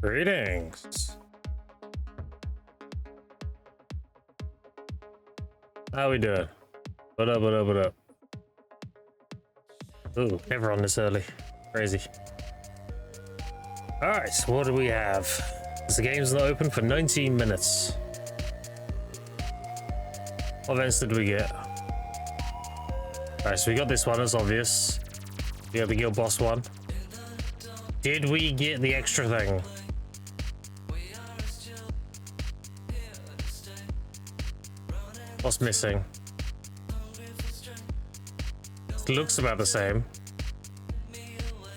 Greetings. How we doing? What up, what up, what up? Ooh, never on this early. Crazy. Alright, so what do we have? The game's not open for 19 minutes. What events did we get? Alright, so we got this one, it's obvious. We got the guild boss one. Did we get the extra thing? What's missing? It looks about the same.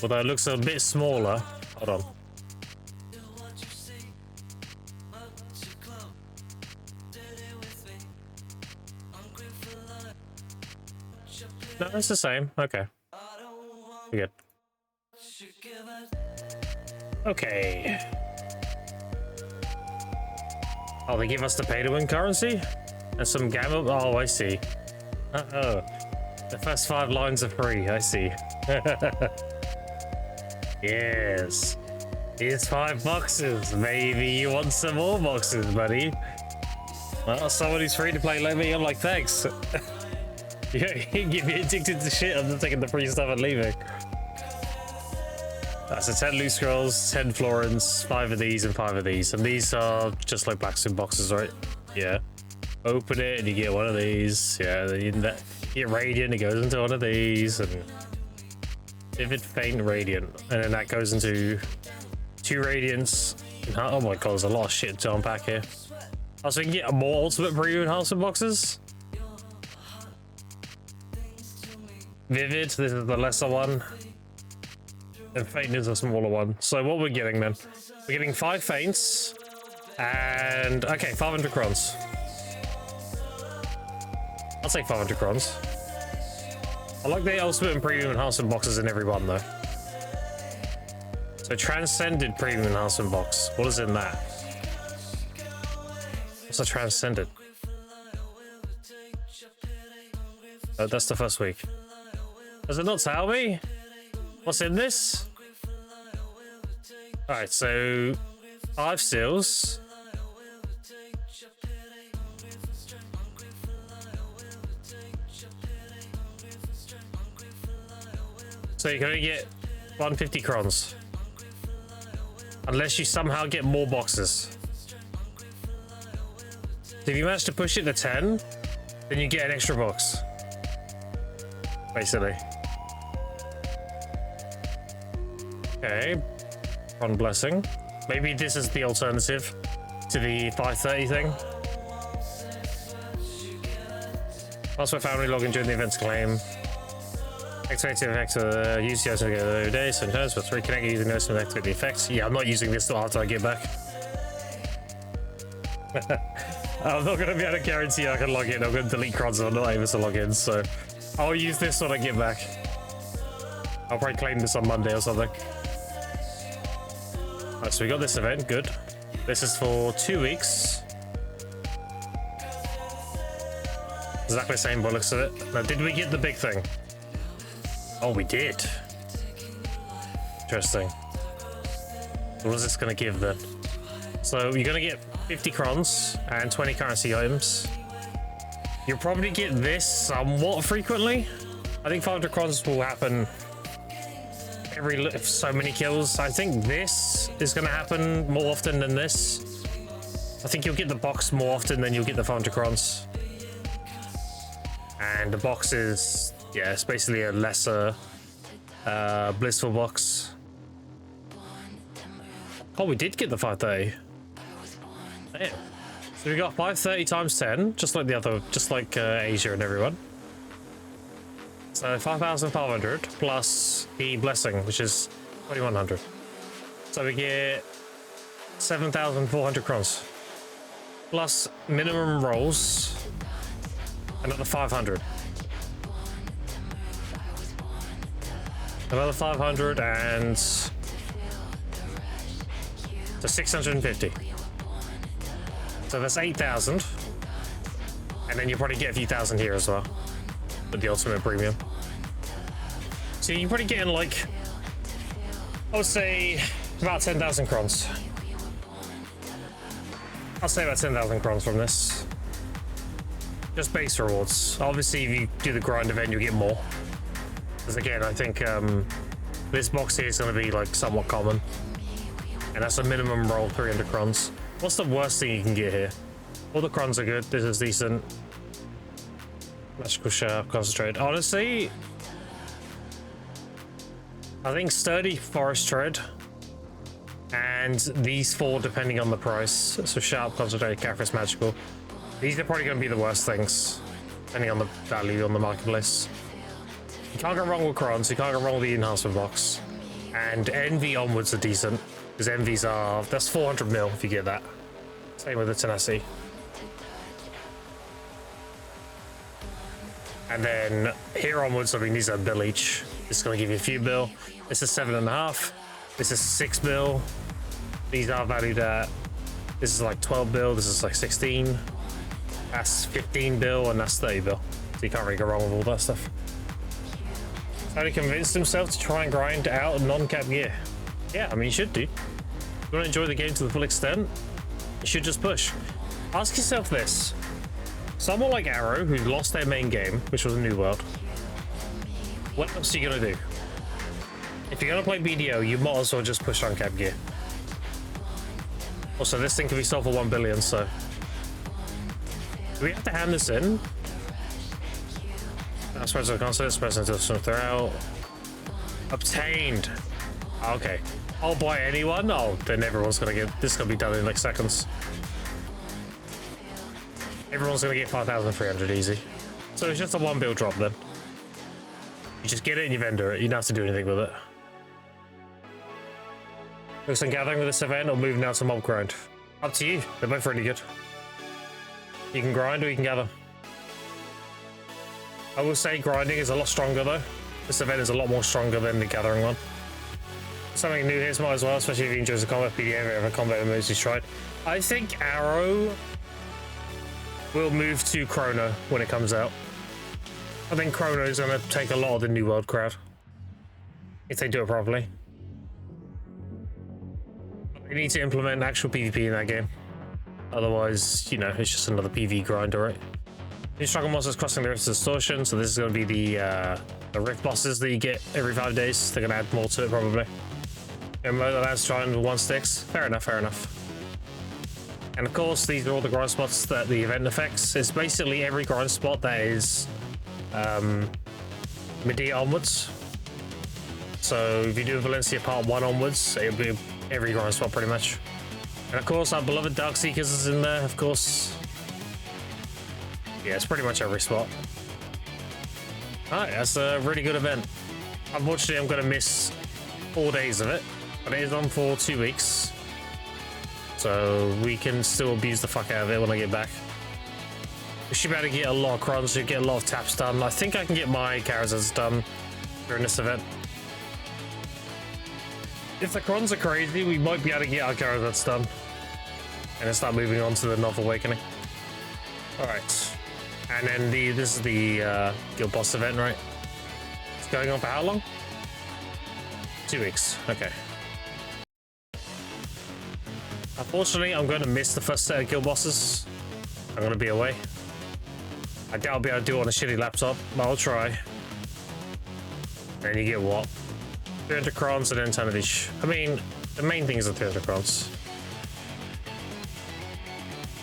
Although it looks a bit smaller. Hold on. No, it's the same. Okay. We're good. Okay. Oh, they give us the pay-to-win currency? And some gamma? Oh, I see. Uh-oh. The first 5 lines are free, I see. Yes. Here's 5 boxes. Maybe you want some more boxes, buddy. Well, someone who's free to play let me. I'm like, thanks. Yeah, you get me addicted to shit. I'm just taking the free stuff and leaving. So 10 loot scrolls, 10 florins, 5 of these and 5 of these. And these are just like blacksmith boxes, right? Yeah. Open it and you get one of these. Yeah, then you get radiant, it goes into one of these. And vivid, faint, radiant. And then that goes into 2 radiants. Oh my god, there's a lot of shit to unpack here. Also, you can get more ultimate premium enhancement boxes. Vivid, this is the lesser one. And faint is a smaller one. So what we're getting then? We're getting 5 faints. And okay, 500 crowns. I'll take 500 crowns. I like the ultimate and premium enhancement boxes in every one though. So transcended premium enhancement box. What is in that? What's a transcended? Oh, that's the first week. Does it not tell me? What's in this? Alright, so 5 seals. So you can only get 150 crowns. Unless you somehow get more boxes. So if you manage to push it to 10, then you get an extra box. Basically. Okay. One blessing. Maybe this is the alternative to the 530 thing. Also, family login during the event's claim. Activate the effect use the item to get every day, sometimes, but reconnect using this to activate the effects. Yeah, I'm not using this till after I get back. I'm not going to be able to guarantee I can log in. I'm going to delete crowns if I'm not able to log in, so I'll use this when I get back. I'll probably claim this on Monday or something. Alright, so we got this event, good. This is for 2 weeks. Exactly the same by the looks of it. Now, did we get the big thing? Oh, we did. Interesting. What is this going to give then? So you're going to get 50 crons and 20 currency items. You'll probably get this somewhat frequently. I think 500 crons will happen every so many kills. I think this is going to happen more often than this. I think you'll get the box more often than you'll get the 500 crons. And the box is, yeah, it's basically a lesser blissful box. Oh, we did get the 530. Damn. So we got 530 times 10, just like the other, just like Asia and everyone. So 5,500 plus the blessing, which is 2,100. So we get 7,400 crons. Plus minimum rolls. Another 500. Another 500 and so 650. So that's 8,000. And then you probably get a few thousand here as well with the ultimate premium. So you're probably getting like, I would say about 10,000 crons. I'll say about 10,000 crons from this. Just base rewards. Obviously, if you do the grind event, you'll get more. Because again, I think this box here is going to be like somewhat common. And that's a minimum roll 300 crons. What's the worst thing you can get here? All the crons are good. This is decent. Magical Sharp, Concentrate. Honestly, I think Sturdy, Forest Tread, and these four depending on the price. So Sharp, Concentrate, Caphras, Magical. These are probably going to be the worst things, depending on the value on the marketplace. You can't go wrong with crons, you can't go wrong with the enhancement box. And Envy onwards are decent, because Envies are, that's 400 mil if you get that. Same with the Tenacity. And then here onwards, I mean, these are bill each. This is going to give you a few bill. This is 7.5. This is 6 bill. These are valued at, this is like 12 bill, this is like 16. That's 15 bill and that's 30 bill. So you can't really go wrong with all that stuff. So he convinced himself to try and grind out non-cap gear. Yeah, I mean, you should do. If you want to enjoy the game to the full extent, you should just push. Ask yourself this. Someone like Arrow, who lost their main game, which was a New World, what else are you going to do? If you're going to play BDO, you might as well just push non-cap gear. Also, this thing can be sold for 1 billion, so... Do we have to hand this in? I suppose I can't say this person until throw out. Obtained. Okay. I'll buy anyone. Oh, then everyone's gonna get this. Is gonna be done in like seconds. Everyone's gonna get 5,300 easy. So it's just a 1 bill drop then. You just get it and you vendor it. You don't have to do anything with it. Looks like gathering with this event or moving out to mob grind. Up to you. They're both really good. You can grind or you can gather. I will say grinding is a lot stronger though. This event is a lot more stronger than the gathering one. Something new here might as well, especially if you enjoy the combat PDA or other combat moves he's tried. I think Arrow will move to Chrono when it comes out. I think Chrono is going to take a lot of the New World crowd. If they do it properly. They need to implement actual PvP in that game. Otherwise, you know, it's just another PvE grinder, right? New struggle monsters crossing the Rift Distortion, so this is going to be the Rift bosses that you get every 5 days. They're going to add more to it, probably. And that's trying with 1 sticks. Fair enough, fair enough. And of course, these are all the grind spots that the event affects. It's basically every grind spot that is Medea onwards. So if you do Valencia Part 1 onwards, it'll be every grind spot pretty much. And of course, our beloved Dark Seekers is in there, of course. Yeah, it's pretty much every spot. Alright, that's a really good event. Unfortunately, I'm going to miss 4 days of it, but it is on for 2 weeks. So we can still abuse the fuck out of it when I get back. We should be able to get a lot of crons, should get a lot of taps done. I think I can get my Charizards done during this event. if the crons are crazy, we might be able to get our Gyarados done. And then start moving on to the Novel Awakening. Alright. And then this is the Guild Boss event, right? It's going on for how long? 2 weeks. Okay. Unfortunately, I'm going to miss the first set of Guild Bosses. I'm going to be away. I doubt I'll be able to do it on a shitty laptop, but I'll try. And you get what? 300 crons and then 10 of each. I mean, the main thing is the 300 crons.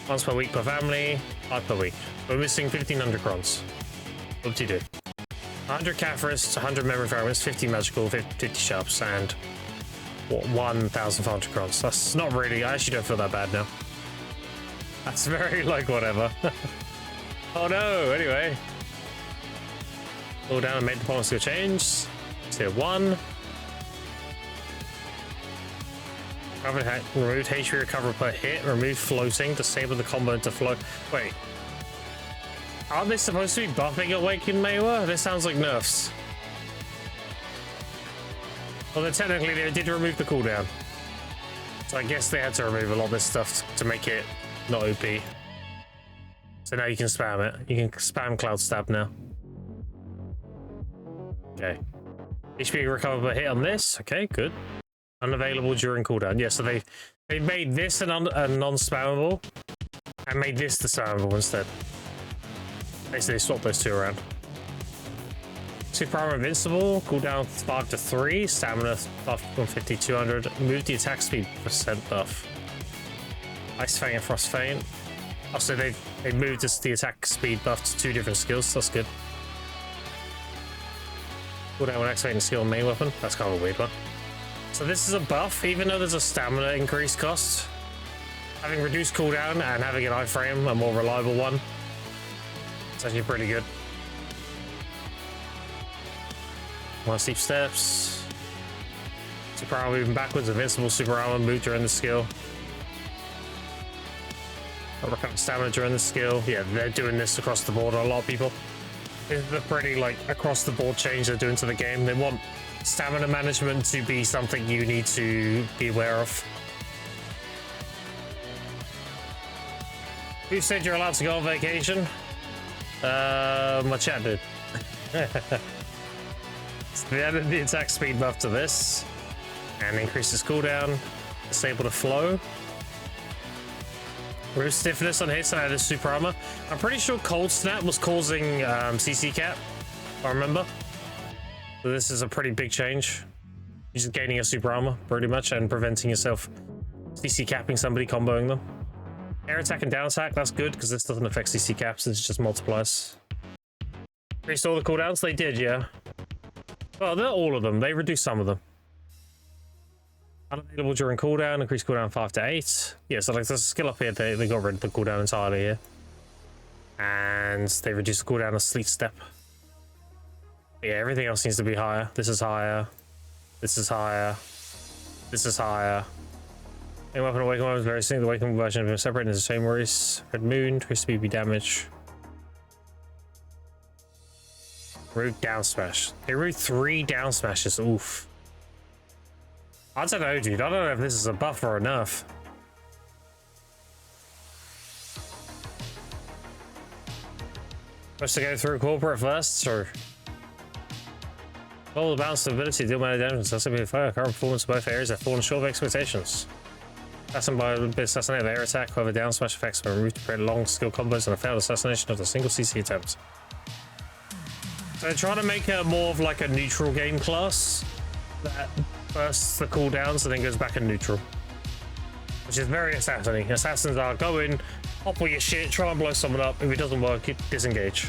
Once per week per family, 5 per week. We're missing 1500 crons. What do you do? 100 Catharist, 100 memory fragments, 50 magical, 50 sharps, and what, 1,500 crons. That's not really, I actually don't feel that bad now. That's very like whatever. Oh no, anyway. Pull down and make the policy change. Tier 1. Remove HP recover per hit. Remove floating. Disable the combo to float. Wait. Aren't they supposed to be buffing Awaken Maywa? This sounds like nerfs. Although technically they did remove the cooldown. So I guess they had to remove a lot of this stuff to make it not OP. So now you can spam it. You can spam Cloud Stab now. Okay. HP recover per hit on this. Okay, good. Unavailable during cooldown. Yeah, so they made this a non-spammable and made this the spammable instead. Basically, they swapped those two around. Super Armor Invincible, cooldown 5 to 3, stamina buff 150, 200. Move the attack speed % buff. Ice Fang and Frost Feint. Also, they moved the attack speed buff to 2 different skills. That's good. Cooldown when activating skill main weapon. That's kind of a weird one. So this is a buff, even though there's a stamina increase cost. Having reduced cooldown and having an iframe, a more reliable one. It's actually pretty good. 1 steep steps. Super armor moving backwards, invincible super armor, move during the skill. Overcome stamina during the skill. Yeah, they're doing this across the board, a lot of people. This is a pretty like across the board change they're doing to the game. They want stamina management to be something you need to be aware of. Who said you're allowed to go on vacation? My chat did. So they added the attack speed buff to this and increases cooldown. Disable the flow. Remove stiffness on hits and added super armor. I'm pretty sure cold snap was causing CC cap, if I remember. So this is a pretty big change. You're just gaining a super armor, pretty much, and preventing yourself CC capping somebody, comboing them. Air attack and down attack, that's good, because this doesn't affect CC caps, it just multiplies. Increased all the cooldowns? They did, yeah. Well, not all of them, they reduced some of them. Unavailable during cooldown, increased cooldown 5 to 8. Yeah, so like there's a skill up here, they got rid of the cooldown entirely here. And they reduced the cooldown of Sleep Step. Yeah, everything else needs to be higher. This is higher. This is higher. This is higher. Main weapon awaken weapon is very soon. The awakened version has been separated into the same race. Red Moon, twist speed, be damage. Root down smash. They root 3 down smashes. Oof. I don't know, dude. I don't know if this is a buff or a nerf. Supposed to go through corporate first, or all the balance of ability to deal many damage. That's going to be fire. Current performance in both areas have fallen short of expectations. Assassin by assassinate the air attack, however, down smash effects are removed to create long skill combos and a failed assassination of a single CC attempt. So they're trying to make it more of like a neutral game class that bursts the cooldowns and then goes back in neutral, which is very assassinating. Assassins are go in, pop all your shit, try and blow someone up. If it doesn't work, disengage.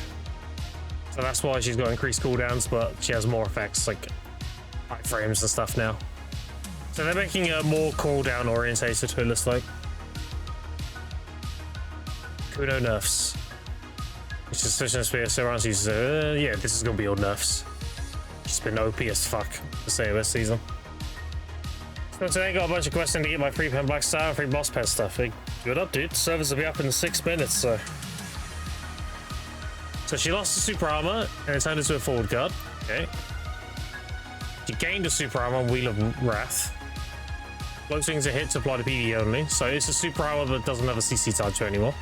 So that's why she's got increased cooldowns, but she has more effects like iframes and stuff now. So they're making it more cooldown orientated, it looks like. Kuno nerfs. Which is Fission Spear, so around uses yeah, this is gonna be all nerfs. She's been OP as fuck to say this season. So today got a bunch of questions to get my free pen black star and free boss pen stuff. Hey, good up, dude. Servers will be up in 6 minutes, so. So she lost the super armor and it turned into a forward guard. Okay. She gained a super armor on Wheel of Wrath. Close swings a hit to apply to PD only. So it's a super armor that doesn't have a CC tied to anymore.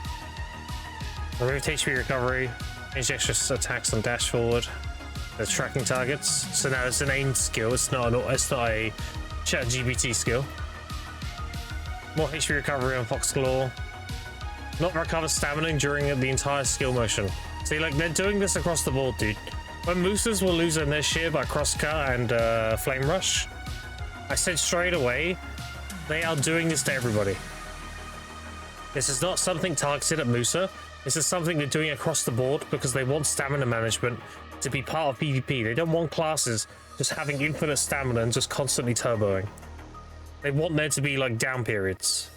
Removed HP recovery. Change extra attacks on dash forward. The tracking targets. So now it's an aimed skill. It's not a chat GPT skill. More HP recovery on Fox Claw. Not recover stamina during the entire skill motion. See, like, they're doing this across the board, dude. When Moosers were losing their shit by Crosscut and Flame Rush, I said straight away, they are doing this to everybody. This is not something targeted at Mooser. This is something they're doing across the board because they want stamina management to be part of PvP. They don't want classes just having infinite stamina and just constantly turboing. They want there to be like down periods.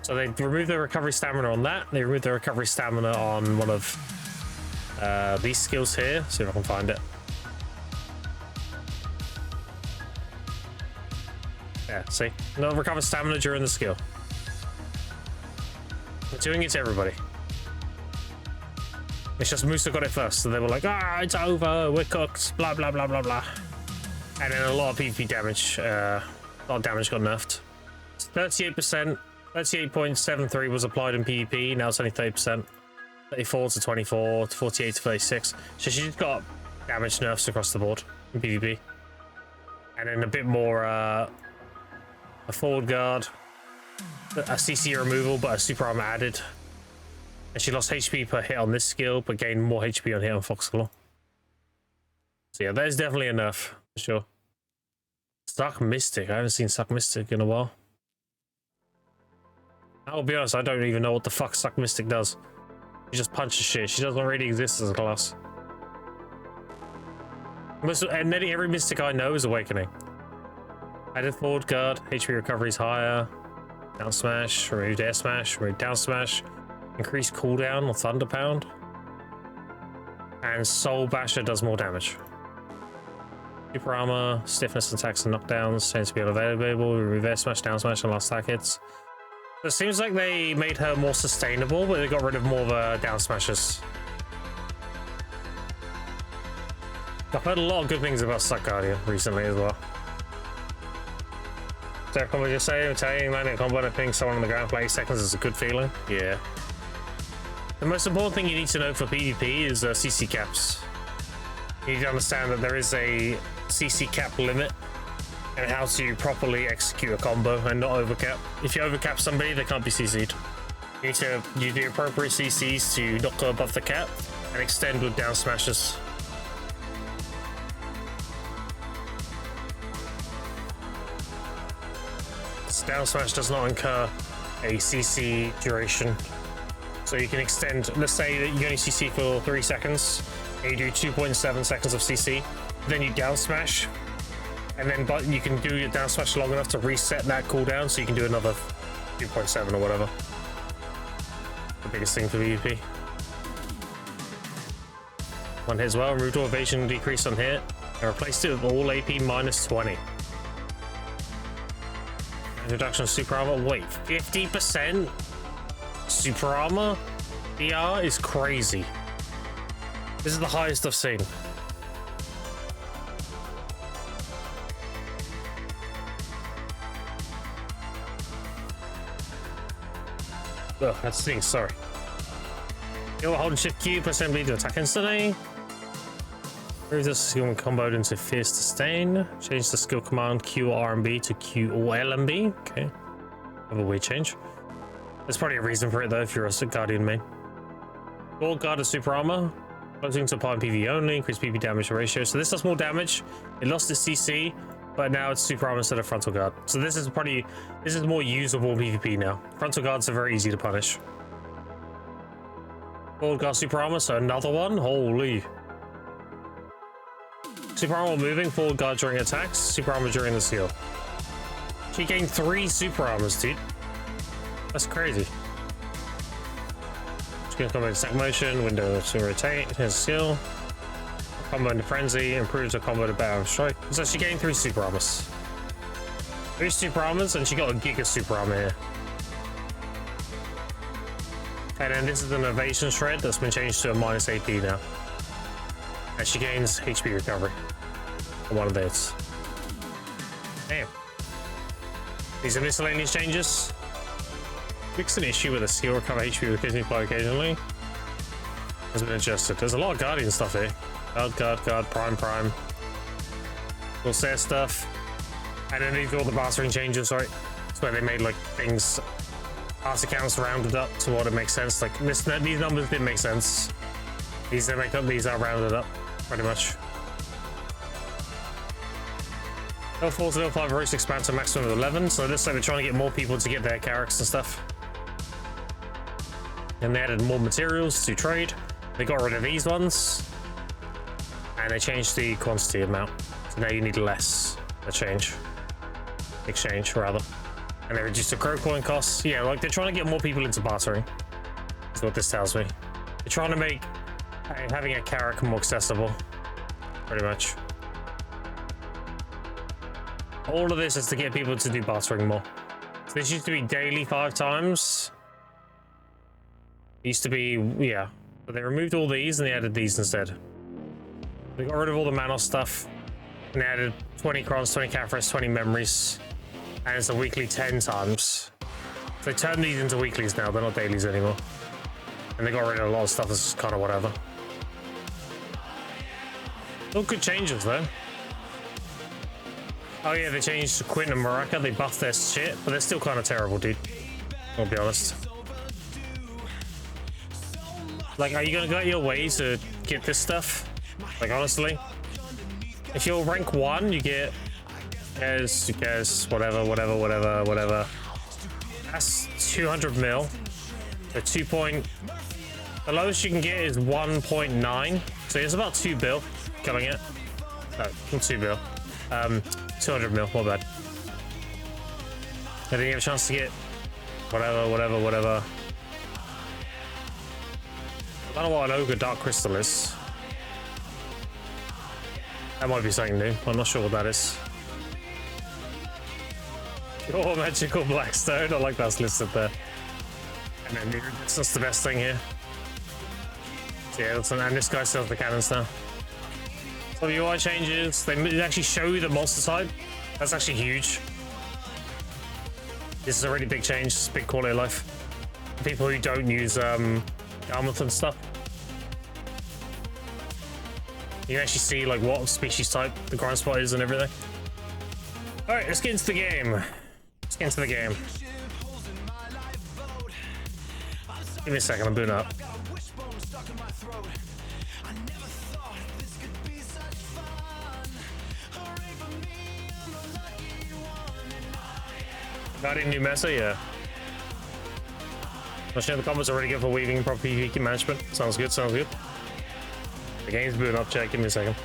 So they remove their recovery stamina on that. They remove their recovery stamina on one of these skills here. See if I can find it. Yeah, see? No recover stamina during the skill. They're doing it to everybody. It's just Musa got it first, so they were like, ah, it's over, we're cooked, blah, blah, blah, blah, blah. And then a lot of PvP damage, a lot of damage got nerfed. 38%, 38.73 was applied in PvP, now it's only 30%. 34 to 24, to 48 to 36. So she's got damage nerfs across the board in PvP. And then a bit more, a forward guard, a CC removal, but a super armor added. And she lost HP per hit on this skill, but gained more HP on hit on Foxclaw. So yeah, there's definitely enough, for sure. Suck Mystic. I haven't seen Suck Mystic in a while. I'll be honest, I don't even know what the fuck Suck Mystic does. She just punches shit. She doesn't really exist as a class. And nearly every Mystic I know is Awakening. Added forward guard, HP recovery is higher. Down smash, removed air smash, removed down smash. Increased cooldown on Thunder Pound. And Soul Basher does more damage. Super armor, stiffness attacks and knockdowns tends to be unavailable. Remove air smash, down smash, and last attack hits. So it seems like they made her more sustainable, but they got rid of more of her down smashes. I've heard a lot of good things about Suck Guardian recently as well. So combo just saying, Italian landing a combo and ping someone on the ground for 8 seconds is a good feeling. Yeah. The most important thing you need to know for PvP is CC caps. You need to understand that there is a CC cap limit and how to properly execute a combo and not overcap. If you overcap somebody, they can't be CC'd. You need to do the appropriate CCs to not go above the cap and extend with down smashes. Down smash does not incur a CC duration. So you can extend, let's say that you only CC for 3 seconds, and you do 2.7 seconds of CC, then you down smash, and then but you can do your down smash long enough to reset that cooldown, so you can do another 2.7 or whatever. The biggest thing for PvP. One hit as well, removed all evasion decrease on hit, and replaced it with all AP minus 20. Introduction of super armor. Wait, 50%? Super armor? DR is crazy. This is the highest I've seen. Ugh, that stinks, sorry. You'll hold and shift Q, press MB to attack instantly. Move this skill and comboed into Fierce Disdain. Change the skill command Q or RMB to Q or LMB. Okay. Have a weird change. There's probably a reason for it though if you're a Guardian main. Forward guard of super armor. Closing to apply on PV only. Increase PV damage ratio. So this does more damage. It lost its CC, but now it's super armor instead of frontal guard. So this is more usable PvP now. Frontal guards are very easy to punish. Forward guard super armor, so another one. Holy. Super armor moving, forward guard during attacks, super armor during the seal. She gained 3 super armors, dude. That's crazy. She's gonna combo into stack motion, window to rotate, here's a skill. Combo into frenzy, improves her combo to battle strike. So she gained 3 super armors. 3 super armors, and she got a giga super armor here. And then this is an evasion shred that's been changed to a minus AP now. And she gains HP recovery on one of those. Damn. These are miscellaneous changes. Fix an issue with a skill recover HP with occasionally apply occasionally. Has been adjusted. There's a lot of Guardian stuff here. Guard, Prime. Corsair stuff. And then they've got all the mastering changes, right? That's where they made like things, pass accounts rounded up to what it makes sense. Like these numbers didn't make sense. These are rounded up, pretty much. L4 to L5 race expand to a maximum of 11, so it looks like they're trying to get more people to get their characters and stuff. And they added more materials to trade. They got rid of these ones. And they changed the quantity amount. So now you need less exchange rather. And they reduced the crow coin costs. Yeah, like they're trying to get more people into bartering. That's what this tells me. They're trying to make having a character more accessible, pretty much. All of this is to get people to do bartering more. So this used to be daily 5 times. It used to be, yeah. But they removed all these and they added these instead. They got rid of all the Manos stuff. And they added 20 crons, 20 Caphras, 20 memories. And it's a weekly 10 times. So they turned these into weeklies now, they're not dailies anymore. And they got rid of a lot of stuff that's kind of whatever. All good changes though. Oh yeah, they changed Quinn and Maraca, they buffed their shit, but they're still kind of terrible, dude. I'll be honest. Like, are you gonna go out your way to get this stuff? Like, honestly? If you're rank 1, you get... whatever. That's 200 mil. So 2 point... The lowest you can get is 1.9. So it's about 2 bill coming in. No, not 2 bill. 200 mil, my bad. I didn't have a chance to get whatever. I don't know what an Ogre Dark Crystal is. That might be something new. I'm not sure what that is. Oh, Magical Blackstone. I like that's listed there. And then that's the best thing here. So yeah, and this guy sells the cannons now. So the UI changes. They actually show you the monster type. That's actually huge. This is a really big change. It's a big quality of life. People who don't use Yarmouth and stuff. You can actually see like what species type the grind spot is and everything. Alright, let's get into the game. Give me a second, I'm booting up. Guardian new mesa, yeah. The comments are really good for weaving and proper PvP management. Sounds good. The game's booting up, check. Give me a second.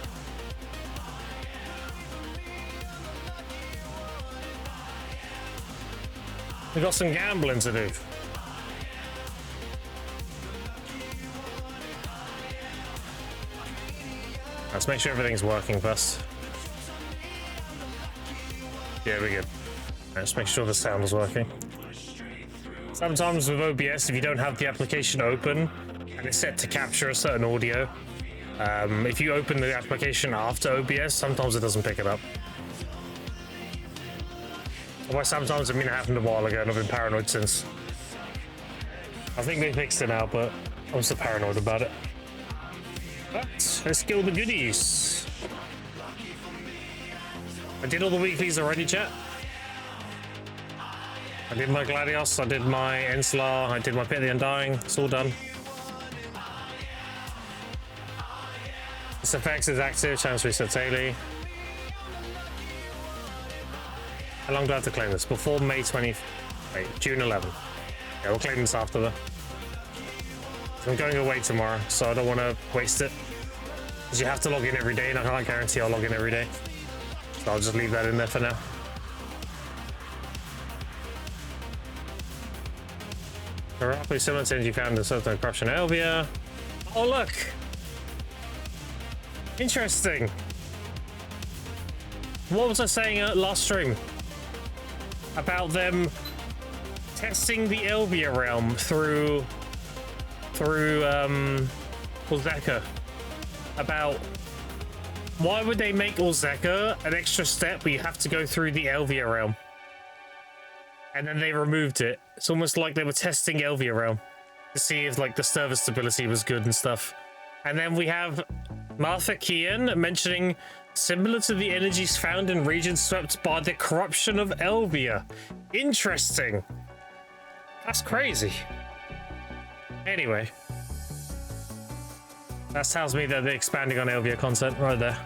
We got some gambling to do. Let's make sure everything's working first. Yeah, we're good. Let's make sure the sound is working. Sometimes with OBS, if you don't have the application open and it's set to capture a certain audio, if you open the application after OBS, sometimes it doesn't pick it up. Well, sometimes, I mean, it happened a while ago and I've been paranoid since. I think they fixed it now, but I'm still paranoid about it. But let's kill the goodies. I did all the weeklies already, chat. I did my Gladius, I did my Enslar, I did my Pit of the Undying. It's all done. This effect is active, chance reset daily. How long do I have to claim this? Before May 20... Wait, June 11. Yeah, we'll claim this after that. I'm going away tomorrow, so I don't want to waste it. Because you have to log in every day, and I can't guarantee I'll log in every day. So I'll just leave that in there for now. Roughly similar to you found in certain corruption Elvia. Oh look! Interesting. What was I saying last stream? About them testing the Elvia realm through Ulzeka. About why would they make Ulzeka an extra step where you have to go through the Elvia realm? and then they removed it. It's almost like they were testing Elvia Realm to see if like the server stability was good and stuff. And then we have Martha Kian mentioning similar to the energies found in regions swept by the corruption of Elvia. Interesting. That's crazy. Anyway, that tells me that they're expanding on Elvia content right there.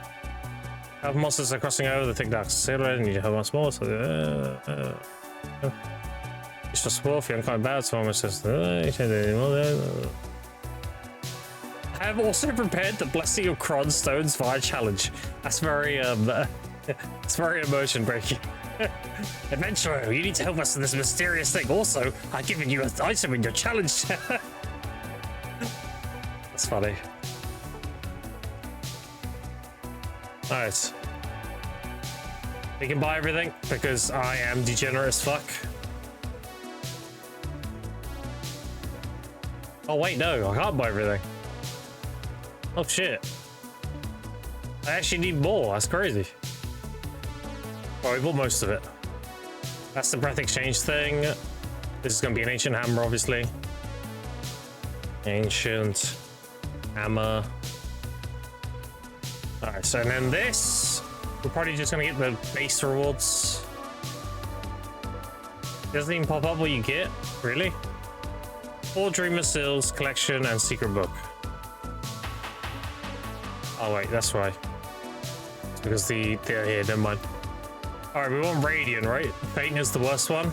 Have monsters are crossing over the thick dark sailor and you have once more. So, it's just wolf, you're quite bad, so almost just. I have also prepared the blessing of Cron Stones via challenge. That's very it's very emotion breaking. Adventurer, you need to help us in this mysterious thing. Also, I've given you an item in your challenge. That's funny. Alright. We can buy everything because I am degenerate as fuck. Oh wait, no, I can't buy everything. Oh shit. I actually need more, that's crazy. Oh, we bought most of it. That's the breath exchange thing. This is gonna be an ancient hammer, obviously. Ancient hammer. Alright, so and then this, we're probably just gonna get the base rewards. Doesn't even pop up what you get, really? 4 Dreamer Seals, Collection, and Secret Book. Oh wait, that's why. It's because the here, never mind. Alright, we want Radiant, right? Faint is the worst one.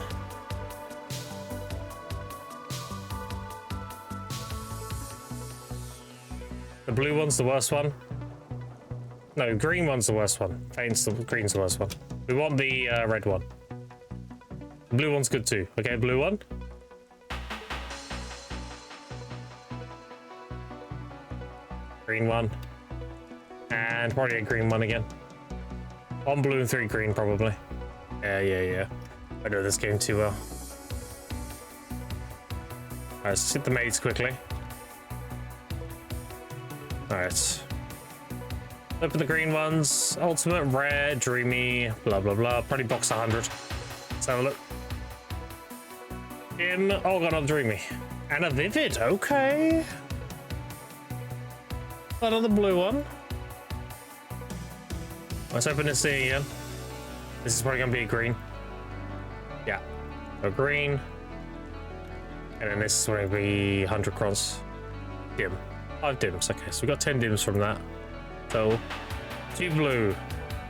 The blue one's the worst one. No, green one's the worst one. Green's the worst one. We want the red one. The blue one's good too. Okay, blue one. Green one. And probably a green one again. 1 blue and 3 green, probably. Yeah. I know this game too well. Alright, let's hit the maids quickly. Alright. Open the green ones. Ultimate, rare, dreamy, blah, blah, blah. Probably box 100. Let's have a look. Oh, got another dreamy. And a vivid, okay. Another blue one. Let's open this thing again. This is probably gonna be a green. Yeah. A green. And then this is going to be 100 crons. Dim. 5 dims. Okay, so we got 10 dims from that. So, 2 blue.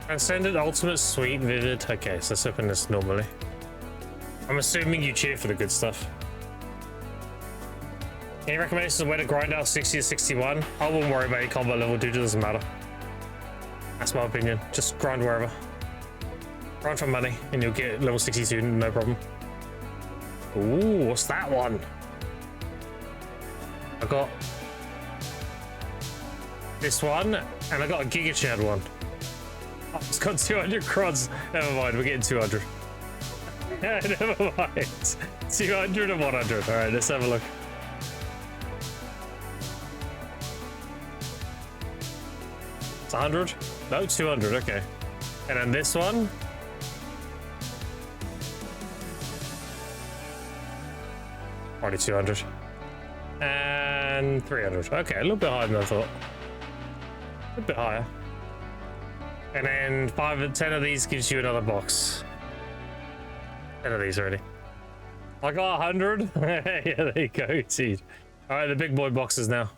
Transcendent, ultimate, sweet, vivid. Okay, so let's open this normally. I'm assuming you cheer for the good stuff. Any recommendations on where to grind out 60 to 61? I wouldn't worry about your combat level, dude. It doesn't matter. That's my opinion. Just grind wherever. Grind for money, and you'll get level 62, no problem. Ooh, what's that one? I got this one, and I got a Giga Chad one. Oh, it's got 200 crods. Never mind, we're getting 200. Never mind. 200 and 100. All right, let's have a look. It's 100? No, 200. Okay. And then this one. Already 200. And 300. Okay, a little bit higher than I thought. A bit higher. And then 5 and 10 of these gives you another box. 10 of these already. I got 100. Yeah, there you go, dude. All right, the big boy boxes now.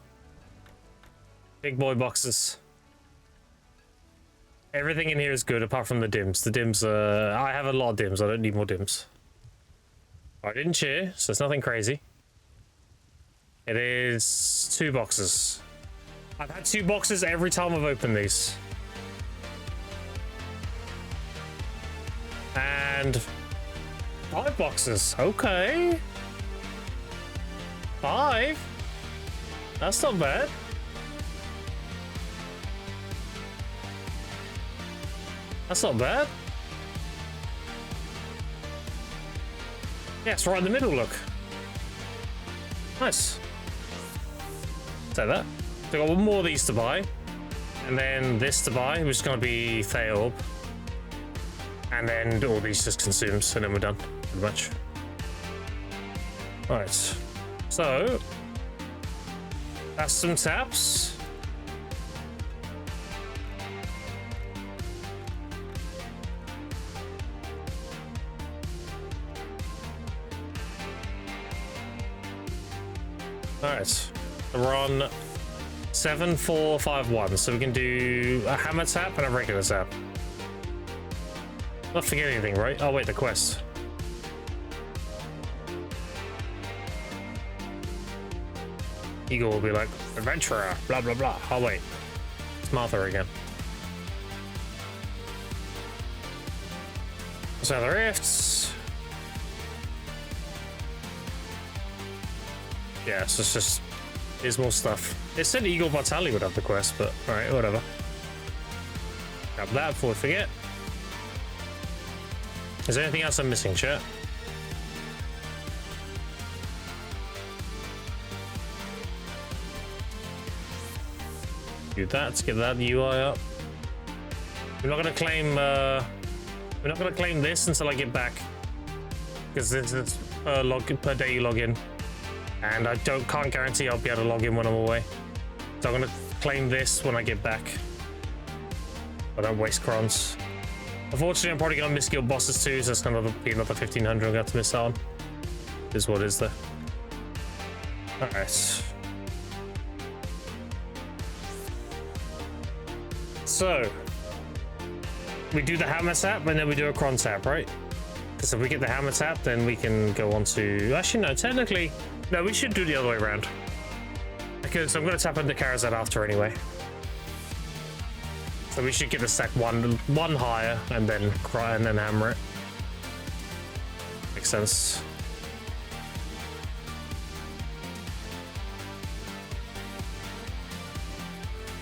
Big boy boxes. Everything in here is good apart from the dims. The dims, I have a lot of dims. I don't need more dims. I didn't cheer, so it's nothing crazy. It is 2 boxes. I've had 2 boxes every time I've opened these. And 5 boxes. Okay. 5? That's not bad. That's not bad. Yeah, it's right in the middle, look. Nice. Say that. So I got 1 more of these to buy. And then this to buy, which is going to be Theorb. And then all these just consumes, and then we're done, pretty much. Alright, so that's some taps. Alright, so we're on 7, 4, 5, 1, so we can do a hammer tap and a regular tap. Not forget anything, right? Oh wait, the quest. Eagle will be like, adventurer, blah blah blah. Oh wait, it's Martha again. So the rifts. Yeah, so it's just, there's more stuff. It said Eagle Vitali would have the quest, but alright, whatever. Grab that before we forget. Is there anything else I'm missing, chat? Do that to get that UI up. We're not gonna claim this until I get back, because this is per day you log in, and I can't guarantee I'll be able to log in when I'm away. So I'm gonna claim this when I get back. I don't waste crons. Unfortunately, I'm probably gonna miss guild bosses too, so it's gonna be another 1500 I'm gonna have to miss out on. Is what is there. Alright. So we do the hammer tap and then we do a cron tap, right? Because if we get the hammer tap, then we can go on to, actually no, technically no, we should do the other way around, because I'm gonna tap into Karazhan after anyway. So we should get the stack one higher and then cry and then hammer it. Makes sense.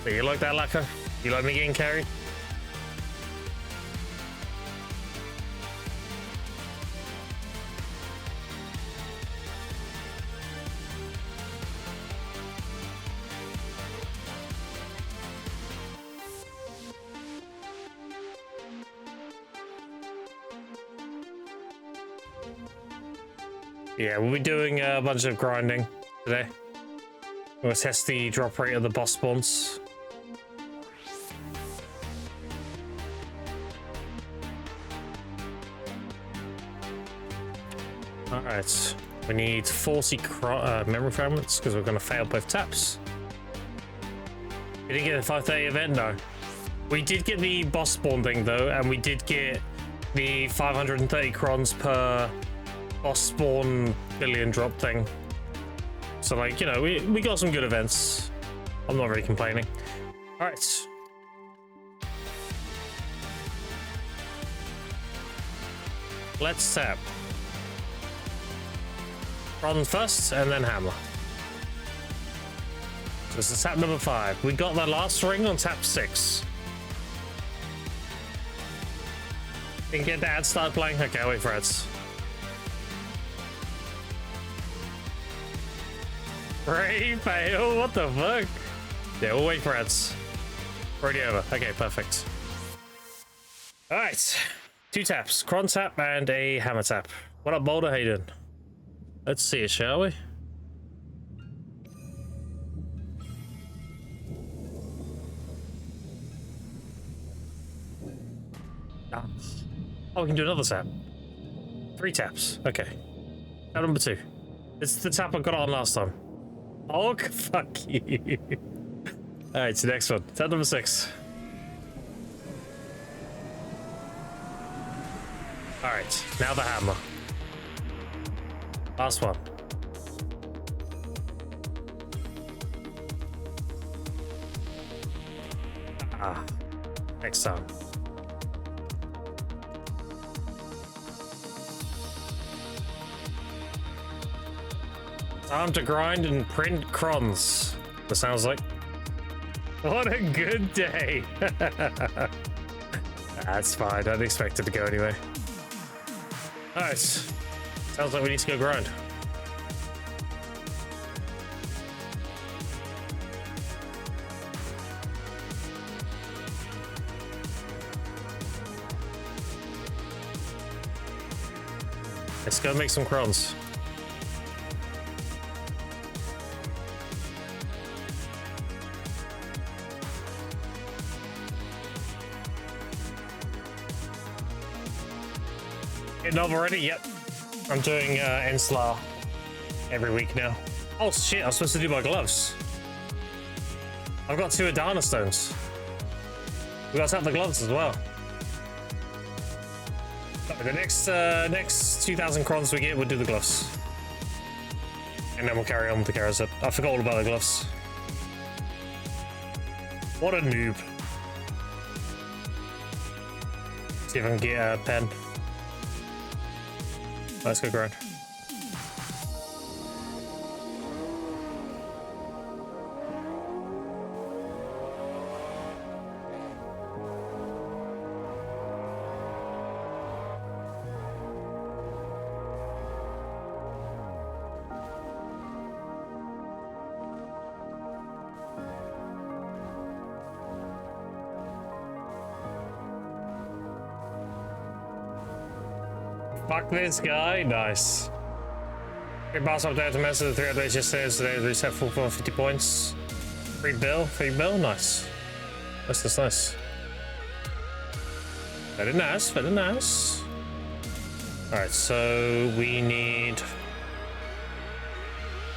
So you like that, Lacquer? You like me getting carried? Yeah, we'll be doing a bunch of grinding today. We'll test the drop rate of the boss spawns. Alright, we need 40 memory fragments because we're going to fail both taps. We didn't get the 530 event, no. We did get the boss spawn thing though, and we did get the 530 crons per boss spawn billion drop thing. So like, you know, we got some good events. I'm not really complaining. Alright. Let's tap. Run first and then hammer. So this is tap number 5. We got the last ring on tap 6. Didn't get the ad start playing? Okay, I'll wait for ads. Ray fail, what the fuck? Yeah, we'll wait for ads. Already over. Okay, perfect. Alright. 2 taps. Cron tap and a hammer tap. What up, Boulder? How you doing? Let's see it, shall we? Oh, we can do another tap. 3 taps. Okay. Tap number 2. It's the tap I got on last time. Oh, fuck you. Alright, so next one. Tap number 6. Alright, now the hammer. Last one. Ah, next time. Time to grind and print crons. That sounds like. What a good day. That's fine. I didn't expect it to go anyway. Alright. Sounds like we need to go grind. Let's go make some crons. Getting up already? Yep. I'm doing Enslar every week now. Oh shit, I was supposed to do my gloves. I've got 2 Adana stones. We got to have the gloves as well. The next 2,000 crons we get, we'll do the gloves. And then we'll carry on with the carousel. I forgot all about the gloves. What a noob. See if I can get a pen. Let's go grind. Fuck this guy, nice. Great boss up there to mess with the 3 updates yesterday. Today they set full 50 points. Free bill, nice. That's nice. Very nice, very nice. Alright, so we need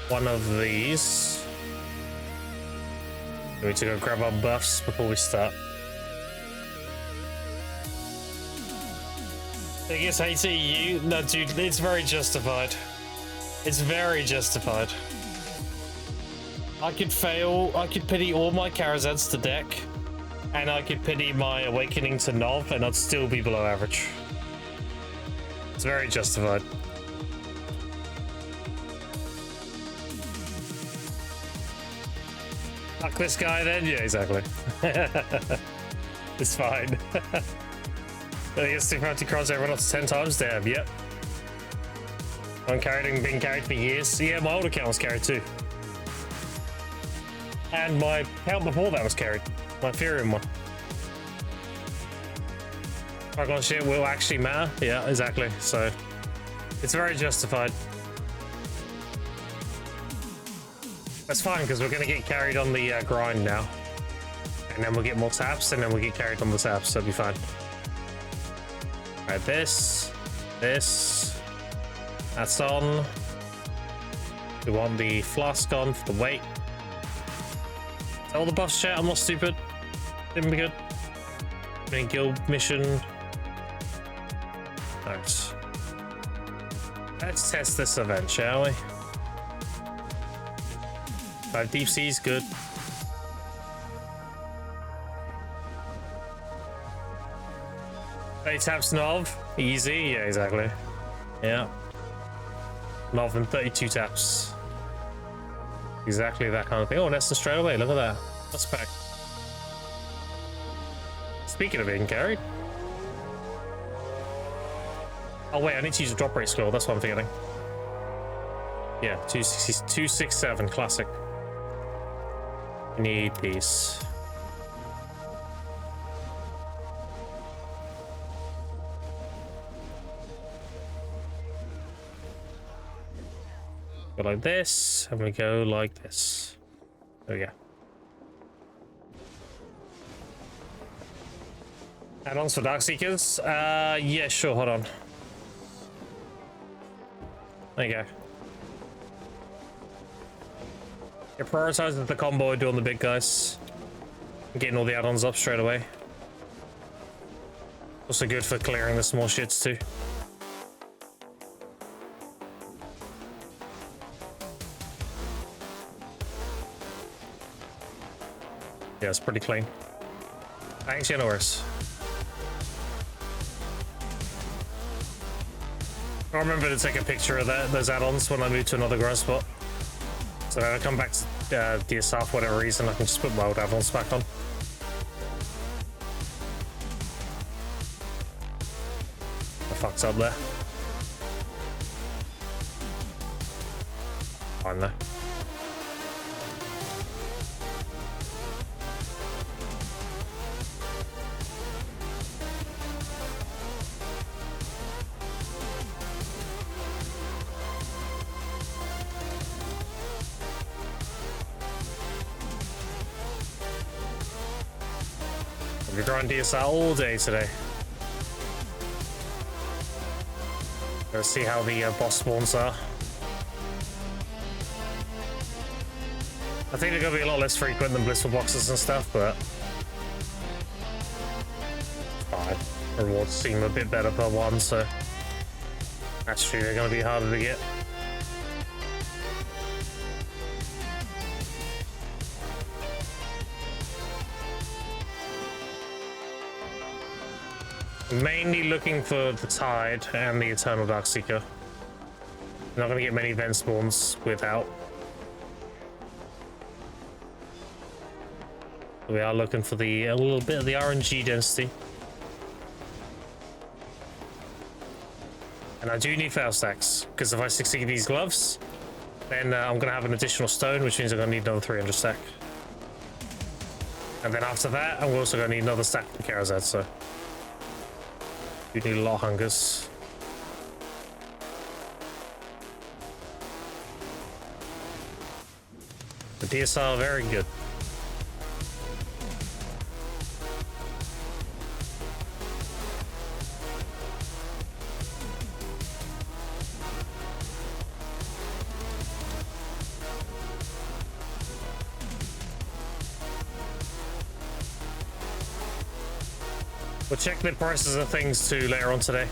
one of these. We need to go grab our buffs before we start. Biggest hater you? No, dude, it's very justified. It's very justified. I could fail, I could pity all my Karazans to deck, and I could pity my Awakening to Nov, and I'd still be below average. It's very justified. Fuck this guy then? Yeah, exactly. It's fine. I think it's 250 crons, everyone else 10 times. Damn, yep. I'm been carried for years. Yeah, my old account was carried too. And my account before that was carried. My Ethereum one. Pokemon shit will actually matter. Yeah, exactly. So, it's very justified. That's fine, because we're going to get carried on the grind now. And then we'll get more taps, and then we'll get carried on the taps, so it'll be fine. Alright, this, that's on. We want the flask on for the weight. All the buffs, chat, I'm not stupid. Didn't be good. Main guild mission. Nice. Let's test this event, shall we? 5 deep seas, good. They taps Nov, easy, yeah, exactly. Yeah. Nov and 32 taps. Exactly that kind of thing. Oh, Nestor straight away, look at that. That's back. Speaking of being carried. Oh wait, I need to use a drop rate scroll, that's what I'm forgetting. Yeah, 267, classic. I need these. Go like this, and we go like this. There we go. Add-ons for Dark Seekers? Yeah, sure, hold on. There you go. Yeah, prioritize the combo, doing the big guys. Getting all the add-ons up straight away. Also good for clearing the small shits too. Yeah, it's pretty clean. Thanks, yeah, no worries. I remember to take a picture of those add-ons when I move to another grind spot. So when I come back to DSR for whatever reason, I can just put my old add-ons back on. I fucked up there. Fine though. We grind DSR all day today. Let's see how the boss spawns are. I think they're gonna be a lot less frequent than blissful boxes and stuff, but fine. Rewards seem a bit better per one, so actually they're gonna be harder to get. Mainly looking for the Tide and the Eternal Darkseeker. Not gonna get many event spawns without. We are looking for a little bit of the RNG density. And I do need fail stacks, because if I succeed these gloves, then I'm gonna have an additional stone, which means I'm gonna need another 300 stack. And then after that, I'm also gonna need another stack from Karazad, so you need a lot of hungers. The DSR are very good. We'll check the prices of things too later on today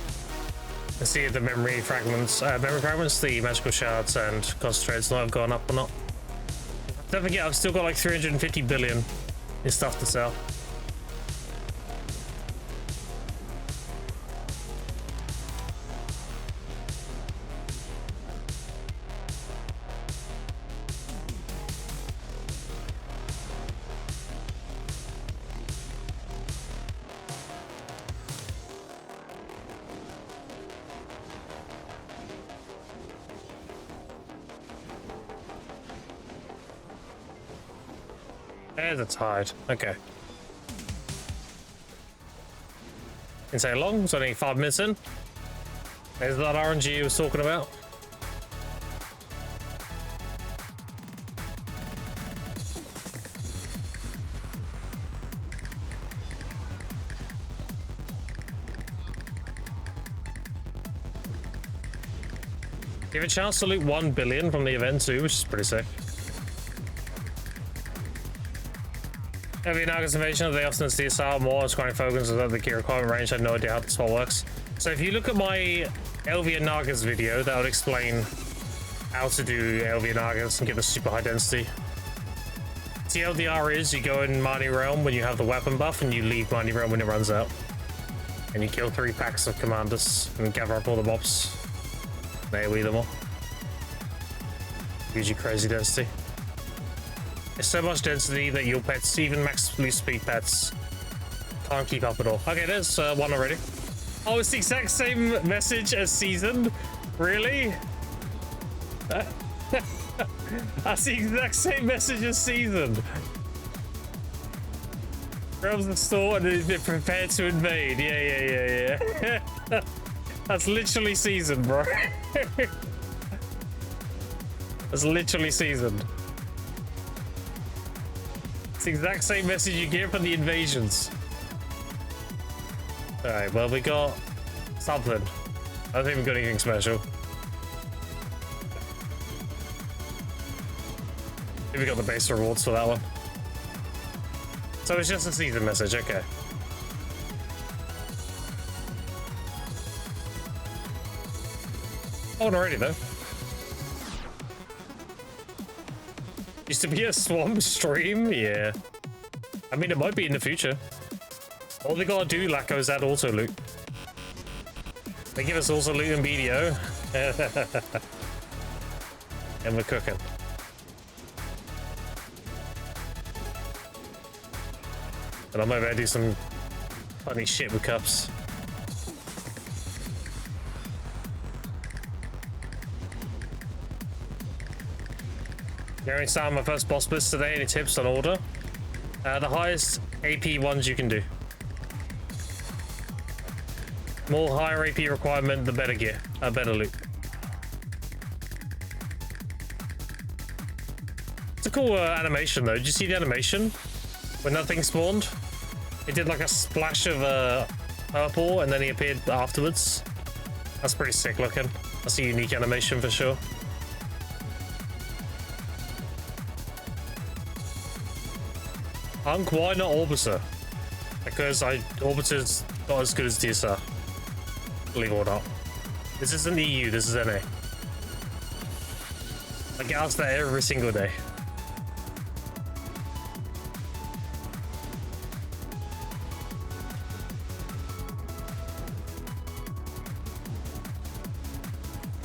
and see if the memory fragments, the magical shards and concentrates have gone up or not. Don't forget, I've still got like 350 billion in stuff to sell. There's a Tide. Okay. Didn't say long, it's only 5 minutes in. There's that RNG I was talking about. Give a chance to loot 1 billion from the event too, which is pretty sick. Every Nagas invasion, they often see DSR more as grinding Fogans without the gear requirement range. I have no idea how this all works. So if you look at my Elvia Nagas video, that would explain how to do Elvia Nagas and get the super high density. TLDR is you go in Mighty Realm when you have the weapon buff and you leave Mighty Realm when it runs out. And you kill 3 packs of commanders and gather up all the mobs. AoE them all. Gives you crazy density. It's so much density that your pets, even max loose speed pets, can't keep up at all. Okay, there's one already. Oh, it's the exact same message as seasoned? Really? That's the exact same message as seasoned. Grabs the store and is prepared to invade. Yeah. That's literally seasoned, bro. That's literally seasoned. It's the exact same message you get from the invasions. Alright, well, we got something. I don't think we got anything special. I think we got the base rewards for that one. So it's just a season message, okay. Oh, already though. Used to be a swamp stream? Yeah. I mean, it might be in the future. All they gotta do, Lacko, is add auto loot. They give us auto loot and BDO. And we're cooking. And I might be able to do some funny shit with cups. Going to my first boss blitz today. Any tips on order? The highest AP ones you can do. More higher AP requirement, the better gear, better loot. It's a cool animation though. Did you see the animation when that thing spawned? It did like a splash of purple and then he appeared afterwards. That's pretty sick looking. That's a unique animation for sure. Hunk, why not Orbiter? Because Orbiter's not as good as DSR. Believe it or not. This isn't EU, this is NA. I get asked that every single day.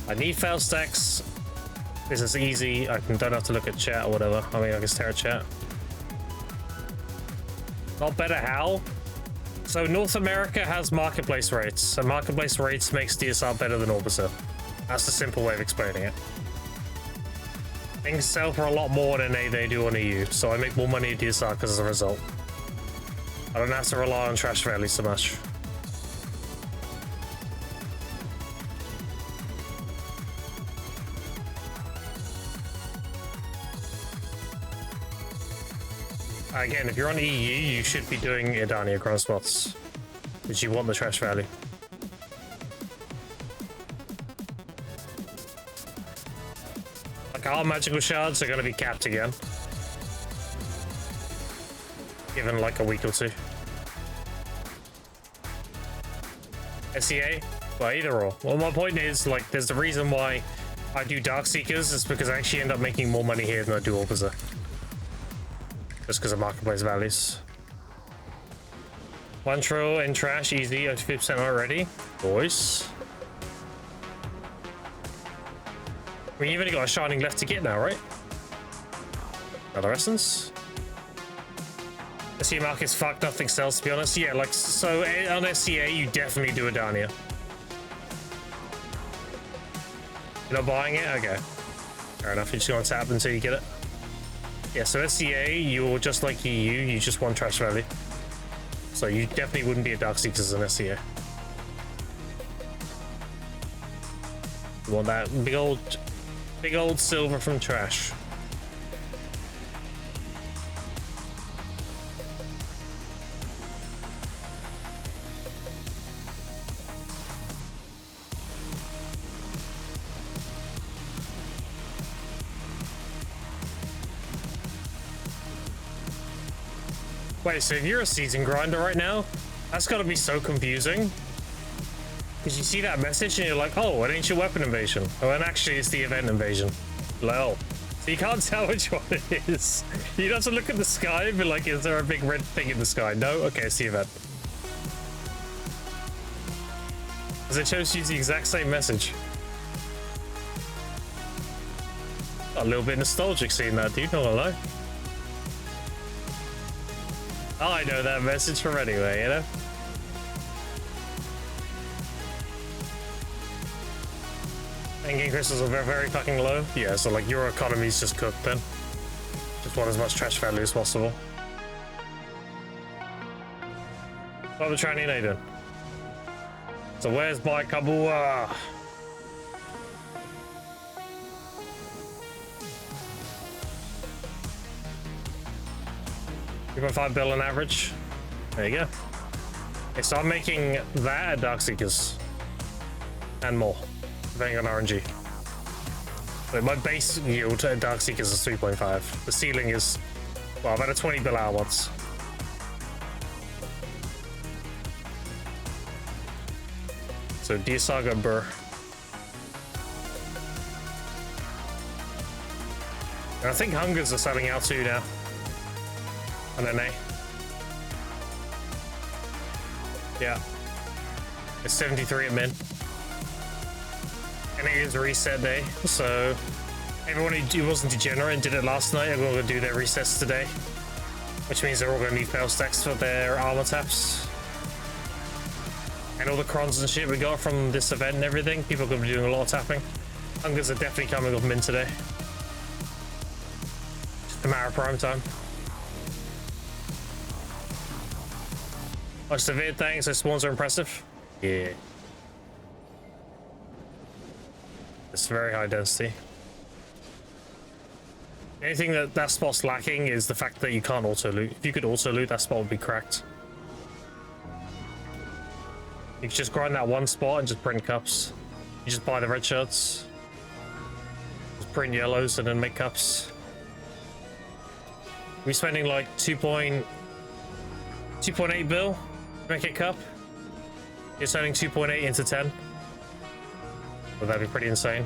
I need fail stacks. This is easy. I don't have to look at chat or whatever. I mean, I can stare at chat. Not better how? So North America has marketplace rates, and marketplace rates makes DSR better than Orbiter. That's the simple way of explaining it. Things sell for a lot more than they do on EU, so I make more money at DSR because as a result. I don't have to rely on trash value so much. Again, if you're on EU, you should be doing Idania Chrome spots, because you want the trash value. Like our magical shards are going to be capped again, given like a week or two. SEA? Well, either or. Well, my point is, like, there's the reason why I do Dark Seekers is because I actually end up making more money here than I do Orbiter. Just because of marketplace values. One trill in trash, easy, 50% already. Boys. I mean, you've only got a shining left to get now, right? Another essence. SEA market's fucked, nothing sells, to be honest. Yeah, like, so on SEA, you definitely do a Dania. You're not buying it? Okay. Fair enough, you're just gonna tap until you get it. Yeah, so SEA, you're just like EU, you just want trash value. So you definitely wouldn't be a Dark Seekers in SEA. You want that big old silver from trash. Wait, so if you're a season grinder right now, that's gotta be so confusing. Because you see that message and you're like, oh, an ancient weapon invasion. Oh, and actually it's the event invasion. Lol. So you can't tell which one it is. You'd have to look at the sky and be like, is there a big red thing in the sky? No? Okay, it's the event. Because it chose you the exact same message. A little bit nostalgic seeing that, dude, not gonna lie. Oh, I know that message from anyway, you know? Endgame crystals are very, very fucking low. Yeah, so like your economy's just cooked then. Just want as much trash value as possible. What was Tranny Nathan? So where's my Kabua? 3.5 bill on average. There you go. Okay, so I'm making that at Dark Seekers. And more, depending on RNG. But my base yield at Dark Seekers is 3.5. The ceiling is, well, I've had a 20 bill hour once. So D-Saga Burr. And I think Hungers are selling out too now. On NA. Yeah. It's 73 at min. And it is a reset day, so everyone who wasn't degenerate and did it last night are going to do their resets today. Which means they're all going to need fail stacks for their armor taps. And all the crons and shit we got from this event and everything, people are going to be doing a lot of tapping. Hungers are definitely coming off min today. Just a matter of prime time. Watch the vid, thanks. Those spawns are impressive. Yeah. It's very high density. The only thing that spot's lacking is the fact that you can't auto loot. If you could auto loot, that spot would be cracked. You can just grind that one spot and just print cups. You just buy the red shirts. Just print yellows and then make cups. We're spending like 2.8 bill to make a cup. You're turning 2.8 into 10. Well, that'd be pretty insane.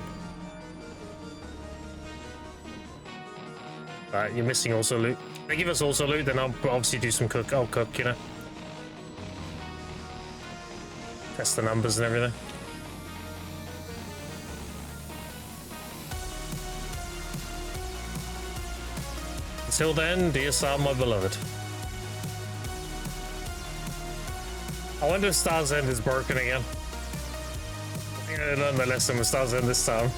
You're missing also loot. If they give us also loot, then I'll obviously do some cook. I'll cook, you know. Test the numbers and everything. Until then, DSR, my beloved. I wonder if Star's End is broken again. I think I learned my lesson with Star's End this time.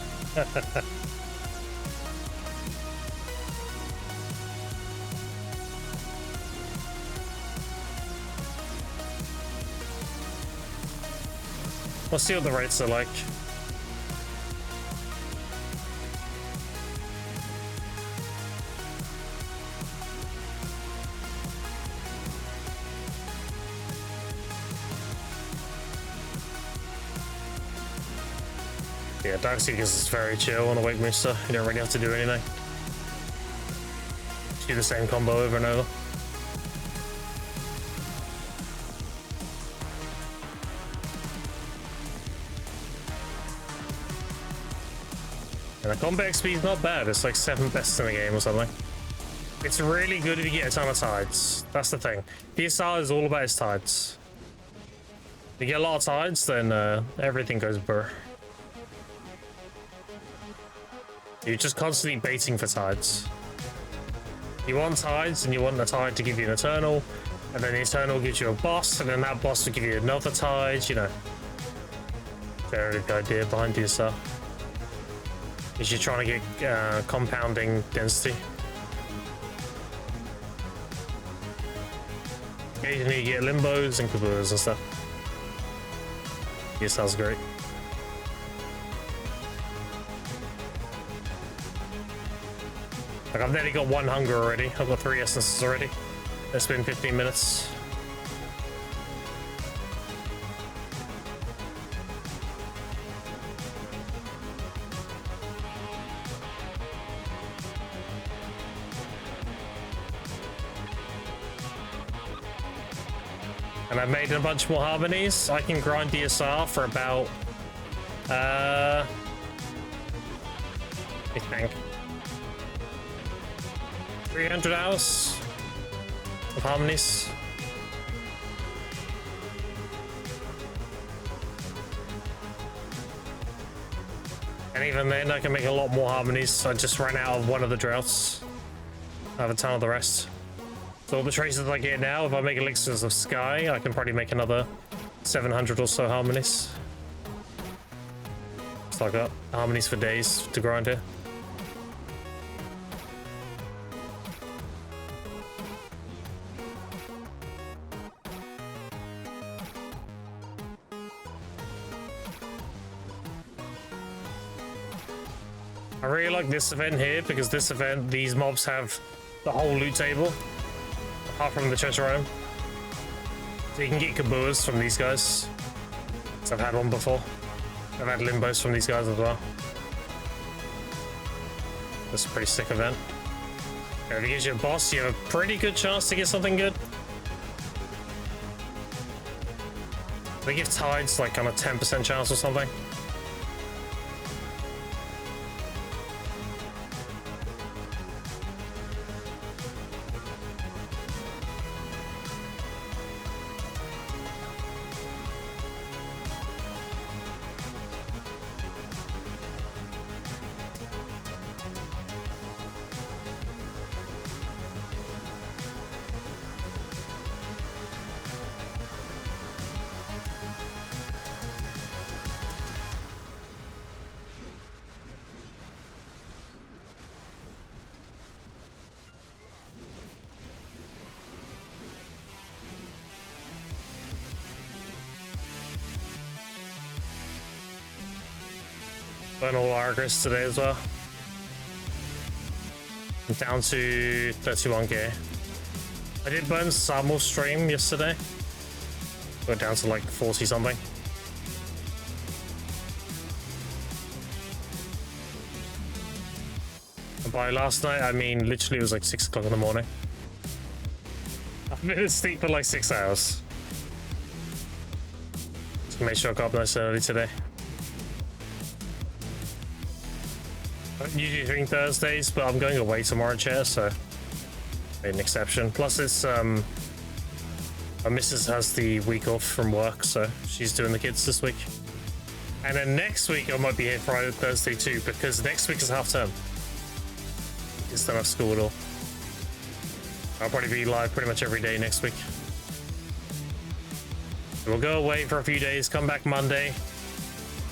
Let's see what the rates are like. Yeah, Darkseekers is very chill on a Wake Mooster. You don't really have to do anything. Just do the same combo over and over. And the combat XP is not bad. It's like 7th best in the game or something. It's really good if you get a ton of tides. That's the thing. DSR is all about its tides. If you get a lot of tides, then everything goes burr. You're just constantly baiting for tides. You want tides, and you want the tide to give you an Eternal, and then the Eternal gives you a boss, and then that boss will give you another tide, you know. Very good idea behind DSR. Is you're trying to get compounding density. Occasionally you get limbos and kaboos and stuff. DSR's great. Like, I've nearly got 1 hunger already. I've got 3 essences already. It's been 15 minutes. And I've made a bunch more harmonies. I can grind DSR for about, I think 300 hours of harmonies. And even then, I can make a lot more harmonies. I just ran out of one of the droughts. I have a ton of the rest. So all the traces I get now, if I make elixirs of sky, I can probably make another 700 or so harmonies. So I got harmonies for days to grind here. I really like this event here because this event, these mobs have the whole loot table. Apart from the treasure room. So you can get kaboos from these guys. So I've had one before. I've had limbos from these guys as well. That's a pretty sick event. If it gives you a boss, you have a pretty good chance to get something good. They give tides like on a 10% chance or something. Burn all Argus today as well. I'm down to 31k. I did burn Samuel's stream yesterday. Went down to like 40 something. And by last night, I mean literally it was like 6 o'clock in the morning. I've been asleep for like 6 hours. Just make sure I got up nice and early today. I don't usually drink Thursdays, but I'm going away tomorrow, chair, so made an exception. Plus, it's my missus has the week off from work, so she's doing the kids this week. And then next week I might be here Friday, Thursday too, because next week is half term. It's not have school at all. I'll probably be live pretty much every day next week. So we'll go away for a few days, come back Monday,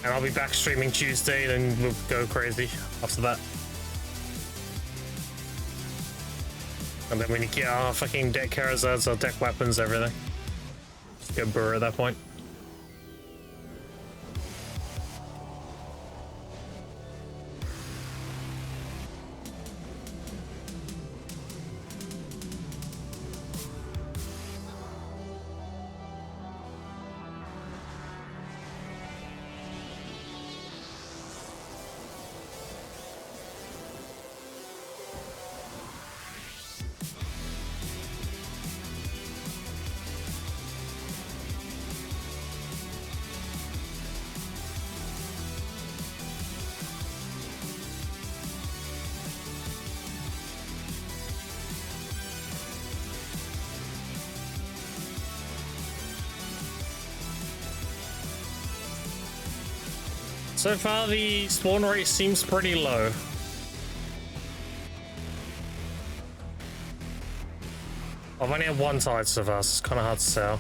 and I'll be back streaming Tuesday, then we'll go crazy after that. And then we need to get our fucking deck Charizards, our deck weapons, everything. Just go burr at that point. So far, the spawn rate seems pretty low. I've only had one tide so far, so it's kind of hard to tell.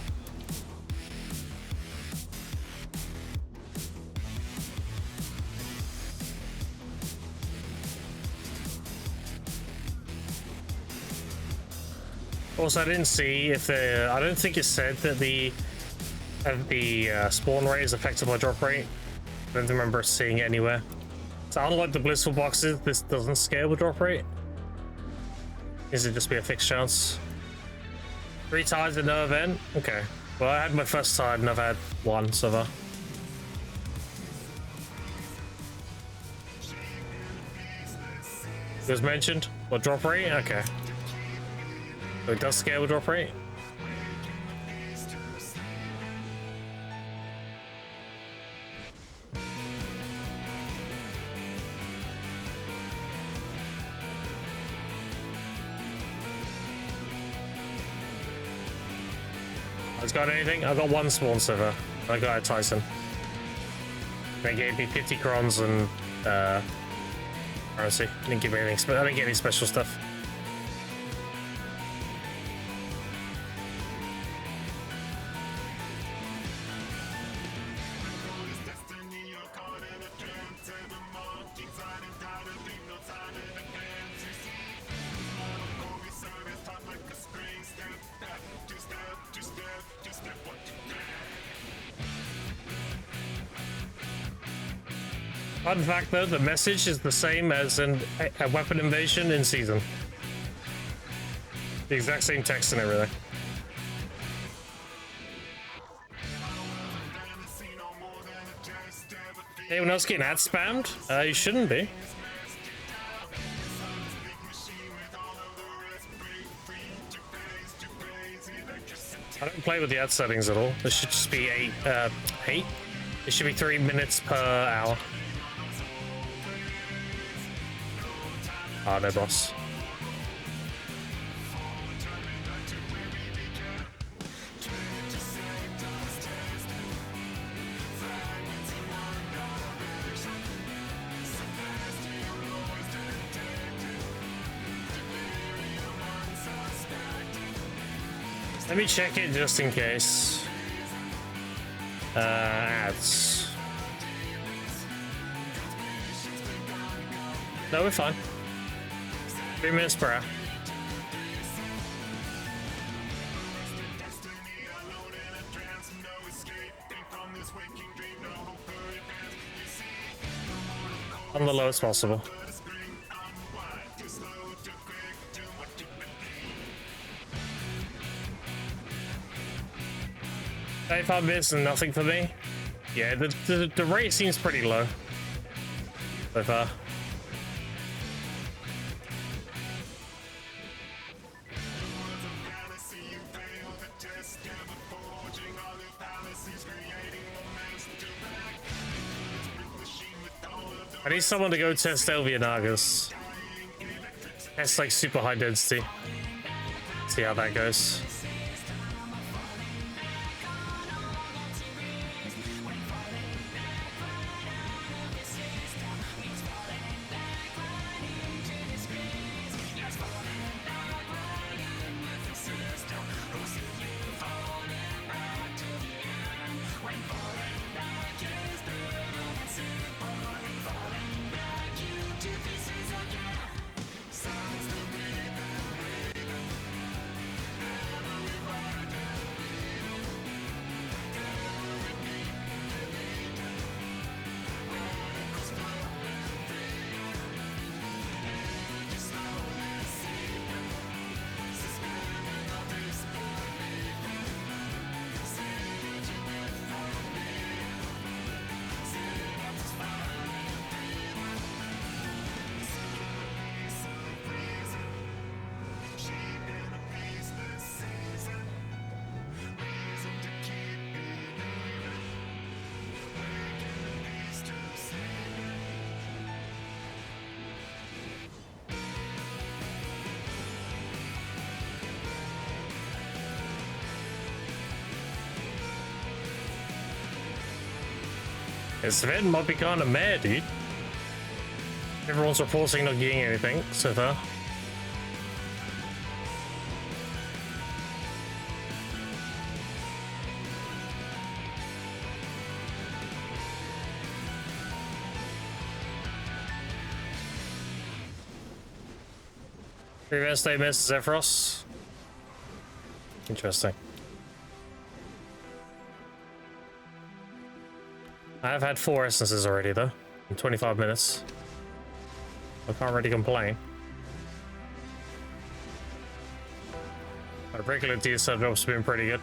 Also, I didn't see if the... I don't think it said that the spawn rate is affected by drop rate. I don't remember seeing it anywhere. So unlike the blissful boxes, this doesn't scale with drop rate. Is it just be a fixed chance? 3 tides and no event? Okay. Well, I had my first tide and I've had 1 so far. It was mentioned. What, drop rate? Okay. So it does scale with drop rate? Has got anything? I got 1 spawn server. I got a Tyson. They gave me 50 crons and currency. Didn't give me anything. I didn't get any special stuff. Fun fact though, the message is the same as a weapon invasion in season. The exact same text and everything. Anyone else getting ad spammed? You shouldn't be. I don't play with the ad settings at all. There should just be 8. It should be 3 minutes per hour. Oh, no, boss. Let me check it just in case. Ads. No, we're fine. 3 minutes per hour. On the lowest possible. 35 minutes and nothing for me. Yeah, the rate seems pretty low so far. I need someone to go test Elvia Nagas. That's like super high density. See how that goes. This event might be kind of mad, dude. Everyone's reporting not getting anything so far. Previous day misses Zephyros. Interesting. I have had 4 essences already, though, in 25 minutes. I can't really complain. My regular tier setup's been pretty good.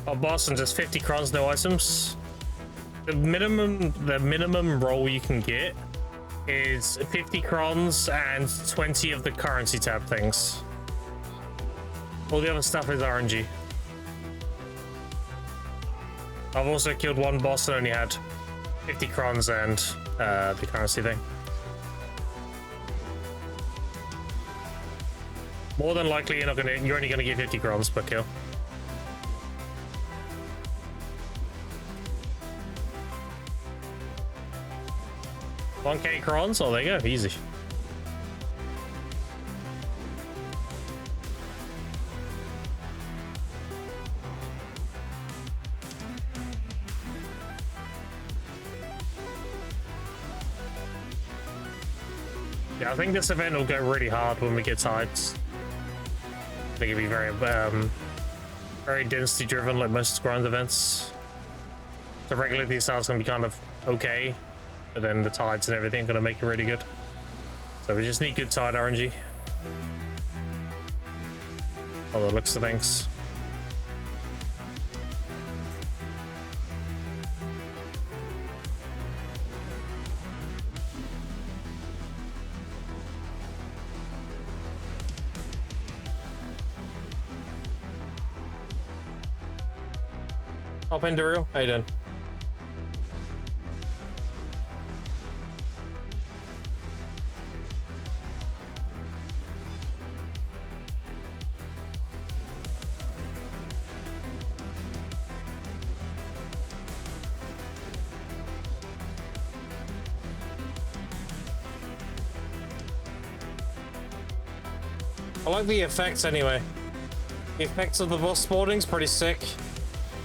Oh, Boston, just 50 crons, no items. The minimum roll you can get is 50 crons and 20 of the currency tab things. All the other stuff is RNG. I've also killed 1 boss and only had 50 crons and the currency thing. More than likely, you're only gonna get 50 crons per kill. 1k crons? Oh, there you go. Easy. Yeah, I think this event will go really hard when we get tides. I think it'll be very density driven, like most grind events. The regular DSR is going to be kind of okay. But then the tides and everything are going to make it really good. So we just need good tide RNG. All the looks of things. Hop in, Daryl. How you doing? I like the effects anyway. The effects of the boss spawning's pretty sick.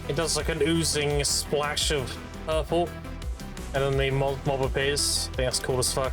It does like an oozing splash of purple, and then the mob appears. I think that's cool as fuck.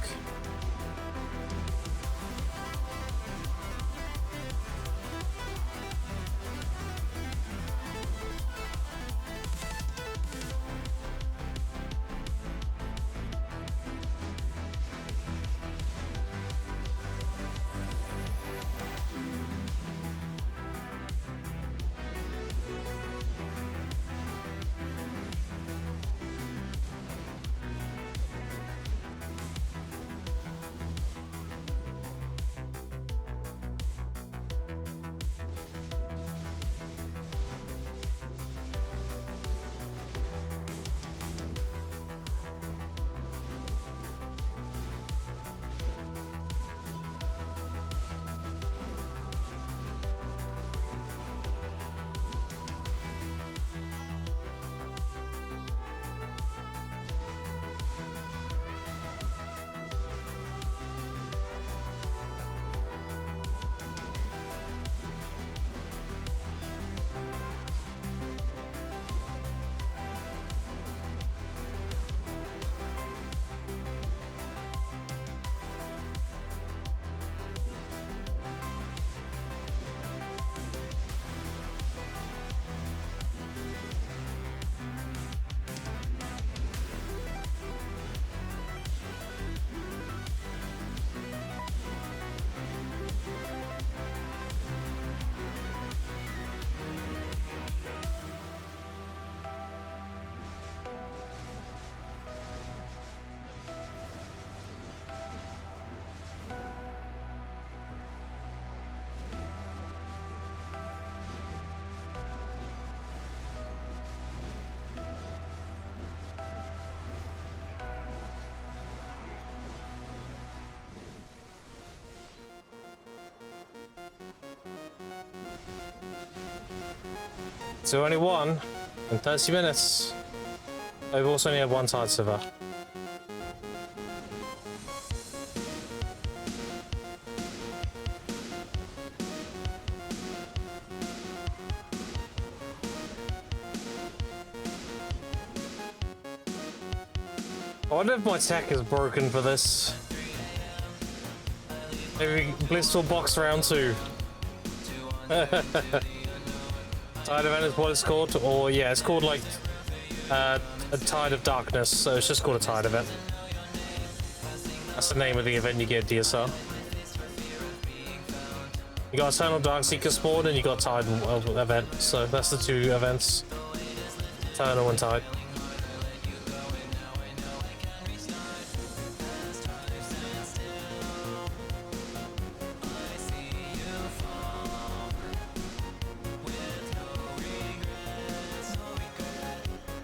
So only one in 30 minutes. I've also only had one tide so far. I wonder if my tech is broken for this. Maybe Blissful Box round 2. Tide event is what it's called, or yeah, it's called like a Tide of Darkness, so it's just called a Tide event. That's the name of the event you get DSR. You got Eternal Darkseeker spawn and you got Tide event, so that's the two events. Eternal and Tide.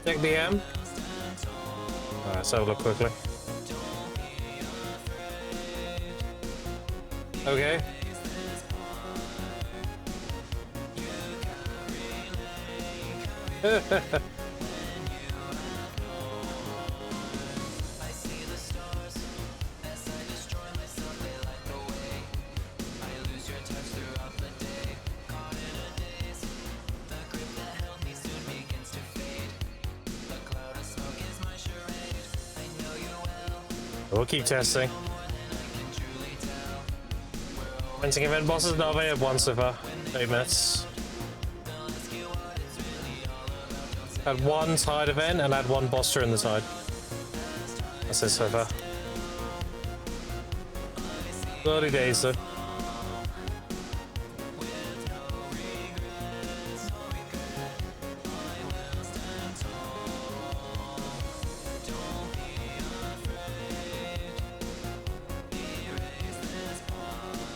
Check BM. Alright, let's have a look quickly. Okay. We'll keep testing. Renting event bosses? No, I've only had one so far. 8 minutes. Had one Tide event and had one boss during the Tide. That's it so far. Early days though.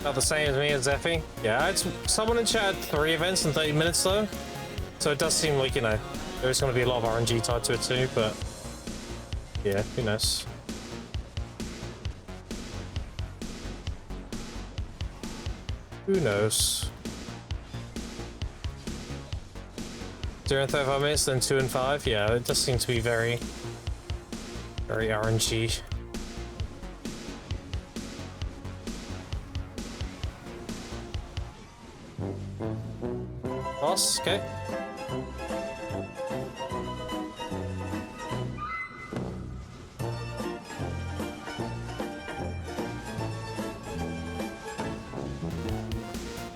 About the same as me and Zeffy. Yeah, it's someone in chat had 3 events in 30 minutes though. So it does seem like, you know, there's going to be a lot of RNG tied to it too, but yeah, who knows. Who knows? During 35 minutes, then 2 and 5. Yeah, it does seem to be very RNG. Boss, okay.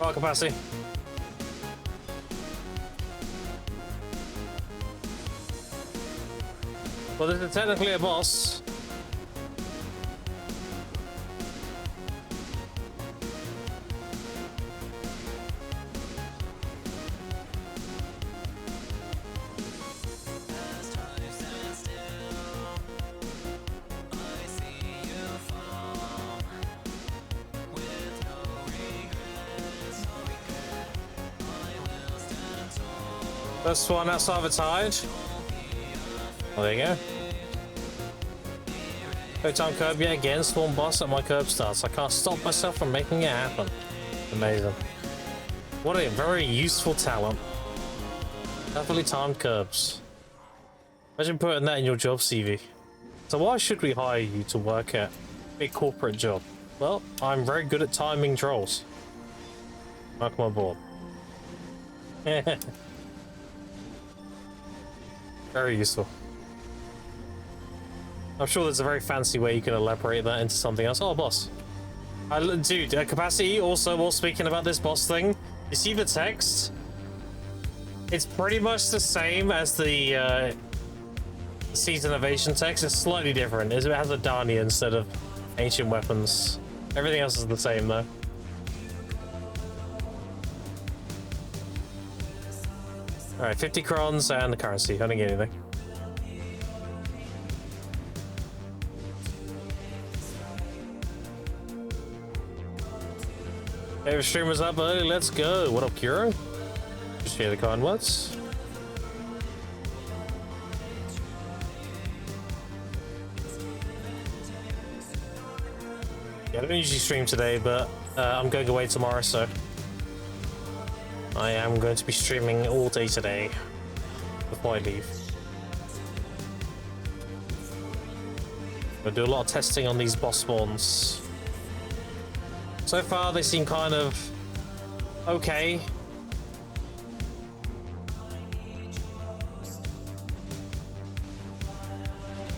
Right, capacity. Well, this is technically a boss. First one outside the tide. Oh, there you go. Photon curb yet again. Spawn boss at my curb starts. I can't stop myself from making it happen. Amazing. What a very useful talent. Perfectly timed curbs. Imagine putting that in your job CV. So why should we hire you to work at a big corporate job? Well, I'm very good at timing trolls. Welcome aboard. Very useful. I'm sure there's a very fancy way you can elaborate that into something else. Oh, boss. Dude, capacity also, while speaking about this boss thing, you see the text? It's pretty much the same as the Season Innovation text. It's slightly different. It has a Dani instead of ancient weapons. Everything else is the same, though. Alright, 50 crons and the currency. I didn't get anything. Hey, streamers up early, let's go. What up, Kiro? Just share the kind words. Yeah, I don't usually stream today, but I'm going away tomorrow, so I am going to be streaming all day today before I leave. I'll do a lot of testing on these boss spawns. So far, they seem kind of okay.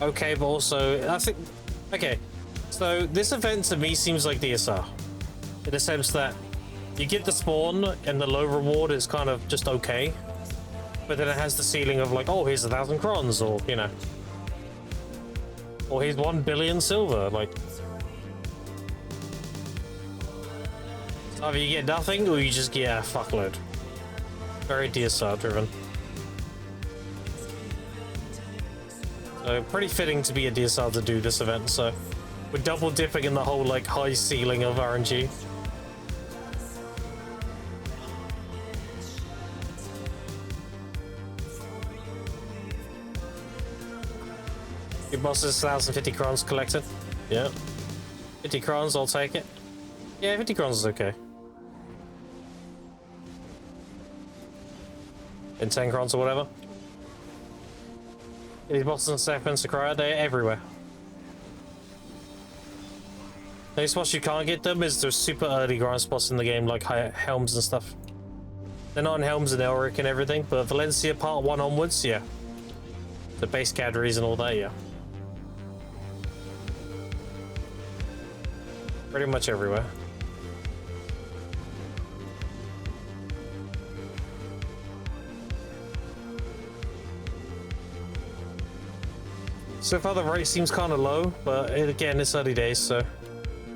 Okay, but also, I think... Okay, so this event to me seems like DSR. In the sense that you get the spawn and the low reward is kind of just okay. But then it has the ceiling of like, oh, here's 1,000 crons, or, you know. Or here's 1 billion silver, like... Either you get nothing, or you just get a fuckload. Very DSR driven. So pretty fitting to be a DSR to do this event, so we're double dipping in the whole like high ceiling of RNG. Your boss is 1,050 crons collected. Yeah. 50 crons, I'll take it. Yeah, 50 crons is okay. In 10 crons or whatever. These bosses and segments are cry, they're everywhere. The only spots you can't get them is there's super early grind spots in the game, like Helms and stuff. They're not in Helms and Elric and everything, but Valencia Part 1 onwards, yeah. The base galleries and all that, yeah. Pretty much everywhere. So far the rate seems kind of low, but again, it's early days, so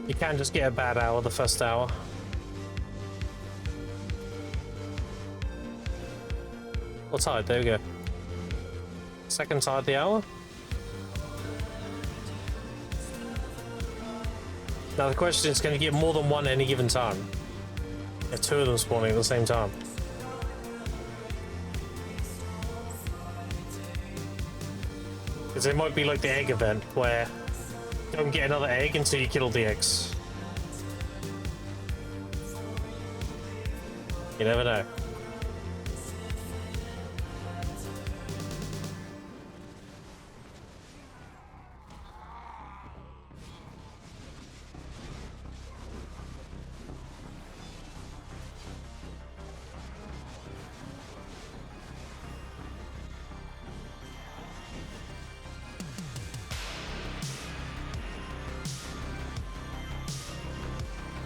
you can just get a bad hour the first hour. Or tide, there we go. Second tide the hour. Now the question is, can you get more than one at any given time? If two of them spawning at the same time. Because it might be like the egg event, where you don't get another egg until you kill all the eggs. You never know.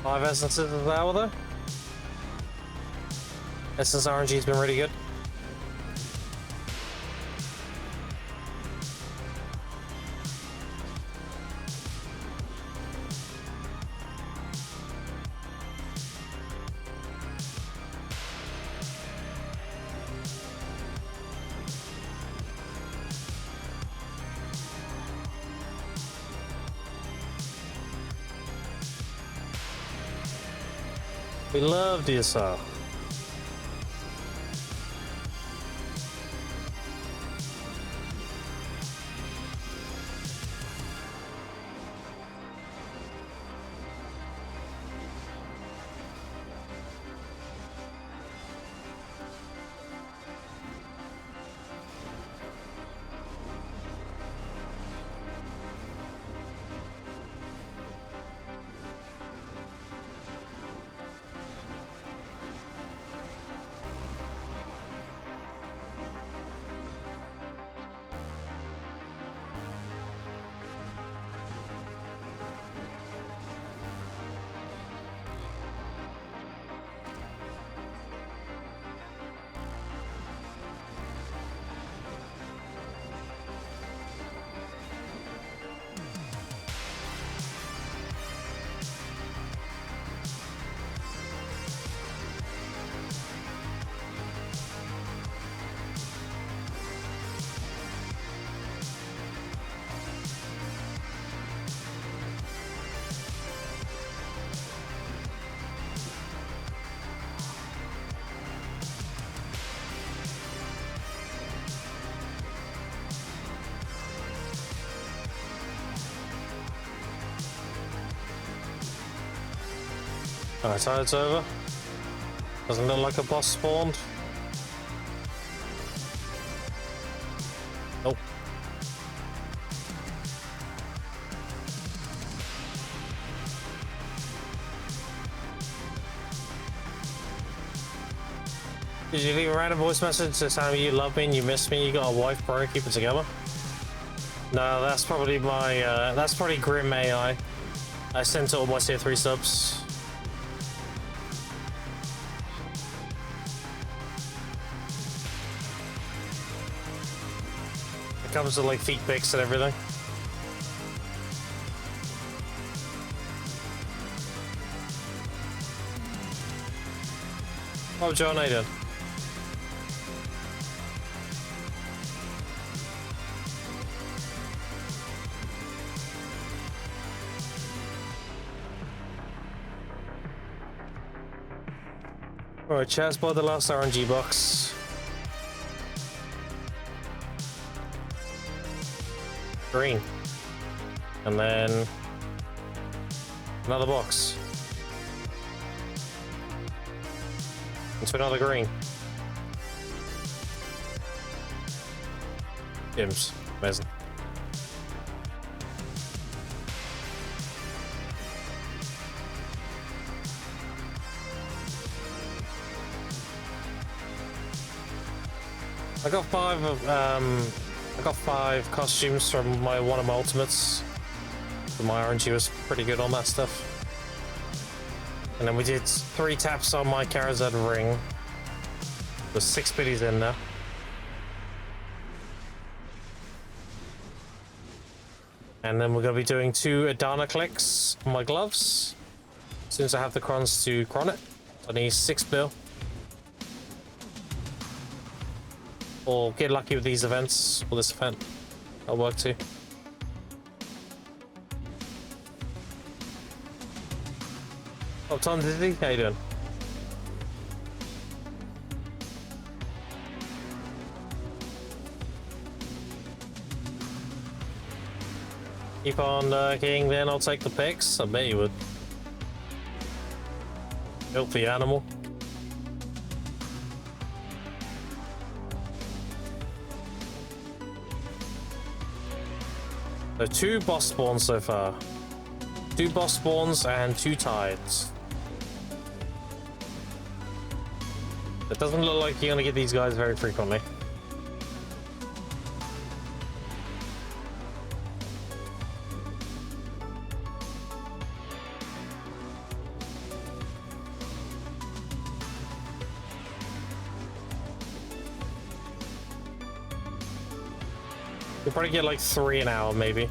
5 essences of that though. Essence RNG's been really good. We love DSR. Alright, so it's over. Doesn't look like a boss spawned. Nope. Did you leave a random voice message to tell me you love me and you miss me, you got a wife, bro, keep it together? No, that's probably my, that's probably Grim AI. I sent all my tier 3 subs. Comes with like feet pics and everything. Oh, John, how you doing? Alright, Chaz bought the last RNG box. Green. And then another box. Into another green. Gems. Amazing. I got 5 of I got 5 costumes from one of my ultimates. So my RNG was pretty good on that stuff. And then we did 3 taps on my Charizard ring. There's 6 biddies in there. And then we're going to be doing 2 Adana clicks on my gloves. As soon as I have the crons to cron it. I need 6 bill. Or get lucky with these events, or this event. That'll work too. Oh, Tom Dizzy, how you doing? Keep on King, then I'll take the pics. I bet you would. Filthy animal. So 2 boss spawns so far. 2 boss spawns and 2 tides. It doesn't look like you're gonna get these guys very frequently. You'll probably get like 3 an hour, maybe.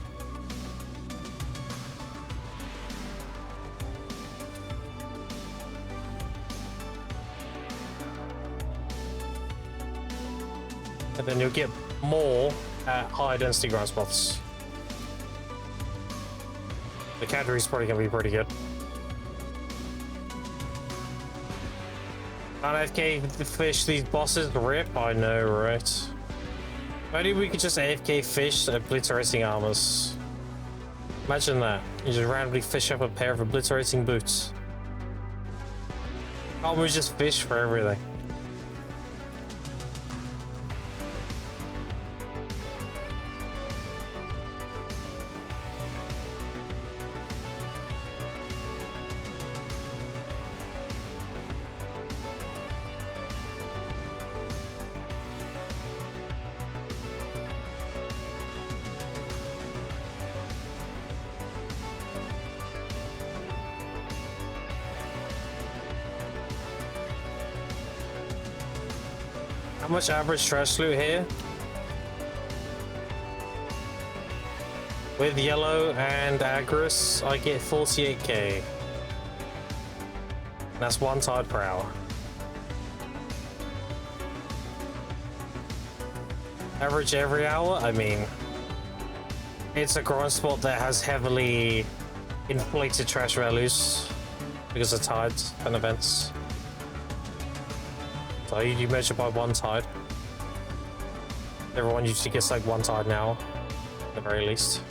And then you'll get more at high density ground spots. The category's probably gonna be pretty good. Can't AFK fish these bosses? Rip, I know, right? Maybe we could just AFK fish obliterating armors. Imagine that. You just randomly fish up a pair of obliterating boots. Can't we just fish for everything? How much average trash loot here? With yellow and Agris, I get 48k. That's 1 tide per hour. Average every hour? I mean, it's a grind spot that has heavily inflated trash values because of tides and events. So you measure by 1 tide. Everyone usually gets like 1 tide now, at the very least.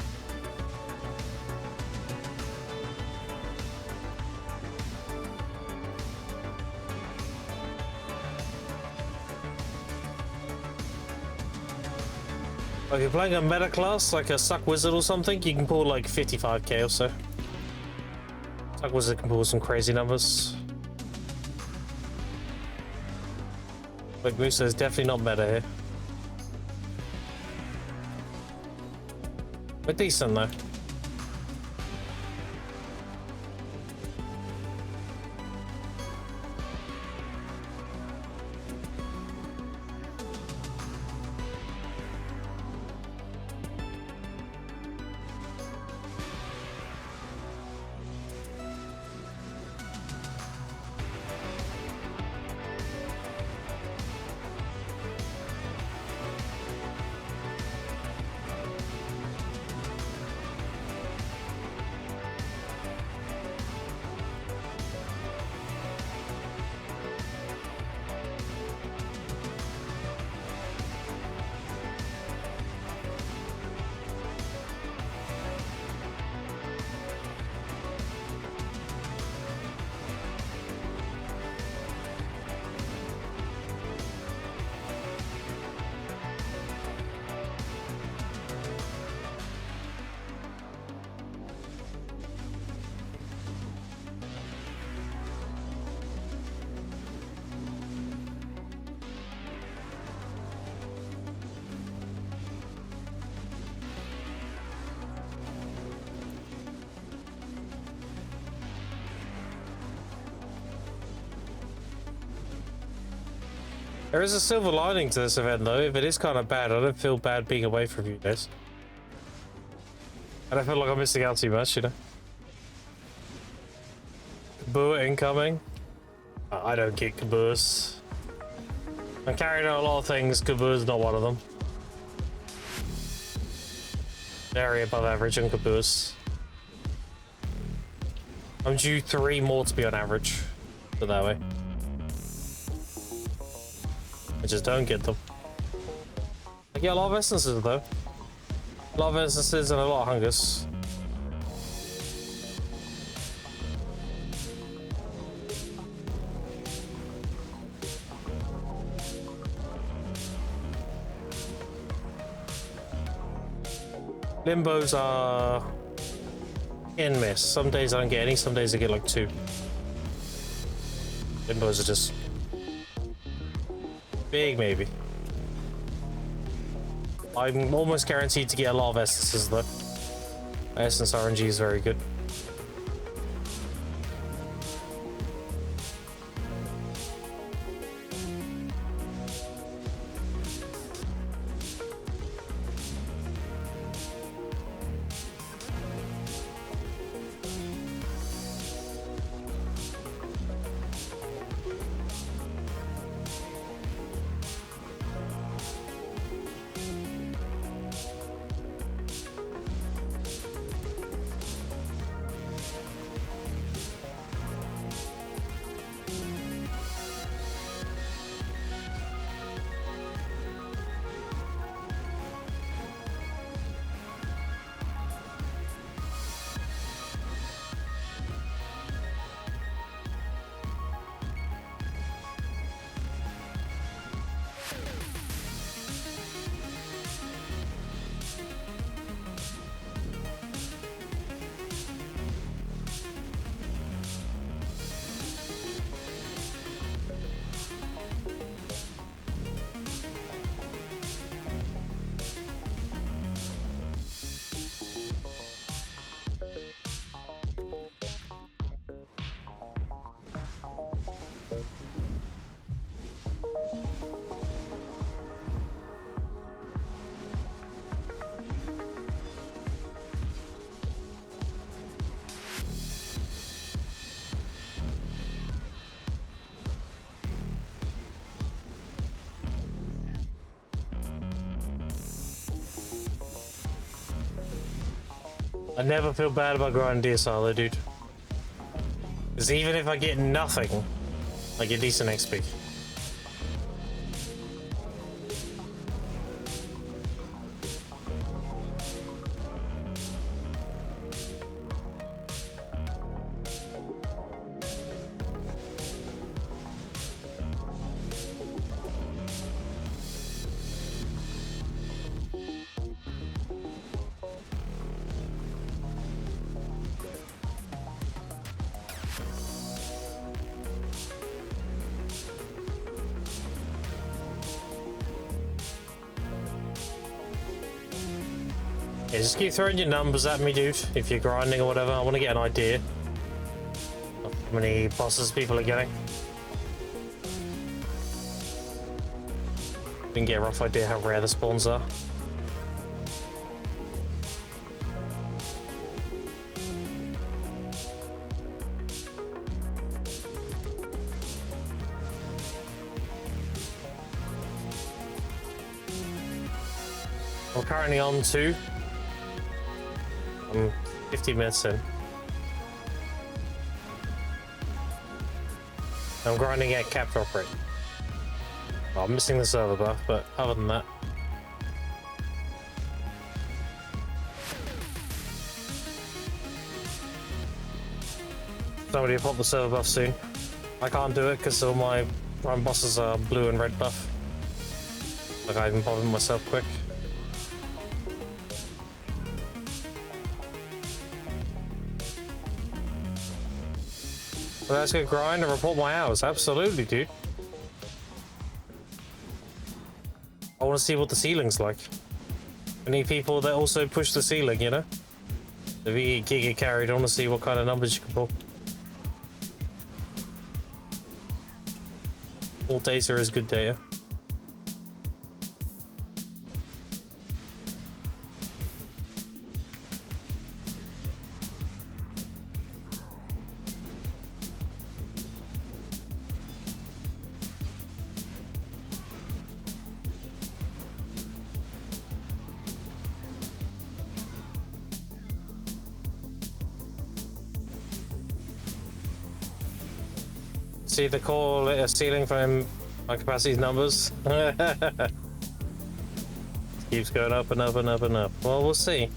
If you're playing a meta class, like a Suck Wizard or something, you can pull like 55k or so. Suck Wizard can pull some crazy numbers. But Musa is definitely not meta here. We're decent though. There is a silver lining to this event though. If it is kind of bad, I don't feel bad being away from you guys. I don't feel like I'm missing out too much, you know. Kabua incoming. I don't get Kabuas. I'm carrying out a lot of things. Kabua's not one of them. Very above average on Kabuas. I'm due 3 more to be on average. Put it that way. I just don't get them. I get a lot of essences though. A lot of essences and a lot of hungers. Limbos are hit and miss. Some days I don't get any, some days I get like 2. Limbos are just big, maybe. I'm almost guaranteed to get a lot of essences though. Essence RNG is very good. I never feel bad about grinding DSR though, dude. Because even if I get nothing, I get decent XP. Yeah, just keep throwing your numbers at me, dude, if you're grinding or whatever. I want to get an idea of how many bosses people are getting. We can get a rough idea how rare the spawns are. I'm currently on 2. I'm 50 minutes in. I'm grinding at cap drop rate. Well, I'm missing the server buff, but other than that. Somebody will pop the server buff soon. I can't do it because all my prime bosses are blue and red buff. Like I can pop them myself quick. So let's go grind and report my hours. Absolutely, dude. I want to see what the ceiling's like. I need people that also push the ceiling, you know? If you get carried, I want to see what kind of numbers you can pull. All data is good data. See, they call it a ceiling from my capacity numbers. Keeps going up and up and up and up. Well, we'll see.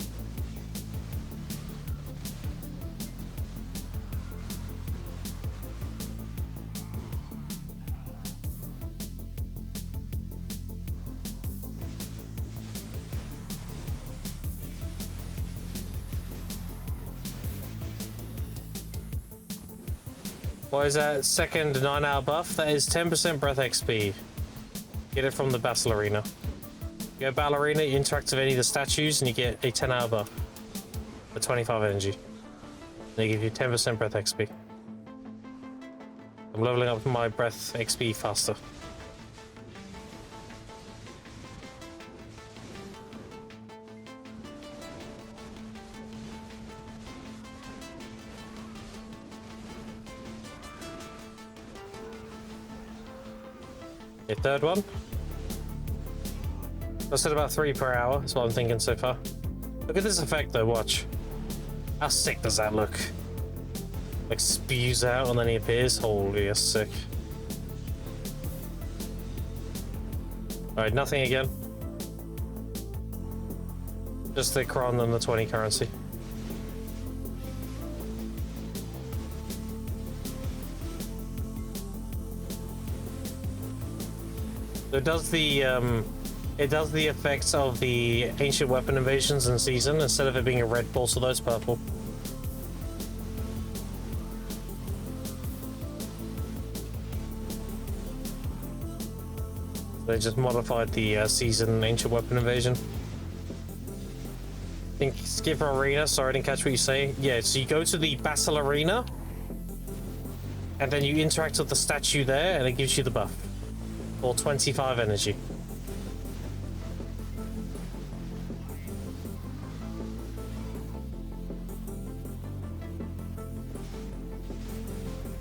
What is that? Second 9-hour buff? That is 10% breath XP. Get it from the Battle Arena. You go Battle Arena, you interact with any of the statues, and you get a 10-hour buff for 25 energy. They give you 10% breath XP. I'm leveling up my breath XP faster. Your third one? I said about 3 per hour, that's what I'm thinking so far. Look at this effect though, watch. How sick does that look? Like spews out and then he appears? Holy, that's sick. Alright, nothing again. Just the Kron and the 20 currency. So it does the effects of the ancient weapon invasions in season. Instead of it being a red pulse, so it's purple. They just modified the season ancient weapon invasion. I think skip arena. Sorry, I didn't catch what you say. Yeah, so you go to the Battle Arena, and then you interact with the statue there, and it gives you the buff. For 25 energy.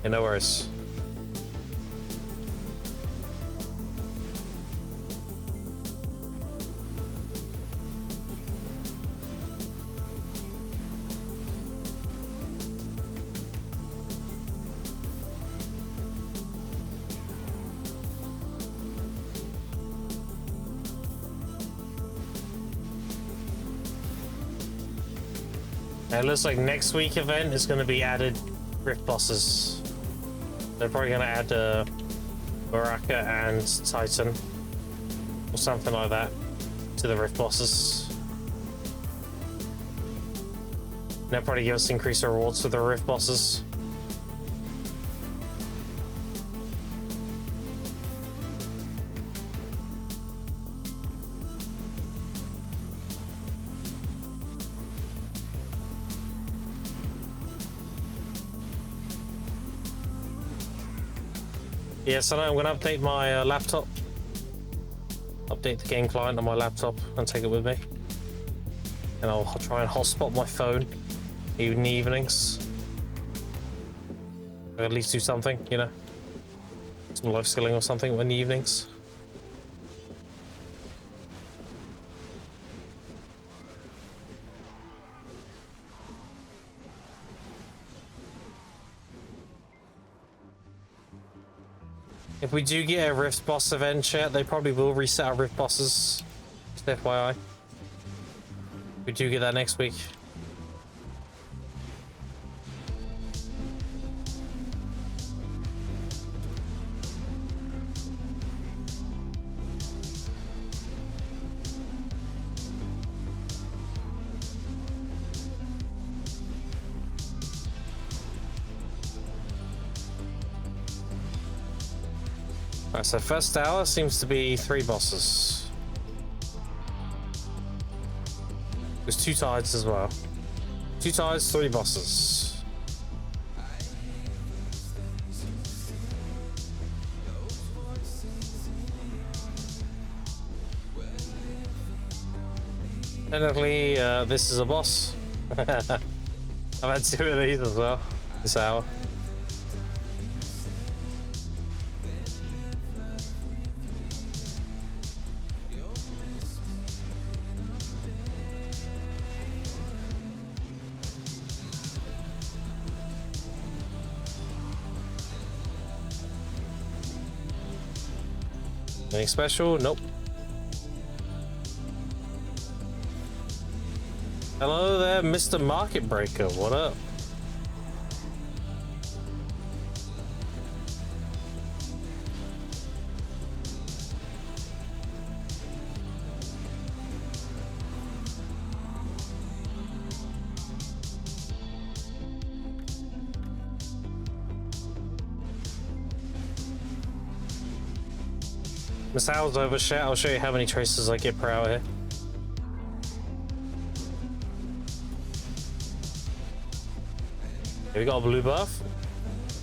Yeah, no worries. It looks like next week event is going to be added rift bosses. They're probably going to add Baraka and Titan or something like that to the rift bosses. They'll probably give us increased rewards for the rift bosses. Yeah, so now I'm going to update my laptop. Update the game client on my laptop and take it with me. And I'll try and hotspot my phone even in the evenings. Or at least do something, you know. Some life skilling or something in the evenings. If we do get a Rift boss event, chat, they probably will reset our Rift bosses. Just FYI. We do get that next week. Alright, so first hour seems to be 3 bosses. There's 2 tides as well. 2 tides, 3 bosses. Technically, this is a boss. I've had 2 of these as well this hour. Anything special? Nope. Hello there, Mr. Market Breaker. What up? This hour's over, chat. I'll show you how many traces I get per hour here. Okay, we got a blue buff.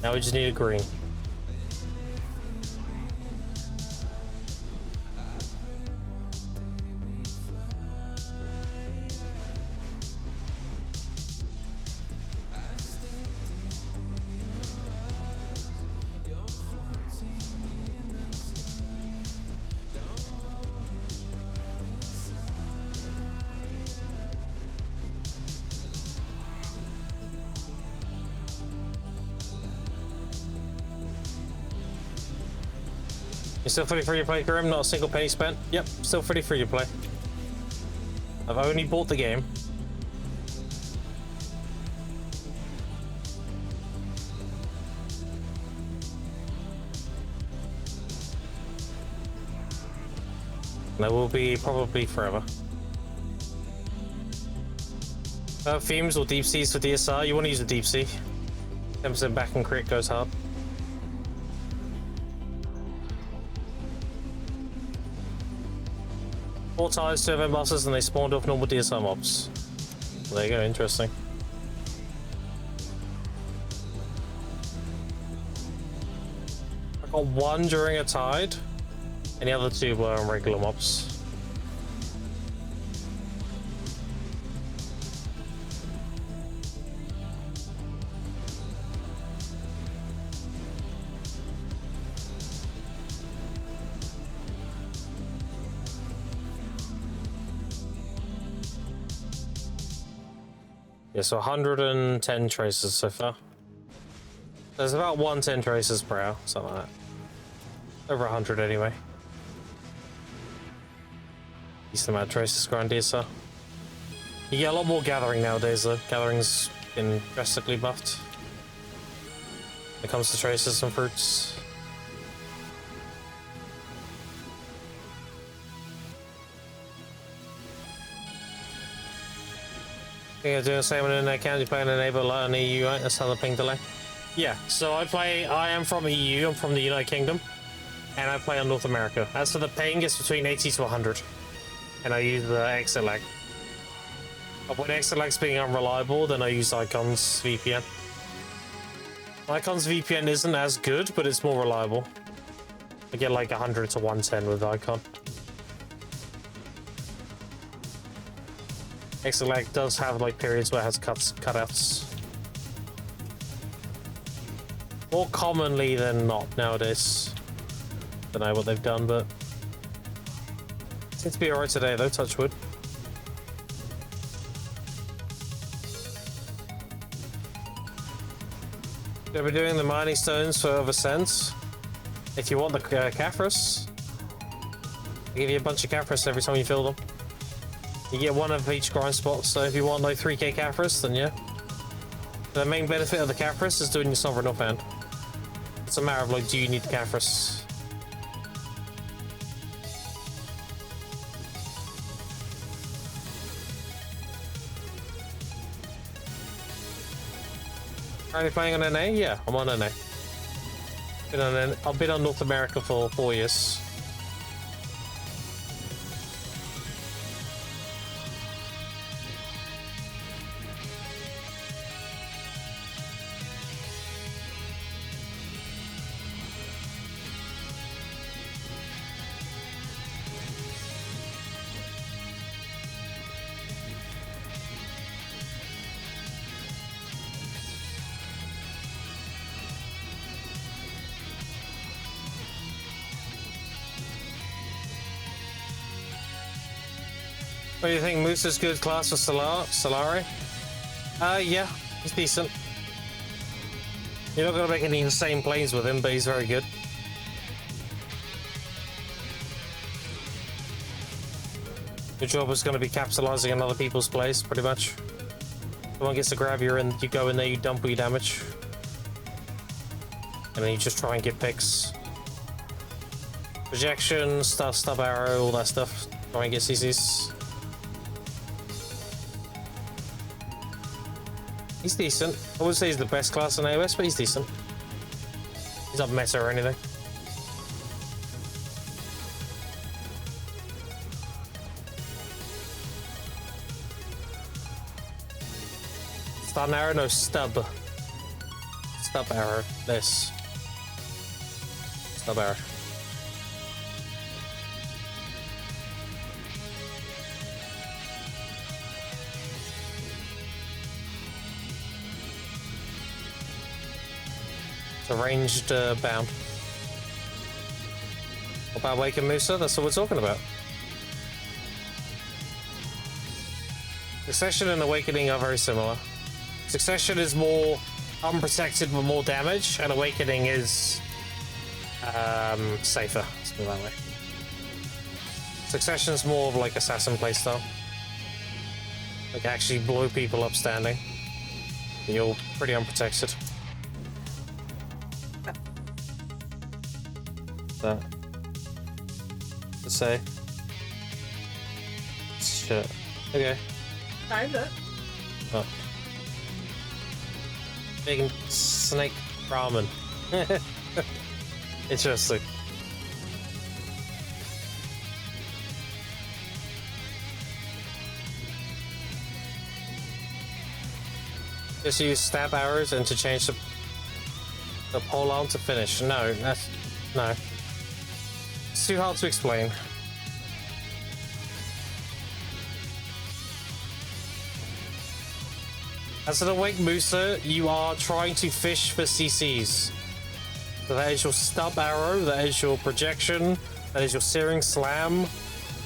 Now we just need a green. You're still fully free to play, Grim? Not a single penny spent? Yep, still fully free to play. I've only bought the game. And there will be probably forever. Themes or deep seas for DSR? You want to use the deep sea. 10% back and crit goes hard. Four ties, 2 event bosses, and they spawned off normal DSR mobs. Well, there you go, interesting. I got 1 during a tide, and the other 2 were on regular mobs. Yeah, so 110 traces so far. There's about 110 traces per hour, something like that. Over 100 anyway. Decent amount of traces, Grand DSR. You get a lot more gathering nowadays, though. Gathering's been drastically buffed when it comes to traces and fruits. Yeah, doing the same in an account. You play in an enable like an EU, right? That's how the ping delay. Yeah, so I am from EU, I'm from the United Kingdom, and I play on North America. As for the ping, it's between 80 to 100, and I use the exit lag. But when exit lag's being unreliable, then I use Icon's VPN. Icon's VPN isn't as good, but it's more reliable. I get like 100 to 110 with Icon. Exit lag does have like periods where it has cutouts. More commonly than not nowadays. Don't know what they've done, but seems to be alright today though, touch wood. They'll be doing the mining stones for Oversense. If you want the Caphras, they give you a bunch of Caphras every time you fill them. You get one of each grind spot, so if you want like 3k Caphras, then yeah. The main benefit of the Caphras is doing your Sovereign offhand. It's a matter of like, do you need the Caphras? Are you playing on NA? Yeah, I'm on NA. I've been on North America for 4 years. What do you think? Moose is good class for Solari? Yeah, he's decent. You're not gonna make any insane plays with him, but he's very good. Your job is gonna be capitalizing on other people's plays, pretty much. Someone gets to grab you and you go in there, you dump all your damage. And then you just try and get picks. Projection, stub arrow, all that stuff. Try and get CCs. He's decent. I wouldn't say he's the best class in AOS, but he's decent. He's not meta or anything. Stun arrow? No, stub. Stub arrow. This. Stub arrow. It's a ranged bound. What about Waken Musa? That's what we're talking about. Succession and Awakening are very similar. Succession is more unprotected but more damage, and Awakening is safer. Let's put it that way. Succession's more of like assassin playstyle. Like actually blow people up standing. You're pretty unprotected. That to say. Shit. Okay. Kinda. Oh. Making snake ramen. Interesting. Just use stab arrows and to change the pole arm to finish. No, that's no. It's too hard to explain. As an Awake Musa, you are trying to fish for CCs. So that is your stub arrow, that is your projection, that is your searing slam.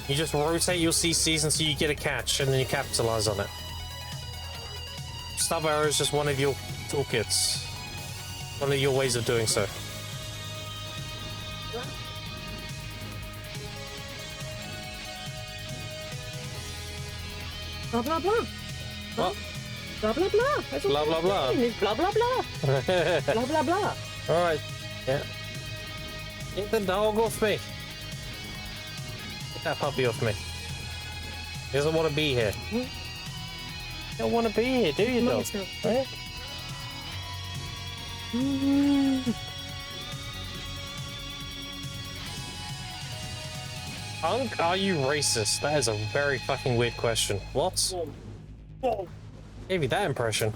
You just rotate your CCs until you get a catch, and then you capitalize on it. Stub arrow is just one of your toolkits. One of your ways of doing so. Blah blah blah. What? Blah blah blah. That's Blah blah blah. It's blah blah blah. Blah blah blah. All right. Yeah. Get the dog off me. Get that puppy off me. He doesn't want to be here. You don't want to be here, do you, dog? Right? Punk, are you racist? That is a very fucking weird question. What? Whoa. Whoa. Gave you that impression.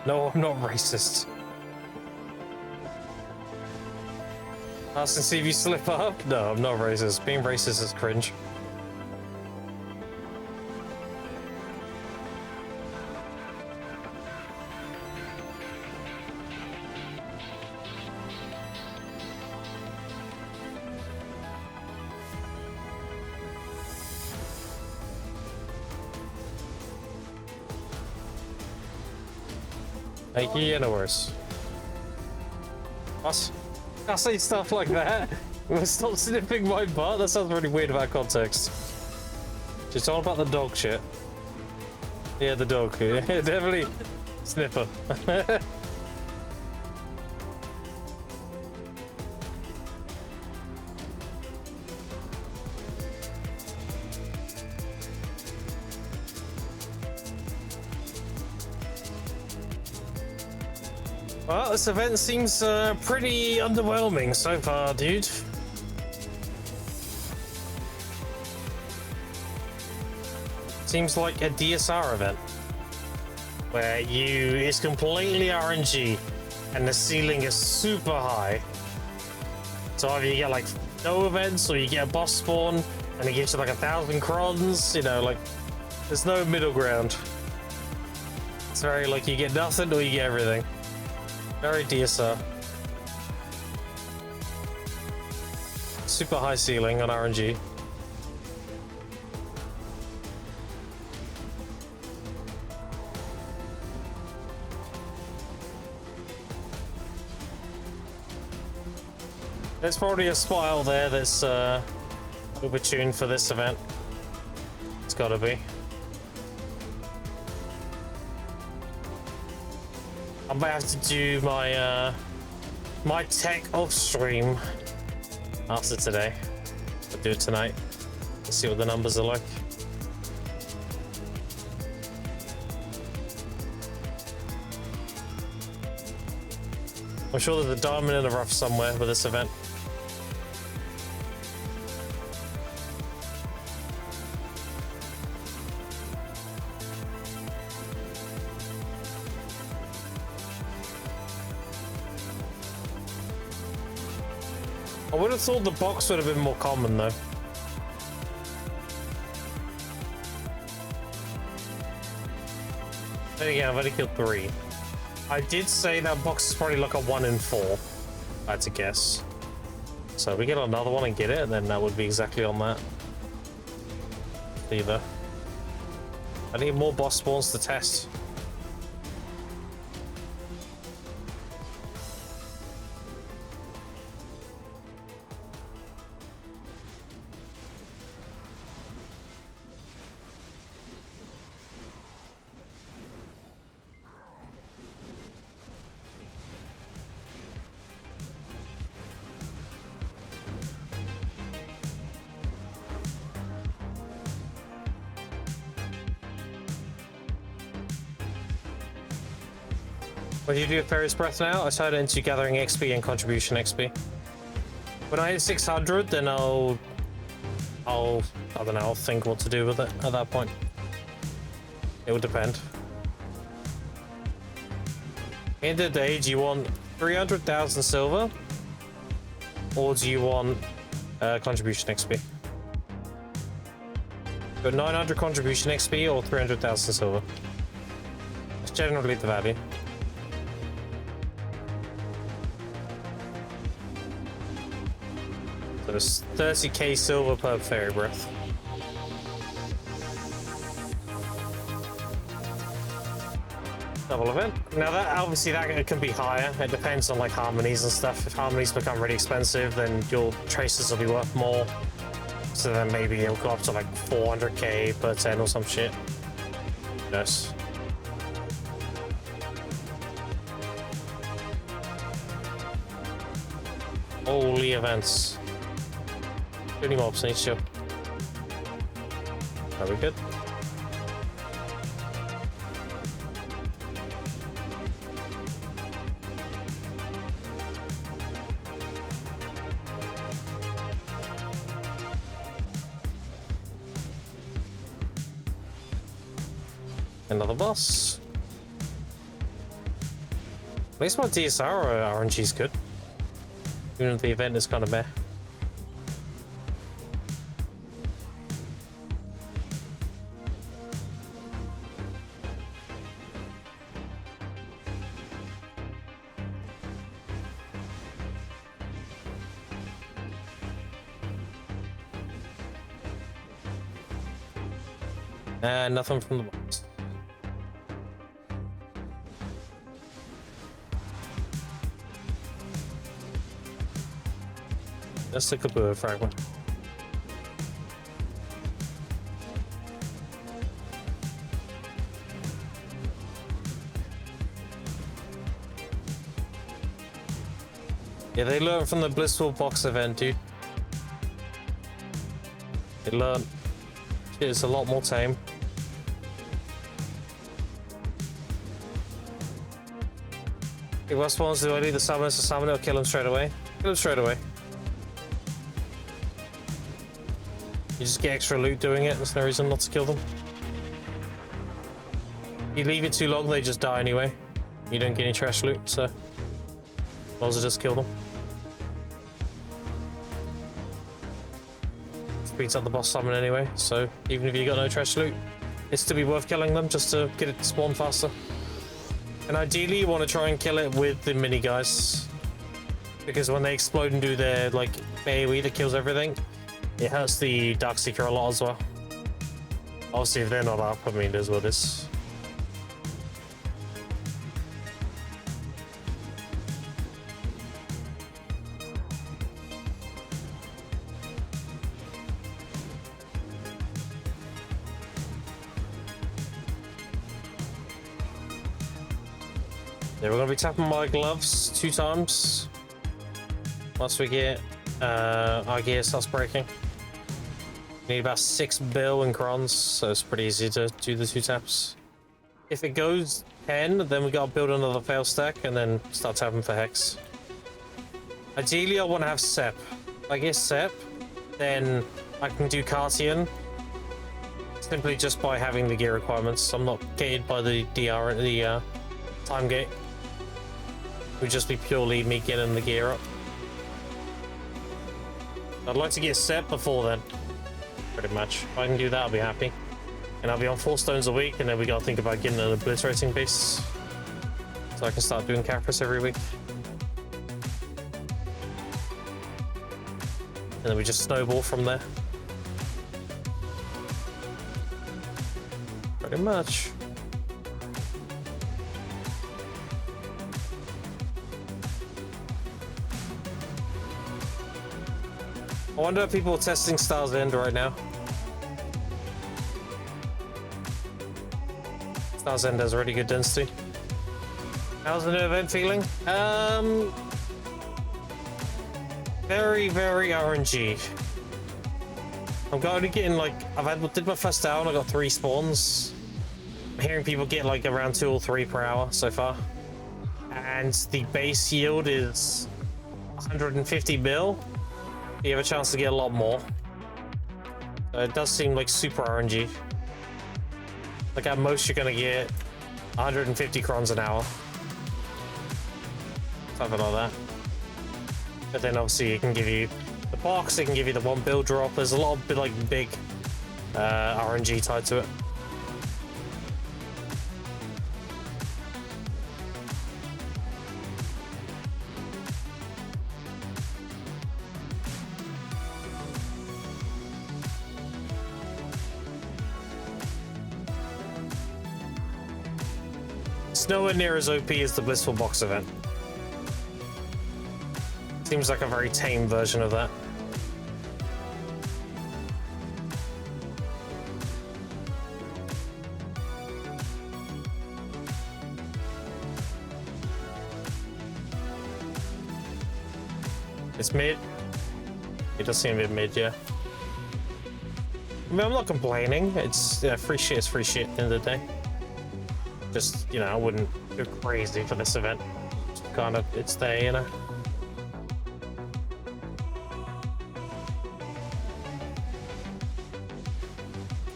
No, I'm not racist. Ask and see if you slip up? No, I'm not racist. Being racist is cringe. Like, yeah, no worse. What? I say stuff like that. Stop sniffing my butt. That sounds really weird about context. It's all about the dog shit. Yeah, the dog. Yeah, definitely. Sniffer. Well, this event seems pretty underwhelming so far, dude. Seems like a DSR event where it's completely RNG and the ceiling is super high. So either you get like no events or you get a boss spawn and it gives you like 1,000 crons, you know, like there's no middle ground. It's very like you get nothing or you get everything. Very DSR. Super high ceiling on RNG. There's probably a spot out there that's overtuned for this event. It's gotta be. I might have to do my my tech off stream after today. I'll do it tonight. Let's see what the numbers are like. I'm sure there's a diamond in the rough somewhere with this event. I would have thought the box would have been more common though. There you go, I've only killed 3. I did say that box is probably like a 1 in 4. I had to guess. So we get another one and get it, and then that would be exactly on that. Either. I need more boss spawns to test. When you do a Fairy's Breath now, I turn it into gathering XP and contribution XP. When I hit 600, then I don't know, I'll think what to do with it at that point. It would depend. In the day, do you want 300,000 silver? Or do you want contribution XP? Got 900 contribution XP or 300,000 silver? That's generally the value. So it's 30k silver per Fairy Breath. Double event. Now that obviously that can be higher. It depends on like harmonies and stuff. If harmonies become really expensive, then your traces will be worth more. So then maybe it'll go up to like 400k per 10 or some shit. Yes. Holy events. Too many mobs, need to. Are we good? Another boss. At least my DSR RNG is good. Even if the event is kind of meh. And nothing from the box. Just a Kabua fragment. Yeah, they learned from the Blissful Box event, dude. They learned. It's a lot more tame. If what spawns do I leave the summons to summon it or kill him straight away? Kill him straight away. You just get extra loot doing it, there's no reason not to kill them. You leave it too long, they just die anyway. You don't get any trash loot, so might as well just kill them. Speeds up the boss summon anyway, so even if you got no trash loot, it's to be worth killing them just to get it to spawn faster. And ideally you want to try and kill it with the mini guys, because when they explode and do their like AoE that kills everything, it hurts the Darkseeker a lot as well. Obviously if they're not up, I mean, it is what it is. Yeah, we're gonna be tapping my gloves 2 times once we get our gear starts breaking. Need about 6 bill in crons, so it's pretty easy to do the 2 taps. If it goes 10, then we gotta build another fail stack and then start tapping for hex. Ideally, I want to have Sep. If I get Sep, then I can do Cartian simply just by having the gear requirements. I'm not gated by the DR and the time gate. It would just be purely me getting the gear up. I'd like to get Sep before then. Pretty much. If I can do that, I'll be happy. And I'll be on 4 stones a week, and then we gotta think about getting an obliterating piece. So I can start doing Capris every week. And then we just snowball from there. Pretty much. I wonder if people are testing Star's End right now. Star's End has really good density. How's the new event feeling? Very, very RNG. I'm only getting like, did my first hour and I got 3 spawns. I'm hearing people get like around 2 or 3 per hour so far. And the base yield is 150 mil. You have a chance to get a lot more. So it does seem like super RNG. Like at most you're gonna get 150 crons an hour. Something like that. But then obviously it can give you the box, it can give you the 1 bill drop. There's a lot of big RNG tied to it. It's nowhere near as OP as the Blissful Box event. Seems like a very tame version of that. It's mid. It does seem a bit mid, yeah. I mean, I'm not complaining. It's free shit is free shit at the end of the day. Just, you know, I wouldn't go crazy for this event. It's kind of, it's there, you know.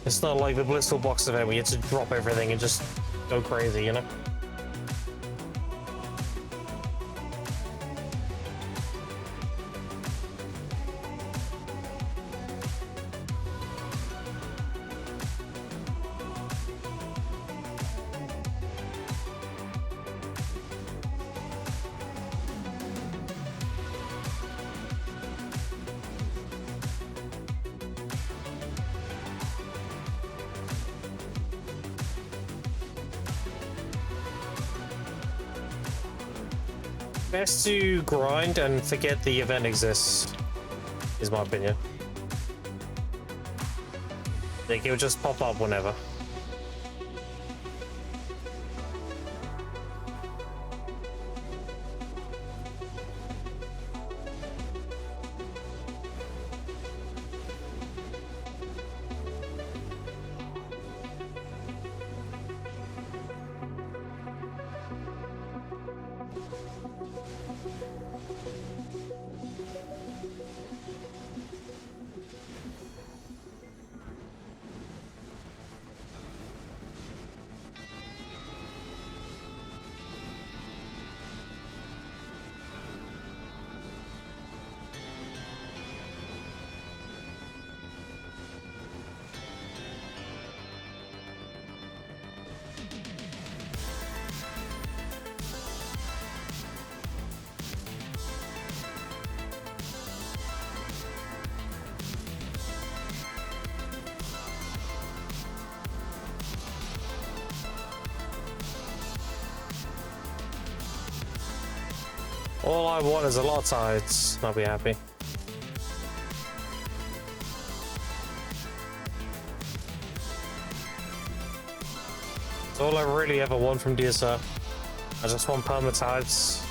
It's not like the Blissful Box event where you have to drop everything and just go crazy, you know. Best to grind and forget the event exists, is my opinion. Like, it'll just pop up whenever. All I want is a lot of tides. I'll be happy. That's all I really ever want from DSR. I just want perma tides.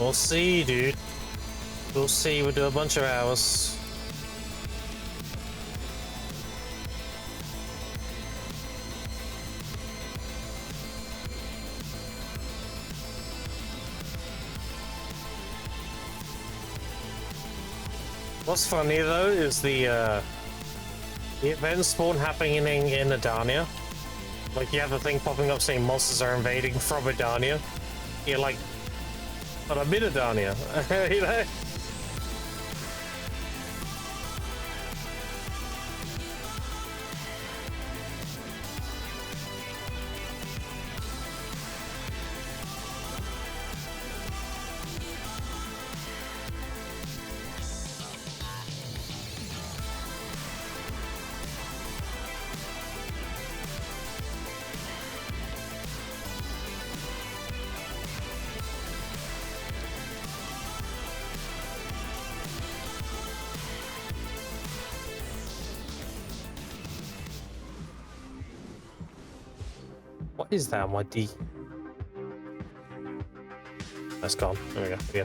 We'll see, dude. We'll see. We'll do a bunch of hours. What's funny though is the event spawn happening in Adania. Like you have a thing popping up saying monsters are invading from Adania. You're like, but I'm in Adania, you know? What is that on my D? That's gone. There we go. Yeah.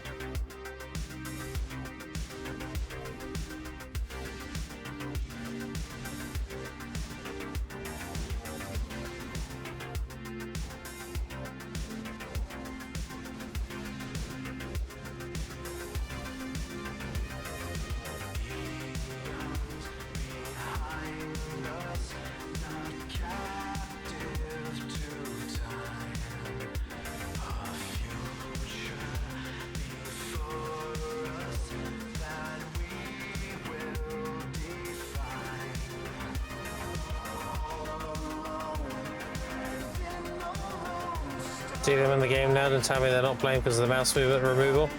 See them in the game now, don't tell me they're not playing because of the mouse movement removal.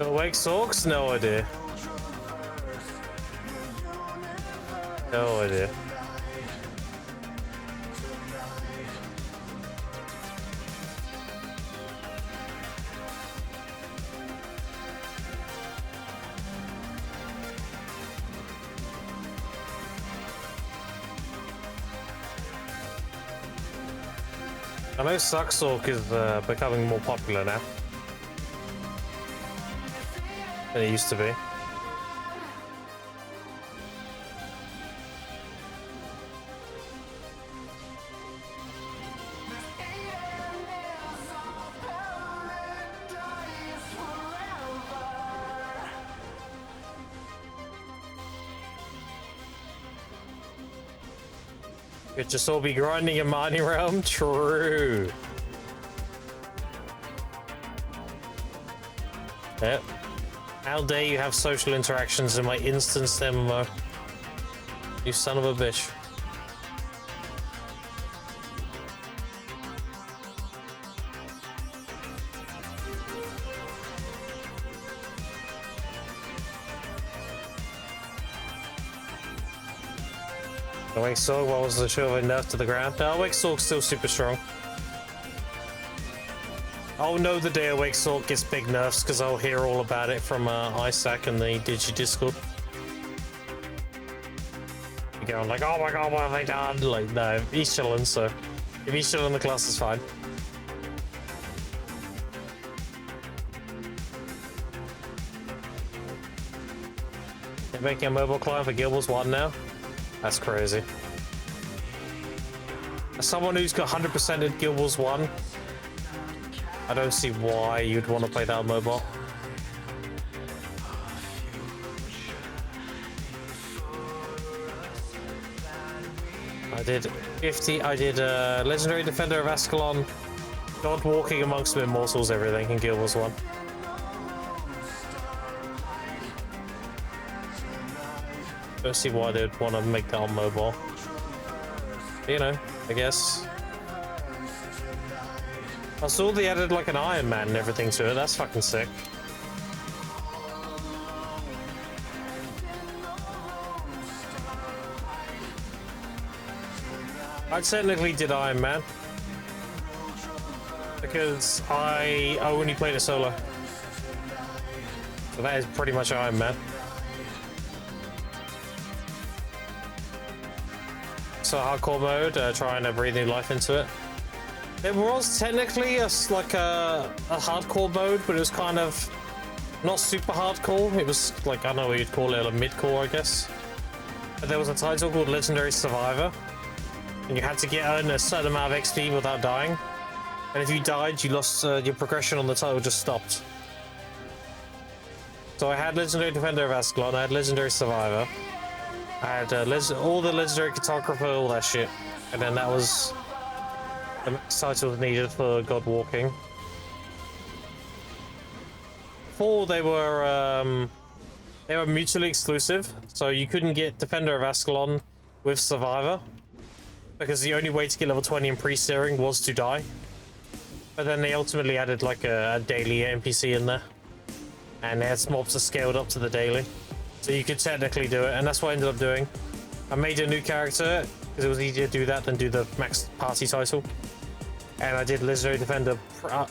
Awake Sorks? No idea. No idea. I know Sucksork is becoming more popular now than it used to be. Could just all be grinding in mining realm? True. Yep. How dare you have social interactions in my instance MMO? You son of a bitch. Awake Sork, what was the show of a nerf to the ground? No, Awake Sork's still super strong. I'll know the day Awake Sork gets big nerfs because I'll hear all about it from Isaac and the Digi Discord. You're going like, oh my god, what have they done? Like, no, he's chilling, so if he's chilling, the class is fine. They're making a mobile client for Guild Wars 1 now? That's crazy. As someone who's got 100% in Guild Wars 1, I don't see why you'd want to play that on mobile. I did 50, I did Legendary Defender of Ascalon, God Walking Amongst the Immortals, everything in Guild Wars 1. Don't see why they'd want to make that on mobile. But, you know, I guess. I saw they added like an Iron Man and everything to it. That's fucking sick. I technically did Iron Man because I only played a solo. So that is pretty much Iron Man. So hardcore mode, trying to breathe new life into it. It was technically like a hardcore mode, but it was kind of not super hardcore. It was like, I don't know what you'd call it, a mid-core, I guess. But there was a title called Legendary Survivor, and you had to earn a certain amount of XP without dying. And if you died, you lost your progression on the title just stopped. So I had Legendary Defender of Ascalon, I had Legendary Survivor, I had all the Legendary Cartographer, all that shit. And then that was the max titles needed for God Walking. Before they were mutually exclusive, so you couldn't get Defender of Ascalon with Survivor, because the only way to get level 20 in pre-steering was to die. But then they ultimately added like a daily NPC in there, and they had mobs that scaled up to the daily, so you could technically do it, and that's what I ended up doing. I made a new character because it was easier to do that than do the max party title, and I did Legendary Defender.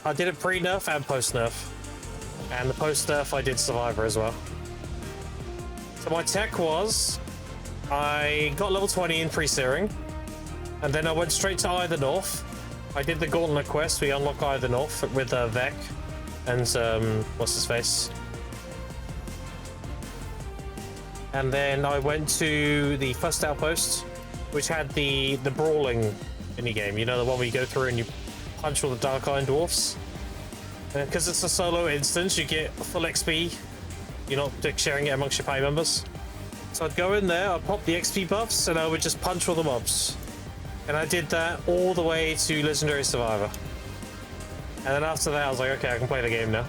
I did it pre-nerf and post-nerf, and the post-nerf I did Survivor as well. So my tech was, I got level 20 in pre-steering, and then I went straight to Eye the North. I did the Gauntlet quest. We unlock Eye the North with Vec and what's his face. And then I went to the first outpost, which had the brawling minigame. You know, the one where you go through and you punch all the Dark Iron Dwarfs. Because it's a solo instance, you get full XP. You're not sharing it amongst your party members. So I'd go in there, I'd pop the XP buffs, and I would just punch all the mobs. And I did that all the way to Legendary Survivor. And then after that, I was like, okay, I can play the game now.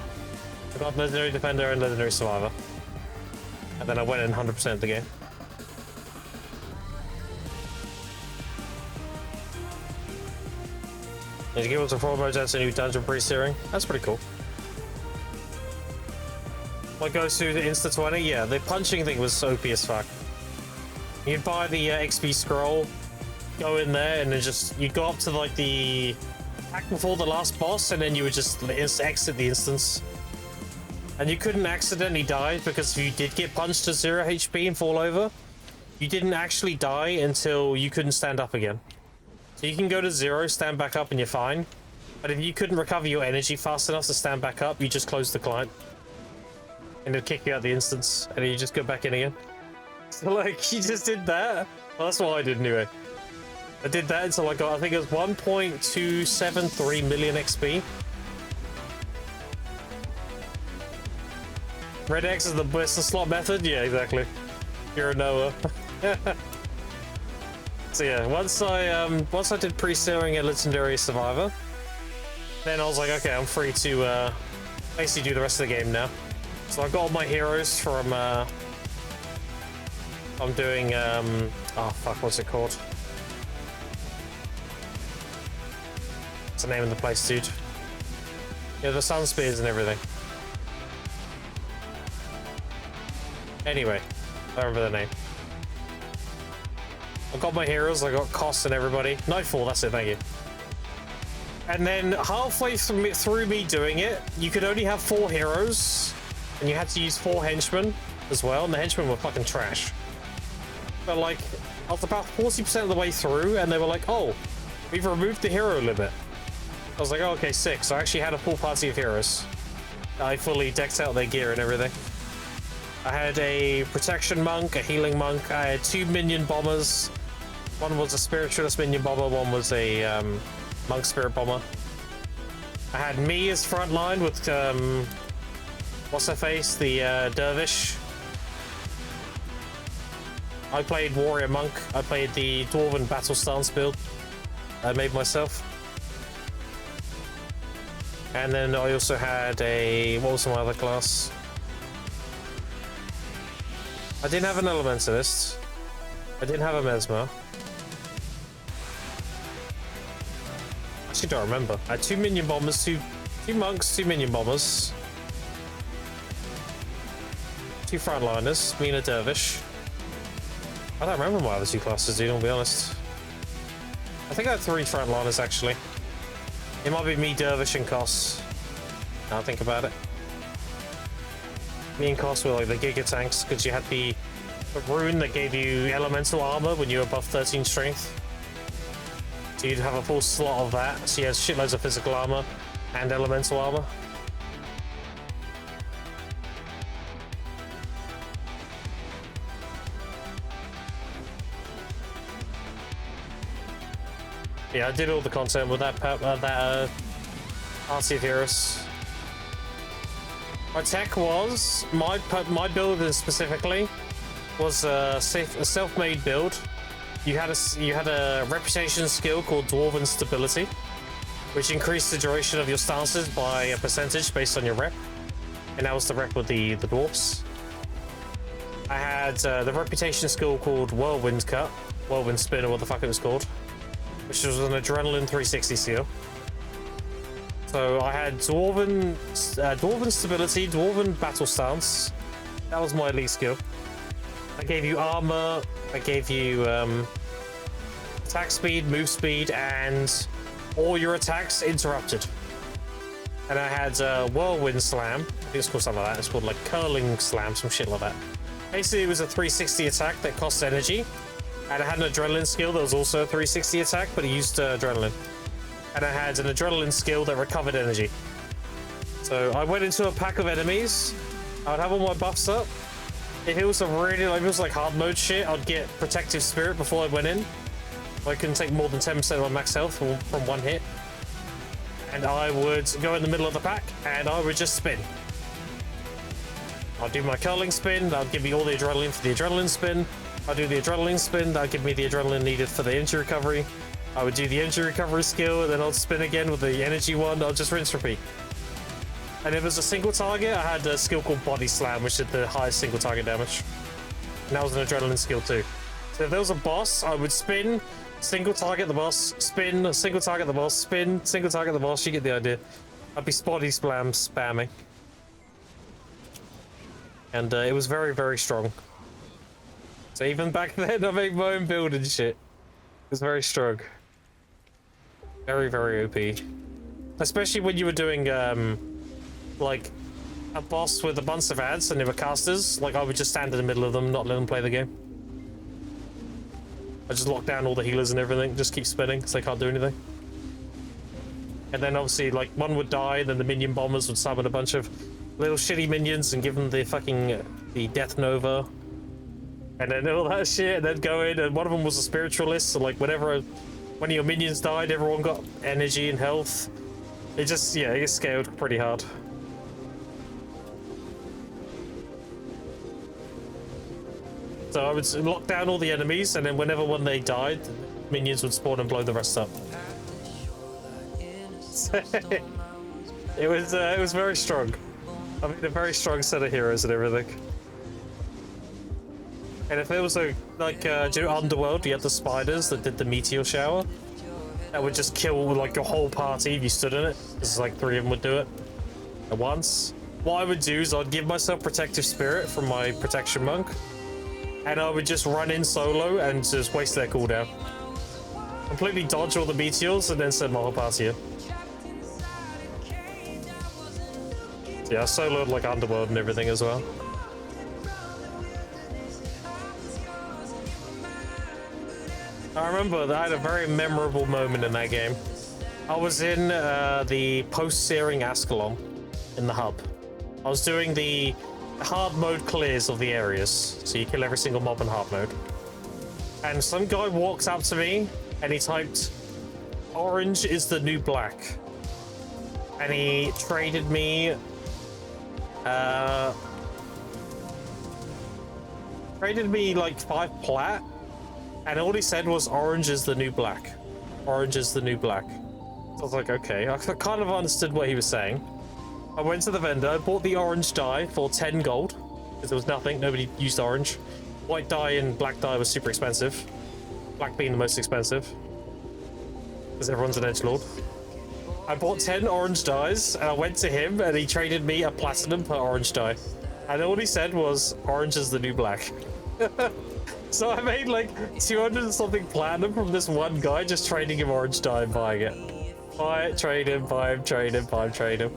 I got Legendary Defender and Legendary Survivor. And then I went in 100% the game. Did you give us a 4 modes, that's a new dungeon pre-steering? That's pretty cool. What goes through the Insta 20? Yeah, the punching thing was OP as fuck. You'd buy the XP scroll, go in there, and then you go up to like the attack before the last boss, and then you would just exit the instance. And you couldn't accidentally die, because if you did get punched to 0 HP and fall over, you didn't actually die until you couldn't stand up again. So you can go to 0, stand back up, and you're fine. But if you couldn't recover your energy fast enough to stand back up, you just close the client. And it'll kick you out the instance, and then you just go back in again. So like, you just did that? Well, that's what I did anyway. I did that until I got, I think it was 1.273 million XP. Red X is the best slot method? Yeah, exactly. You're a Noah. So yeah, once I did pre-steering a Legendary Survivor, then I was like, okay, I'm free to basically do the rest of the game now. So I got all my heroes from I'm doing oh fuck, what's it called? What's the name of the place, dude? Yeah, the Sun Spears and everything. Anyway, I remember the name. I got my heroes, I got Koss and everybody. Nightfall, that's it, thank you. And then halfway through me doing it, you could only have 4 heroes, and you had to use 4 henchmen as well, and the henchmen were fucking trash. But like, I was about 40% of the way through, and they were like, oh, we've removed the hero limit. I was like, oh, okay, sick. So I actually had a full party of heroes. I fully decked out their gear and everything. I had a protection monk, a healing monk, I had 2 minion bombers. One was a spiritualist minion bomber, one was a monk spirit bomber. I had me as frontline with, what's her face, the dervish. I played warrior monk, I played the dwarven battle stance build I made myself. And then I also had a, what was my other class? I didn't have an elementalist. I didn't have a mesmer. Actually, don't remember. I had 2 minion bombers, two monks, 2 minion bombers, 2 frontliners, me and a dervish. I don't remember my other 2 classes, dude, I'll be honest. I think I had 3 frontliners, actually. It might be me, dervish, and Koss. Now I think about it. Me and Koss were like the Giga tanks, because you had the rune that gave you elemental armor when you were above 13 strength. So you'd have a full slot of that, so you had shitloads of physical armor and elemental armor. Yeah, I did all the content with that party of heroes. My tech was my build specifically was a self-made build. You had a reputation skill called Dwarven Stability, which increased the duration of your stances by a percentage based on your rep, and that was the rep with the dwarfs. I had the reputation skill called Whirlwind Spin, or what the fuck it was called, which was an Adrenaline 360 skill. So I had Dwarven Stability, Dwarven Battle Stance. That was my elite skill. I gave you armor, I gave you attack speed, move speed, and all your attacks interrupted. And I had Whirlwind Slam. I think it's called something like that. It's called like Curling Slam, some shit like that. Basically, it was a 360 attack that cost energy. And I had an Adrenaline skill that was also a 360 attack, but it used Adrenaline. And I had an Adrenaline skill that recovered energy. So I went into a pack of enemies. I would have all my buffs up. If it was like hard mode shit, I'd get Protective Spirit before I went in. I couldn't take more than 10% of my max health from one hit. And I would go in the middle of the pack and I would just spin. I'll do my curling spin, that'll give me all the adrenaline for the adrenaline spin. I'll do the adrenaline spin, that'll give me the adrenaline needed for the energy recovery. I would do the energy recovery skill, and then I'll spin again with the energy one. I'll just rinse repeat. And if it was a single target, I had a skill called Body Slam, which did the highest single target damage. And that was an adrenaline skill too. So if there was a boss, I would spin, single target the boss, spin, single target the boss, spin, single target the boss. You get the idea. I'd be Body Slam spamming. And it was very, very strong. So even back then, I made my own build and shit. It was very strong. Very, very OP. Especially when you were doing, like, a boss with a bunch of ads and they were casters. Like, I would just stand in the middle of them, not let them play the game. I just lock down all the healers and everything, just keep spinning, because they can't do anything. And then obviously, like, one would die, then the minion bombers would summon a bunch of little shitty minions and give them the fucking, the Death Nova. And then all that shit, and then go in, and one of them was a spiritualist, so like, whenever one of your minions died, everyone got energy and health. It just, yeah, it scaled pretty hard. So I would lock down all the enemies, and then whenever one they died, minions would spawn and blow the rest up. It was very strong. I mean, a very strong set of heroes and everything. And if it was do you know Underworld, you had the spiders that did the meteor shower. That would just kill like your whole party if you stood in it. Because like 3 of them would do it at once. What I would do is I'd give myself Protective Spirit from my Protection Monk. And I would just run in solo and just waste their cooldown. Completely dodge all the meteors and then send my whole party in. So yeah, I soloed like Underworld and everything as well. I remember that I had a very memorable moment in that game. I was in the post-searing Ascalon in the hub. I was doing the hard mode clears of the areas, so you kill every single mob in hard mode. And some guy walks up to me and he typed, "Orange is the new black." And he traded me like 5 plat. And all he said was, "Orange is the new black. Orange is the new black." So I was like, okay. I kind of understood what he was saying. I went to the vendor, I bought the orange dye for 10 gold. Because there was nothing, nobody used orange. White dye and black dye was super expensive. Black being the most expensive. Because everyone's an edgelord. I bought 10 orange dyes, and I went to him, and he traded me a platinum per orange dye. And all he said was, "Orange is the new black." So I made like 200 and something platinum from this one guy just trading him orange dye and buying it. Buy it, trade him, buy him, trade him, buy him, trade him.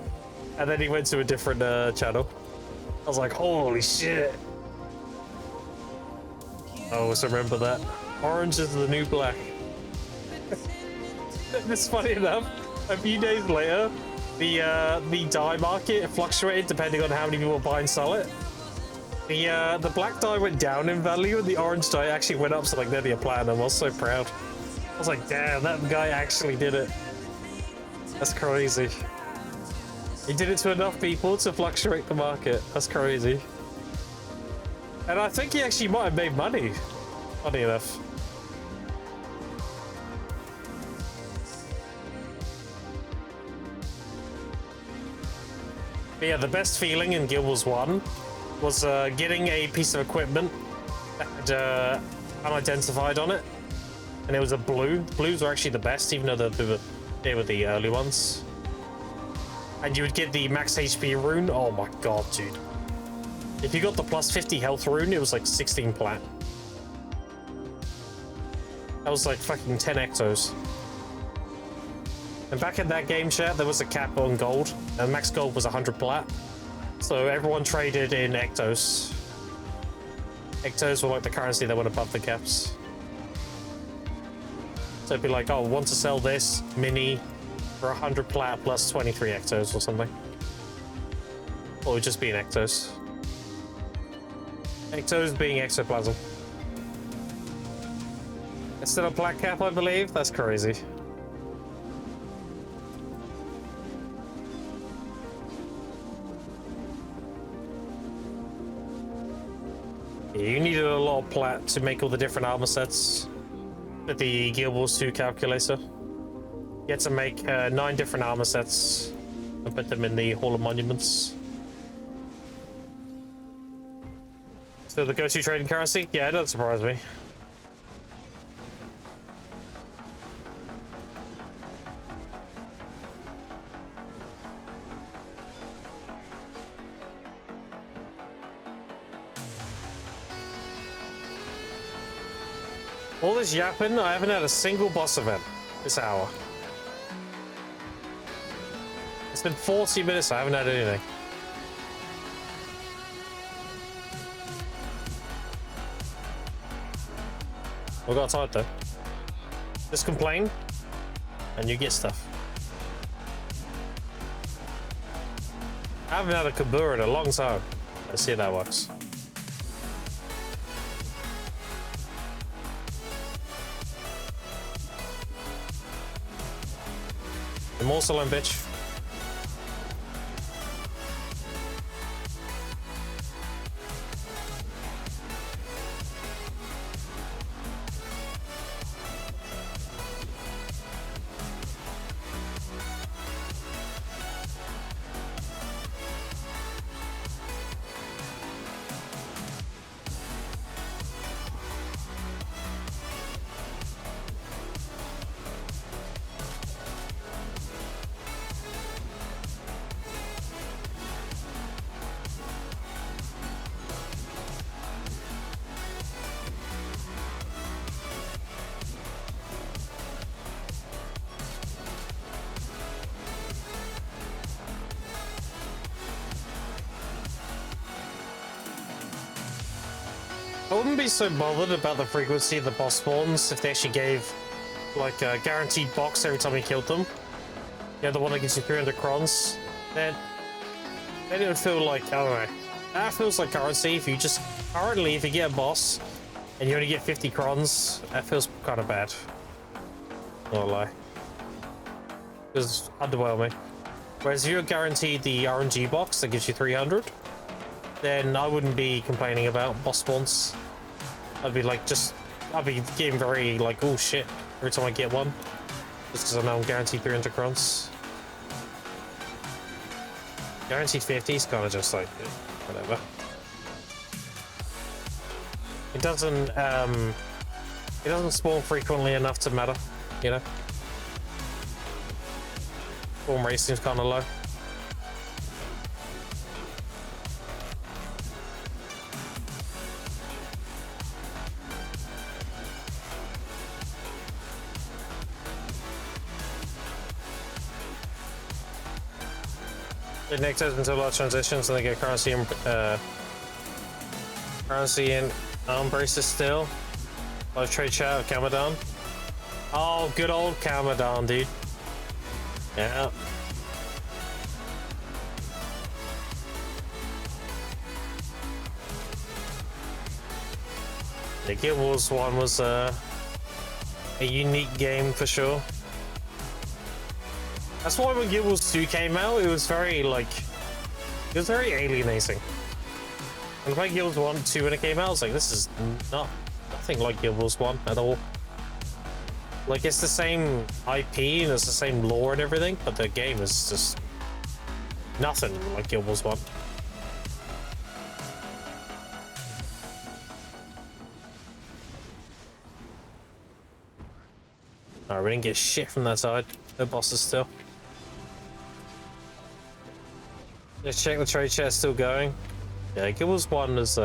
And then he went to a different channel. I was like, holy shit. I always remember that. Orange is the new black. It's funny enough, a few days later, the dye market fluctuated depending on how many people buy and sell it. The black dye went down in value and the orange dye actually went up to like nearly a platinum. I was so proud. I was like, damn, that guy actually did it. That's crazy. He did it to enough people to fluctuate the market. That's crazy. And I think he actually might have made money. Funny enough. But yeah, the best feeling in Guild Wars 1 was getting a piece of equipment that had unidentified on it. And it was a blue. Blues were actually the best, even though they were the early ones. And you would get the max HP rune. Oh my god, dude. If you got the plus 50 health rune, it was like 16 plat. That was like fucking 10 ectos. And back in that game chat, there was a cap on gold, and max gold was 100 plat. So everyone traded in ectos. Ectos were like the currency that went above the caps. So it'd be like, oh, want to sell this mini for 100 plat plus 23 ectos or something. Or it would just be an ectos. Ectos being ectoplasm. It's still a plat cap, I believe? That's crazy. You needed a lot of plat to make all the different armor sets with the Guild Wars 2 calculator. You had to make 9 different armor sets and put them in the Hall of Monuments. Still the go-to trading currency? Yeah, it doesn't surprise me. All this yapping, I haven't had a single boss event this hour. It's been 40 minutes, I haven't had anything. We got tired though. Just complain, and you get stuff. I haven't had a Kabur in a long time. Let's see how that works. Immortal bitch. I wouldn't be so bothered about the frequency of the boss spawns if they actually gave like a guaranteed box every time you killed them. Yeah, the one that gives you 300 crons. Then it would feel like, I don't know. That feels like currency. If you just currently, if you get a boss and you only get 50 crons, that feels kind of bad. Not gonna lie. It's underwhelming. Whereas if you're guaranteed the RNG box that gives you 300, then I wouldn't be complaining about boss spawns. I'd be like, I'd be getting very like, oh shit, every time I get one. Just because I know I'm guaranteed 300 crons. Guaranteed 50 is kind of just like, whatever. It doesn't spawn frequently enough to matter, you know? Spawn rate seems kind of low. The next has until large transitions and they get currency and arm braces still. Live trade chat with Kamadon. Oh, good old Kamadon, dude. Yeah. The Guild Wars one was a unique game for sure. That's why when Guild Wars 2 came out, it was very, like... It was very alienating. When I played Guild Wars 1, 2 when it came out, I was like, this is nothing like Guild Wars 1 at all. Like, it's the same IP and it's the same lore and everything, but the game is just nothing like Guild Wars 1. Alright, we didn't get shit from that side. No bosses still. Let's check the trade chair still going. Yeah, Guild Wars 1 was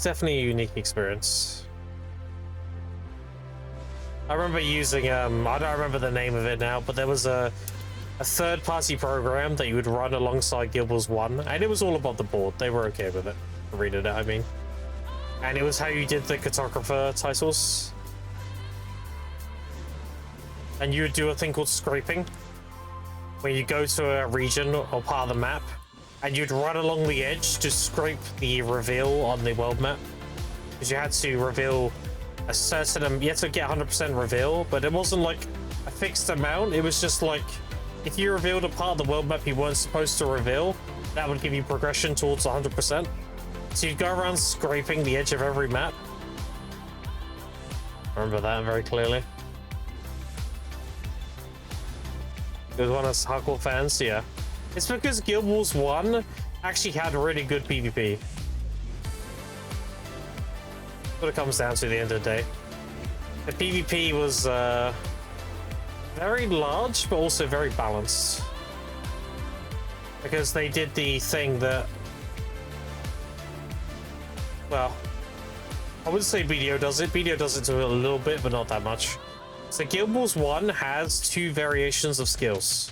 definitely a unique experience. I remember using, I don't remember the name of it now, but there was a third-party program that you would run alongside Guild Wars 1, and it was all above the board. They were okay with it. Reading it, I mean. And it was how you did the cartographer titles. And you would do a thing called scraping, where you go to a region or part of the map, and you'd run along the edge to scrape the reveal on the world map. Because you had to reveal a certain, you had to get 100% reveal, but it wasn't like a fixed amount. It was just like, if you revealed a part of the world map you weren't supposed to reveal, that would give you progression towards 100%. So you'd go around scraping the edge of every map. I remember that very clearly. It was one of us hardcore fans, yeah. It's because Guild Wars 1 actually had really good PvP. That's what it comes down to at the end of the day. The PvP was very large, but also very balanced. Because they did the thing that... Well, I wouldn't say BDO does it. BDO does it to a little bit, but not that much. So Guild Wars 1 has two variations of skills.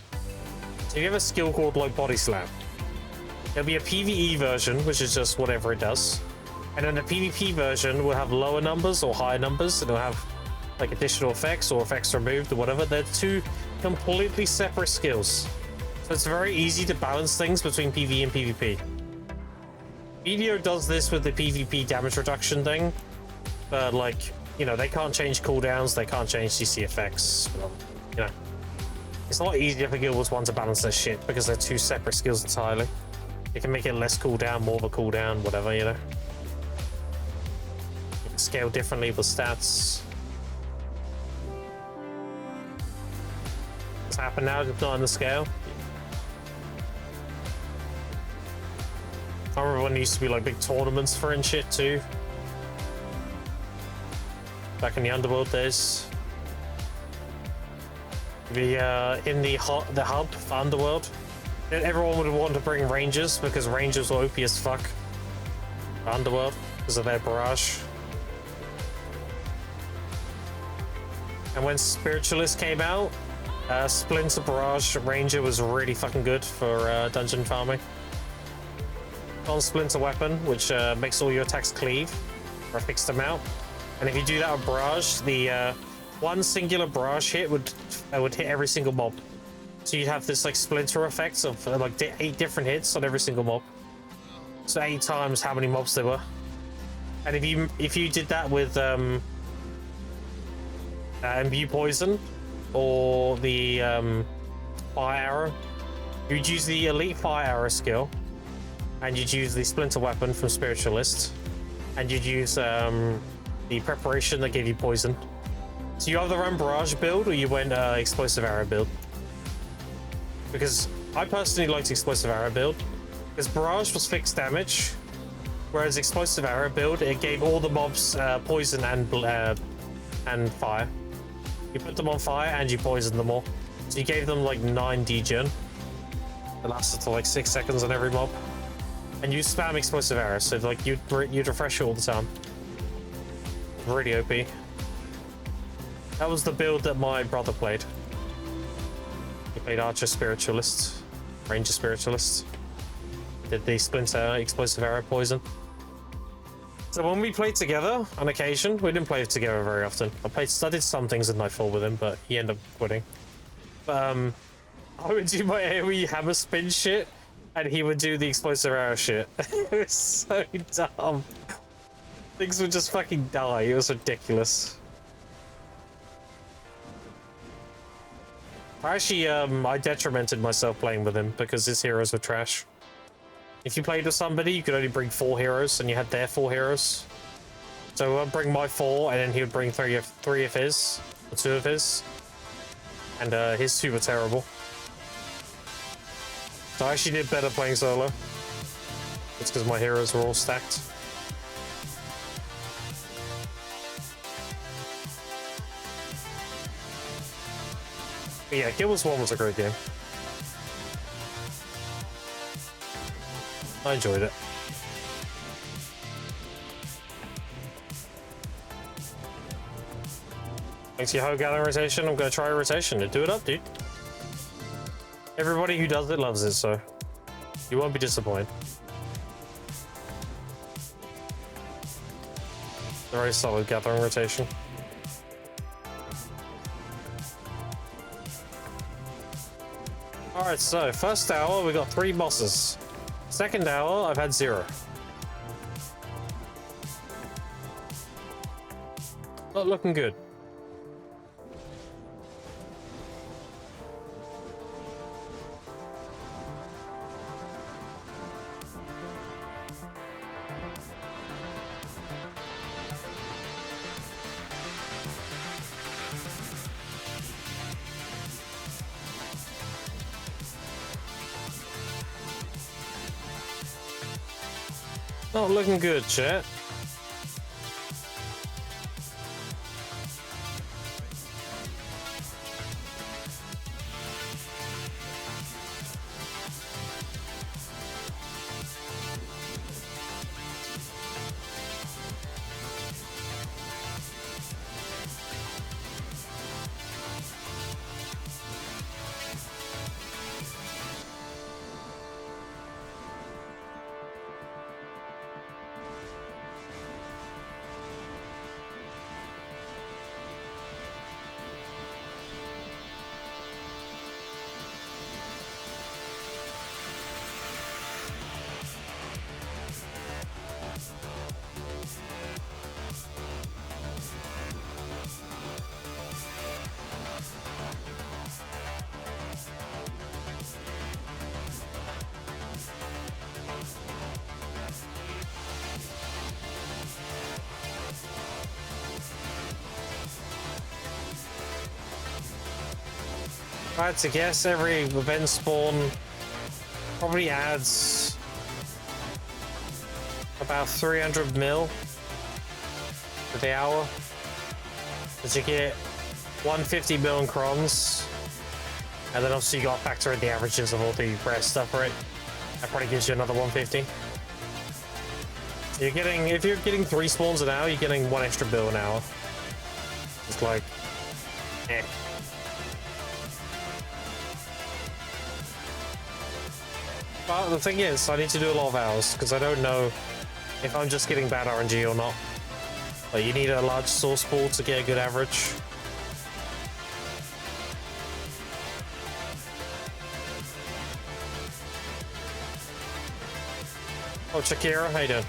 So you have a skill called like Body Slam. There'll be a PvE version, which is just whatever it does. And then the PvP version will have lower numbers or higher numbers, and it'll have like additional effects or effects removed or whatever. They're two completely separate skills. So it's very easy to balance things between PvE and PvP. BDO does this with the PvP damage reduction thing, but like, you know, they can't change cooldowns, they can't change CC effects. You know, it's a lot easier for Guild Wars 1 to balance their shit because they're two separate skills entirely. You can make it less cooldown, more of a cooldown, whatever, you know. You can scale differently with stats. What's happened now, just not on the scale. I remember when there used to be like big tournaments for it and shit too. Back in the Underworld days. In the hub for Underworld, everyone would want to bring Rangers because Rangers were OP as fuck for Underworld because of their barrage. And when Spiritualist came out, Splinter Barrage Ranger was really fucking good for dungeon farming. On Splinter Weapon, which makes all your attacks cleave for a fixed amount. And if you do that with Barrage, the one singular Barrage hit would hit every single mob. So you'd have this like splinter effect of like 8 different hits on every single mob. So 8 times how many mobs there were. And if you did that with Imbue Poison or the Fire Arrow, you'd use the Elite Fire Arrow skill, and you'd use the Splinter Weapon from Spiritualist, and you'd use the Preparation that gave you poison. So you either run Barrage build or you went Explosive Arrow build. Because I personally liked Explosive Arrow build, because Barrage was fixed damage, whereas Explosive Arrow build, it gave all the mobs poison and fire. You put them on fire and you poisoned them all. So you gave them like 9 degen. It lasted for like 6 seconds on every mob. And you spam Explosive Arrow, so like you'd refresh it all the time. Really OP. That was the build that my brother played. He played Archer Spiritualist, Ranger Spiritualist. Did the Splinter Explosive Arrow Poison. So when we played together, on occasion, we didn't play together very often. I did some things in Nightfall with him, but he ended up quitting. I would do my AoE hammer spin shit, and he would do the Explosive Arrow shit. It was so dumb. Things would just fucking die. It was ridiculous. Actually, I detrimented myself playing with him because his heroes were trash. If you played with somebody, you could only bring 4 heroes, and you had their 4 heroes. So I'd bring my 4, and then he would bring 3 of his, or 2 of his. And his 2 were terrible. So I actually did better playing solo. It's because my heroes were all stacked. But yeah, Guild Wars 1 was a great game. I enjoyed it. Thanks to your whole gathering rotation, I'm gonna try a rotation to do it up, dude. Everybody who does it loves it, so you won't be disappointed. A very solid gathering rotation. Alright, so first hour we got 3 bosses. Second hour I've had 0. Not looking good. Not looking good, chat. If I had to guess, every event spawn probably adds about 300 mil for the hour. Because you get 150 mil in crons, and then obviously you got to factor in the averages of all the rest stuff, right? That probably gives you another 150. You're getting, if you're getting 3 spawns an hour, you're getting 1 extra bill an hour. It's like, eh. But the thing is, I need to do a lot of hours, because I don't know if I'm just getting bad RNG or not. Like, you need a large source pool to get a good average. Oh, Shakira, how you doing?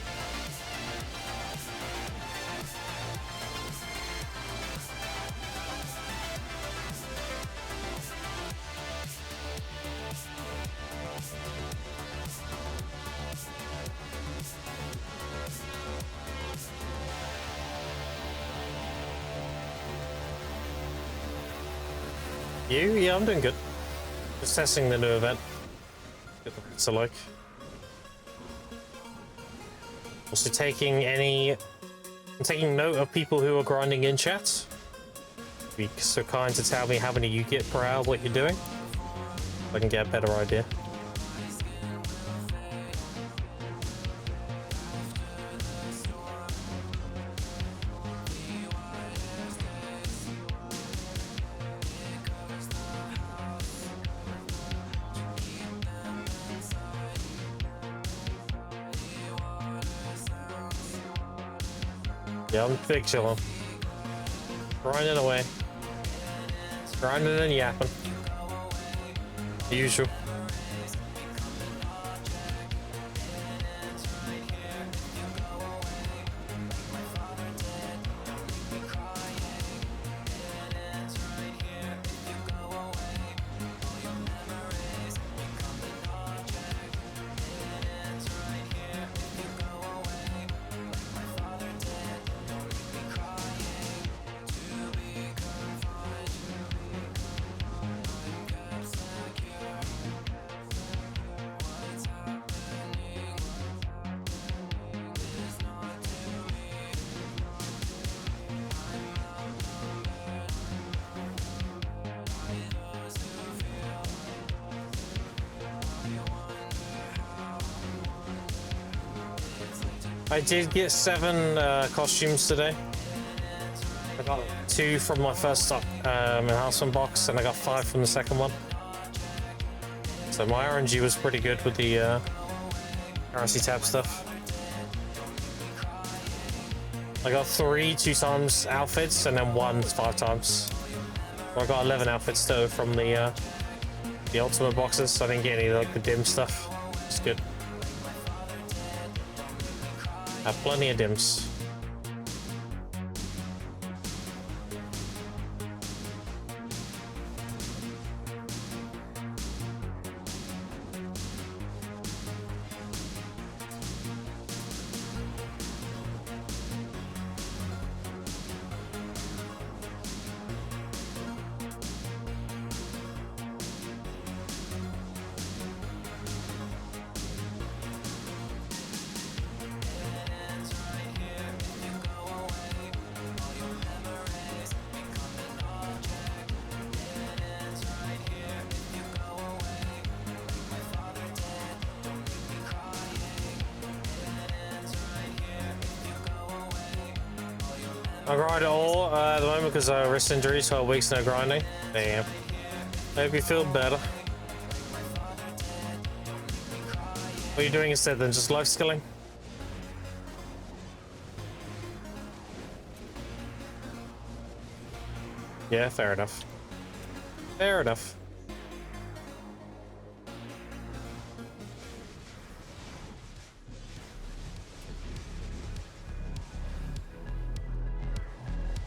You? Yeah, I'm doing good. Just testing the new event. Get the rest like. Also taking I'm taking note of people who are grinding in chat. Be so kind to tell me how many you get per hour, what you're doing. So I can get a better idea. Yeah, I'm big chillin'. Grinding away. Grinding and yapping. The usual. I did get 7 costumes today. I got 2 from my first enhancement box, and I got 5 from the second one. So my RNG was pretty good with the currency tab stuff. I got 3 2x outfits, and then 1 5x. So I got 11 outfits though from the ultimate boxes. So I didn't get any like the dim stuff. It's good. Have plenty of dims. I grind it all at the moment because of wrist injury, so weeks no grinding. Damn. Hope you feel better. What are you doing instead then? Just life skilling? Yeah, fair enough. Fair enough.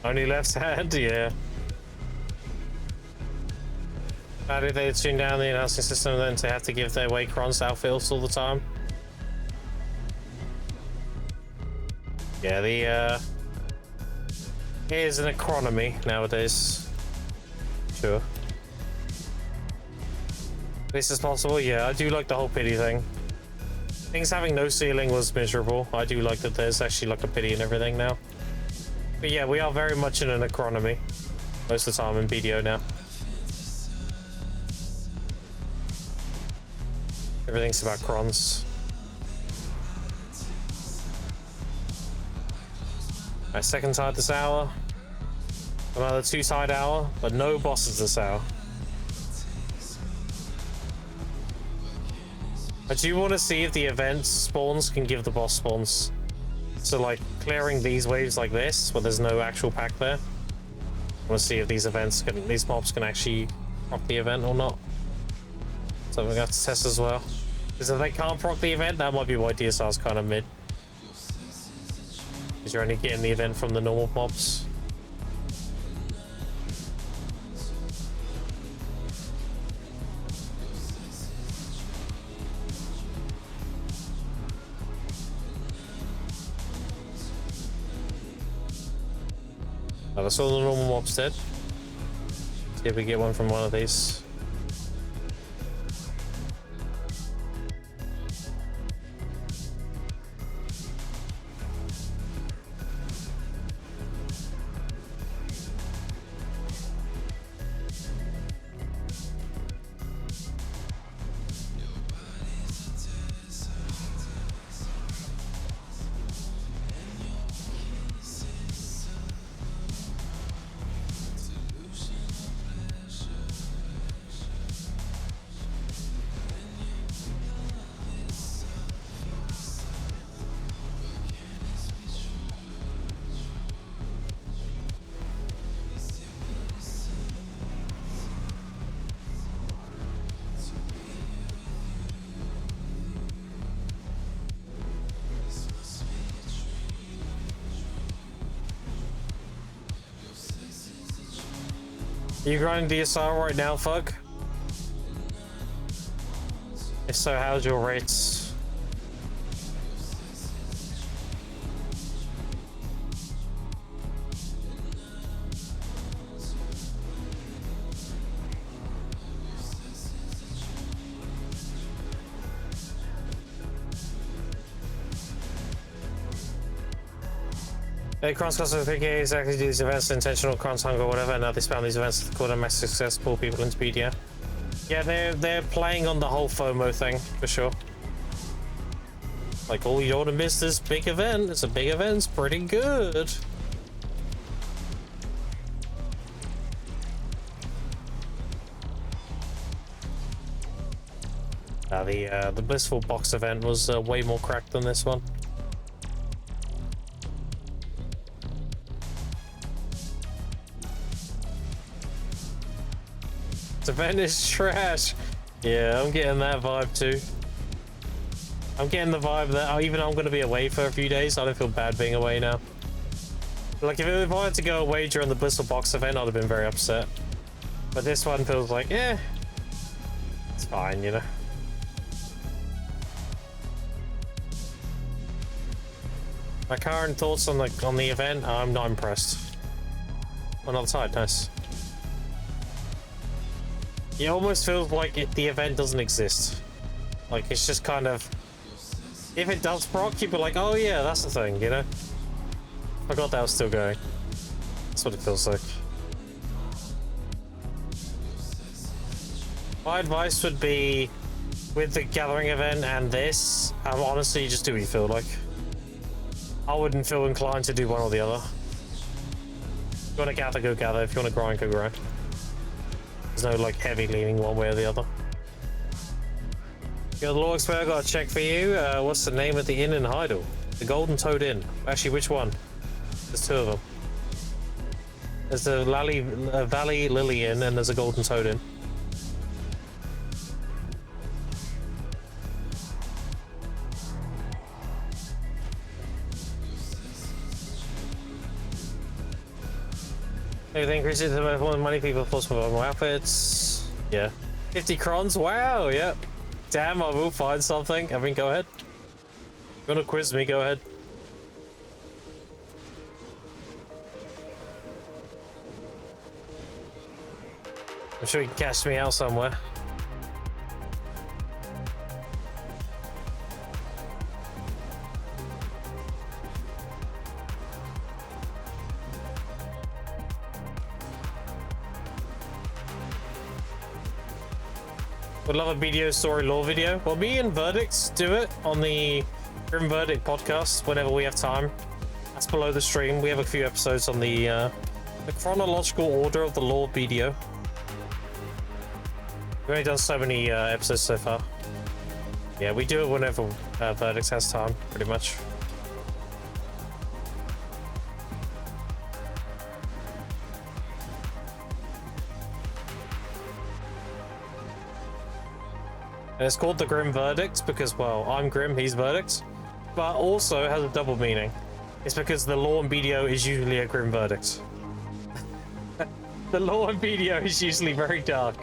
Only left hand, yeah. How do they tune down the announcing system then to have to give their weight crons outfields all the time? Yeah, the here's an economy nowadays. Sure. This is possible, yeah. I do like the whole pity thing. Things having no ceiling was miserable. I do like that there's actually like a pity and everything now. But yeah, we are very much in an economy most of the time in BDO now. Everything's about crons. Alright, second side this hour. Another 2-side hour, but no bosses this hour. I do want to see if the event spawns can give the boss spawns. So like clearing these waves like this, where there's no actual pack there. I want to see if these mobs can actually proc the event or not. So we got to test as well. Because if they can't proc the event, that might be why DSR's kind of mid. Because you're only getting the event from the normal mobs. Oh, that's all the normal mobs did. See if we get one from one of these. Are you grinding DSR right now, Fug? If so, how's your rates? Hey, Crons cost of 3K exactly do these events, intentional Crons hunger, whatever. Now they spam these events to call them mass success, pull people into BDO. Yeah, they're playing on the whole FOMO thing for sure. Like, all you don't want to miss this big event. It's a big event. It's pretty good. The Blissful Box event was way more cracked than this one. This event is trash. Yeah, I'm getting that vibe too. I'm getting the vibe that even though I'm going to be away for a few days, I don't feel bad being away now. Like, if I had to go away during the Blissful Box event, I'd have been very upset. But this one feels like, eh, it's fine, you know. My current thoughts on the event, I'm not impressed. Another side, nice. It almost feels like the event doesn't exist. Like, it's just kind of, if it does proc, you'd be like, oh yeah, that's the thing, you know? Forgot that was still going. That's what it feels like. My advice would be, with the Gathering event and this, honestly, just do what you feel like. I wouldn't feel inclined to do one or the other. If you want to gather, go gather. If you want to grind, go grind. There's no, like, heavy leaning one way or the other. Yo, the Law Expert, I got a check for you. What's the name of the inn in Heidel? The Golden Toad Inn. Actually, which one? There's two of them. There's the Valley Lily Inn, and there's a Golden Toad Inn. Everything increases the amount of money people force for more outfits. Yeah. 50 crons? Wow, yep. Damn, I will find something. I mean, go ahead. You wanna quiz me, go ahead. I'm sure you can cash me out somewhere. Would love a video story lore video. Well, me and Verdicts do it on the Grim Verdict podcast whenever we have time. That's below the stream. We have a few episodes on the chronological order of the lore video. We've only done so many episodes so far. Yeah, we do it whenever Verdicts has time, pretty much. And it's called the Grim Verdict because, well, I'm Grim, he's Verdict, but also it has a double meaning. It's because the law and BDO is usually a Grim Verdict. The law and BDO is usually very dark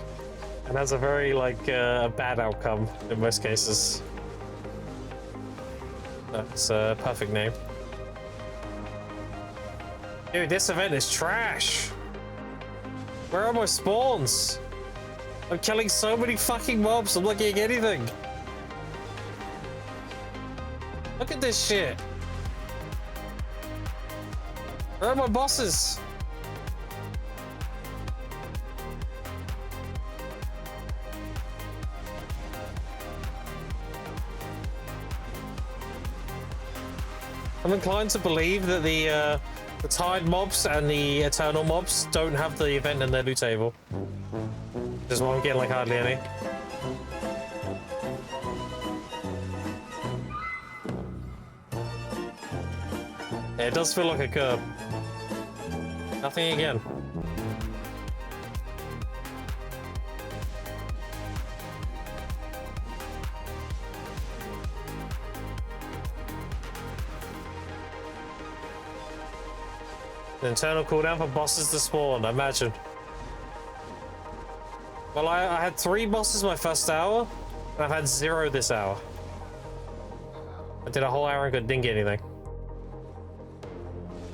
and has a very, like, a bad outcome in most cases. That's a perfect name. Dude, this event is trash. Where are my spawns? I'm killing so many fucking mobs, I'm not getting anything. Look at this shit. Where are my bosses? I'm inclined to believe that the Tide mobs and the Eternal mobs don't have the event in their loot table. Just why I'm getting like hardly any. Yeah, it does feel like a curb. Nothing again. The internal cooldown for bosses to spawn, imagine. Well, I had 3 bosses my first hour, and I've had 0 this hour. I did a whole hour and didn't get anything.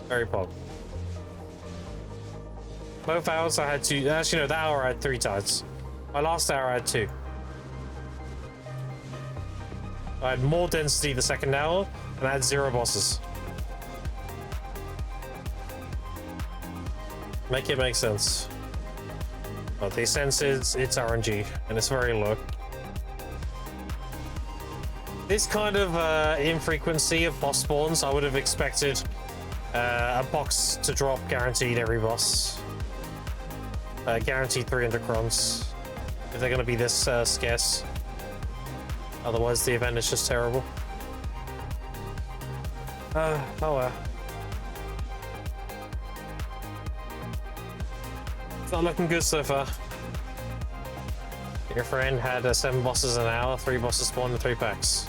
Very pog. Both hours I had 2. Actually, no, that hour I had 3 tides. My last hour I had 2. I had more density the second hour, and I had 0 bosses. Make it make sense. But the sense is it's RNG, and it's very low. This kind of infrequency of boss spawns, I would have expected a box to drop guaranteed every boss. Guaranteed 300 crowns. If they're going to be this scarce. Otherwise, the event is just terrible. Oh well. It's not looking good so far. Your friend had 7 bosses an hour, 3 bosses spawned in 3 packs.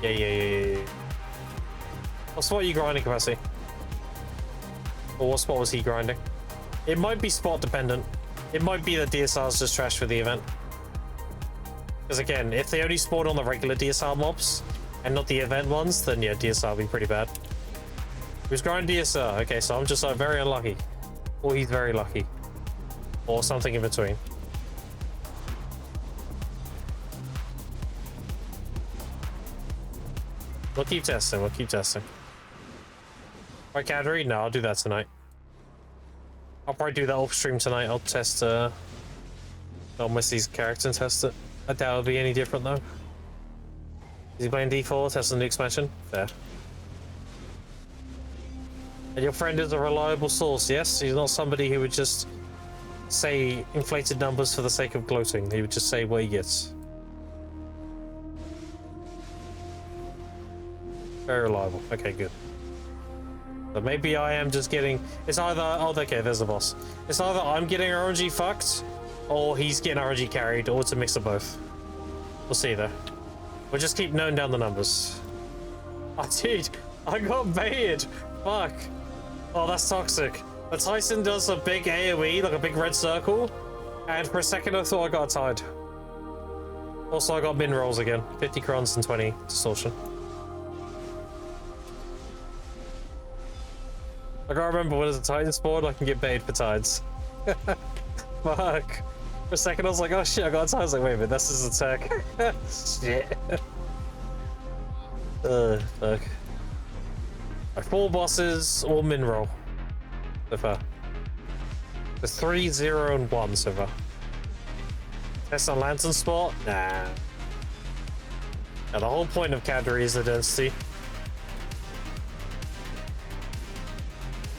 Yeah. What spot are you grinding, Capacity? Or what spot was he grinding? It might be spot dependent. It might be that DSR's just trash for the event. Because again, if they only spawn on the regular DSR mobs and not the event ones, then yeah, DSR will be pretty bad. Who's grinding DSR? Okay, so I'm just like very unlucky. Or he's very lucky. Or something in between. We'll keep testing, we'll keep testing. Right, Cadbury? No, I'll do that tonight. I'll probably do that off stream tonight. I'll test, I'll miss these characters and test it. I doubt it'll be any different though. Is he playing D4? Test the new expansion? Fair. And your friend is a reliable source, yes? He's not somebody who would just say inflated numbers for the sake of gloating. He would just say what he gets. Very reliable. Okay, good. But maybe I am just getting... It's either... Oh, okay, there's the boss. It's either I'm getting RNG fucked, or he's getting RNG carried, or it's a mix of both. We'll see, though. We'll just keep noting down the numbers. Oh, dude, I got baited. Fuck. Oh, that's toxic. But Tyson does a big AoE, like a big red circle, and for a second I thought I got tied. Also, I got min rolls again. 50 crons and 20 distortion. I can't remember when there's a Titan spawn, I can get baited for tides. Fuck. For a second I was like, oh shit, I got a Titan. I was like, wait a minute, this is attack. Shit. Fuck. Right, 4 bosses, all min roll. So far. There's 3, 0, and 1 so far. Test on Lantern Spot? Nah. Now, the whole point of Cadbury is the density.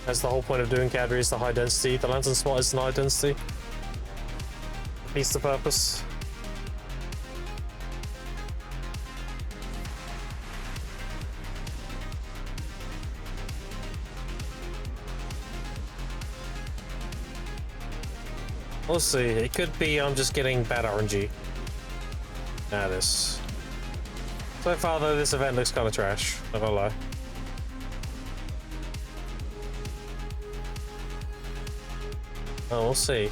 That's the whole point of doing Cadbury is the high density. The Lantern Spot is the high density. Beats the purpose. We'll see. It could be I'm just getting bad RNG. Nah, this. So far, though, this event looks kind of trash. Not gonna lie. Oh, we'll see.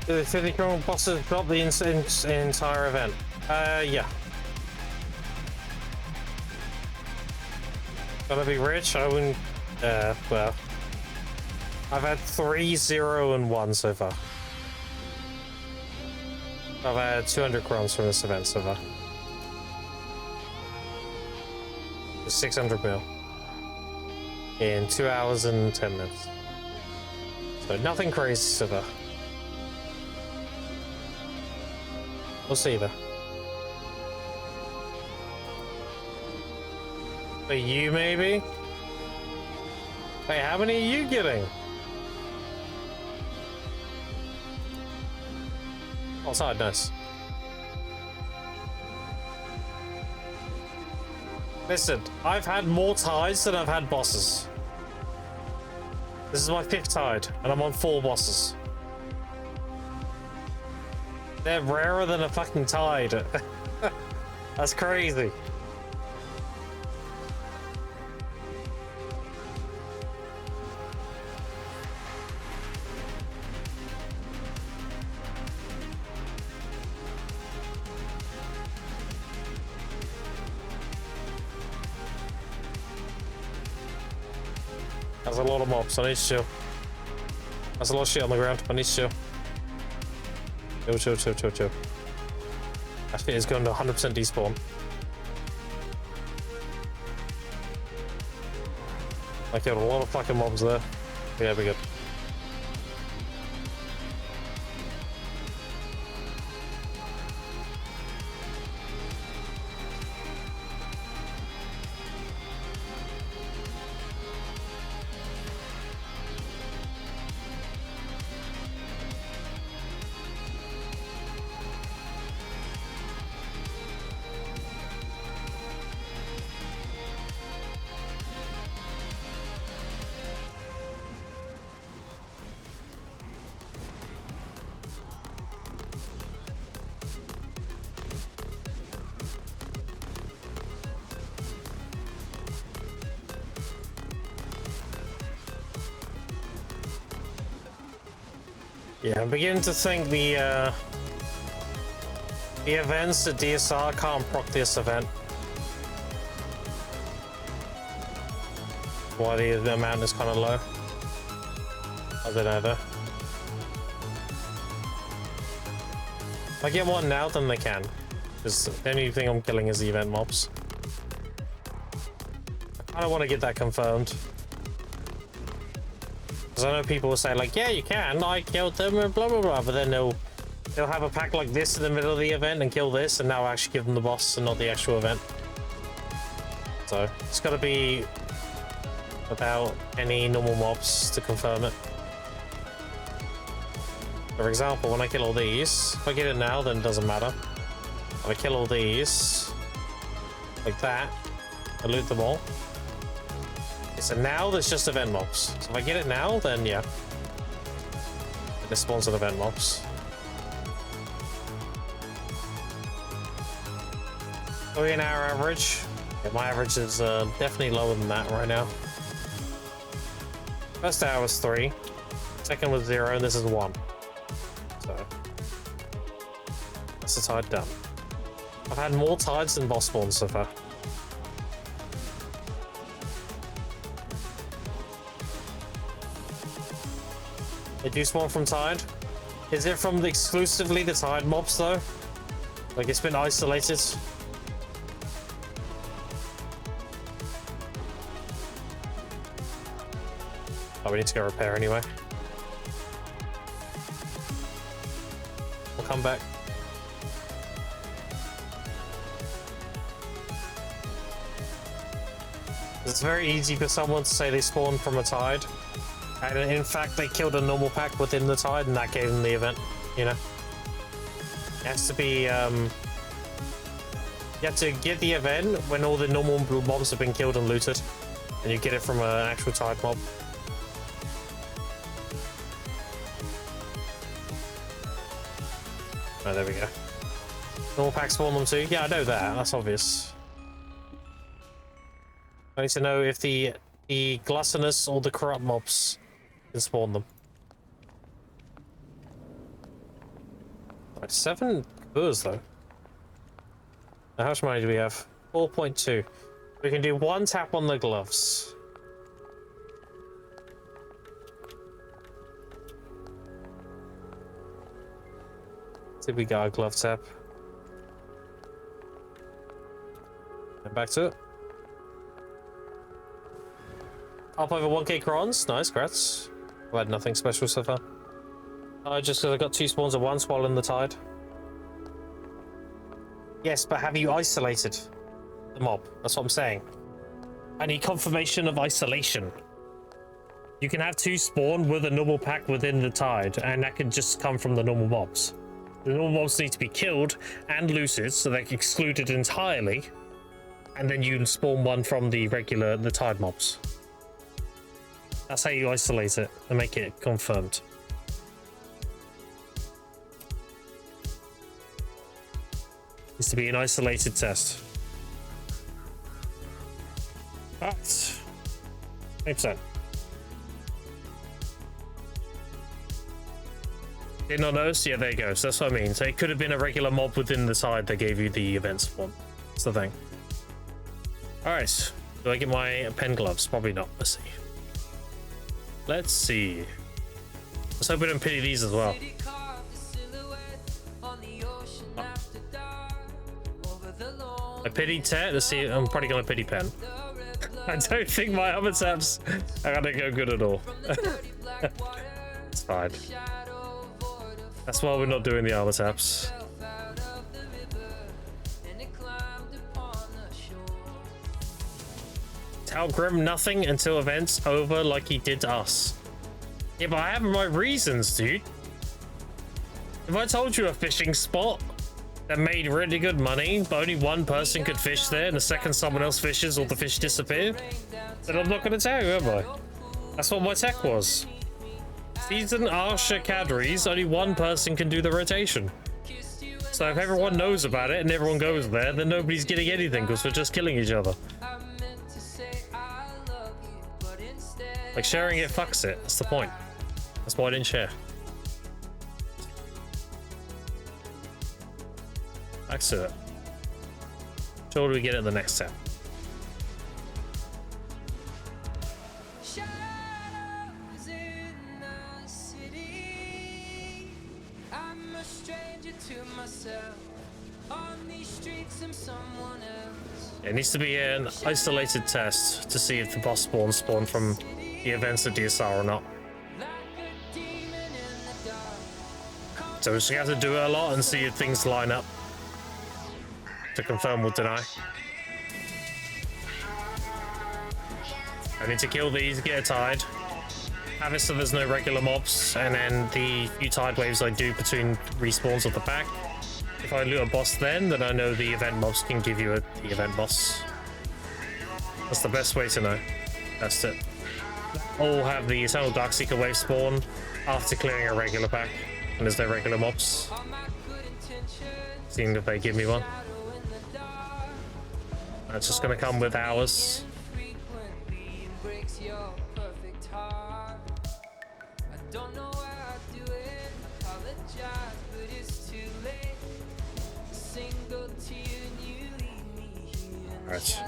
Do the 50 strong bosses drop the entire event? Yeah. Gotta be rich? I wouldn't. Well. I've had 3, 0, and 1 so far. I've had 200 crowns from this event so far. 600 mil. In 2 hours and 10 minutes. So nothing crazy so far. We'll see though. For you maybe? Hey, how many are you getting? Oh, side, nice. Listen, I've had more tides than I've had bosses. This is my 5th tide, and I'm on 4 bosses. They're rarer than a fucking tide. That's crazy. There's a lot of mobs, I need to chill. There's a lot of shit on the ground, I need to chill. Chill. That shit is going to 100% despawn. I killed a lot of fucking mobs there. Yeah, we're good. Yeah, I'm beginning to think the events at DSR can't proc this event. Why the amount is kind of low. I don't know though. If I get one now, then they can. Because the only thing I'm killing is the event mobs. I kind of want to get that confirmed. Because I know people will say like, yeah, you can, I killed them and blah blah blah, but then they'll have a pack like this in the middle of the event and kill this, and now I'll actually give them the boss and not the actual event. So it's got to be without any normal mobs to confirm it. For example, when I kill all these, if I get it now, then it doesn't matter. If I kill all these like that, I loot them all. So now there's just event mobs. So if I get it now, then yeah. It spawns with event mobs. So an hour average. Yeah, my average is definitely lower than that right now. First hour was 3. Second was 0, and this is 1. So that's the tide done. I've had more tides than boss spawns so far. They do spawn from tide. Is it from exclusively the tide mobs though? Like it's been isolated? Oh, we need to go repair anyway. We'll come back. It's very easy for someone to say they spawned from a tide. And in fact, they killed a normal pack within the tide, and that gave them the event, you know? It has to be, you have to get the event when all the normal mobs have been killed and looted, and you get it from an actual tide mob. Oh, there we go. Normal packs spawn them too? Yeah, I know that, that's obvious. I need to know if the gluttonous or the corrupt mobs can spawn them. Right, 7 burs though. Now, how much money do we have? 4.2. We can do 1 tap on the gloves. Did we got a glove tap? And back to it. Up over 1k crons. Nice, congrats. I've had nothing special so far. Just because I got 2 spawns at once while in the tide. Yes, but have you isolated the mob? That's what I'm saying. I need confirmation of isolation. You can have 2 spawn with a normal pack within the tide, and that can just come from the normal mobs. The normal mobs need to be killed and looted, so they're excluded entirely, and then you spawn one from the tide mobs. That's how you isolate it and make it confirmed. Needs to be an isolated test. Alright. 8%. Did not notice? Yeah, there you go. So that's what I mean. So it could have been a regular mob within the tide that gave you the event spawn. That's the thing. Alright. Do I get my pen gloves? Probably not. Let's see. Let's see. Let's hope we don't pity these as well. I pity Tet. Let's see. I'm probably going to pity Pen. I don't think my other taps are going to go good at all. It's fine. That's why we're not doing the armor taps. Tell Grim nothing until event's over like he did to us. Yeah, but I have my reasons, dude. If I told you a fishing spot that made really good money, but only 1 person could fish there, and the second someone else fishes, all the fish disappear, then I'm not going to tell you, am I? That's what my tech was. Season Arsha Cadres, only 1 person can do the rotation. So if everyone knows about it and everyone goes there, then nobody's getting anything because we're just killing each other. Like, sharing it fucks it. That's the point. That's why I didn't share. Back to it. So what do we get at the next step? It needs to be an isolated test to see if the boss spawn from the events at DSR or not. So we just have to do it a lot and see if things line up to confirm or deny. I need to kill these, get a tide, have it so there's no regular mobs, and then the few tide waves I do between respawns of the pack. If I loot a boss then I know the event mobs can give you the event boss. That's the best way to know. That's it. All have the Eternal Darkseeker wave spawn after clearing a regular pack, and there's no regular mobs. Seeing if they give me one. That's just gonna come with hours. Alright.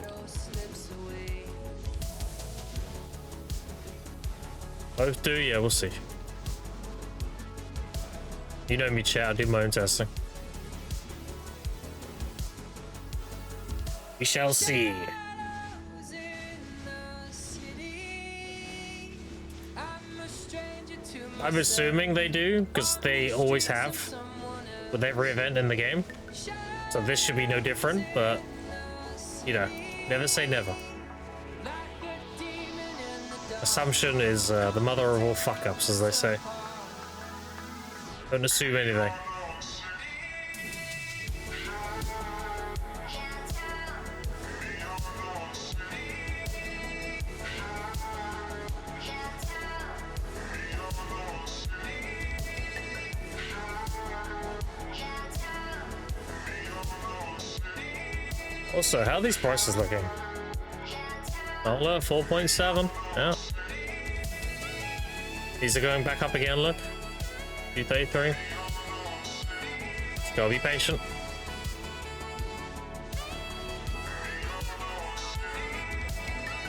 Both do? Yeah, we'll see. You know me, chat. I do my own testing. We shall see. I'm assuming they do, because they always have with every event in the game. So this should be no different, but you know, never say never. Assumption is the mother of all fuck-ups, as they say. Don't assume anything. Also, how are these prices looking? Oh, look, 4.7. Yeah. These are going back up again, look. 233. Gotta be patient.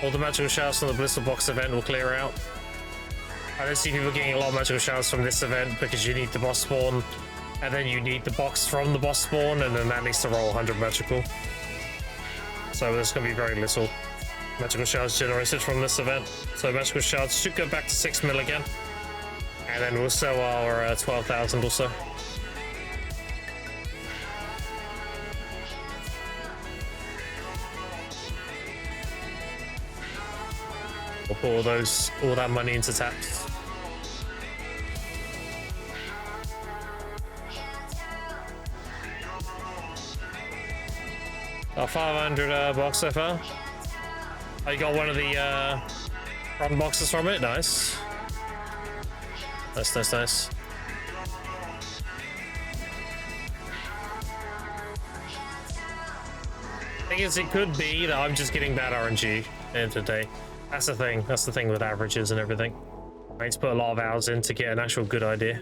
All the magical shouts from the Blister Box event will clear out. I don't see people getting a lot of magical shouts from this event because you need the boss spawn, and then you need the box from the boss spawn, and then that needs to roll 100 magical. So there's going to be very little magical shards generated from this event. So magical shards should go back to 6 mil again, and then we'll sell our 12,000 or so. We'll put all that money into taps. A 500 box so far. Oh, you got one of the front boxes from it. Nice. Nice. Thing is, it could be that I'm just getting bad RNG in today. That's the thing. That's the thing with averages and everything. I need to put a lot of hours in to get an actual good idea.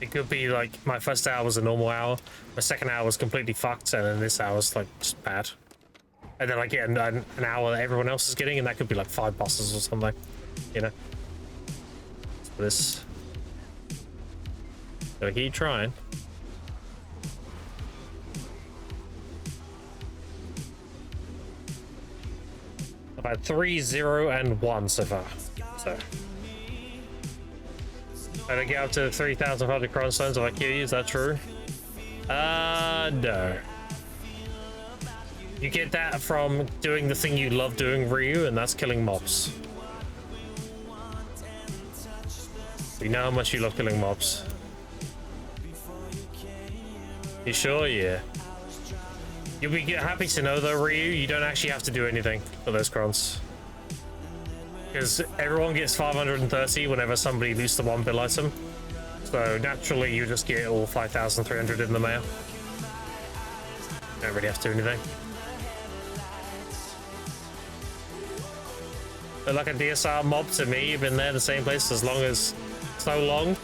It could be like my first hour was a normal hour, my second hour was completely fucked, and then this hour was like just bad. And then I get an hour that everyone else is getting, and that could be like 5 bosses or something, you know. So this. Gotta keep trying. I've had 3, 0, and 1 so far. So. Did I get up to 3,500 chronostones if I kill you? Is that true? No. You get that from doing the thing you love doing, Ryu, and that's killing mobs. You know how much you love killing mobs. You sure? Yeah. You'll be happy to know though, Ryu, you don't actually have to do anything for those crons. Because everyone gets 530 whenever somebody loses the 1 bill item. So naturally you just get all 5,300 in the mail. Don't really have to do anything. They're like a DSR mob to me, you've been there the same place as long as so long.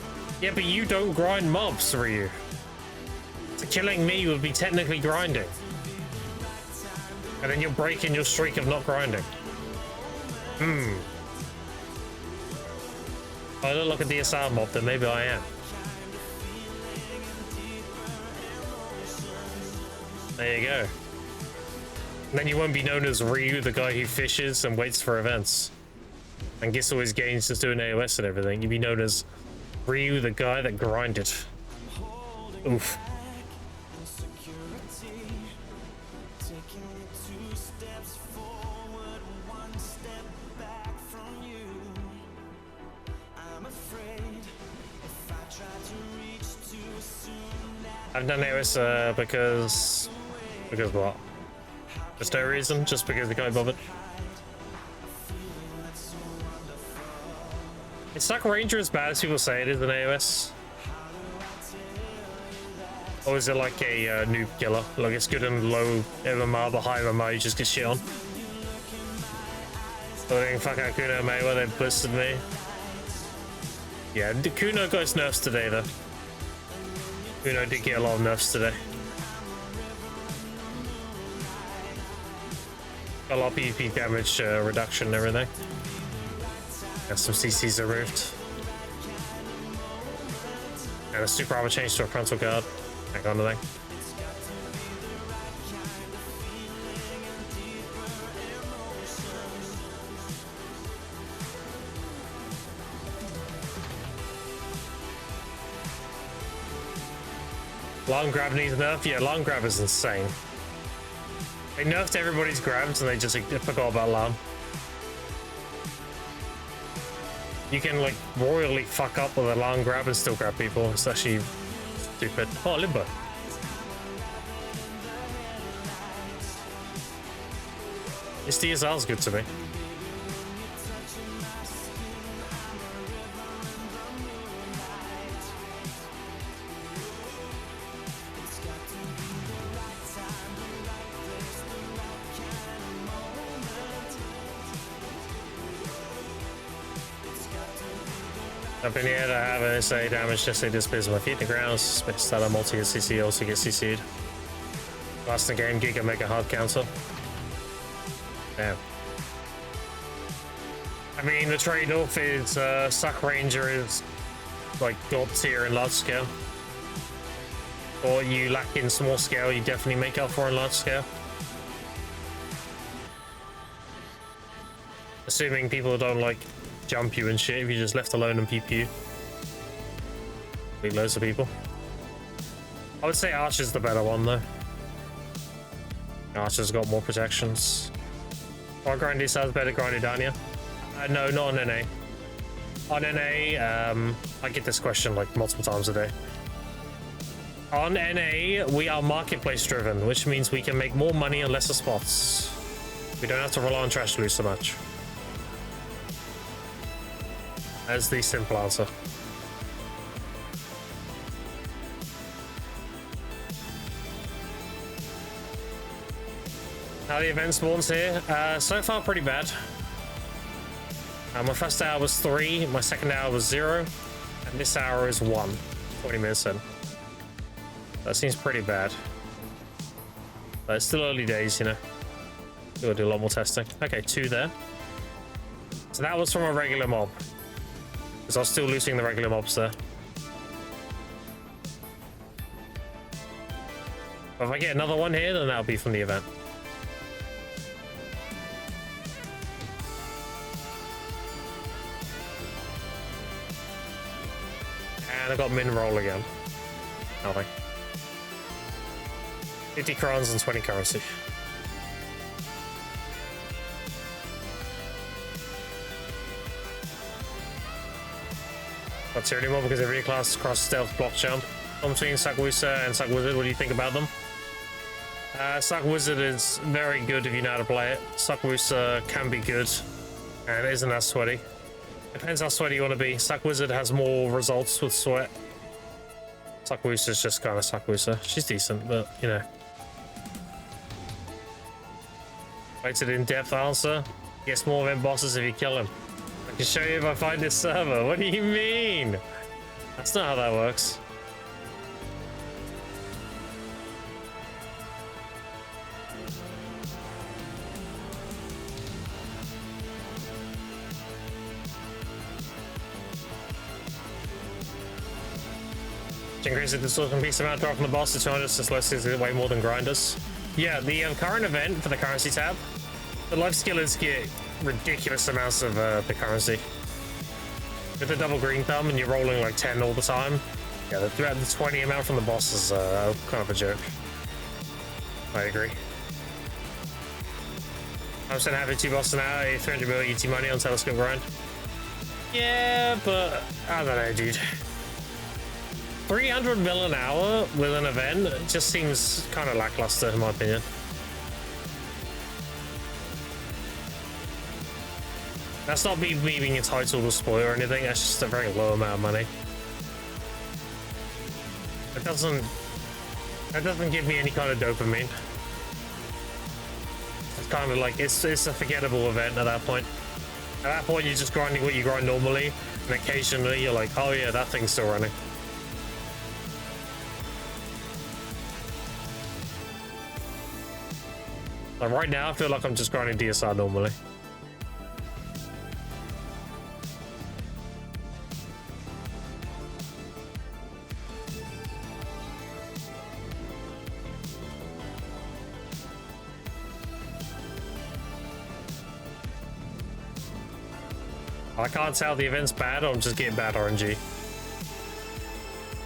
Yeah, but you don't grind mobs, Ryu. So killing me would be technically grinding. And then you're breaking your streak of not grinding. I look like a DSR mob, then maybe I am. There you go. And then you won't be known as Ryu, the guy who fishes and waits for events and gets all his gains just doing AOS and everything. You'd be known as Ryu, the guy that grinded. Oof. I've done AOS because what? Just no reason, just because we can't bother. It's not Ranger as bad as people say it is in AOS. Or is it like a noob killer? Like it's good in low MMR, but high MMR you just get shit on. So they can fuck out Kuno and Maywa, they blistered me. Yeah, Kuno got his nerfs today though. Kuno did get a lot of nerfs today. Got a lot of PvP damage reduction and everything. Got some CCs removed. And a super armor change to a frontal guard. That kind of thing. Long grab needs a nerf? Yeah, long grab is insane. They nerfed everybody's grabs and they just forgot about Lam. You can like royally fuck up with a long grab and still grab people. It's actually stupid. Oh, Limbo. This DSR is good to me. Up in the air to have an SA damage, just say displays my feet in the ground. Space that multi CC also get CC'd. Last in the game, Giga make a hard cancel. Damn. I mean, the trade-off is Suck Ranger is like god tier in large scale. Or you lack in small scale, you definitely make up for in large scale. Assuming people don't like jump you and shit, if you're just left alone and PP. Beat loads of people. I would say Archer's the better one though. Archer's got more protections. Why Grindy sounds better grinded down here? No, not on NA. On NA, I get this question like multiple times a day. On NA, we are marketplace driven, which means we can make more money on lesser spots. We don't have to rely on trash loot so much. That's the simple answer. How the event spawns here? So far pretty bad. My first hour was 3, my second hour was 0, and this hour is 1, 20 minutes in. That seems pretty bad. But it's still early days, you know. We'll do a lot more testing. Okay, 2 there. So that was from a regular mob. Because I was still losing the regular mobs there. But if I get another one here, then that'll be from the event. And I got min roll again. Nothing. 50 crowns and 20 currency. Not tier anymore because every class cross stealth block jump. I'm between Suckwooser and Suck Wizard. What do you think about them? Suck Wizard is very good if you know how to play it. Suckwooser can be good and isn't as sweaty. Depends how sweaty you want to be. Suck Wizard has more results with sweat. Suckwooser is just kind of Suckwooser. She's decent, but you know. Waited in-depth answer. Gets more event bosses if you kill him. I can show you if I find this server. What do you mean? That's not how that works. Increase the distortion piece amount drop from the boss to 200 since less is way more than grinders. Yeah, the current event for the currency tab, the life skillers get ridiculous amounts of the currency. With the double green thumb and you're rolling like 10 all the time, yeah, the 20 amount from the boss is kind of a joke. I agree. I'm saying having 2 bosses now, a 300 million ET money on telescope grind. Yeah, but I don't know, dude. 300 mil an hour with an event just seems kind of lackluster in my opinion. That's not me being entitled to spoil or anything, that's just a very low amount of money. That doesn't give me any kind of dopamine. It's kind of like, it's a forgettable event at that point. At that point you're just grinding what you grind normally, and occasionally you're like, oh yeah, that thing's still running. Like right now, I feel like I'm just grinding DSR normally. I can't tell the event's bad or I'm just getting bad RNG.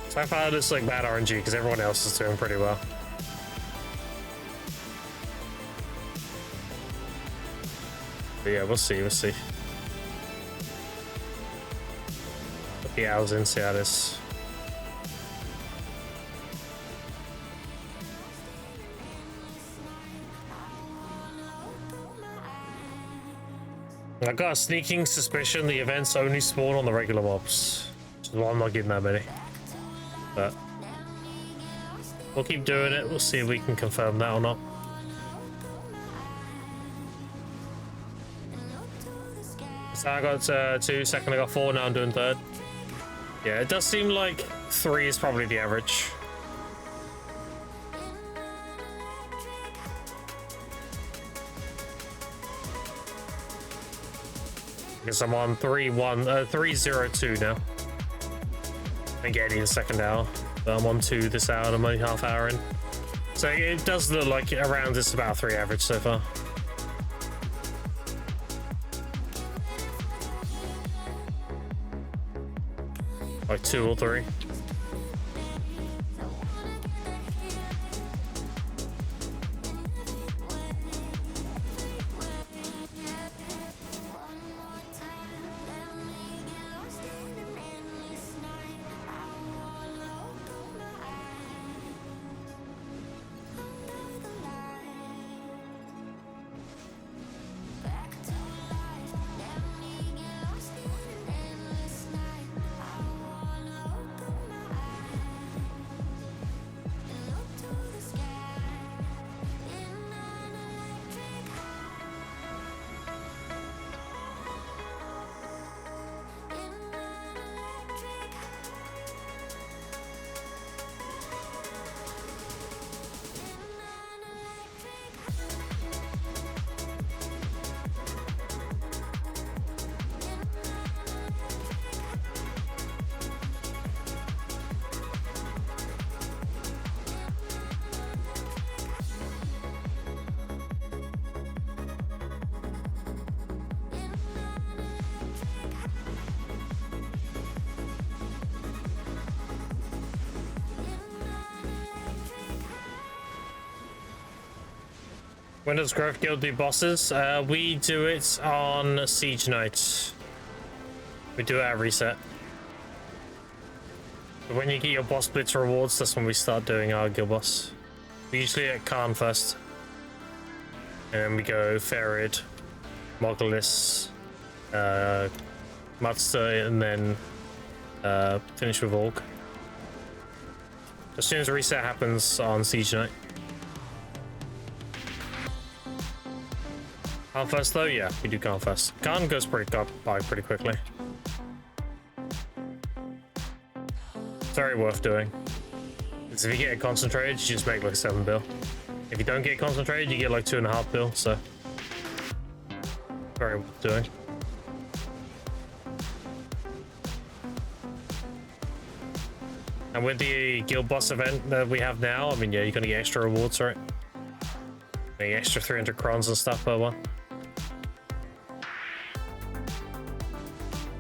So far it looks like bad RNG because everyone else is doing pretty well. But yeah, we'll see. Put the hours in, see how this. I got a sneaking suspicion the events only spawn on the regular mobs, which is why I'm not getting that many. But we'll keep doing it. We'll see if we can confirm that or not. So I got 2, second I got 4, now I'm doing 3rd. Yeah, it does seem like 3 is probably the average. Because I'm on 302 now. I'm getting the second hour. But I'm on 2 this hour, and I'm only half hour in. So it does look like around it's about 3 average so far. Like 2 or 3. When does Growth Guild do bosses? We do it on Siege Night. We do it at reset. But when you get your boss blitz rewards, that's when we start doing our guild boss. We usually at Khan first. And then we go Ferid, Mogulus, Matsuda, and then finish with Org. As soon as the reset happens on Siege Night. Khan first though? Yeah, we do Khan first. Khan goes by pretty quickly. It's very worth doing. Because if you get it concentrated, you just make like 7 bill. If you don't get concentrated, you get like 2.5 bill, so very worth doing. And with the guild boss event that we have now, I mean, yeah, you're gonna get extra rewards, right? The extra 300 crons and stuff per one.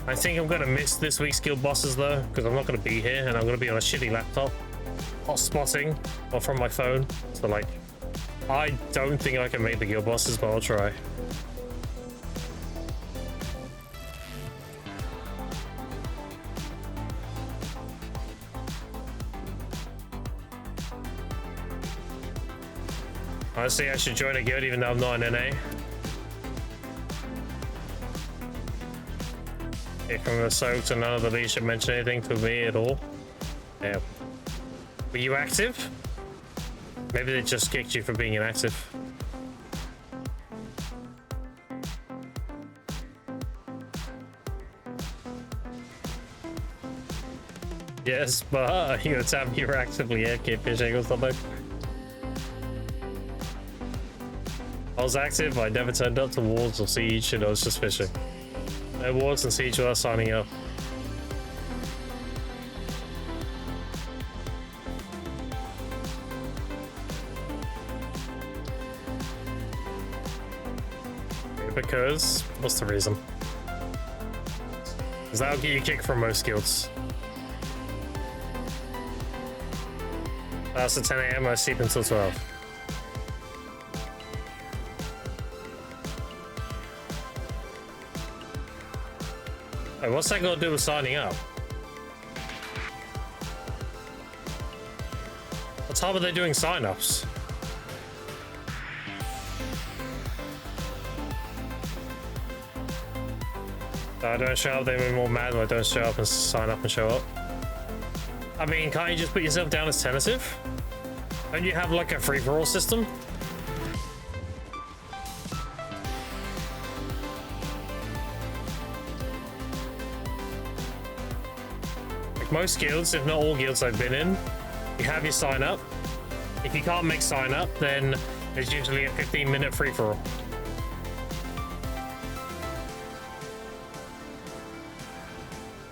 I think I'm gonna miss this week's guild bosses though, because I'm not gonna be here and I'm gonna be on a shitty laptop, hotspotting or from my phone. So like, I don't think I can make the guild bosses, but I'll try. Honestly, I should join a guild even though I'm not an NA. From the soaks and none of the leadership mentioned anything to me at all. Yeah. Were you active? Maybe they just kicked you for being inactive. Yes, but you tell me you were actively AFK fishing or something. I was active, I never turned up to Wards or Siege, and I was just fishing. No Wards and Siege without signing up. Because, what's the reason? Because that'll get you kicked from most guilds. That's at 10 AM, I sleep until 12. Wait, what's that got to do with signing up? What time are they doing sign-ups? I don't show up, they make me more mad when I don't show up and sign up and show up. I mean, can't you just put yourself down as tentative? Don't you have like a free-for-all system? most guilds, if not all guilds I've been in, you have your sign up. If you can't make sign up, then there's usually a 15-minute free-for-all.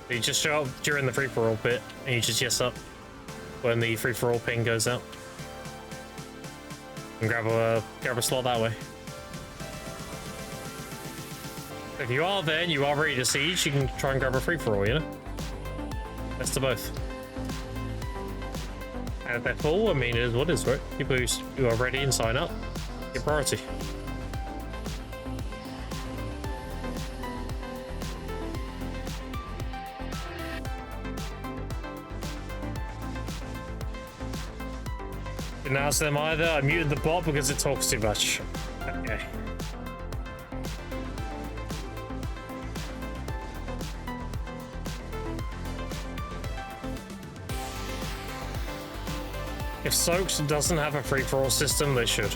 You just show up during the free-for-all bit, and you just yes up when the free-for-all ping goes out. And grab a slot that way. If you are there and you are ready to siege, you can try and grab a free-for-all, you know? Best of both. And if they're full, I mean, it is what it is, right? People who are ready and sign up, get priority. Didn't ask them either. I muted the bot because it talks too much. Okay. If Soaks doesn't have a free-for-all system, they should.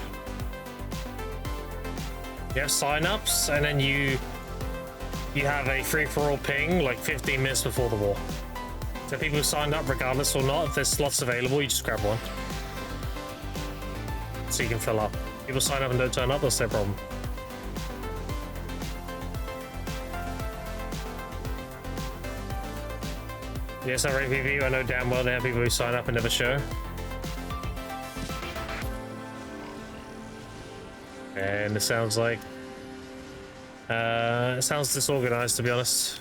You have sign-ups, and then you have a free-for-all ping like 15 minutes before the war. So people who signed up, regardless or not, if there's slots available, you just grab one. So you can fill up. People sign up and don't turn up, that's their problem. Yes, I rate PvP. I know damn well they have people who sign up and never show. And it sounds like it sounds disorganized, to be honest.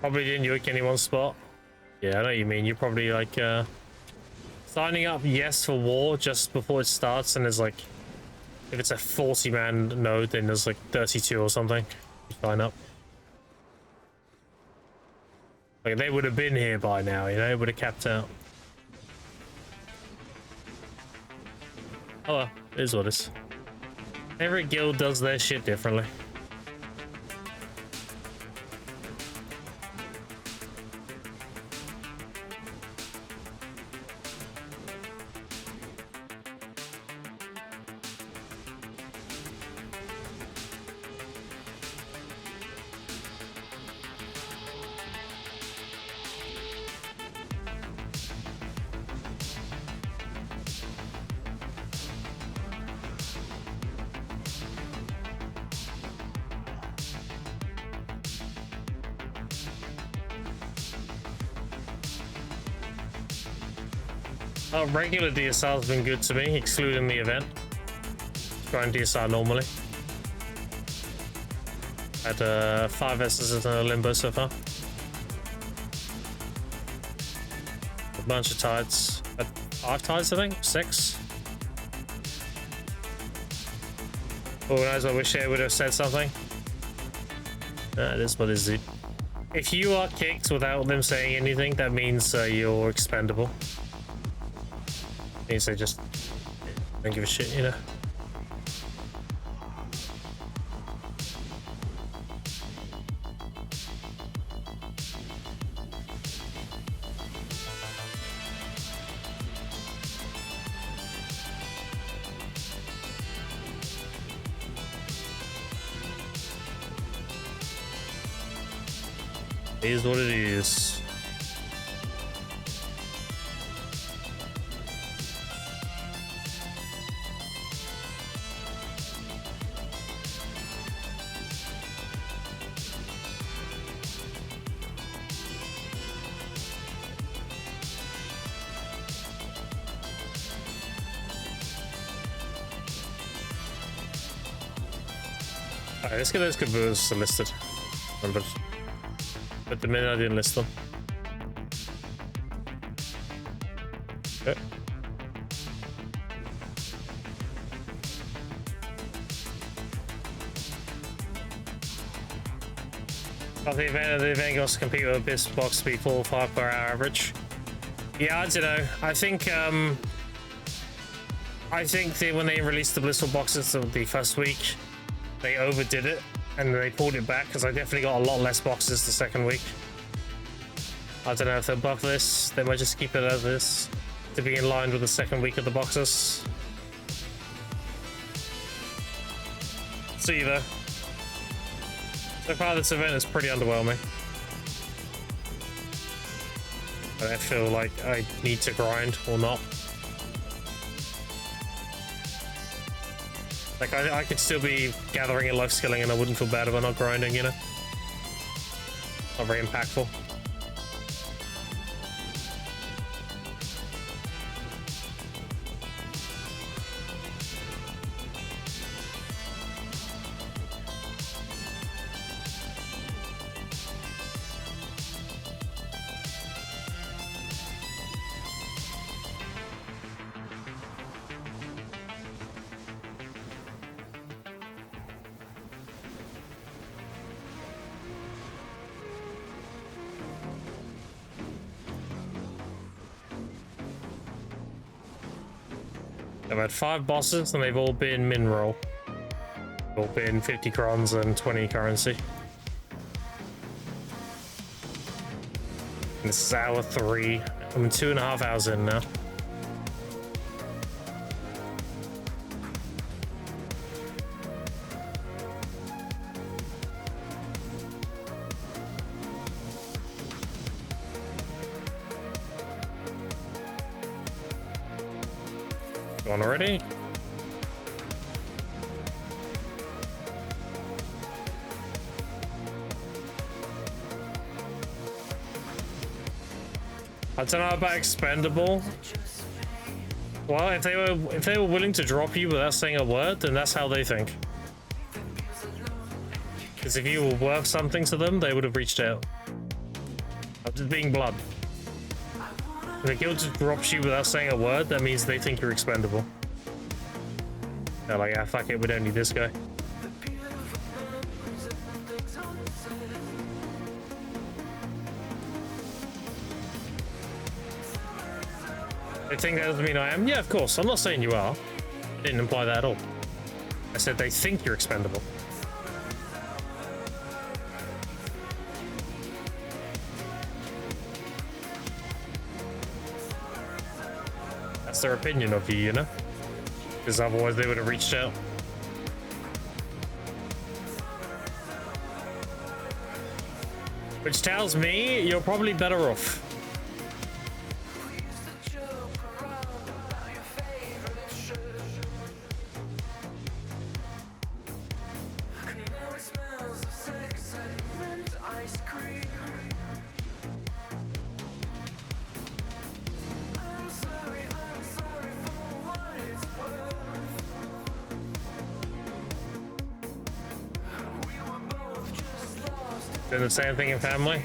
Probably didn't yoke anyone's spot. Yeah, I know what you mean. You're probably like signing up yes for war just before it starts, and there's like, if it's a 40-man node, then there's like 32 or something. You sign up. Like they would have been here by now, you know, it would have capped out. Oh well, it is what it is. Every guild does their shit differently. Regular DSR has been good to me, excluding the event. Grind DSR normally. Had 5 S's in a limbo so far. A bunch of tides. Had 5 tides, I think? 6. Organized, I wish they would have said something. It is what it is, dude. If you are kicked without them saying anything, that means you're expendable. Means they just don't give a shit, you know. It is what it is. Alright, let's get those caboose listed. But the minute I didn't list them. Okay. The event goes to compete with a BIS box speed 4 or 5 per hour average. Yeah, I don't know. I think when they released the blissful boxes of the first week, they overdid it And they pulled it back because I definitely got a lot less boxes the second week. I don't know if they'll buff this. They might just keep it as this to be in line with the second week of the boxes. See though. So far this event is pretty underwhelming. But I feel like I need to grind or not. Like I could still be gathering and life skilling and I wouldn't feel bad about not grinding, you know? Not very impactful. I've had 5 bosses and they've all been min roll. They've all been 50 crons and 20 currency. And this is hour 3. I'm 2.5 hours in now. Gone already? I don't know about expendable. Well, if they were willing to drop you without saying a word, then that's how they think. Because if you were worth something to them, they would have reached out. I'm just being blunt. If a guild just drops you without saying a word, that means they think you're expendable. They're like, ah, fuck it, we don't need this guy. They think that doesn't mean I am? Yeah, of course. I'm not saying you are. I didn't imply that at all. I said they think you're expendable. That's their opinion of you, you know? Because otherwise they would have reached out. Which tells me you're probably better off. Doing the same thing in family.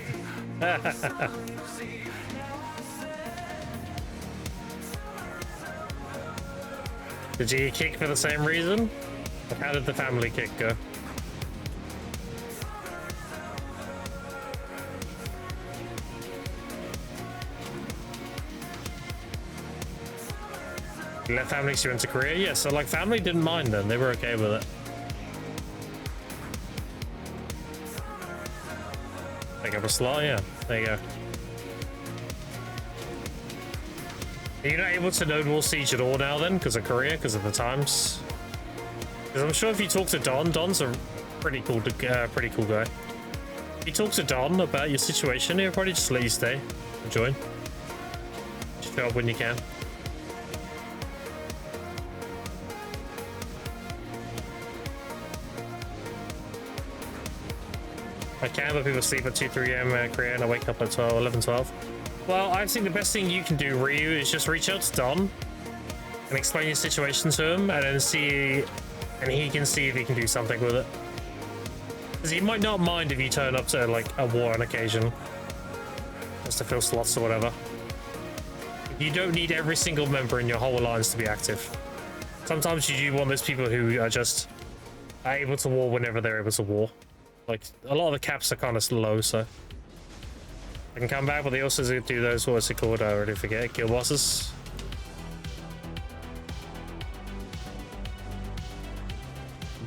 Did you get kicked for the same reason? How did the family kick go? You left family so you went to Korea? Yeah, so like family didn't mind then. They were okay with it. Pick up a slot, yeah. There you go. You're not able to node wall siege at all now then, because of Korea, because of the times. Because I'm sure if you talk to Don's a pretty cool guy. If you talk to Don about your situation, he'll probably just let you stay and join. Just show up when you can. I can, but people sleep at 2, 3 a.m. Korea and I wake up at 11, 12. Well, I think the best thing you can do, Ryu, is just reach out to Don and explain your situation to him and then see, and he can see if he can do something with it. Because he might not mind if you turn up to like a war on occasion, just to fill slots or whatever. You don't need every single member in your whole alliance to be active. Sometimes you do want those people who are just able to war whenever they're able to war. Like, a lot of the caps are kind of low, so I can come back, but they also do those, what's it called? I already forget. Kill bosses.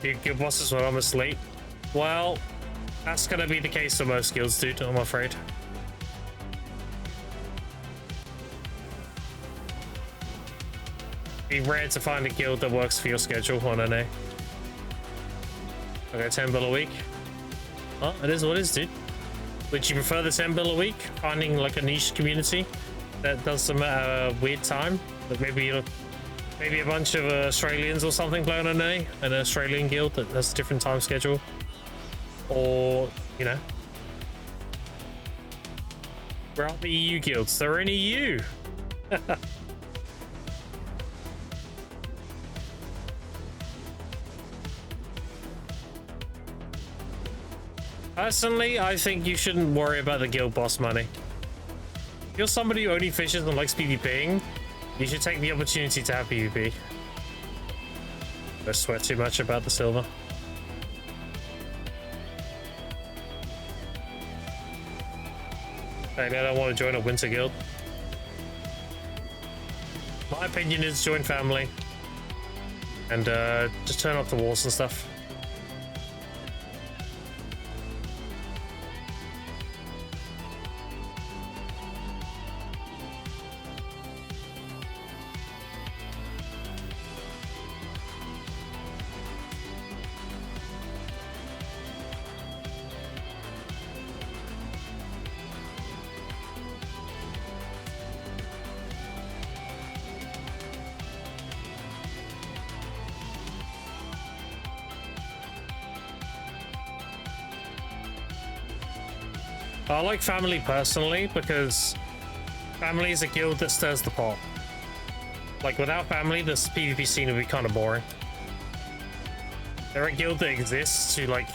Do kill bosses when I'm asleep. Well, that's gonna be the case for most guilds, dude, I'm afraid. Be rare to find a guild that works for your schedule on NA. Okay, 10 bill a week. Oh, it is what it is, dude. Would you prefer the 10 bill a week? Finding like a niche community that does some weird time? Like maybe a bunch of Australians or something playing on NA, an Australian guild that has a different time schedule? Or, you know, where are the EU guilds? They're in EU. Personally, I think you shouldn't worry about the guild boss money. If you're somebody who only fishes and likes PvPing, you should take the opportunity to have PvP. Don't sweat too much about the silver. Maybe I don't want to join a winter guild. My opinion is join family and just turn off the walls and stuff. I like family personally because family is a guild that stirs the pot. Like without family, this PvP scene would be kind of boring. They're a guild that exists to like,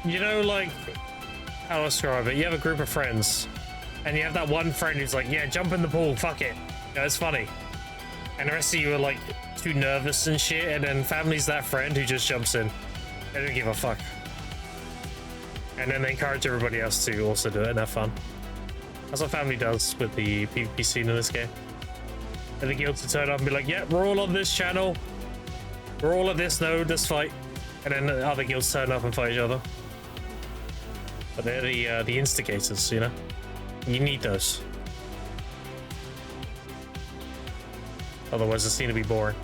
you know, like how to describe it. You have a group of friends and you have that one friend who's like, yeah, jump in the pool, fuck it. Yeah, it's funny. And the rest of you are like too nervous and shit. And then family's that friend who just jumps in. They don't give a fuck. And then they encourage everybody else to also do it and have fun. That's what family does with the PvP scene in this game. And the guilds to turn up and be like, yeah, we're all on this channel. We're all at this node, this fight. And then the other guilds turn up and fight each other. But they're the instigators, you know? You need those. Otherwise the scene will be boring.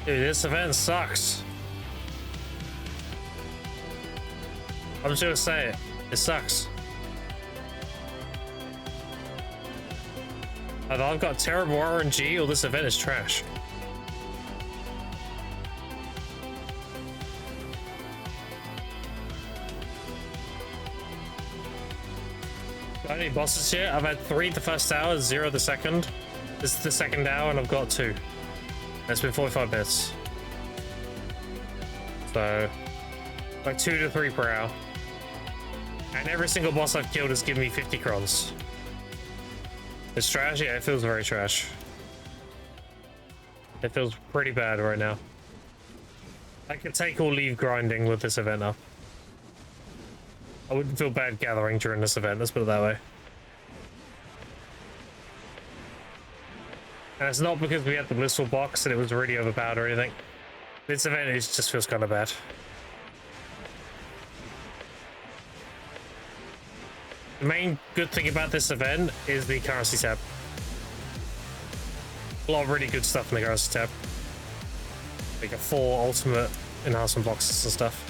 Dude, this event sucks. I'm just gonna say it. It sucks. Either I've got terrible RNG or this event is trash. Got any bosses yet? I've had 3 the first hour, 0 the second. This is the second hour and I've got 2. It's been 45 minutes. So, like 2 to 3 per hour. And every single boss I've killed has given me 50 crons. It's trash? Yeah, it feels very trash. It feels pretty bad right now. I could take or leave grinding with this event up. I wouldn't feel bad gathering during this event, let's put it that way. And it's not because we had the blissful box and it was really overpowered or anything. This event just feels kind of bad. The main good thing about this event is the currency tab. A lot of really good stuff in the currency tab. Like a 4 ultimate enhancement boxes and stuff.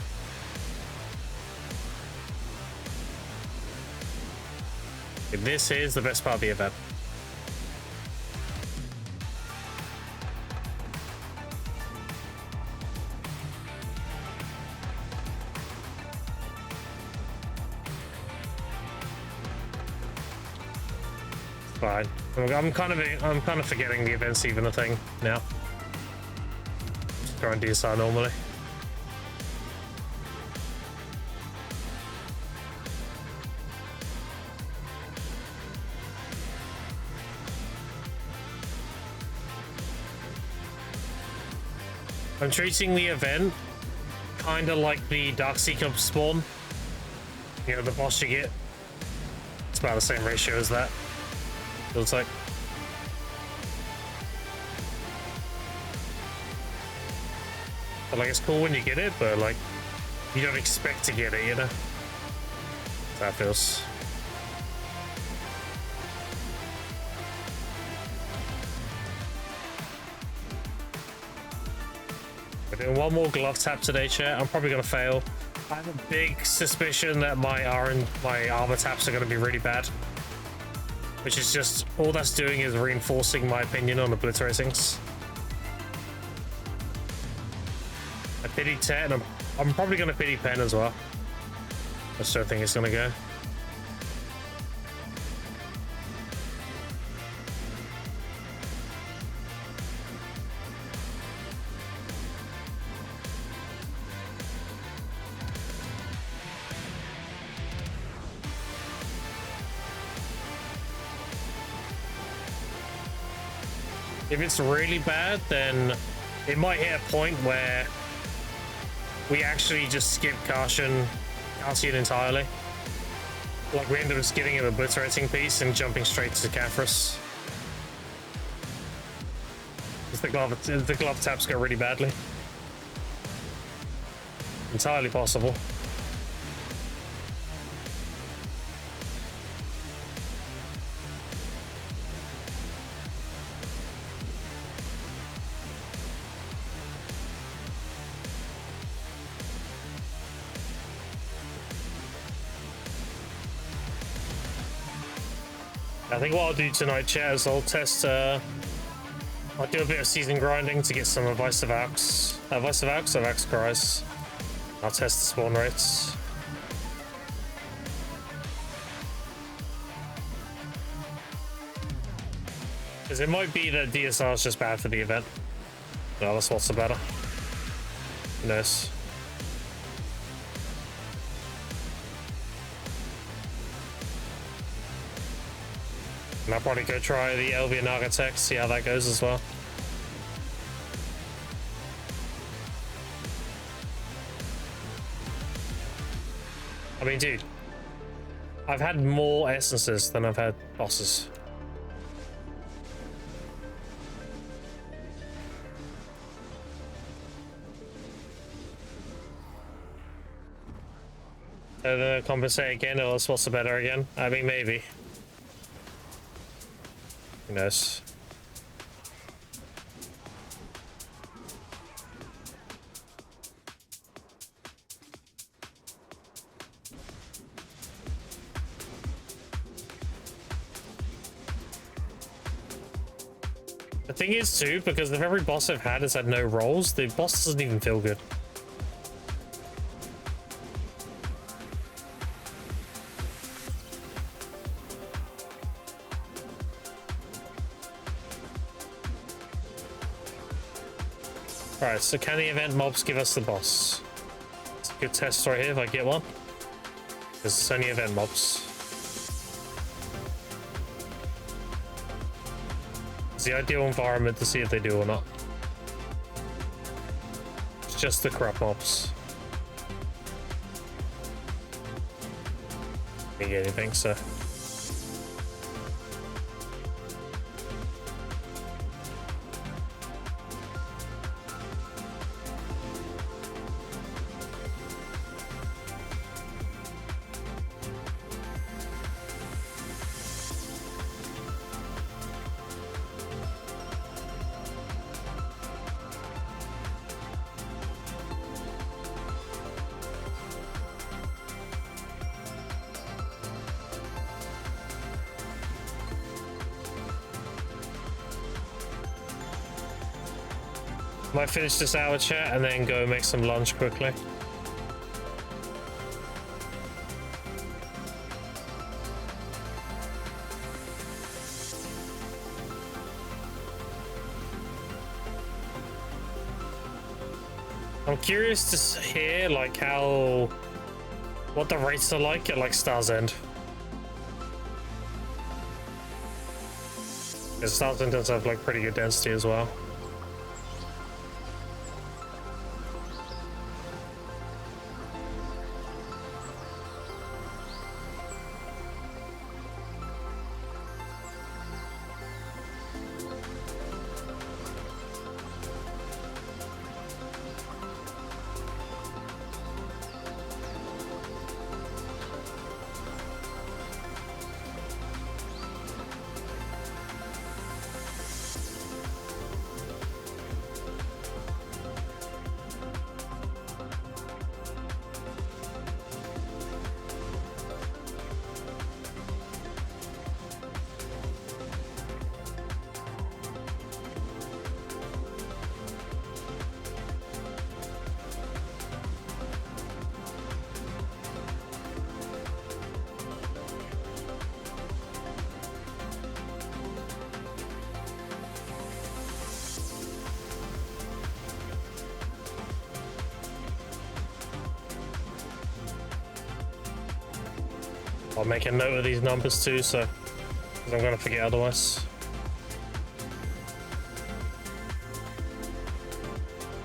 This is the best part of the event. Fine. I'm kind of forgetting the event's even a thing now. Just trying DSR normally. I'm treating the event kind of like the Darkseeker spawn. You know, the boss you get. It's about the same ratio as that. Feels like. But like, it's cool when you get it, but like, you don't expect to get it, you know? That feels. We're doing one more glove tap today, chat. I'm probably gonna fail. I have a big suspicion that my armor taps are gonna be really bad. Which is just, all that's doing is reinforcing my opinion on obliteratings. I pity Tet, and I'm probably going to pity Pen as well. I just don't think it's going to go. If it's really bad, then it might hit a point where we actually just skip Cartian entirely. Like, we end up just giving him a obliterating piece and jumping straight to Caphras. Because the glove taps go really badly. Entirely possible. I think what I'll do tonight, chat, is I'll test, I'll do a bit of season grinding to get some Vice of Axe. Vice of Axe or Axe Cries. I'll test the spawn rates. Because it might be that DSR is just bad for the event. No, that's what's the better. Who knows? And I'll probably go try the Elvian Architect, see how that goes as well. I mean, dude, I've had more essences than I've had bosses. Then compensate again, or what's the better again? I mean, maybe. Who knows? The thing is too, because if every boss I've had has had no rolls, the boss doesn't even feel good. Alright, so can the event mobs give us the boss? It's a good test right here if I get one. Because it's only event mobs. It's the ideal environment to see if they do or not. It's just the corrupt mobs. Didn't get anything, so. Might finish this hour chat and then go make some lunch quickly. I'm curious to hear like what the rates are like at like Star's End. Because Star's End does have like pretty good density as well. I'll make a note of these numbers too, so 'cause I'm gonna forget otherwise.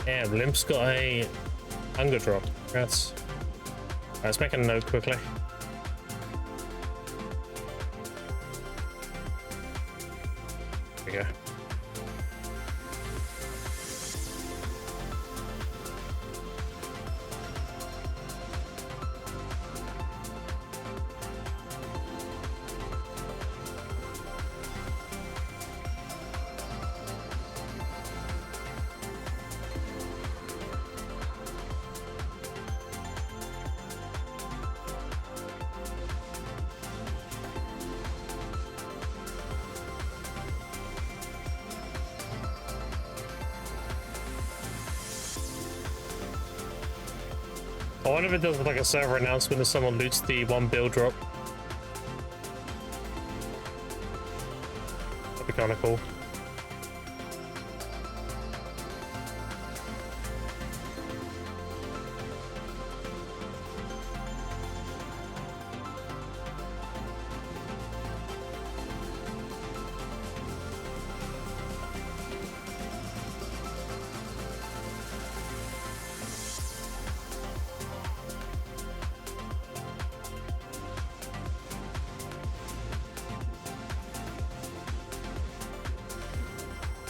Yeah, Limp's got a hunger drop. Congrats. Right, let's make a note quickly. There we go. I wonder if it does like a server announcement if someone loots the 1 bill drop. That'd be kind of cool.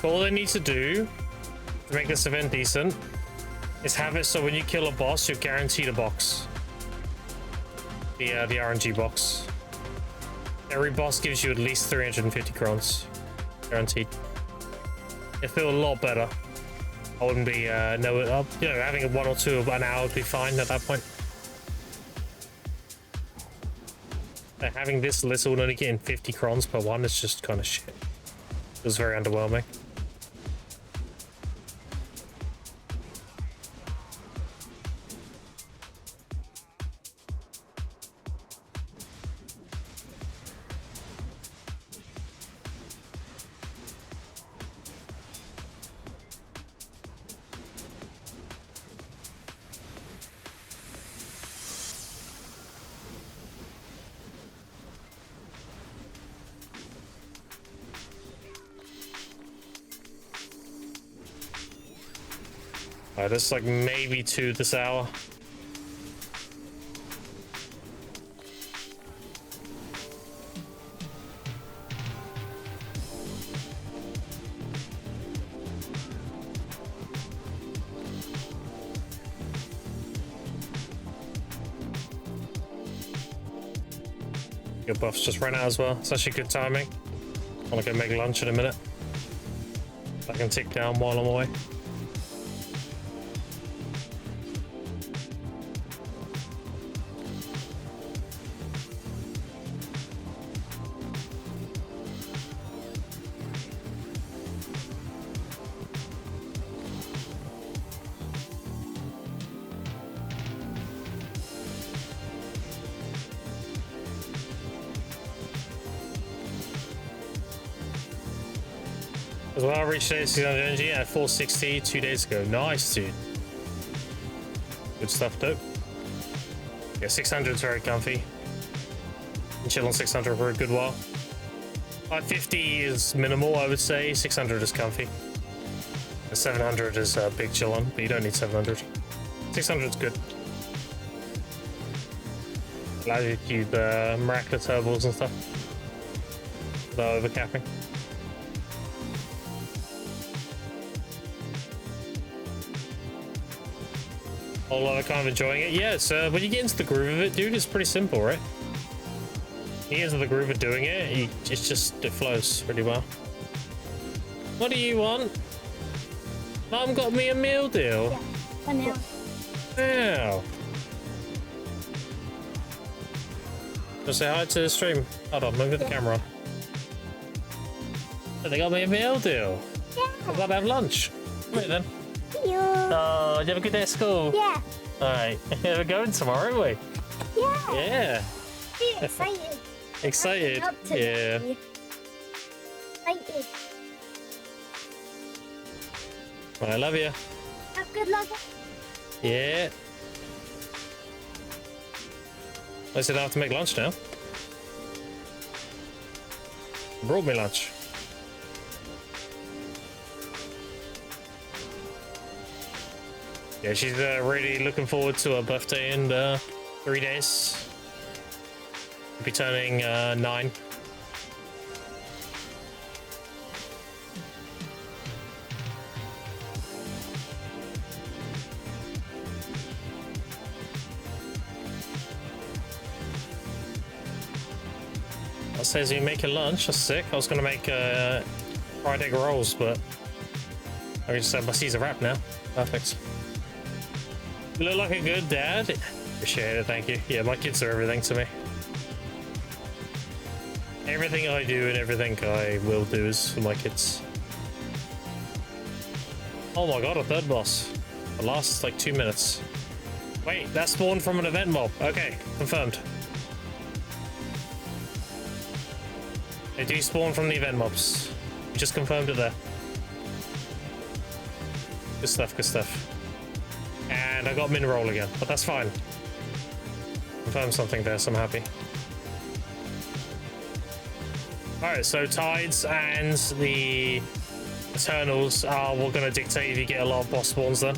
All they need to do to make this event decent is have it so when you kill a boss, you're guaranteed a box. The RNG box. Every boss gives you at least 350 crowns. Guaranteed. It'd feel a lot better. I wouldn't be, having a 1 or 2 an hour would be fine at that point. Like, having this little and only getting 50 crowns per one is just kind of shit. It was very underwhelming. There's like maybe 2 this hour. Your buffs just ran out as well. It's actually good timing. I want to go make lunch in a minute. I can tick down while I'm away. As well, I reached 600 energy at 460 2 days ago. Nice, dude. Good stuff, dope. Yeah, 600 is very comfy. And chill on 600 for a good while. 550 is minimal, I would say. 600 is comfy. The 700 is a big chill on, but you don't need 700. 600 is good. Allows you to use miraculous turbos and stuff. Without overcapping. Whole lot of kind of enjoying it. Yeah, it's when you get into the groove of it, dude, it's pretty simple, right? You get into the groove of doing it, it flows really well. What do you want? Mum got me a meal deal. Yeah, a meal. Wow. Just say hi to the stream. Hold on, move the camera. Oh, they got me a meal deal. Yeah. I've got to have lunch. Right then. See you. Oh, did you have a good day at school? Yeah. Alright, we're going tomorrow, aren't we? Yeah. Yeah. Really excited. Excited? Up Yeah. today. Excited. Well, I love you. Have good luck. Yeah. I said I have to make lunch now. Brought me lunch. Yeah, she's really looking forward to her birthday in 3 days. She'll be turning 9. That says you making lunch. That's sick. I was gonna make fried egg rolls, but I just have my Caesar wrap now. Perfect. You look like a good dad. Appreciate it, thank you. Yeah, my kids are everything to me. Everything I do and everything I will do is for my kids. Oh my god, a third boss. The last like 2 minutes. Wait, that spawned from an event mob. Okay, confirmed. They do spawn from the event mobs. You just confirmed it there. Good stuff, good stuff. And I got min roll again, but that's fine. Confirmed something there, so I'm happy. Alright, so Tides and the Eternals are what gonna dictate if you get a lot of boss spawns then.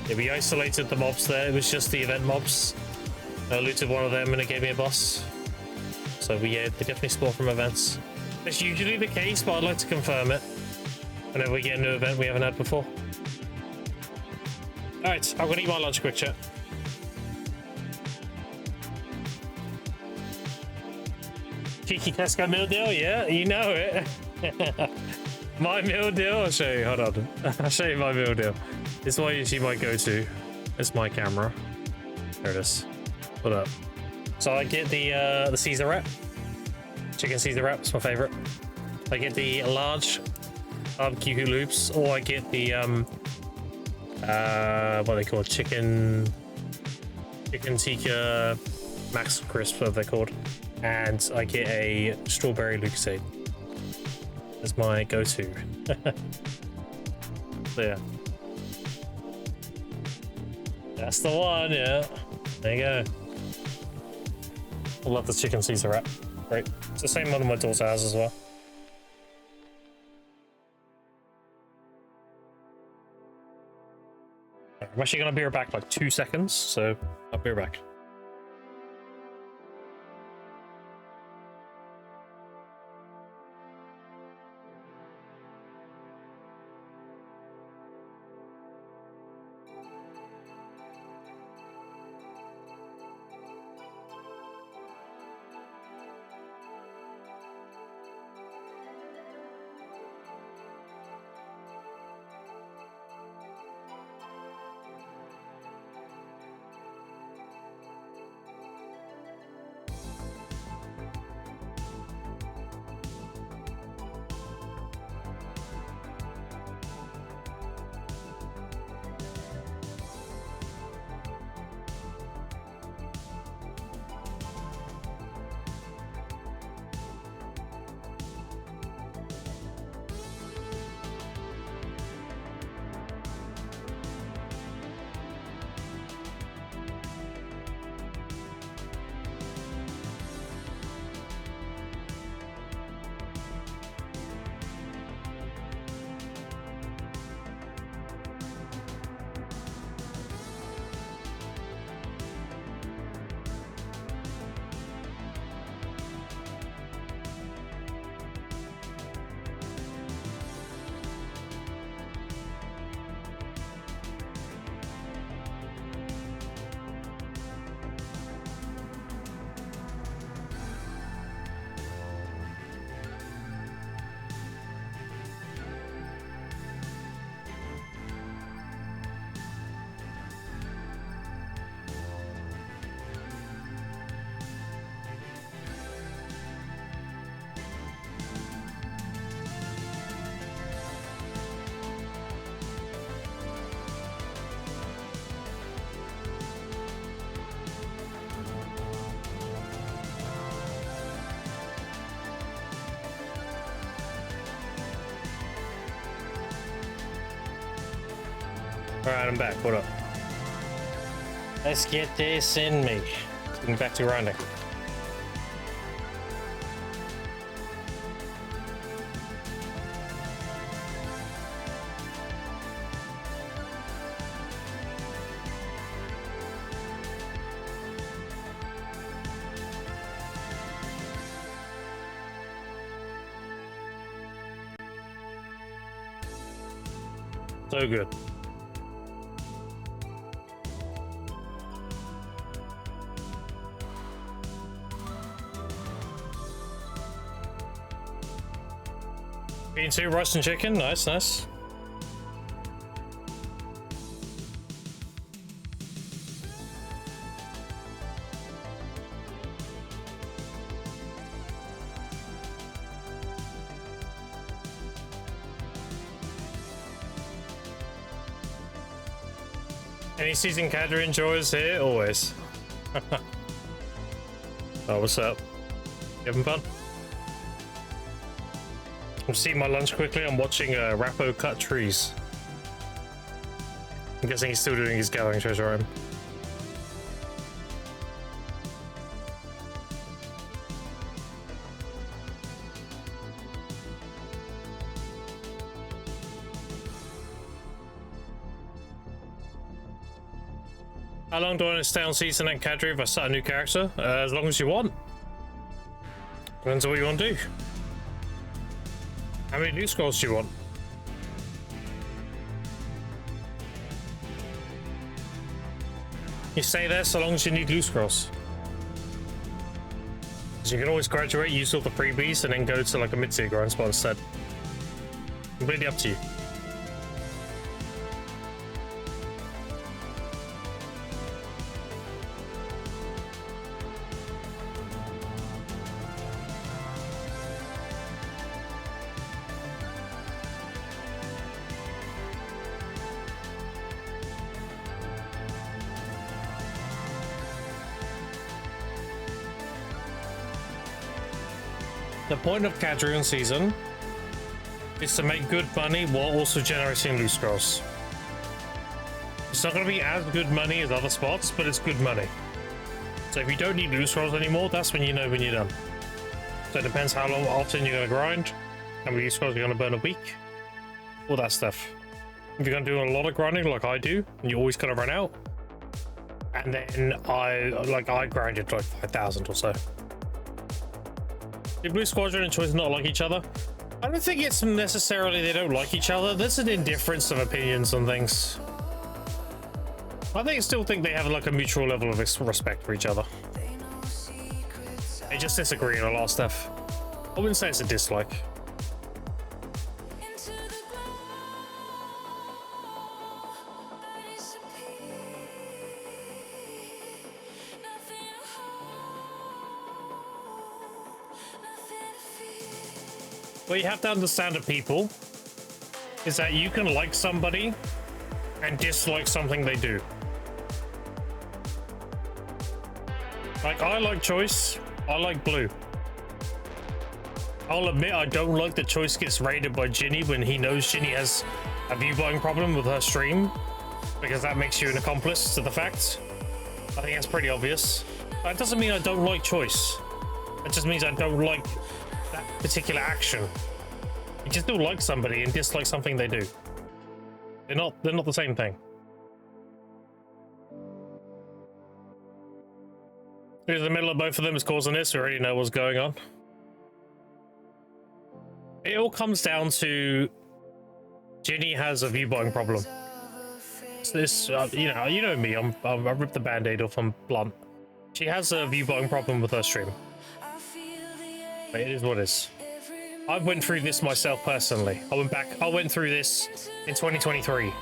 Yeah, we isolated the mobs there, it was just the event mobs. I looted one of them and it gave me a boss. So yeah, they definitely spawn from events. That's usually the case, but I'd like to confirm it whenever we get a new event we haven't had before. Alright, I'm gonna eat my lunch quick, chat. Cheeky Tesco meal deal, yeah, you know it. My meal deal, I'll show you, hold on. I'll show you my meal deal. This is what I usually might go to. It's my camera. There it is. Hold up. So I get the Caesar wrap. Chicken Caesar wrap, it's my favorite. I get the large barbecue hula hoops, or I get the what are they called? Chicken tikka max crisp, what are they called? And I get a strawberry lucasade as my go-to. So yeah, that's the one. Yeah, there you go. I love the chicken Caesar wrap. Great. It's the same one in my daughter has as well. I'm actually gonna be right back like 2 seconds, so I'll be right back. Alright, I'm back. What up? Let's get this in me. Getting back to grinding. So good. Eating two rice and chicken. Nice, nice. Any season cadre enjoyers here? Always. Oh, what's up? You having fun? I'm just eating my lunch quickly. I'm watching Rappo cut trees. I'm guessing he's still doing his gathering treasure room. How long do I want to stay on season and cadre if I start a new character? As long as you want. Depends on what you want to do. How many new scrolls do you want? You stay there so long as you need loot scrolls. So you can always graduate, use all the freebies, and then go to like a mid-tier grind spot instead. Completely up to you. The point of cadre season is to make good money while also generating loot scrolls. It's not going to be as good money as other spots, but it's good money. So if you don't need loot scrolls anymore, that's when you know when you're done. So it depends how long, often you're going to grind, how many loot scrolls you're going to burn a week, all that stuff. If you're going to do a lot of grinding like I do, and you always kind of run out, and then I grinded like 5,000 or so. Do Blue Squadron and Choice not like each other? I don't think it's necessarily they don't like each other. There's an indifference of opinions on things. I still think they have like a mutual level of respect for each other. They just disagree on a lot of stuff. I wouldn't say it's a dislike. What you have to understand of people is that you can like somebody and dislike something they do. Like, I like Choice, I like Blue. I'll admit I don't like that Choice gets raided by Ginny when he knows Ginny has a view buying problem with her stream, because that makes you an accomplice to the fact. I think that's pretty obvious. That doesn't mean I don't like Choice. It just means I don't like that particular action. You just don't like somebody and dislike something they do. They're not the same thing. Who's in the middle of both of them is causing this? We already know what's going on. It all comes down to Ginny has a view buying problem. So this, you know me. I rip the band-aid off. I'm blunt. She has a view buying problem with her stream. But it is what it is. I went through this myself personally. I went through this in 2023,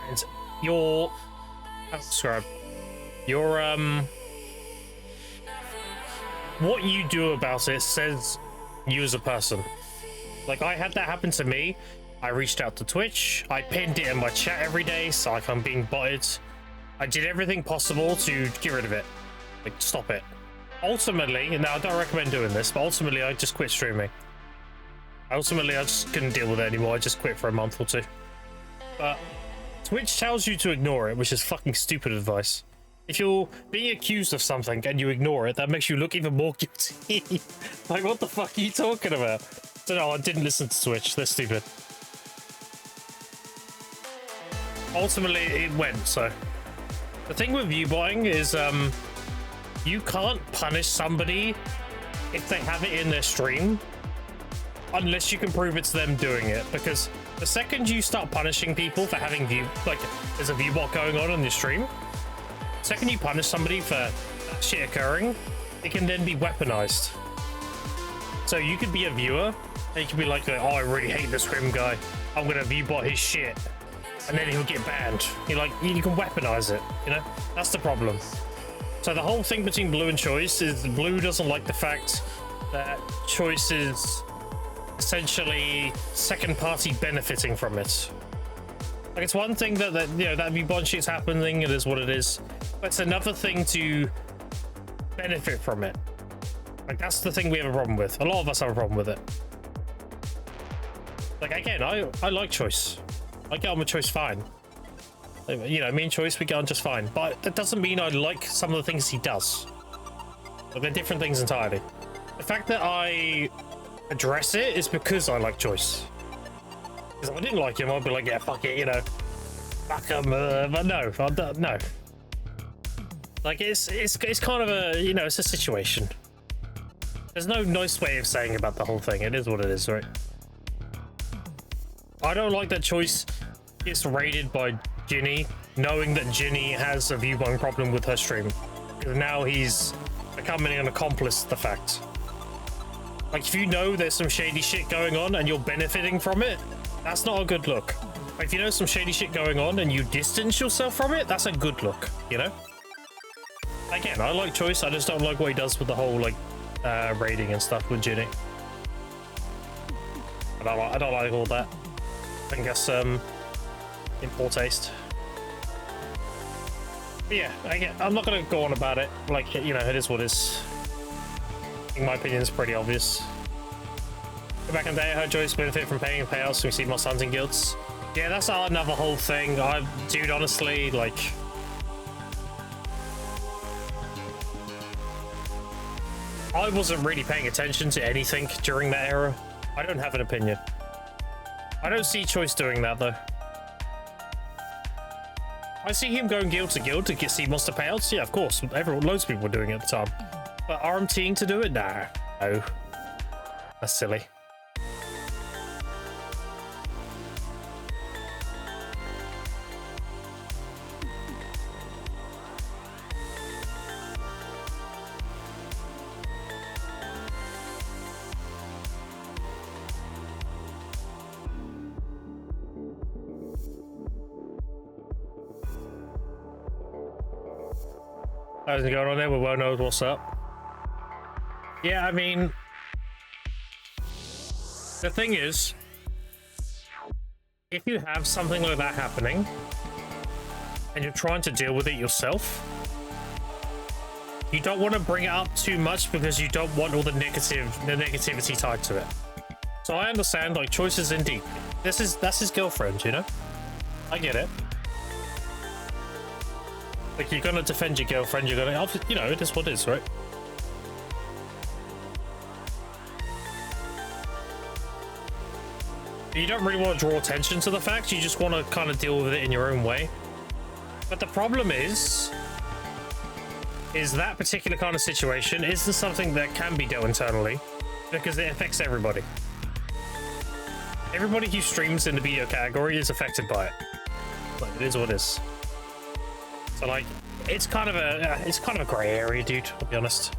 and what you do about it says you as a person. Like, I had that happen to me. I reached out to Twitch. I pinned it in my chat every day, so like I'm being botted. I did everything possible to get rid of it. Like, stop it. Ultimately, now I don't recommend doing this, but ultimately I just quit streaming. I just couldn't deal with it anymore. I just quit for a month or two. But Twitch tells you to ignore it, which is fucking stupid advice. If you're being accused of something and you ignore it, that makes you look even more guilty. Like, what the fuck are you talking about? So no, I didn't listen to Twitch. They're stupid. Ultimately, it went, so. The thing with viewbotting is, you can't punish somebody if they have it in their stream unless you can prove it's them doing it, because the second you start punishing people for having there's a viewbot going on your stream, the second you punish somebody for that shit occurring, it can then be weaponized. So you could be a viewer and you could be like, oh, I really hate this Grim guy, I'm gonna viewbot his shit, and then he'll get banned. You're like, you can weaponize it, you know? That's the problem. So the whole thing between Blue and Choice is Blue doesn't like the fact that Choice is essentially second party benefiting from it. Like, it's one thing that you know, that viewbot shit's happening, it is what it is, but it's another thing to benefit from it. Like, that's the thing we have a problem with. A lot of us have a problem with it. Like, again, I like Choice. I get on with Choice fine. You know, me and Choice, we get on just fine. But that doesn't mean I like some of the things he does. Like, they're different things entirely. The fact that I address it is because I like Choice. Because if I didn't like him, I'd be like, yeah, fuck it, you know. Fuck him. But no, no. Like, it's kind of a, you know, it's a situation. There's no nice way of saying about the whole thing. It is what it is, right? I don't like that Choice gets raided by Ginny, knowing that Ginny has a viewbotting problem with her stream. Because now he's becoming an accomplice to the fact. Like, if you know there's some shady shit going on and you're benefiting from it, that's not a good look. Like, if you know some shady shit going on and you distance yourself from it, that's a good look, you know? Again, I like Choice, I just don't like what he does with the whole, like, raiding and stuff with Ginny. I don't like all that. I think that's, in poor taste. But yeah, I'm not gonna go on about it. Like, you know, it is what it is. I think my opinion is pretty obvious. Back in the day, I heard Joyce benefit from paying payouts so we see more hunting guilds. Yeah, that's another whole thing. Dude, honestly, like, I wasn't really paying attention to anything during that era. I don't have an opinion. I don't see Choice doing that, though. I see him going guild to see monster payouts. Yeah, of course. Loads of people were doing it at the time. But RMTing to do it? Nah. No. That's silly. How's it going on there? We well knows what's up. Yeah, I mean, the thing is, if you have something like that happening and you're trying to deal with it yourself, you don't want to bring it up too much because you don't want all the negativity tied to it. So I understand, like, choices in deep. That's his girlfriend, you know? I get it. Like, you're gonna defend your girlfriend, you're gonna, you know, it is what it is, right? You don't really want to draw attention to the fact, you just want to kind of deal with it in your own way. But the problem is that particular kind of situation isn't something that can be dealt internally, because it affects everybody. Everybody who streams in the video category is affected by it. But it is what it is. So, like, it's kind of a grey area, dude, to be honest.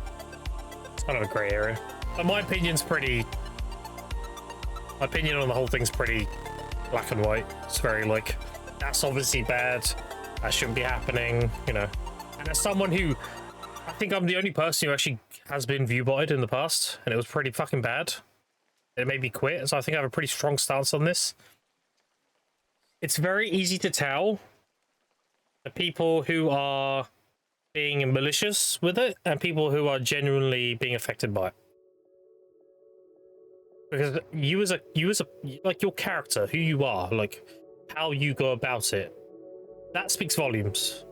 It's kind of a grey area. But my opinion on the whole thing's pretty black and white. It's very, like, that's obviously bad, that shouldn't be happening, you know. And as someone who, I think I'm the only person who actually has been viewbotted in the past, and it was pretty fucking bad. It made me quit, so I think I have a pretty strong stance on this. It's very easy to tell the people who are being malicious with it and people who are genuinely being affected by it. Because you as a like, your character, who you are, like, how you go about it, That speaks volumes.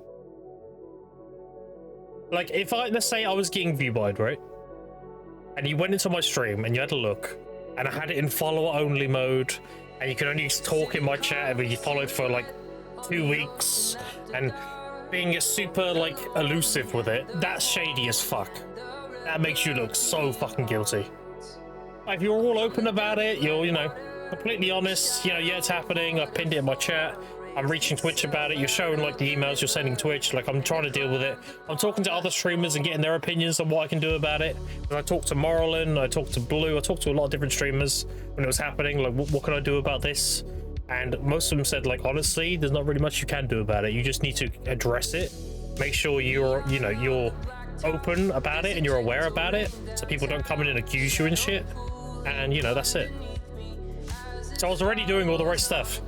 Like, if let's say I was getting viewed, right? And you went into my stream and you had a look, and I had it in follower only mode, and you could only talk in my chat, but you followed for like 2 weeks, and being super like elusive with it, that's shady as fuck. That makes you look so fucking guilty. If you're all open about it, you're, you know, completely honest, you know, yeah, it's happening, I pinned it in my chat, I'm reaching Twitch about it, you're showing like the emails you're sending Twitch, like I'm trying to deal with it. I'm talking to other streamers and getting their opinions on what I can do about it. And I talked to Morlin, I talked to Blue, I talked to a lot of different streamers when it was happening, like what can I do about this? And most of them said, like, honestly, there's not really much you can do about it. You just need to address it, make sure you're, you know, you're open about it and you're aware about it, so people don't come in and accuse you and shit. And, you know, that's it. So I was already doing all the right stuff.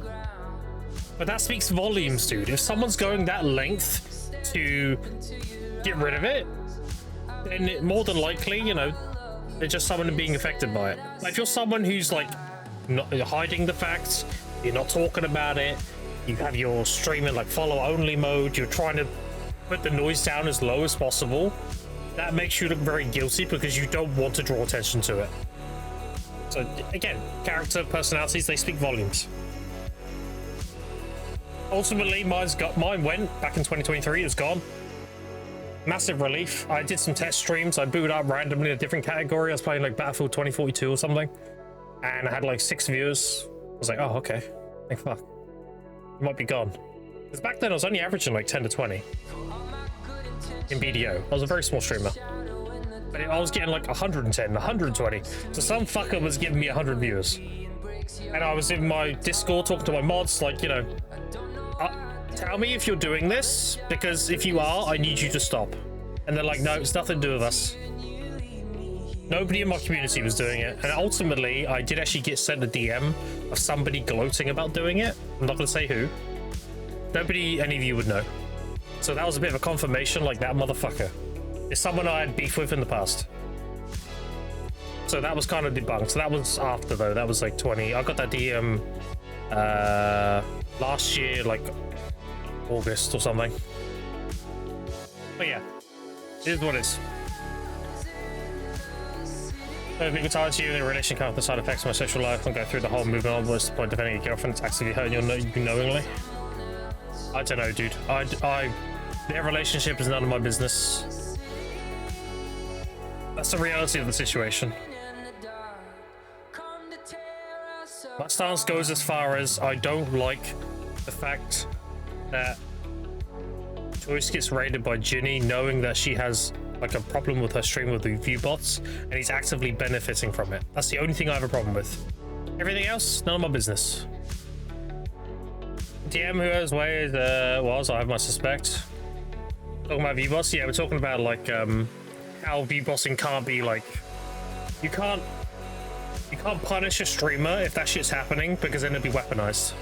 But that speaks volumes, dude. If someone's going that length to get rid of it, then more than likely, you know, they're just someone being affected by it. Like, if you're someone who's, like, not hiding the facts, you're not talking about it, you have your stream in, like, follow-only mode, you're trying to put the noise down as low as possible, that makes you look very guilty because you don't want to draw attention to it. So, again, character, personalities, they speak volumes. Ultimately, mine went back in 2023. It was gone. Massive relief. I did some test streams. I booted up randomly in a different category. I was playing like Battlefield 2042 or something, and I had like 6 viewers. I was like, oh, okay. Like, fuck. It might be gone. Because back then I was only averaging like 10 to 20 in BDO. I was a very small streamer. But I was getting like 110, 120. So some fucker was giving me 100 viewers. And I was in my Discord talking to my mods, like, you know, tell me if you're doing this, because if you are, I need you to stop. And they're like, no, it's nothing to do with us. Nobody in my community was doing it. And ultimately, I did actually get sent a DM of somebody gloating about doing it. I'm not going to say who. Nobody, any of you would know. So that was a bit of a confirmation, like, that motherfucker is someone I had beef with in the past. So that was kind of debunked. So that was after, though. That was like 20. I got that DM last year, like August or something. But yeah, it is what it is. So people tied to you in a relation can't have the side effects of my sexual life and go through the whole moving on. What's the point of defending your girlfriend? It's actively hurting you knowingly. I don't know, dude. Their relationship is none of my business. That's the reality of the situation. My stance goes as far as I don't like the fact that Joyce gets raided by Ginny knowing that she has like a problem with her stream with the view bots and he's actively benefiting from it. That's the only thing I have a problem with. Everything else, none of my business. DM who has ways was I have my suspect. Talking about view bots? Yeah, we're talking about like how view bossing can't be like you can't punish a streamer if that shit's happening because then it'll be weaponized.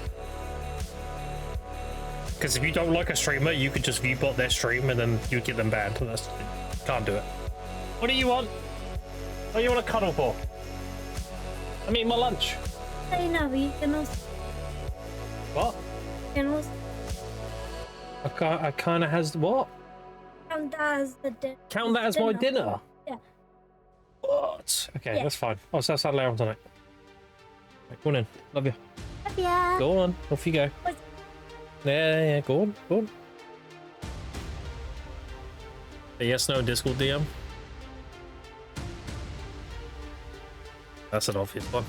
Because if you don't like a streamer, you could just view bot their stream and then you get them banned. Can't do it. What do you want? What do you want to cuddle for? I'm eating my lunch. What? I kind of has what? Count that as the dinner. Count that as my dinner? Yeah. What? Okay, Yeah. that's fine. Oh, so that's that later on tonight. Right, go on in. Love you. Love ya. Go on. Off you go. What? Yeah. Go on. Go on. A yes, no Discord DM. That's an obvious one.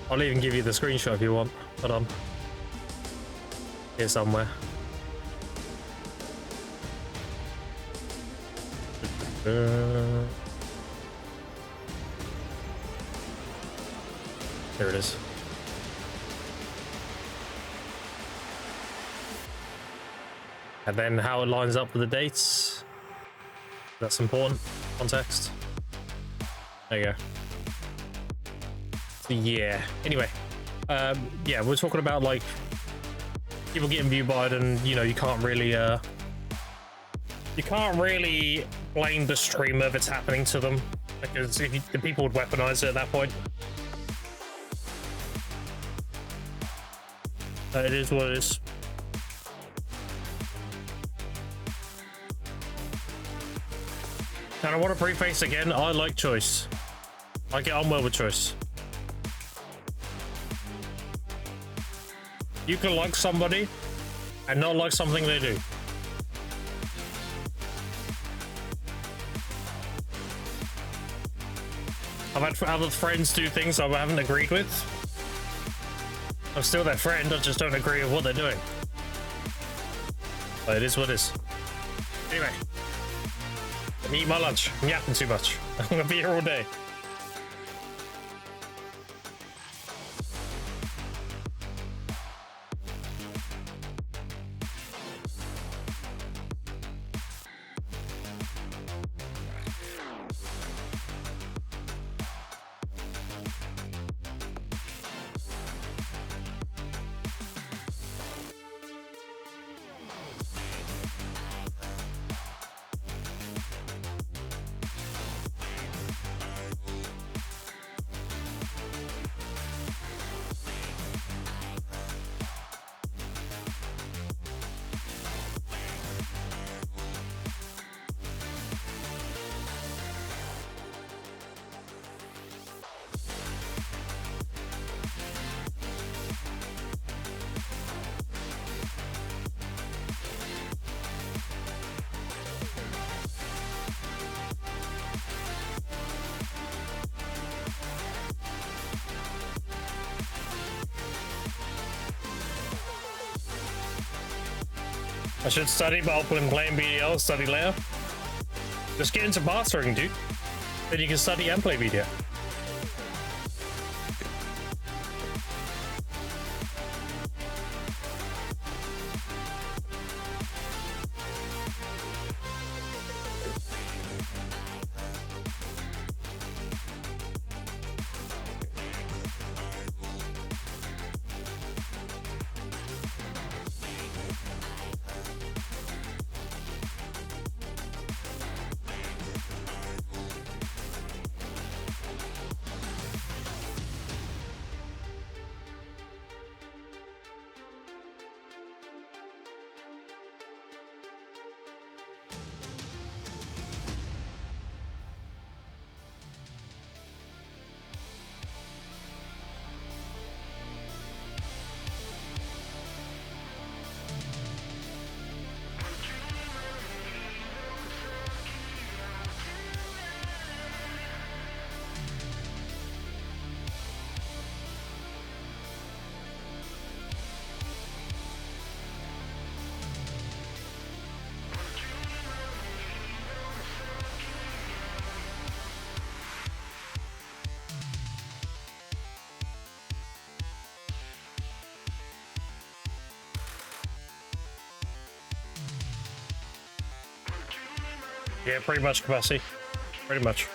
I'll even give you the screenshot if you want. Hold on. Here somewhere. There it is. And then how it lines up with the dates. That's important. Context. There you go. So yeah. Anyway. Yeah, we're talking about like people getting viewed and you know, you can't really blame the streamer if it's happening to them, because the people would weaponize it at that point. It is what it is. And I want to preface again, I like choice. I get on well with choice. You can like somebody and not like something they do. I've had other friends do things I haven't agreed with. I'm still their friend, I just don't agree with what they're doing. But it is what it is. Anyway. Let me eat my lunch. I'm yapping too much. I'm gonna be here all day. I should study, but I'll put in playing BDL, study later. Just get into mastering, dude. Then you can study and play BDL. Yeah, pretty much capacity. Pretty much.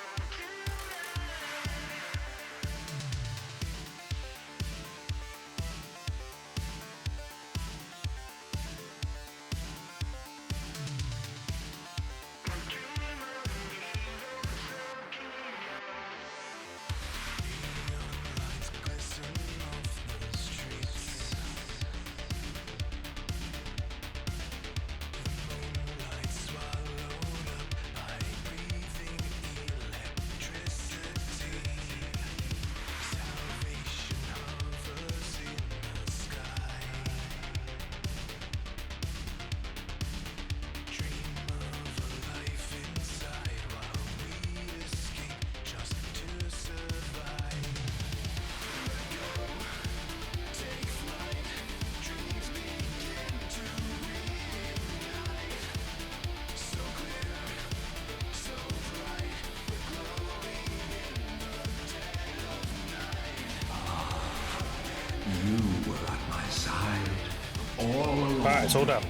Alright, it's all done.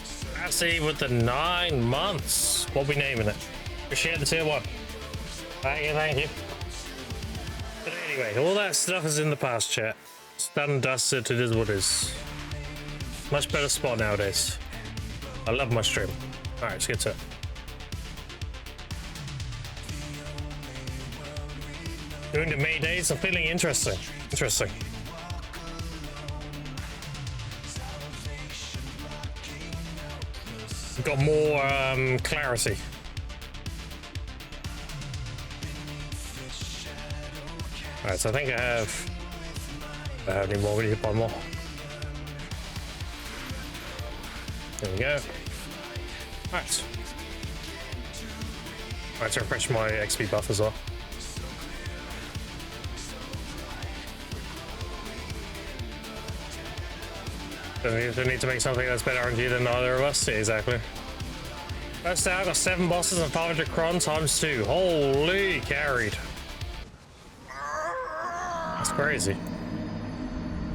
Sassy with the 9 months. What are we naming it? Appreciate the tier 1. Thank you, thank you. But anyway, all that stuff is in the past, chat. It's done and dusted, it is what it is. Much better spot nowadays. I love my stream. Alright, let's get to it. Doing the May days, I'm feeling interesting. Interesting. Got more clarity. Alright, so I think I don't need more, we need one more. There we go. Alright. Alright, to refresh my XP buff as well. Don't need to make something that's better RNG than either of us. Yeah, exactly. First out, I got 7 bosses and 500 cron times 2. Holy carried. That's crazy.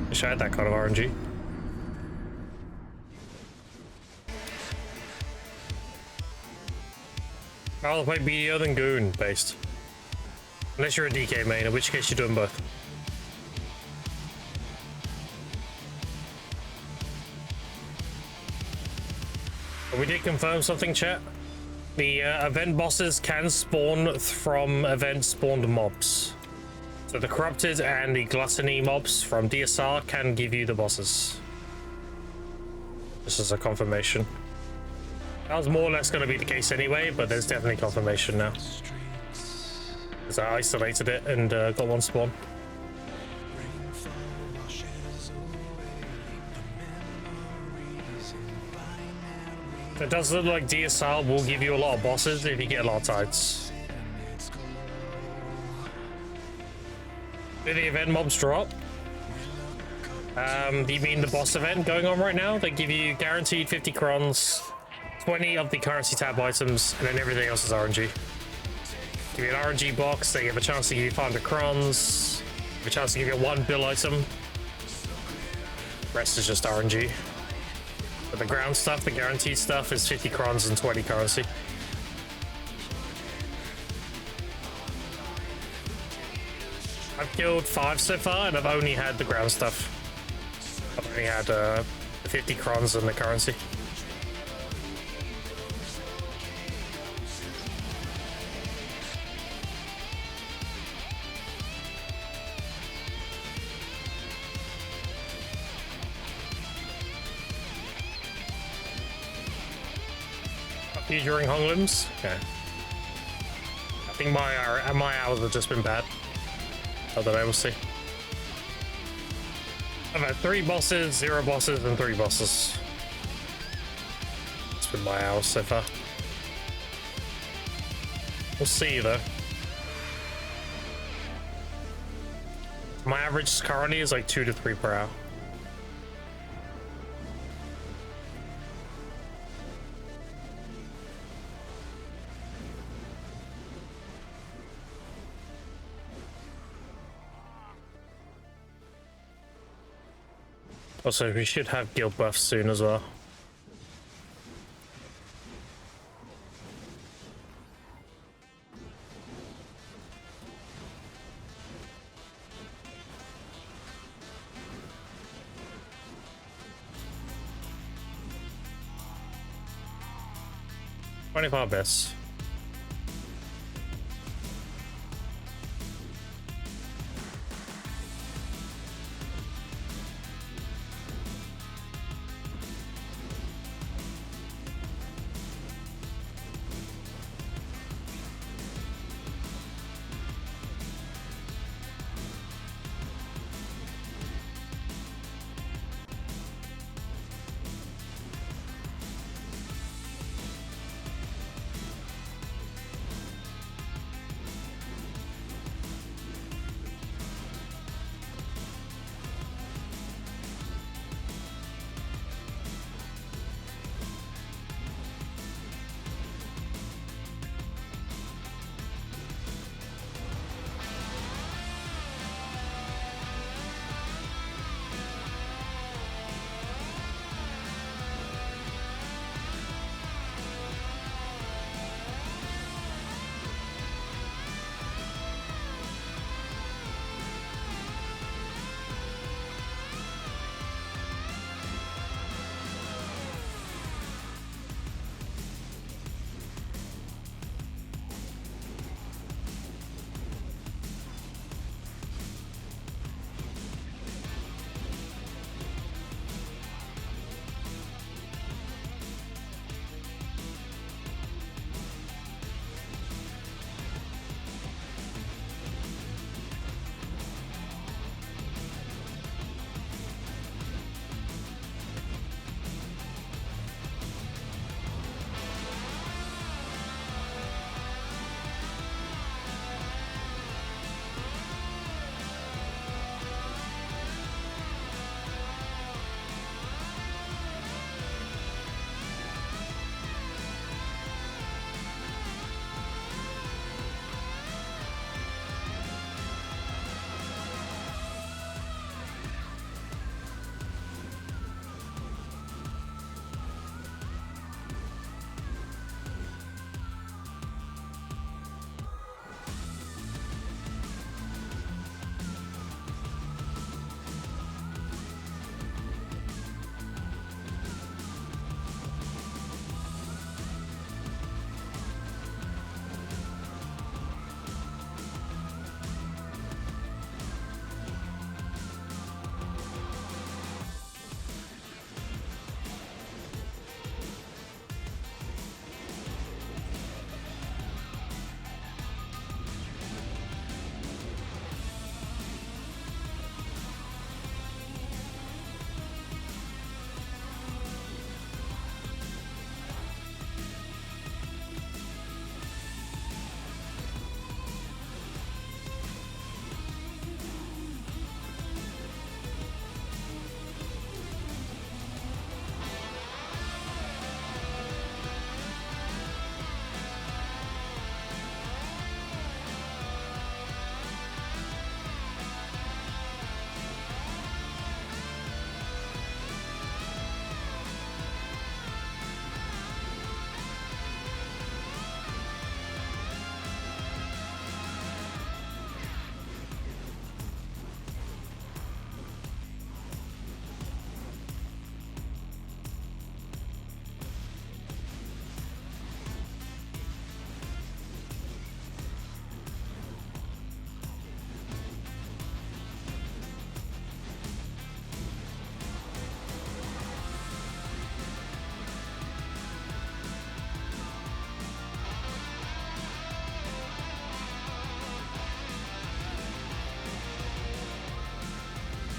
Wish I had that kind of RNG. I'd rather play BDO than Goon based. Unless you're a DK main, in which case you're doing both. But we did confirm something, chat. The event bosses can spawn from event spawned mobs. So the corrupted and the gluttony mobs from DSR can give you the bosses. This is a confirmation. That was more or less going to be the case anyway, but there's definitely confirmation now. Because I isolated it and got one spawn. It does look like DSR will give you a lot of bosses if you get a lot of tides. Do the event mobs drop? Do you mean the boss event going on right now? They give you guaranteed 50 crons, 20 of the currency tab items, and then everything else is RNG. Give you an RNG box, they give a chance to give you 500 crons, give a chance to give you 1 bill item. The rest is just RNG. But the ground stuff, the guaranteed stuff, is 50 crons and 20 currency. I've killed 5 so far, and I've only had the ground stuff. I've only had the 50 crons and the currency. You during Honglims? Okay. I think my hours have just been bad. I don't know, we'll see. I've had 3 bosses, 0 bosses, and 3 bosses. It's been my hours so far. We'll see though. My average currently is like 2 to 3 per hour. Also, we should have guild buffs soon as well. $25 best.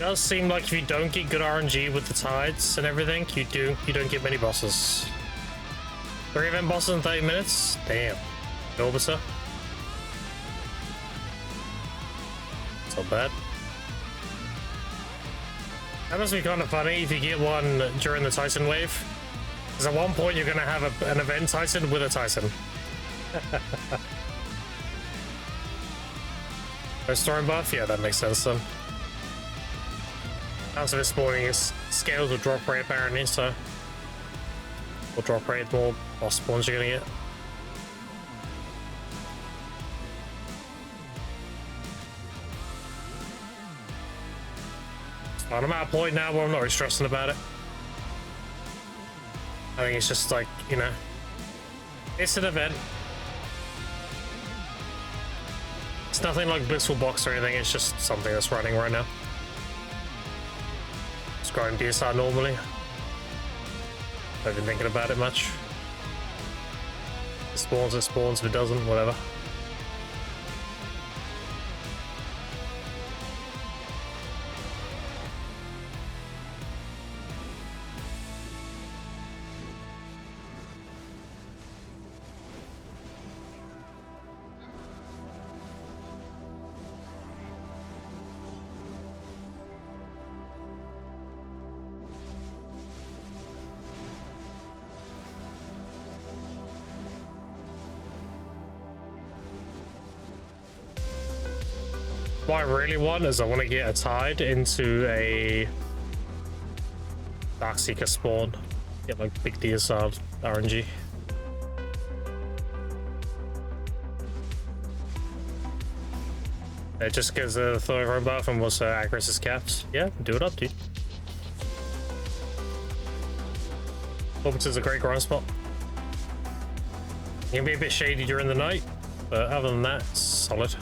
does seem like if you don't get good RNG with the tides and everything, you don't get many bosses. 3 event bosses in 30 minutes? Damn. Orbiter. It's not bad. That must be kind of funny if you get one during the Titan wave. Because at one point you're going to have an event Titan with a Titan. No storm buff? Yeah, that makes sense then. Chance of it spawning is scaled with drop rate apparently, so... Or drop rate, more boss spawns you're gonna get. And I'm at a point now where I'm not really stressing about it. I think it's just like, you know, it's an event. It's nothing like Blissful Box or anything, it's just something that's running right now. Just grind DSR normally. I've been thinking about it much. It spawns, if it doesn't, whatever. What I really want is I want to get a tide into a Darkseeker spawn. Get like big DSR RNG. It just gives the throwing buff and was accuracy is capped. Yeah, do it up, dude. Orbiter is a great grind spot. You can be a bit shady during the night, but other than that, it's solid.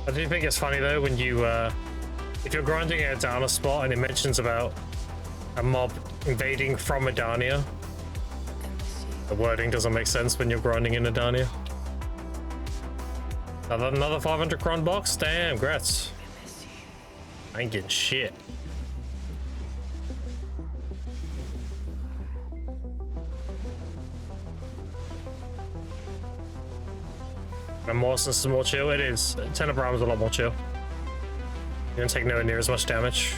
I do think it's funny though when you, if you're grinding a Dana spot and it mentions about a mob invading from Adania, the wording doesn't make sense when you're grinding in Adania. Another 500 cron box? Damn, grats. I ain't getting shit. And Mawson's is more chill. It is. Tenor Brown is a lot more chill. You don't take nowhere near as much damage.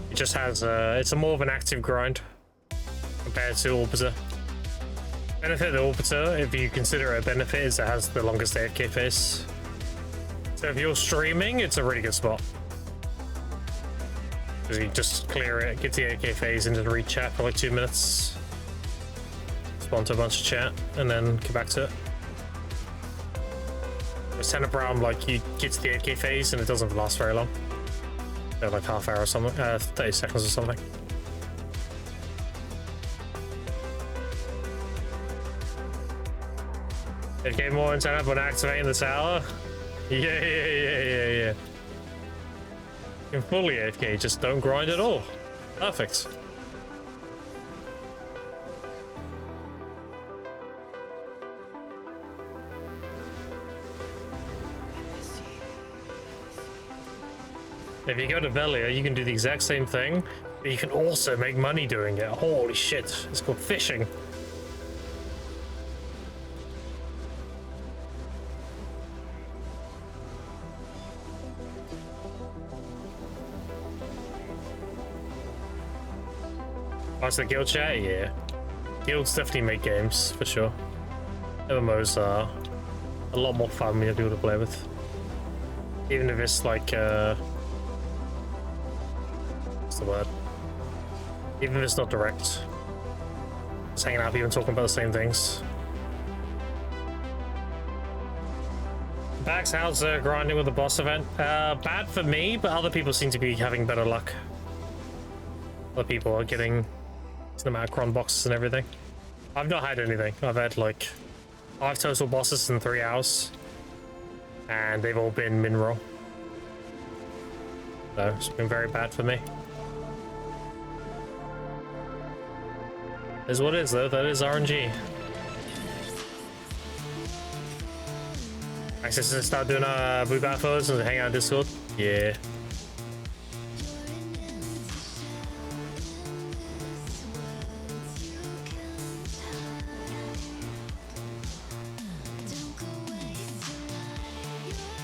It just has it's a more of an active grind compared to Orbiter. Benefit of the Orbiter, if you consider it a benefit, is it has the longest AFK phase. So if you're streaming, it's a really good spot. Because you just clear it, get the AFK phase, and then read chat for like 2 minutes. Spawn to a bunch of chat, and then get back to it. With Tenor Brown, like, you get to the 8k phase, and it doesn't last very long. So like half hour or something, 30 seconds or something. AFK more antenna when activating the tower. Yeah. You can fully AFK, just don't grind at all. Perfect. If you go to Velia, you can do the exact same thing, but you can also make money doing it. Holy shit, it's called fishing. Watch the guild chat? Yeah. Guilds definitely make games, for sure. MMOs are a lot more fun when you have people to play with. Even if it's like, what's the word? Even if it's not direct. Just hanging out, even talking about the same things. Bax, how's grinding with the boss event? Bad for me, but other people seem to be having better luck. Other people are getting the amount of cron boxes and everything. I've not had anything. I've had like 5 total bosses in 3 hours, and they've all been min roll. So it's been very bad for me. Is what it is though, that is RNG. Access to start doing blue bat photos and hang out on Discord? Yeah.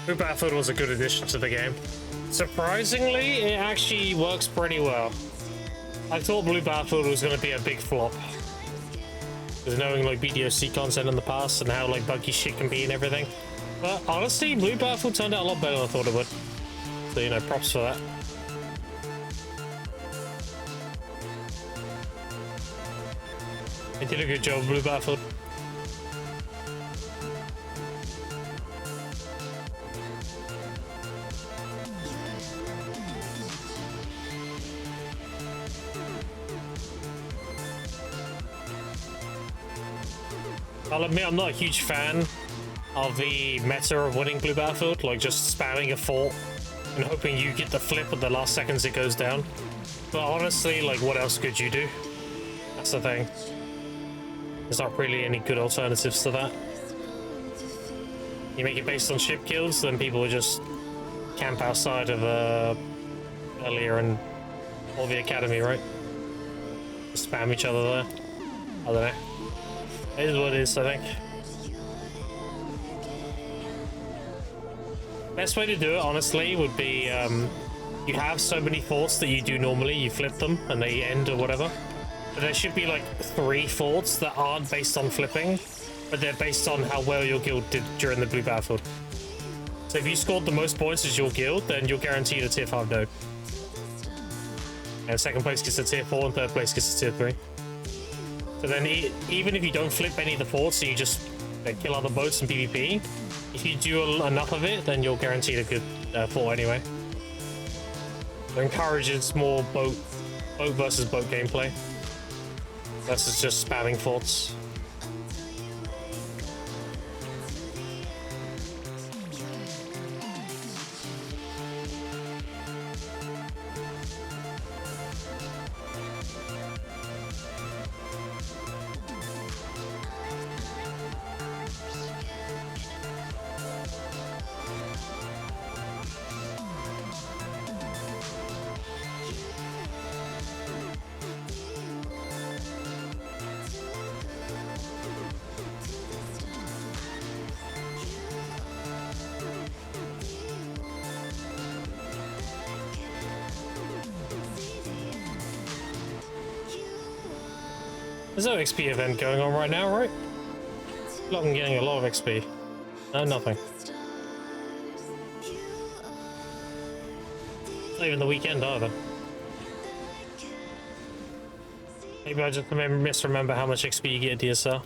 Blue Battlefield was a good addition to the game. Surprisingly, it actually works pretty well. I thought Blue Battlefield was going to be a big flop. Because knowing like BDOC content in the past and how like buggy shit can be and everything. But honestly, Blue Battlefield turned out a lot better than I thought it would. So, you know, props for that. They did a good job, Blue Battlefield. I'll admit I'm not a huge fan of the meta of winning Blue Battlefield, like just spamming a fort and hoping you get the flip at the last seconds it goes down. But honestly, like, what else could you do? That's the thing. There's not really any good alternatives to that. You make it based on ship kills, then people would just camp outside of earlier and all the academy, right? Just spam each other there. I don't know. It is what it is, I think. Best way to do it, honestly, would be you have so many forts that you do normally, you flip them and they end or whatever. But there should be like 3 forts that aren't based on flipping, but they're based on how well your guild did during the Blue Battlefield. So if you scored the most points as your guild, then you're guaranteed a tier 5 node. And second place gets a tier 4 and third place gets a tier 3. So then even if you don't flip any of the forts and you just kill other boats in PvP, if you do enough of it, then you're guaranteed a good fort anyway. It encourages more boat versus boat gameplay versus just spamming forts. There's no XP event going on right now, right? I feel like I'm getting a lot of XP. No, nothing. Not even the weekend either. Maybe I just misremember how much XP you get at DSL.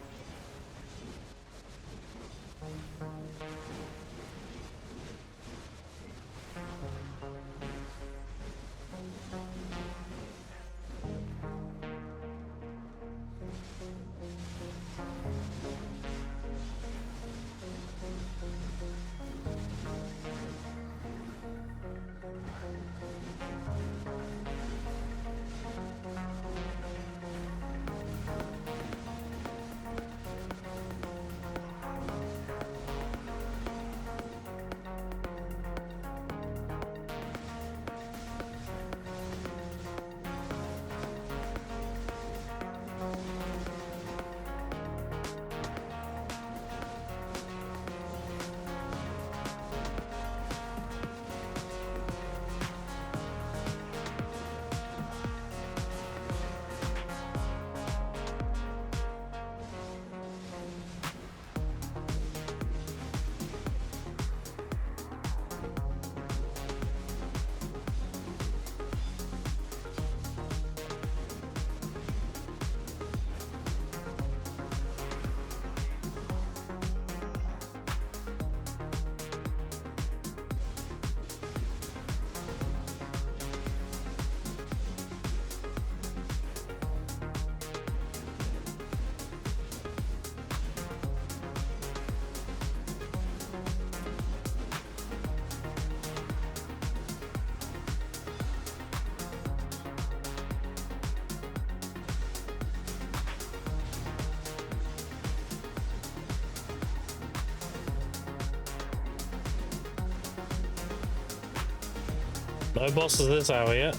No bosses this hour yet.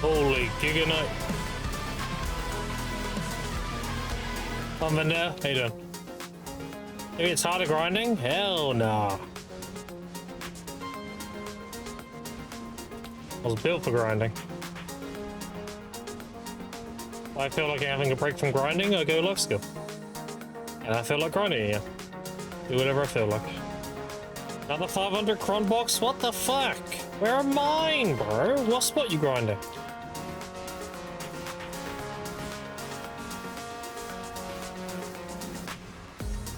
Holy giga night. I'm in there. How you doing? Maybe it's harder grinding? Hell no. I was built for grinding. I feel like having a break from grinding, I go life skill. And I feel like grinding, yeah. Do whatever I feel like. Another 500 cron box? What the fuck? Where are mine, bro? What spot you grinding?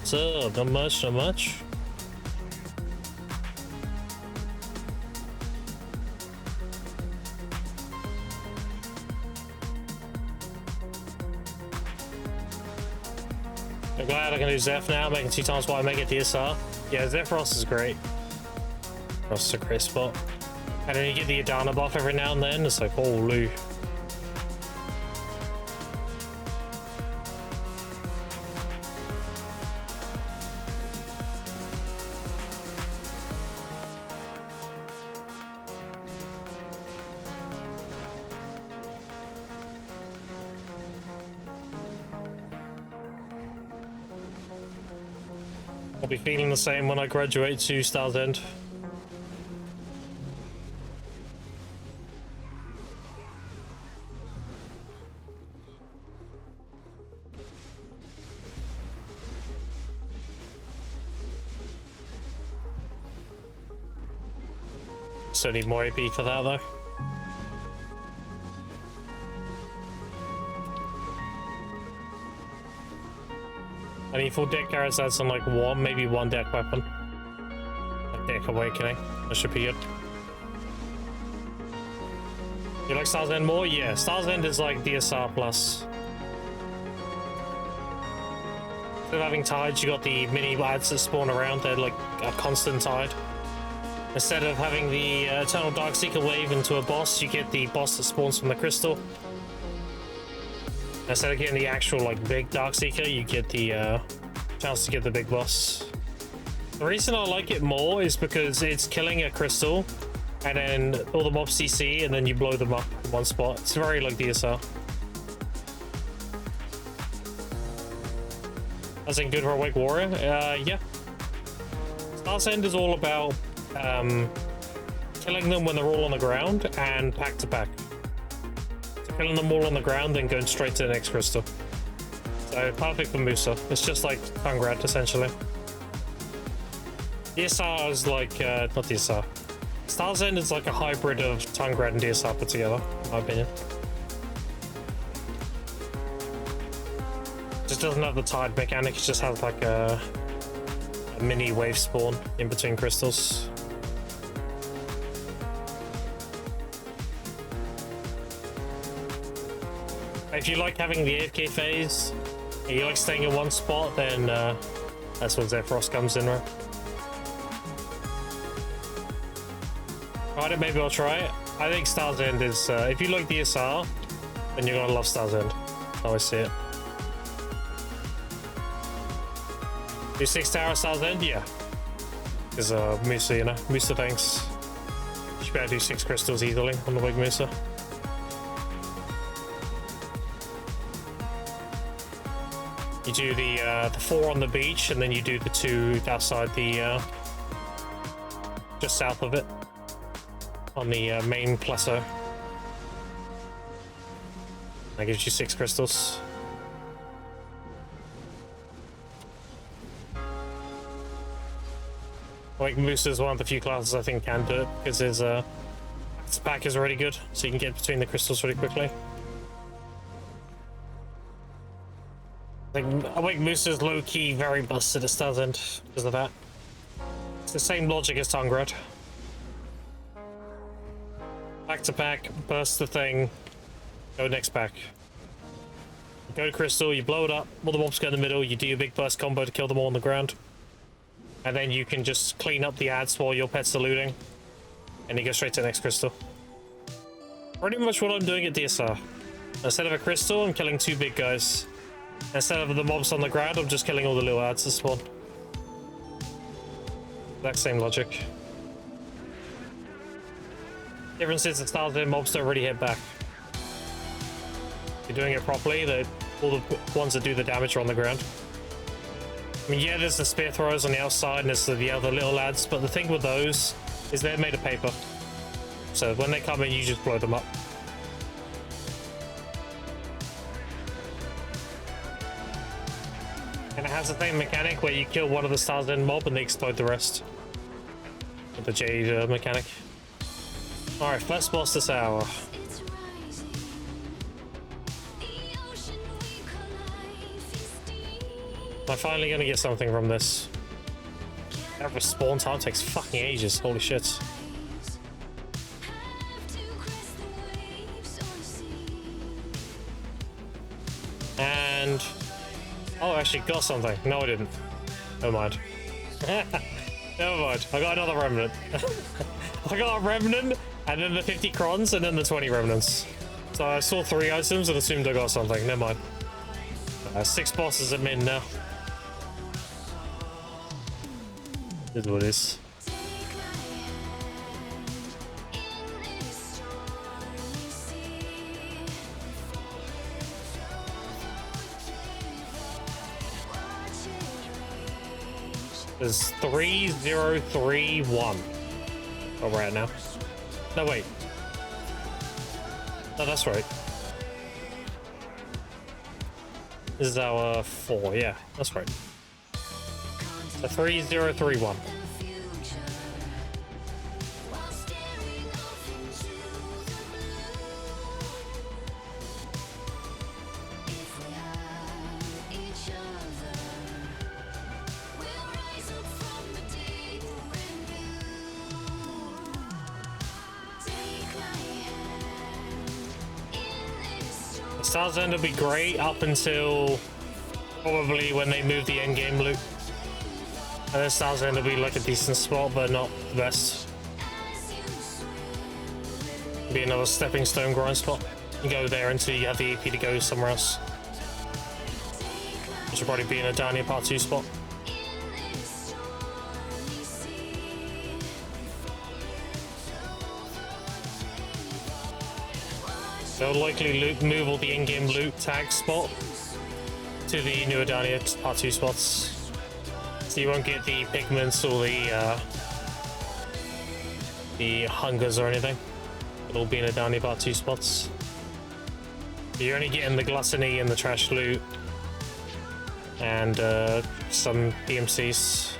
So, not much, not much. I'm glad I can do Zeph now, making 2 times what I make at DSR. Yeah, Zephyros is great. Zephyros is a great spot. And then you get the Adana buff every now and then, it's like, holy. I'll be feeling the same when I graduate to Star's End. Still need more AP for that though. I need full deck carrots, that's on like one, maybe one deck weapon. Like deck awakening. That should be good. You like Star's End more? Yeah, Star's End is like DSR plus. Instead of having tides, you got the mini ads that spawn around, they're like a constant tide. Instead of having the Eternal Darkseeker wave into a boss, you get the boss that spawns from the crystal. Instead of getting the actual like big Darkseeker, you get the chance to get the big boss. The reason I like it more is because it's killing a crystal, and then all the mobs CC, and then you blow them up in one spot. It's very like DSR. As in good for Awake Warrior? Yeah. Star's End is all about killing them when they're all on the ground and pack to pack. Killing them all on the ground, then going straight to the next crystal. So perfect for Musa. It's just like Tungrad essentially. DSR is like not DSR. Star's End is like a hybrid of Tungrad and DSR put together, in my opinion. Just doesn't have the tide mechanic, it just has like a mini wave spawn in between crystals. If you like having the AFK phase, and you like staying in one spot, then that's when Zephyros comes in, right? Alright, maybe I'll try it. I think Star's End is, if you like DSR, then you're gonna love Star's End. I always see it. Do 6 tower Star's End? Yeah. Because Musa, you know, Musa thanks. You should be able to do 6 crystals easily on the big Musa. You do the 4 on the beach, and then you do the 2 outside the just south of it on the main plateau. That gives you 6 crystals. Like Musa is one of the few classes I think can do it because his pack is really good, so you can get between the crystals really quickly. I think Musa is low-key very busted at Star's End because of that. It's the same logic as Tungrad. Pack to pack, burst the thing, go next pack. You go to crystal, you blow it up, all the mobs go in the middle, you do your big burst combo to kill them all on the ground. And then you can just clean up the ads while your pets are looting. And you go straight to the next crystal. Pretty much what I'm doing at DSR. Instead of a crystal, I'm killing 2 big guys. Instead of the mobs on the ground, I'm just killing all the little ads that spawn. Exact same logic. Difference is the styles in mobs don't really hit back. If you're doing it properly, all the ones that do the damage are on the ground. I mean, yeah, there's the spear throwers on the outside and there's the other little lads, but the thing with those is they're made of paper. So when they come in, you just blow them up. And it has the same mechanic where you kill one of the stars in mob and they explode the rest. With the Jade mechanic. Alright, first boss this hour. I'm finally gonna get something from this. That respawn time takes fucking ages, holy shit. And... oh, I actually got something. No, I didn't. Never mind. Never mind. I got another remnant. I got a remnant, and then the 50 crons, and then the 20 remnants. So I saw 3 items and assumed I got something. Never mind. 6 bosses at min now. This is what it is. There's 3031. Oh, right now. No, wait. No, that's right. This is our 4. Yeah, that's right. So 3031. Stars End will be great up until probably when they move the end game loop. And then Stars End will be like a decent spot, but not the best. Be another stepping stone grind spot. You go there until you have the AP to go somewhere else. Which will probably be in a Dania Part 2 spot. They'll likely move all the in-game loot tag spot to the New Adania Part 2 spots. So you won't get the pigments or the hungers or anything. It'll be in Adania Part 2 spots. You're only getting the gluttony and the trash loot and some PMCs.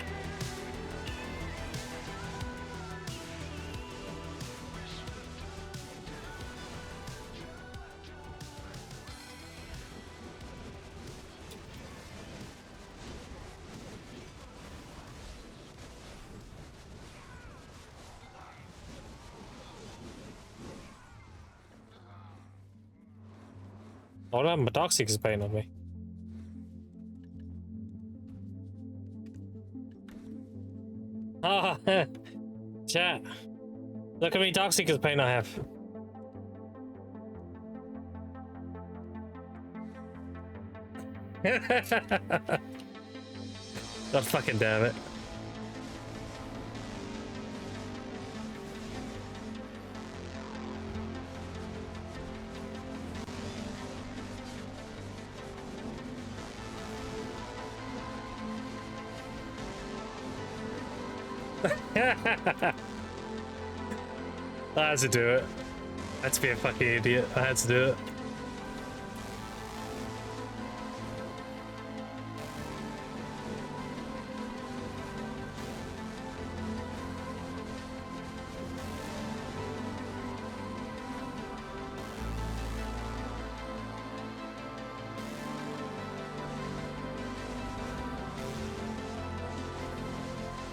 Oh no, my Darkseeker is paying on me. Ah, chat. Look how many Darkseeker's paint I have. God fucking damn it. I had to do it. I had to be a fucking idiot. I had to do it.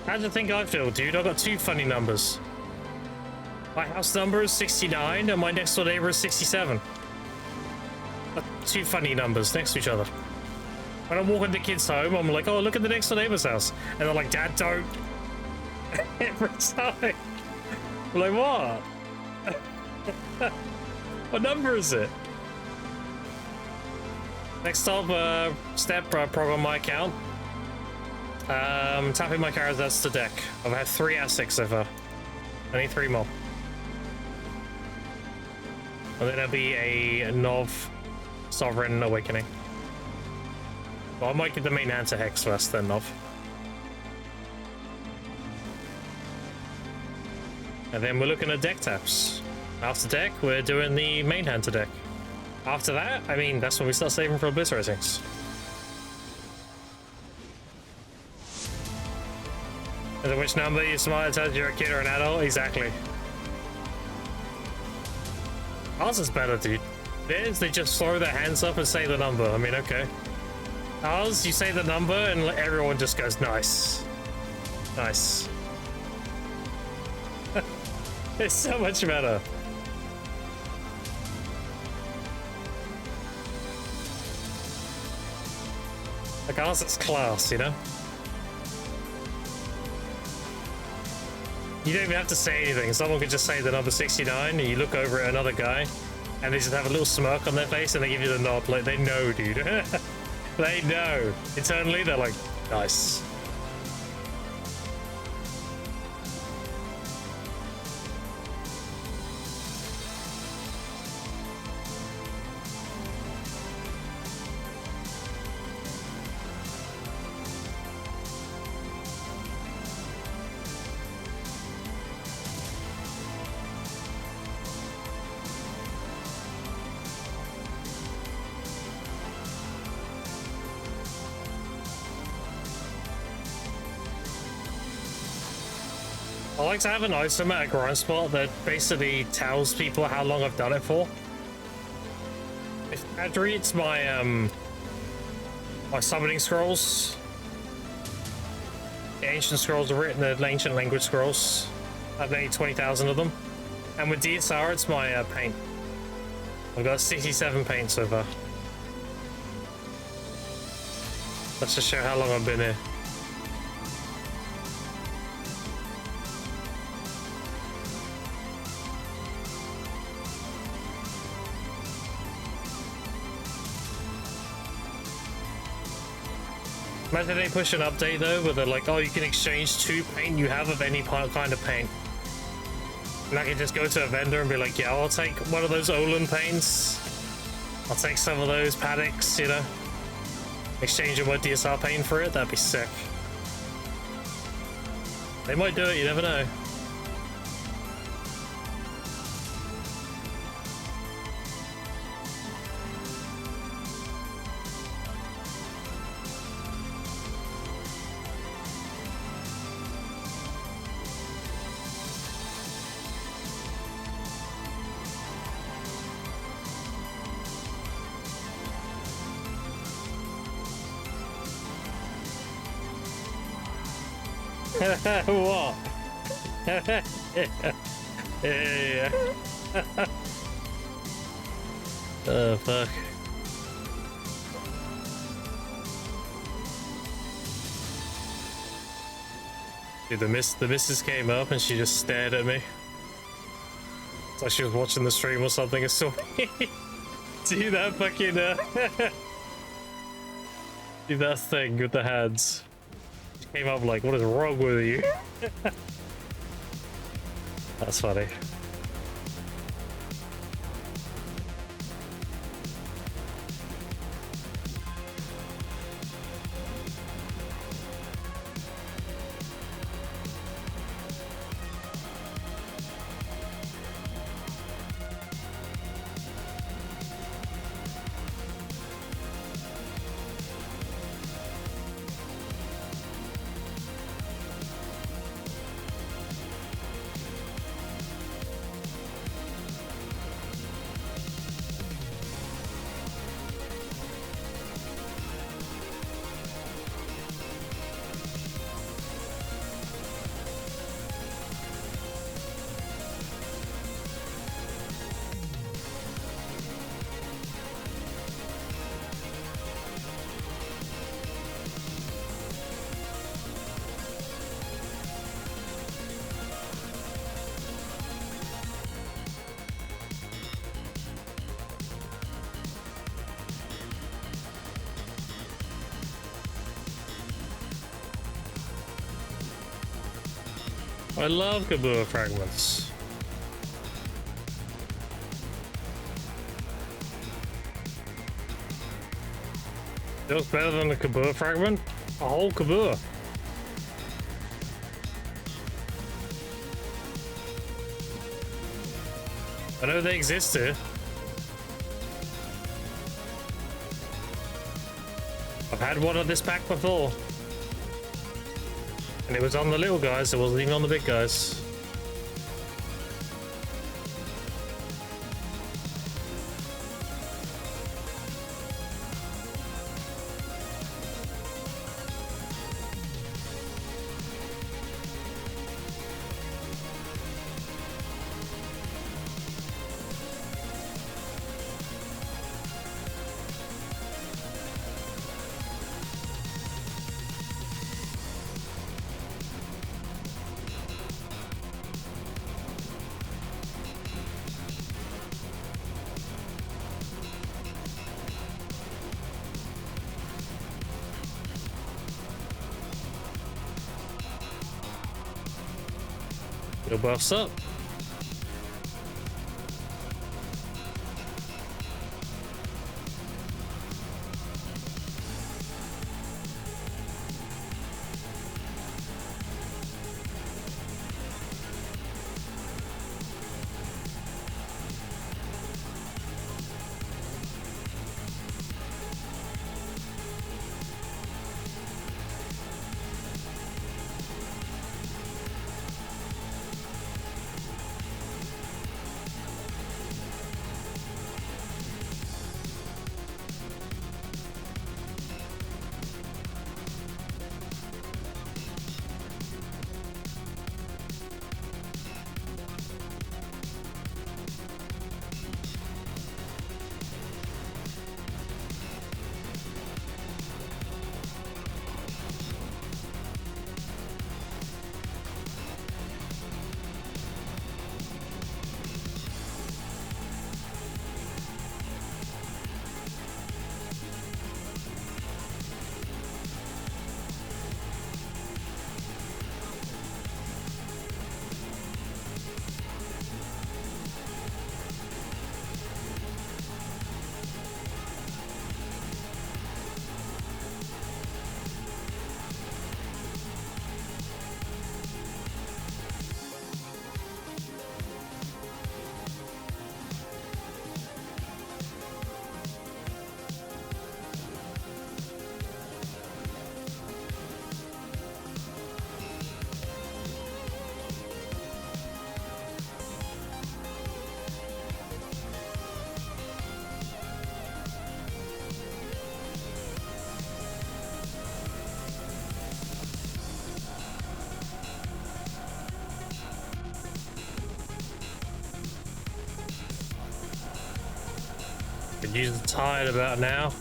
How do you think I feel, dude? I got 2 funny numbers. My house number is 69 and my next door neighbor is 67. 2 funny numbers next to each other. When I'm walking the kids home, I'm like, oh, look at the next door neighbor's house. And they're like, Dad, don't. Every time. I'm like, what? What number is it? Next up, program my account. Tapping my cards, that's the deck. I've had 3 out of 6 so far. I need 3 more. And then there'll be a Nov Sovereign Awakening. Well, I might get the main hand to Hex first, then Nov. And then we're looking at deck taps. After deck, we're doing the main hand to deck. After that, I mean, that's when we start saving for Bliss Ratings. And then which number you smile tells you're a kid or an adult? Exactly. Ours is better, dude. Theirs, they just throw their hands up and say the number. I mean, okay. Ours, you say the number and everyone just goes, nice. Nice. It's so much better. Like ours, it's class, you know? You don't even have to say anything. Someone could just say the number 69 and you look over at another guy and they just have a little smirk on their face and they give you the nod. Like, they know, dude. They know. Internally, they're like, nice. I like to have an item at a grind spot that basically tells people how long I've done it for. If I'd read my my summoning scrolls, the ancient scrolls are written, the ancient language scrolls. I've made 20,000 of them, and with DSR, it's my paint. I've got 67 paint so far. Let's just show how long I've been here. Imagine they push an update though, where they're like, oh, you can exchange 2 paint you have of any kind of paint. And I can just go to a vendor and be like, yeah, I'll take one of those Olin paints. I'll take some of those paddocks, you know. Exchange them with DSR paint for it, that'd be sick. They might do it, you never know. What? Yeah. Oh, fuck. Dude, the missus came up and she just stared at me. It's like she was watching the stream or something. It's so do that fucking do that thing with the hands. Came up like, what is wrong with you? That's funny. I love Kabua fragments. It was better than a Kabua fragment? A whole Kabua. I know they exist here. I've had one of this pack before. And it was on the little guys, it wasn't even on the big guys. Your buffs up. Could use the tide about now.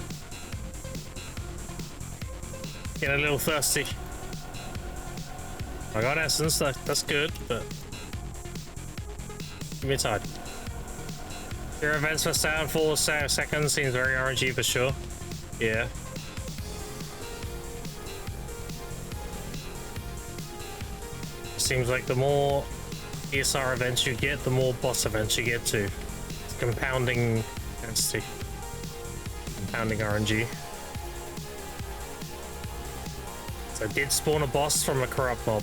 Getting a little thirsty. I got essence, that's good, but give me a tide. Your events for down 4 seconds seems very RNG for sure. Yeah. Seems like the more ESR events you get, the more boss events you get too. It's compounding density. Compounding RNG. So I did spawn a boss from a corrupt mob,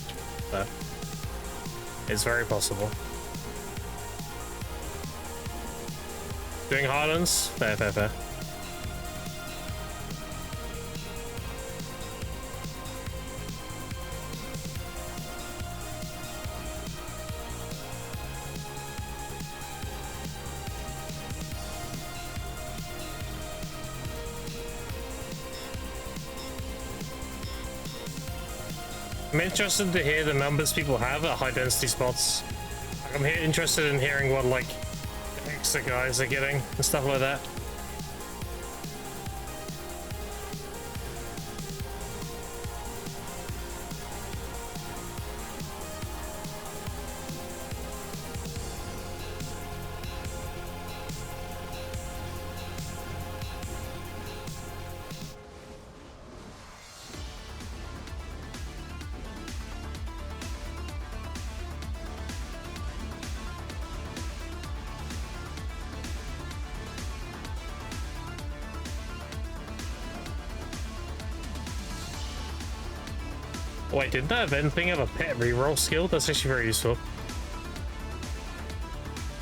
so it's very possible. Doing Highlands? Fair, fair, fair. I'm interested to hear the numbers people have at high density spots. I'm interested in hearing what like extra guys are getting and stuff like that. Wait, did that event thing have a pet reroll skill? That's actually very useful.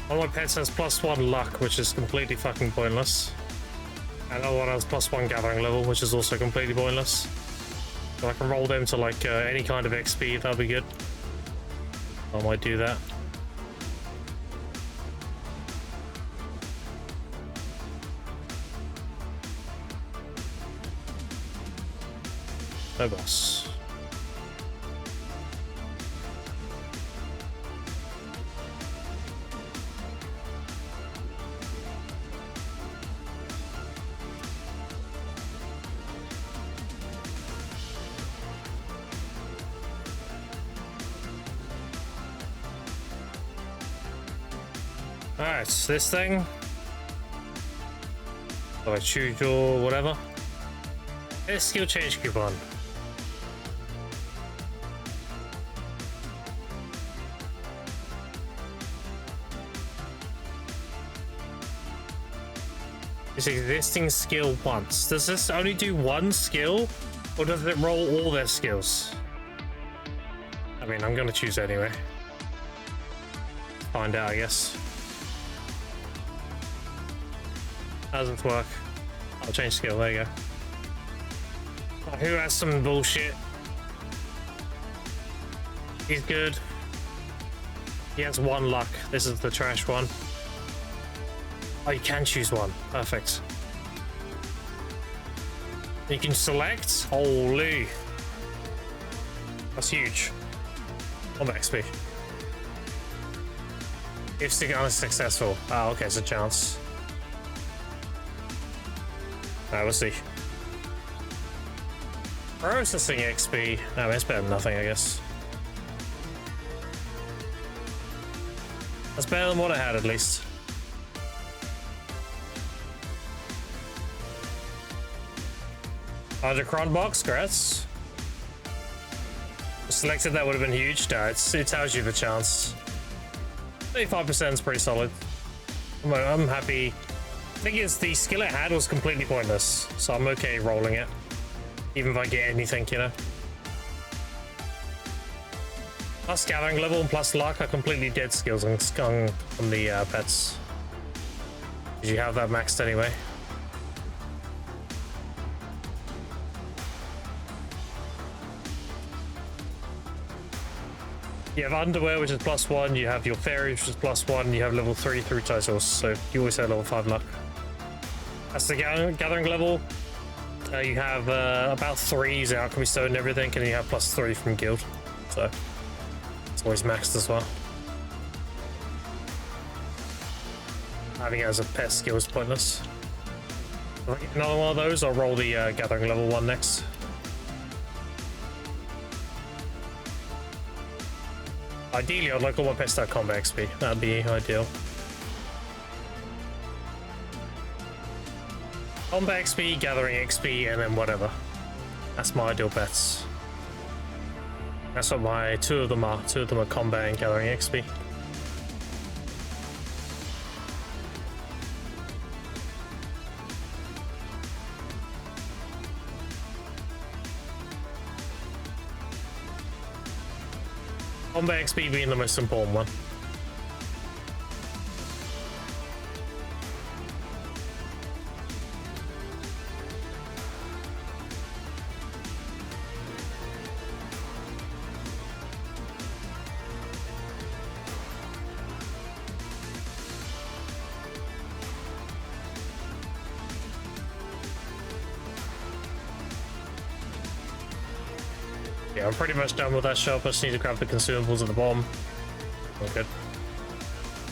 One of my pets has +1 luck, which is completely fucking pointless. Another one has +1 gathering level, which is also completely pointless. So I can roll them to like any kind of XP, that'll be good. I might do that. No boss. Alright, so this thing. So I choose your whatever. There's skill change coupon. This existing skill once. Does this only do one skill, or does it roll all their skills? I mean, I'm gonna choose anyway. Find out, I guess. How does it work? I'll change skill, there you go. Who has some bullshit? He's good. He has 1 luck. This is the trash one. Oh, you can choose one. Perfect. You can select. Holy. That's huge. On XP. If stick unsuccessful. Oh, okay, it's a chance. Alright, we'll see. Processing XP. No, it's better than nothing, I guess. That's better than what I had, at least. Hydrocron box, congrats. Selected, that would have been huge. No, it tells you the chance. 35% is pretty solid. I'm happy. The thing is, the skill it had was completely pointless, so I'm okay rolling it. Even if I get anything, you know. Plus gathering level and plus luck are completely dead skills on the pets. Because you have that maxed anyway. You have underwear, which is +1. You have your fairy, which is +1. You have level 3 through titles, so you always have level 5 luck. That's the gathering level. You have about 3 using alchemy stone and everything, and you have +3 from guild. So it's always maxed as well. Having it as a pet skill is pointless. If I get another one of those, I'll roll the gathering level 1 next. Ideally, I'd like all my pets to have combat XP. That'd be ideal. Combat XP, gathering XP, and then whatever. That's my ideal pets. That's what my 2 of them are. 2 of them are combat and gathering XP. Combat XP being the most important one. Yeah, I'm pretty much done with that shop. I just need to grab the consumables at the bottom. All good.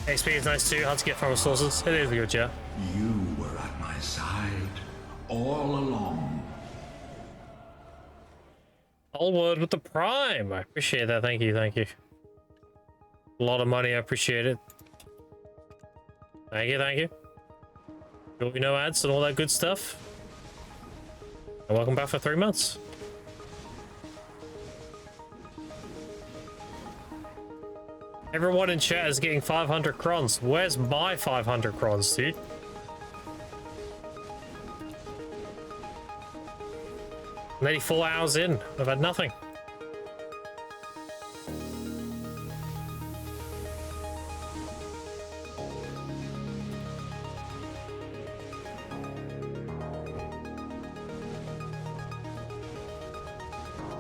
XP is nice too, hard to get from resources. It is good, yeah. You were at my side all along. All word with the prime. I appreciate that. Thank you, thank you. A lot of money, I appreciate it. Thank you, thank you. Sure, no ads and all that good stuff. And welcome back for 3 months. Everyone in chat is getting 500 crons. Where's my 500 crons, dude? I'm 84 hours in. I've had nothing.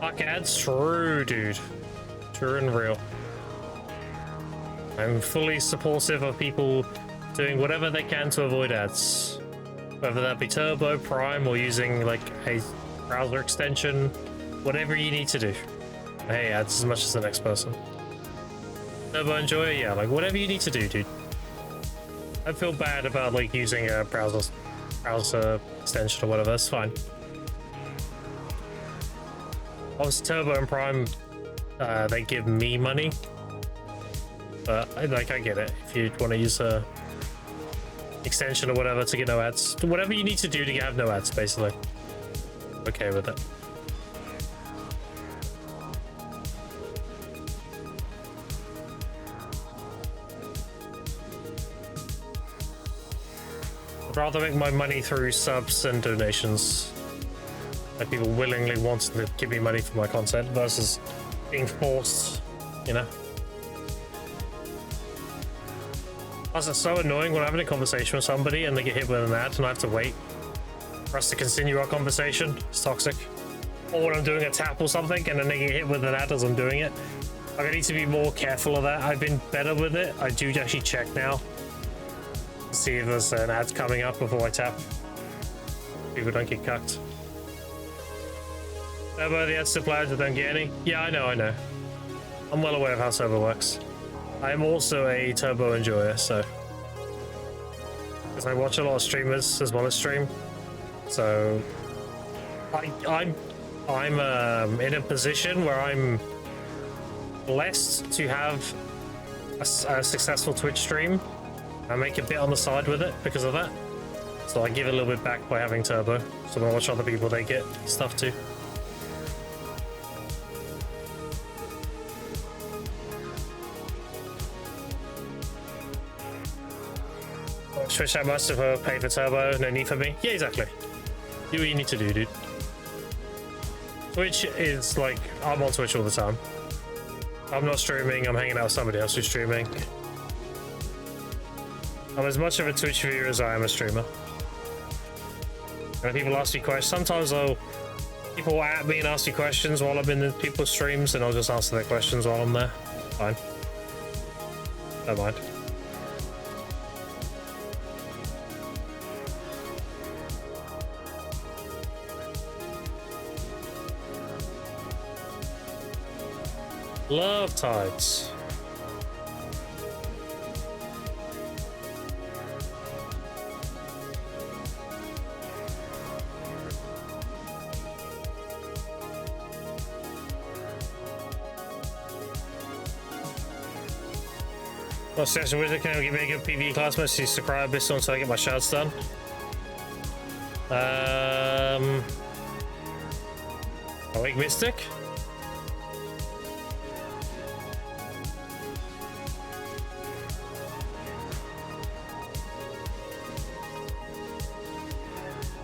Fuck ads? True, dude. True and real. I'm fully supportive of people doing whatever they can to avoid ads. Whether that be Turbo, Prime, or using like a browser extension. Whatever you need to do. I hate ads as much as the next person. Turbo Enjoyer, yeah, like whatever you need to do, dude. I feel bad about like using a browser extension or whatever, that's fine. Obviously Turbo and Prime, they give me money. But I get it. If you want to use a extension or whatever to get no ads, whatever you need to do to have no ads, basically. Okay with it. I'd rather make my money through subs and donations. Like people willingly wanting to give me money for my content versus being forced, you know? Plus, it's so annoying when I'm having a conversation with somebody and they get hit with an ad and I have to wait for us to continue our conversation. It's toxic. Or when I'm doing a tap or something and then they get hit with an ad as I'm doing it. Like, I need to be more careful of that. I've been better with it. I do actually check now. See if there's an ad coming up before I tap. People don't get cucked. Turbo, the ads to players that don't get any? Yeah, I know. I'm well aware of how Turbo works. I'm also a Turbo enjoyer, so because I watch a lot of streamers as well as stream, so I'm in a position where I'm blessed to have a successful Twitch stream. I make a bit on the side with it because of that, so I give a little bit back by having Turbo. So when I watch other people, they get stuff too. Twitch that much to pay for Turbo, no need for me. Yeah, exactly. Do what you need to do, dude. Twitch is like, I'm on Twitch all the time. I'm not streaming, I'm hanging out with somebody else who's streaming. I'm as much of a Twitch viewer as I am a streamer. And people ask me questions, sometimes people will at me and ask me questions while I'm in people's streams, and I'll just answer their questions while I'm there. Fine. Don't mind. Love tides. Well, Session Wizard, can I give me a good PvE class message to cry abyss until I get my shouts done? Awake Mystic?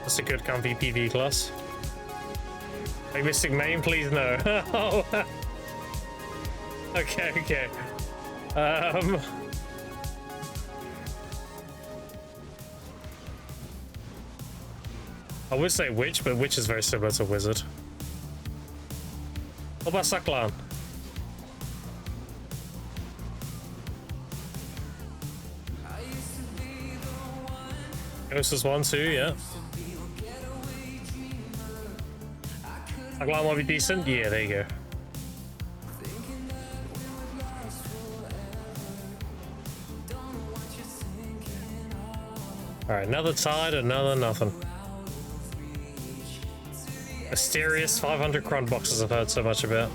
That's a good comfy PvE class. Awake Mystic main, please no. Okay. I would say witch, but witch is very similar to wizard. What about Saklan? Ghost is one too, yeah. Saklan might be decent. Yeah, there you go. Alright, another tide, another nothing. Mysterious 500 cron boxes I've heard so much about.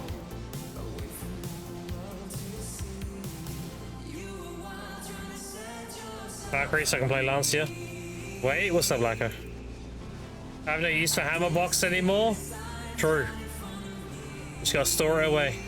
Valkyrie, so I can play Lancia. Wait, what's up, Lacquer? I have no use for hammer box anymore? True. Just gotta store it away.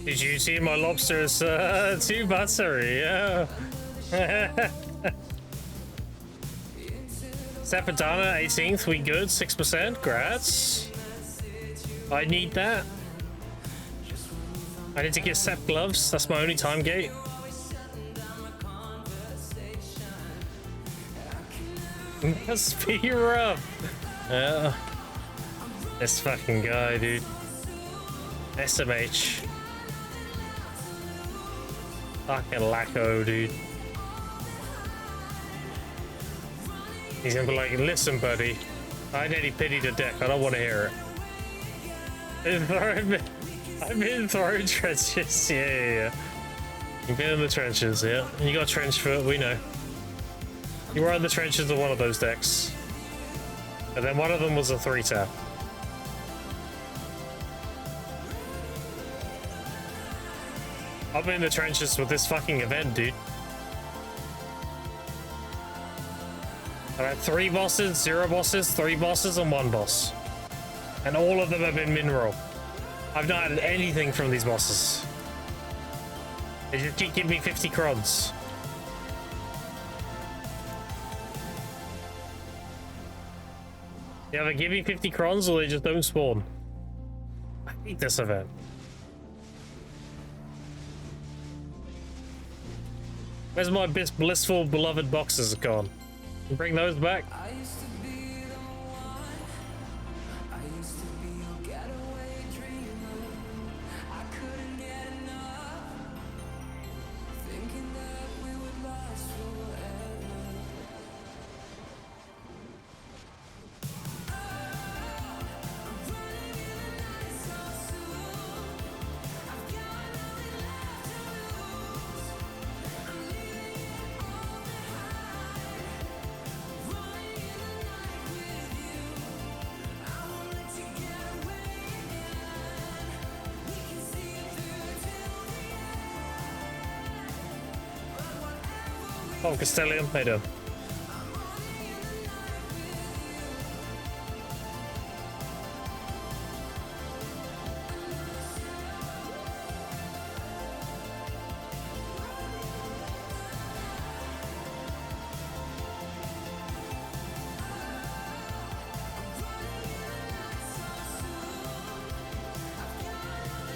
Did you see my lobsters? Too buttery, yeah. Sepadana, 18th, we good, 6%, grats. I need that. I need to get Sep gloves, that's my only time gate. Speed rough. Yeah. This fucking guy, dude. SMH. Fucking lacko, dude. He's gonna be like, listen, buddy. I nearly pitied the deck. I don't want to hear it. I'm in throwing trenches. Yeah. You've been in the trenches, yeah. You got trench foot, we know. You were in the trenches of one of those decks. And then one of them was a 3-tap. I've been in the trenches with this fucking event, dude. I've had 3 bosses, 0 bosses, 3 bosses, and 1 boss. And all of them have been min-roll. I've not had anything from these bosses. They just keep giving me 50 crons. They either give me 50 crons or they just don't spawn. I hate this event. Where's my blissful beloved boxes gone? Bring those back. Oh, Castellium, how you doing?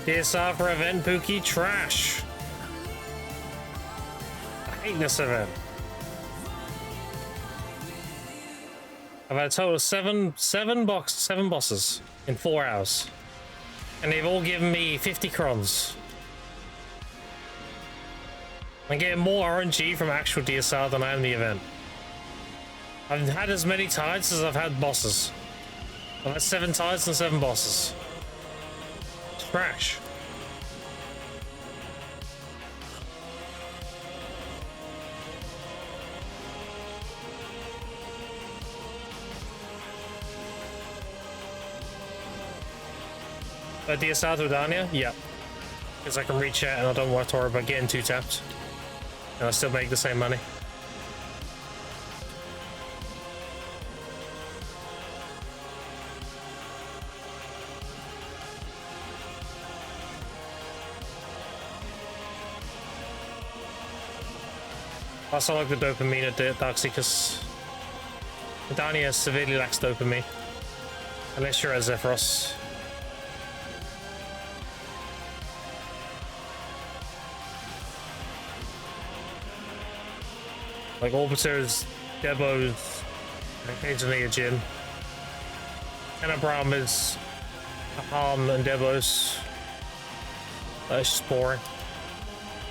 DSR for event, Pookie, trash. I hate this event. I've had a total of seven bosses in 4 hours. And they've all given me 50 crons. I'm getting more RNG from actual DSR than I am the event. I've had as many tides as I've had bosses. I've had 7 tides and 7 bosses. Trash. DSR to Dania? Yeah. Because I can reach it and I don't want to worry about getting 2 tapped. And I still make the same money. I also like the dopamine at Darkseekers. Dania severely lacks dopamine. Unless you're a Zephyros. Like Orbiters, Debos, and occasionally a Jin. Tenebram is Han and Debos. It's just boring.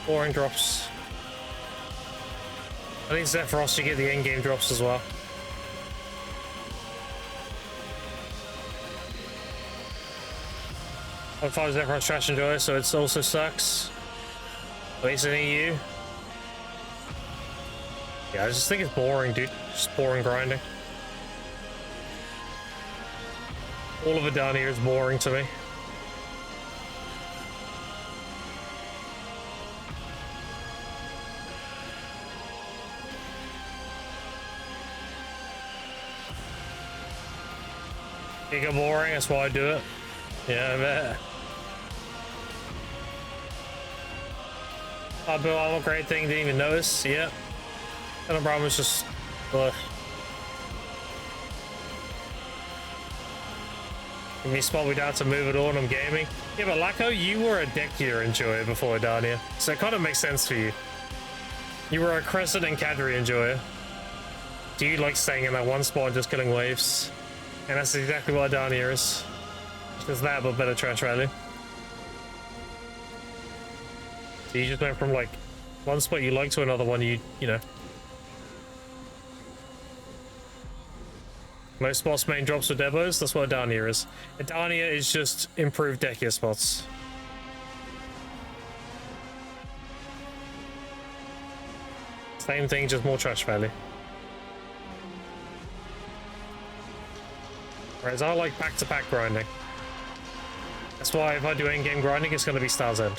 Boring drops. I think Zephyros you get the in-game drops as well. I find Zephyros trash and joy, so it also sucks. At least in EU. Yeah, I just think it's boring, dude. Just boring grinding. All of it down here is boring to me. Giga boring, that's why I do it. Yeah, I bet. Bill armor great thing, didn't even notice. Yeah. And Brown was just. Give me a spot we don't have to move at all and I'm gaming. Yeah, but Lacko, you were a deck tier enjoyer before Adania. So it kind of makes sense for you. You were a Crescent and Cadre enjoyer. Do you like staying in that one spot and just killing waves? And that's exactly what Adania is. Just that, but better trash value. So you just went from like one spot you like to another one you know. Most spots main drops with Debos, that's what Adania is. Adania is just improved Dekia spots. Same thing, just more trash value. Whereas I like back-to-back grinding. That's why if I do endgame grinding, it's going to be Star's End.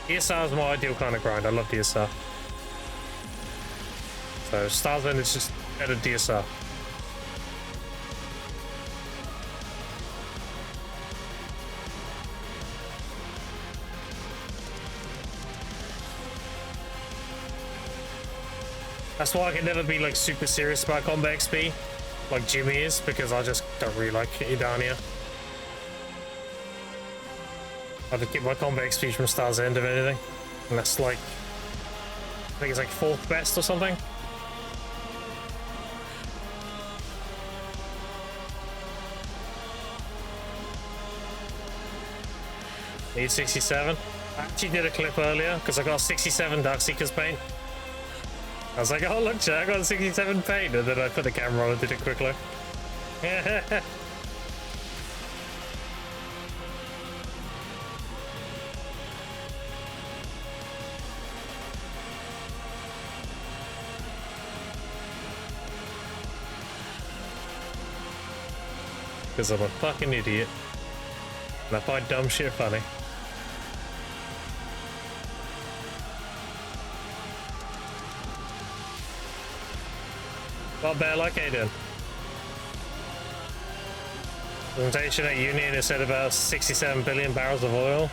DSR is my ideal kind of grind. I love DSR. So Star's End is just better DSR. That's why I can never be like super serious about combat XP, like Jimmy is, because I just don't really like Idania. I would get my combat XP from Star's End, if anything. And that's like, I think it's like 4th best or something. Need 67. I actually did a clip earlier because I got 67 Darkseeker's paint. I was like, oh look, Jack, I got 67 paint, and then I put the camera on and did it quickly. Because I'm a fucking idiot. And I find dumb shit funny. Not bad luck, Aiden. Presentation at Union is said about 67 billion barrels of oil.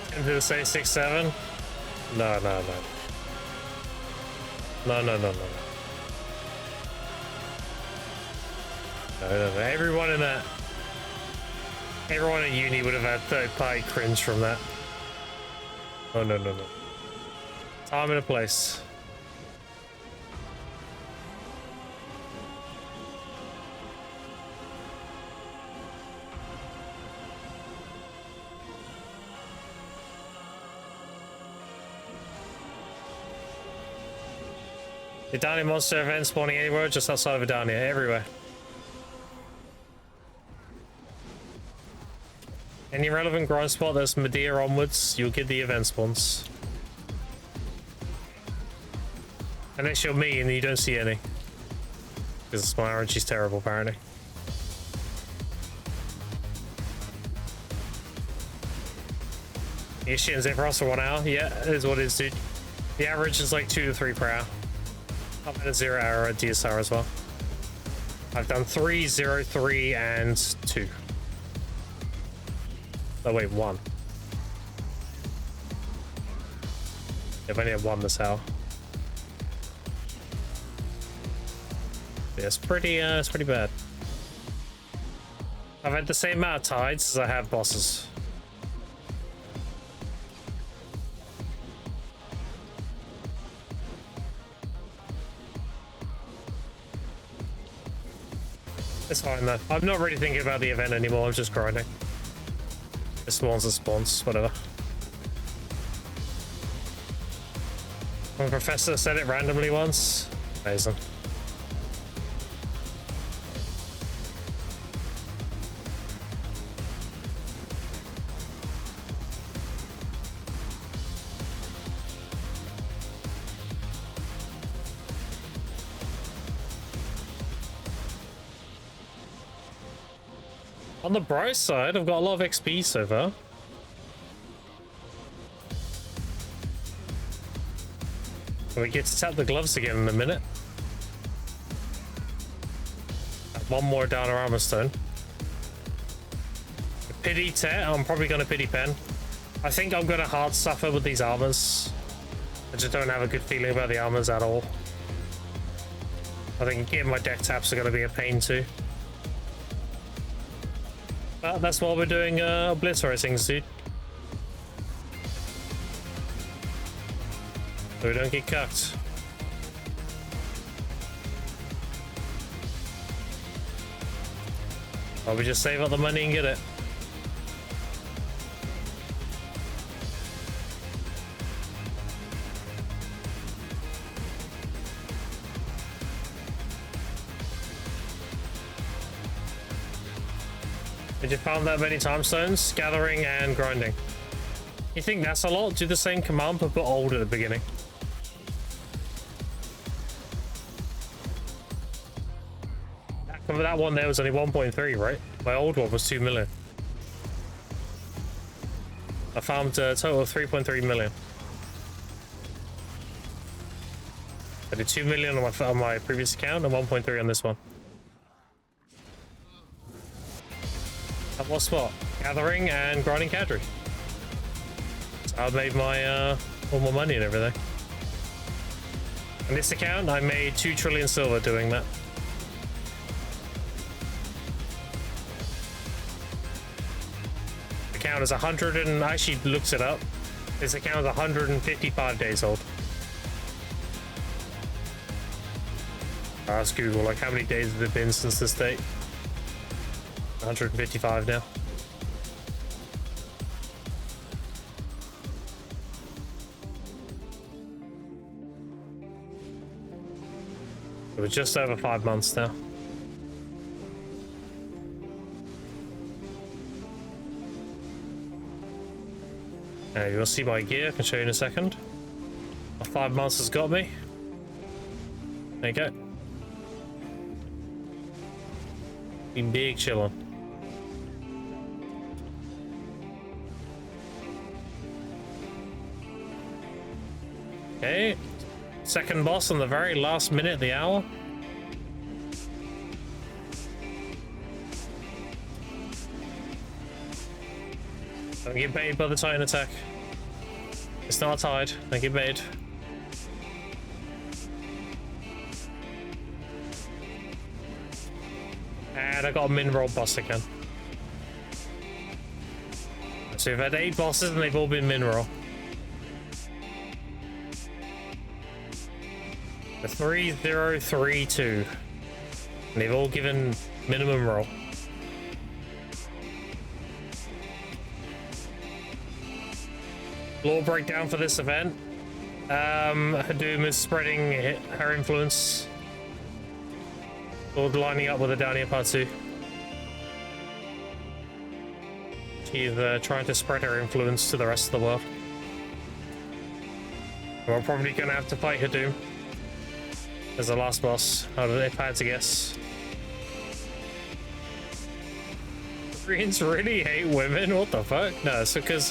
Tempted to say 6-7. No. No. Everyone in that. Everyone at uni would have had third-party cringe from that. Oh, no. Time and a place. Idania monster event spawning anywhere just outside of Idania, everywhere. Any relevant grind spot that's Medea onwards, you'll get the event spawns. Unless you're me and you don't see any. Because my RNG's terrible, apparently. Yeah, shit, and Zephyros for 1 hour? Yeah, it is what it is, dude. The average is like 2 to 3 per hour. I'm at a 0 hour at DSR as well. I've done 3, 0, 3, and 2. Oh wait, 1. I've only had 1 this hour. Yeah, it's pretty bad. I've had the same amount of tides as I have bosses. It's fine though. I'm not really thinking about the event anymore, I'm just grinding. The spawns are spawns, whatever. One professor said it randomly once. Amazing. On the bright side, I've got a lot of XP so far. We get to tap the gloves again in a minute. One more down our armor stone. Pity Tet, I'm probably gonna pity pen. I think I'm gonna hard suffer with these armors. I just don't have a good feeling about the armors at all. I think getting my deck taps are gonna be a pain too. But that's why we're doing obliterating, dude. So we don't get cucked. Or we just save up the money and get it. Did you found that many time stones? Gathering and grinding. You think that's a lot? Do the same command but put old at the beginning. That one there was only 1.3, right? My old one was 2 million. I farmed a total of 3.3 million. I did 2 million on my previous account and 1.3 on this one. At what spot? Gathering and grinding cadre. So I made my all my money and everything. On this account, I made 2 trillion silver doing that. Account is 100 and I actually looked it up. This account is 155 days old. Let's Google, like, how many days has it been since this date? 155 now. It was just over 5 months now. You'll see my gear, I can show you in a second. My 5 months has got me. There you go. Been big chillin'. Okay. Second boss on the very last minute of the hour. Don't get baited by the Titan attack. It's not a tide. Don't get baited. And I got a min roll boss again. So we've had 8 bosses and they've all been min roll. The 3032. And they've all given minimum roll. Lore breakdown for this event. Hadum is spreading her influence. Or lining up with Adania Part 2. She's trying to spread her influence to the rest of the world. And we're probably going to have to fight Hadum as the last boss, if I had to guess. Koreans really hate women? What the fuck? No, it's because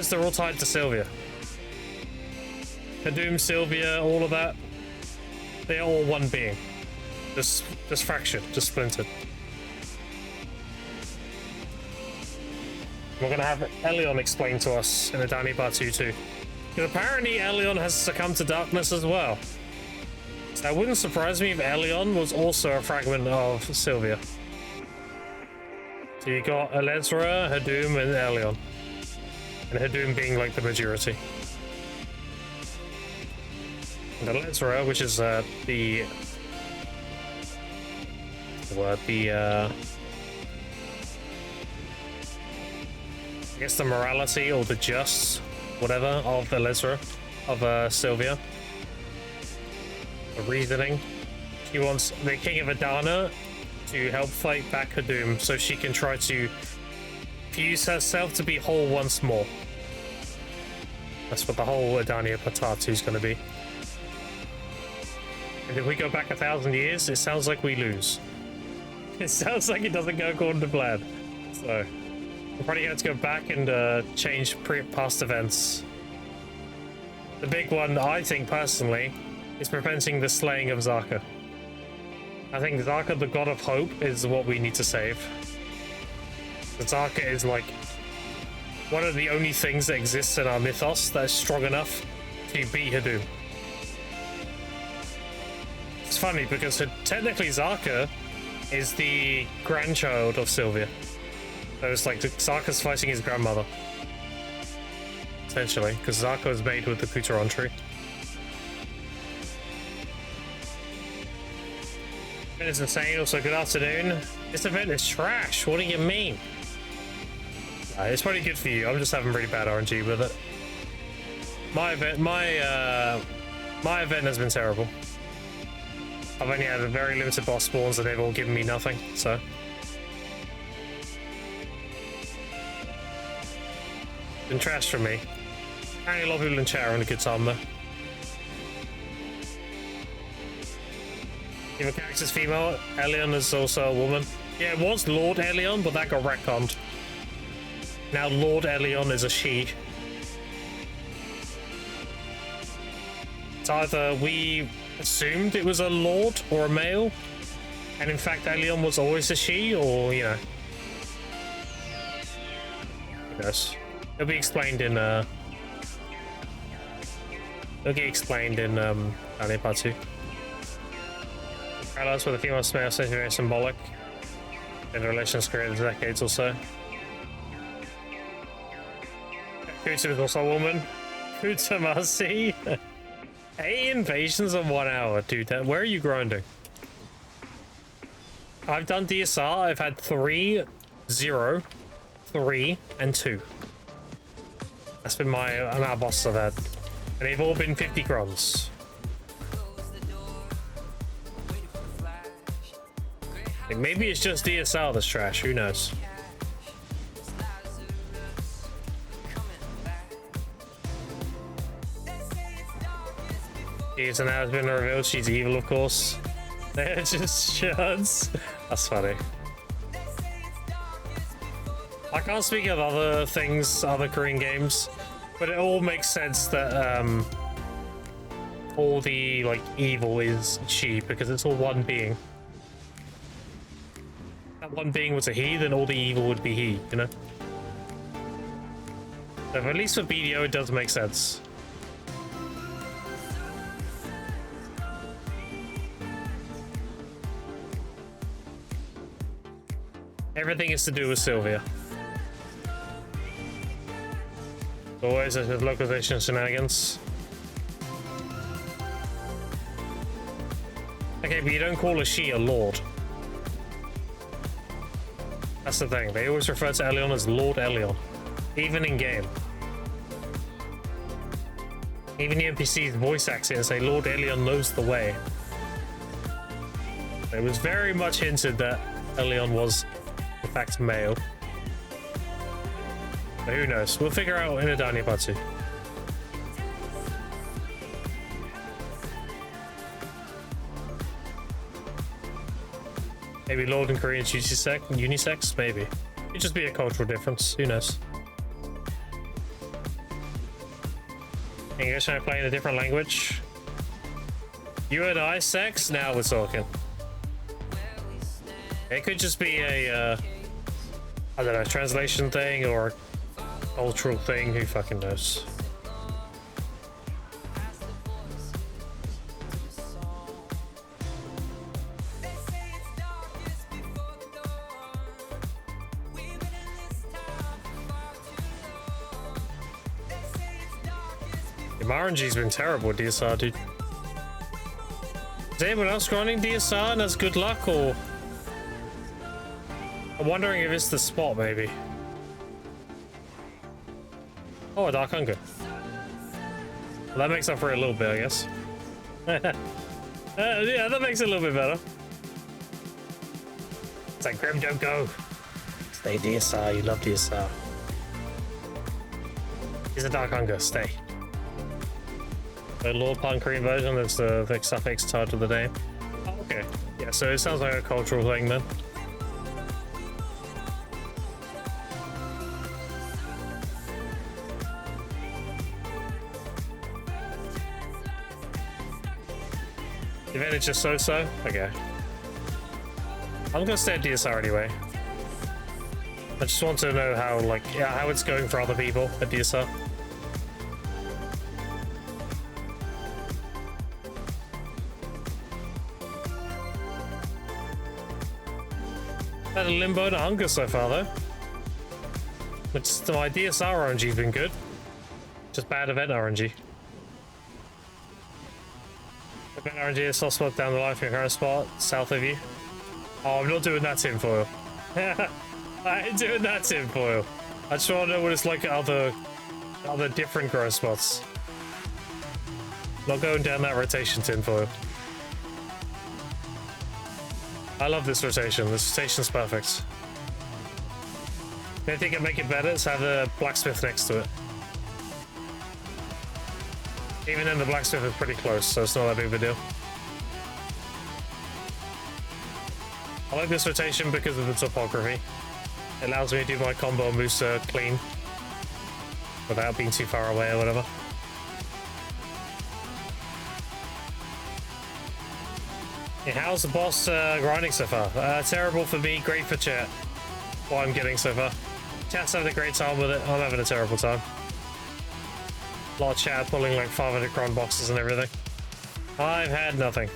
they're all tied to Sylvia. Hadum, Sylvia, all of that. They're all one being. Just fractured, just splintered. We're gonna have Elion explain to us in the Danny Part 2 too. Because apparently Elion has succumbed to darkness as well. So that wouldn't surprise me if Elion was also a fragment of Sylvia. So you got Elezra, Hadum, and Elion. And Hadum being like the majority. And Elezra, which is I guess the morality or the just, whatever, of Elezra, of Sylvia. The reasoning. She wants the King of Adana to help fight back Hadum so she can try to fuse herself to be whole once more. That's what the whole Adania Patatu is going to be. And if we go back 1,000 years, it sounds like we lose. It sounds like it doesn't go according to plan. So we're probably going to go back and change past events. The big one, I think personally, is preventing the slaying of Zaka. I think Zaka, the god of hope, is what we need to save. Zaka is like one of the only things that exists in our mythos that is strong enough to beat Hadou. It's funny because technically Zaka is the grandchild of Sylvia. So it's like Zaka's fighting his grandmother. Essentially, because Zaka was made with the Kuteron tree. It's insane. Also, good afternoon. This event is trash. What do you mean? It's probably good for you. I'm just having really bad RNG with it. My event has been terrible. I've only had a very limited boss spawns and they've all given me nothing, so. Been trash for me. Apparently a lot of people in chat are having a good time though. Even character's female, Elion is also a woman. Yeah, it was Lord Elion, but that got retconned. Now Lord Elion is a she. It's either we assumed it was a lord or a male, and in fact Elion was always a she, or, you know. Who knows? It'll be explained in, it'll get explained in, Anime Part 2. Parallels with the female male seems very symbolic in the relations created decades or so. Kuta is also a woman. Kuta Marcy. 8 invasions in 1 hour, dude. Where are you grinding? I've done DSR. I've had 3, 0, 3, and 2. That's been my amount of bosses I've had, and they've all been 50 crons. Maybe it's just DSR that's trash. Who knows? So now it's been revealed she's evil, of course. They're just shuts. That's funny. I can't speak of other things, other Korean games, but it all makes sense that all the like evil is she, because it's all one being. If that one being was a he, then all the evil would be he, you know? So at least for BDO it does make sense. Everything is to do with Sylvia. Always with localization shenanigans. Okay, but you don't call a she a lord. That's the thing. They always refer to Elion as Lord Elion, even in game. Even the NPC's voice accent and say Lord Elion knows the way. It was very much hinted that Elion was in fact male. But who knows? We'll figure out in a Dani Part 2. Maybe Lord in Korean is unisex? Maybe. It'd just be a cultural difference. Who knows? And you guys trying to play in a different language? You and I sex? Now we're talking. It could just be a, I don't know, translation thing or a cultural thing. Who fucking knows? My RNG's been terrible with DSR, dude. Is anyone else grinding DSR and has good luck, or? I'm wondering if it's the spot, maybe. Oh, a Dark Hunger. Well, that makes up for it a little bit, I guess. Yeah, that makes it a little bit better. It's like, Grim, don't go. Stay DSR, you love DSR. Here's a Dark Hunger, stay. The Lord Pun Korean version, that's the suffix tied to the name. Oh, okay. Yeah, so it sounds like a cultural thing then. The event is just so-so? Okay. I'm gonna stay at DSR anyway. I just want to know how, like, yeah, how it's going for other people at DSR. Had a limbo and a hunger so far, though. But my DSR RNG's been good. Just bad event RNG. Event RNG is soft spot down the line from your current spot, south of you. Oh, I'm not doing that tinfoil. I ain't doing that tinfoil. I just want to know what it's like at other different growth spots. Not going down that rotation tinfoil. I love this rotation. This rotation's perfect. The only thing that can make it better is have a blacksmith next to it. Even then, the blacksmith is pretty close, so it's not that big of a deal. I like this rotation because of the topography. It allows me to do my combo moves clean without being too far away or whatever. Yeah, how's the boss grinding so far? Terrible for me, great for chat. What I'm getting so far. Chat's having a great time with it. I'm having a terrible time. A lot of chat pulling like 500 cron boxes and everything. I've had nothing.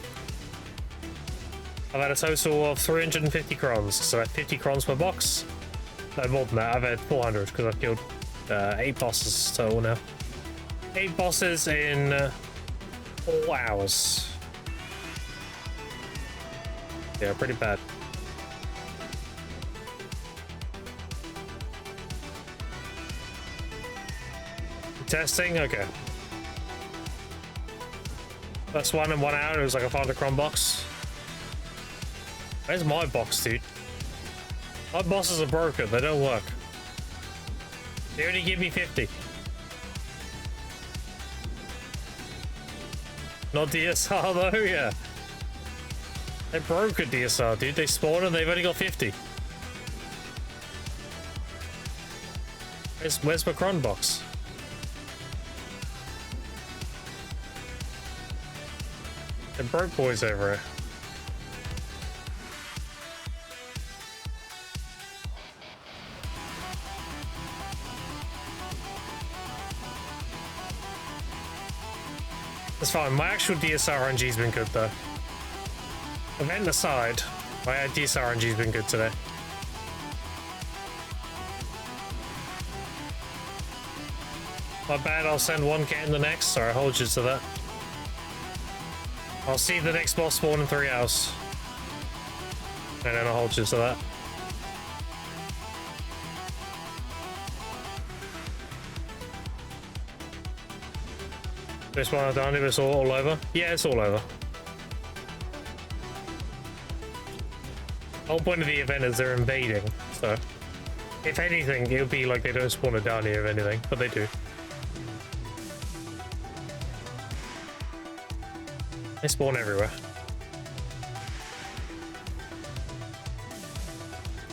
I've had a total of 350 crons, so that's 50 crons per box. No, more than that. I've had 400 because I've killed 8 bosses total now. 8 bosses in 4 hours. Yeah, pretty bad. Testing? Okay. First one in 1 hour, it was like a 500 cron box. Where's my box, dude? My bosses are broken, they don't work. They only give me 50. Not DSR though, yeah. They broke at DSR, dude. They spawned and they've only got 50. Where's my cron box? They broke boys over here. That's fine. My actual DSR RNG's been good though. Event aside, my DSR RNG's been good today. My bad, I'll send one cat in the next. Sorry, I'll hold you to that. I'll see the next boss spawn in 3 hours. And then I'll hold you to that. This one I've done, it's all over. Yeah, it's all over. The whole point of the event is they're invading, so if anything, it would be like they don't spawn it down here, if anything, but they do. They spawn everywhere.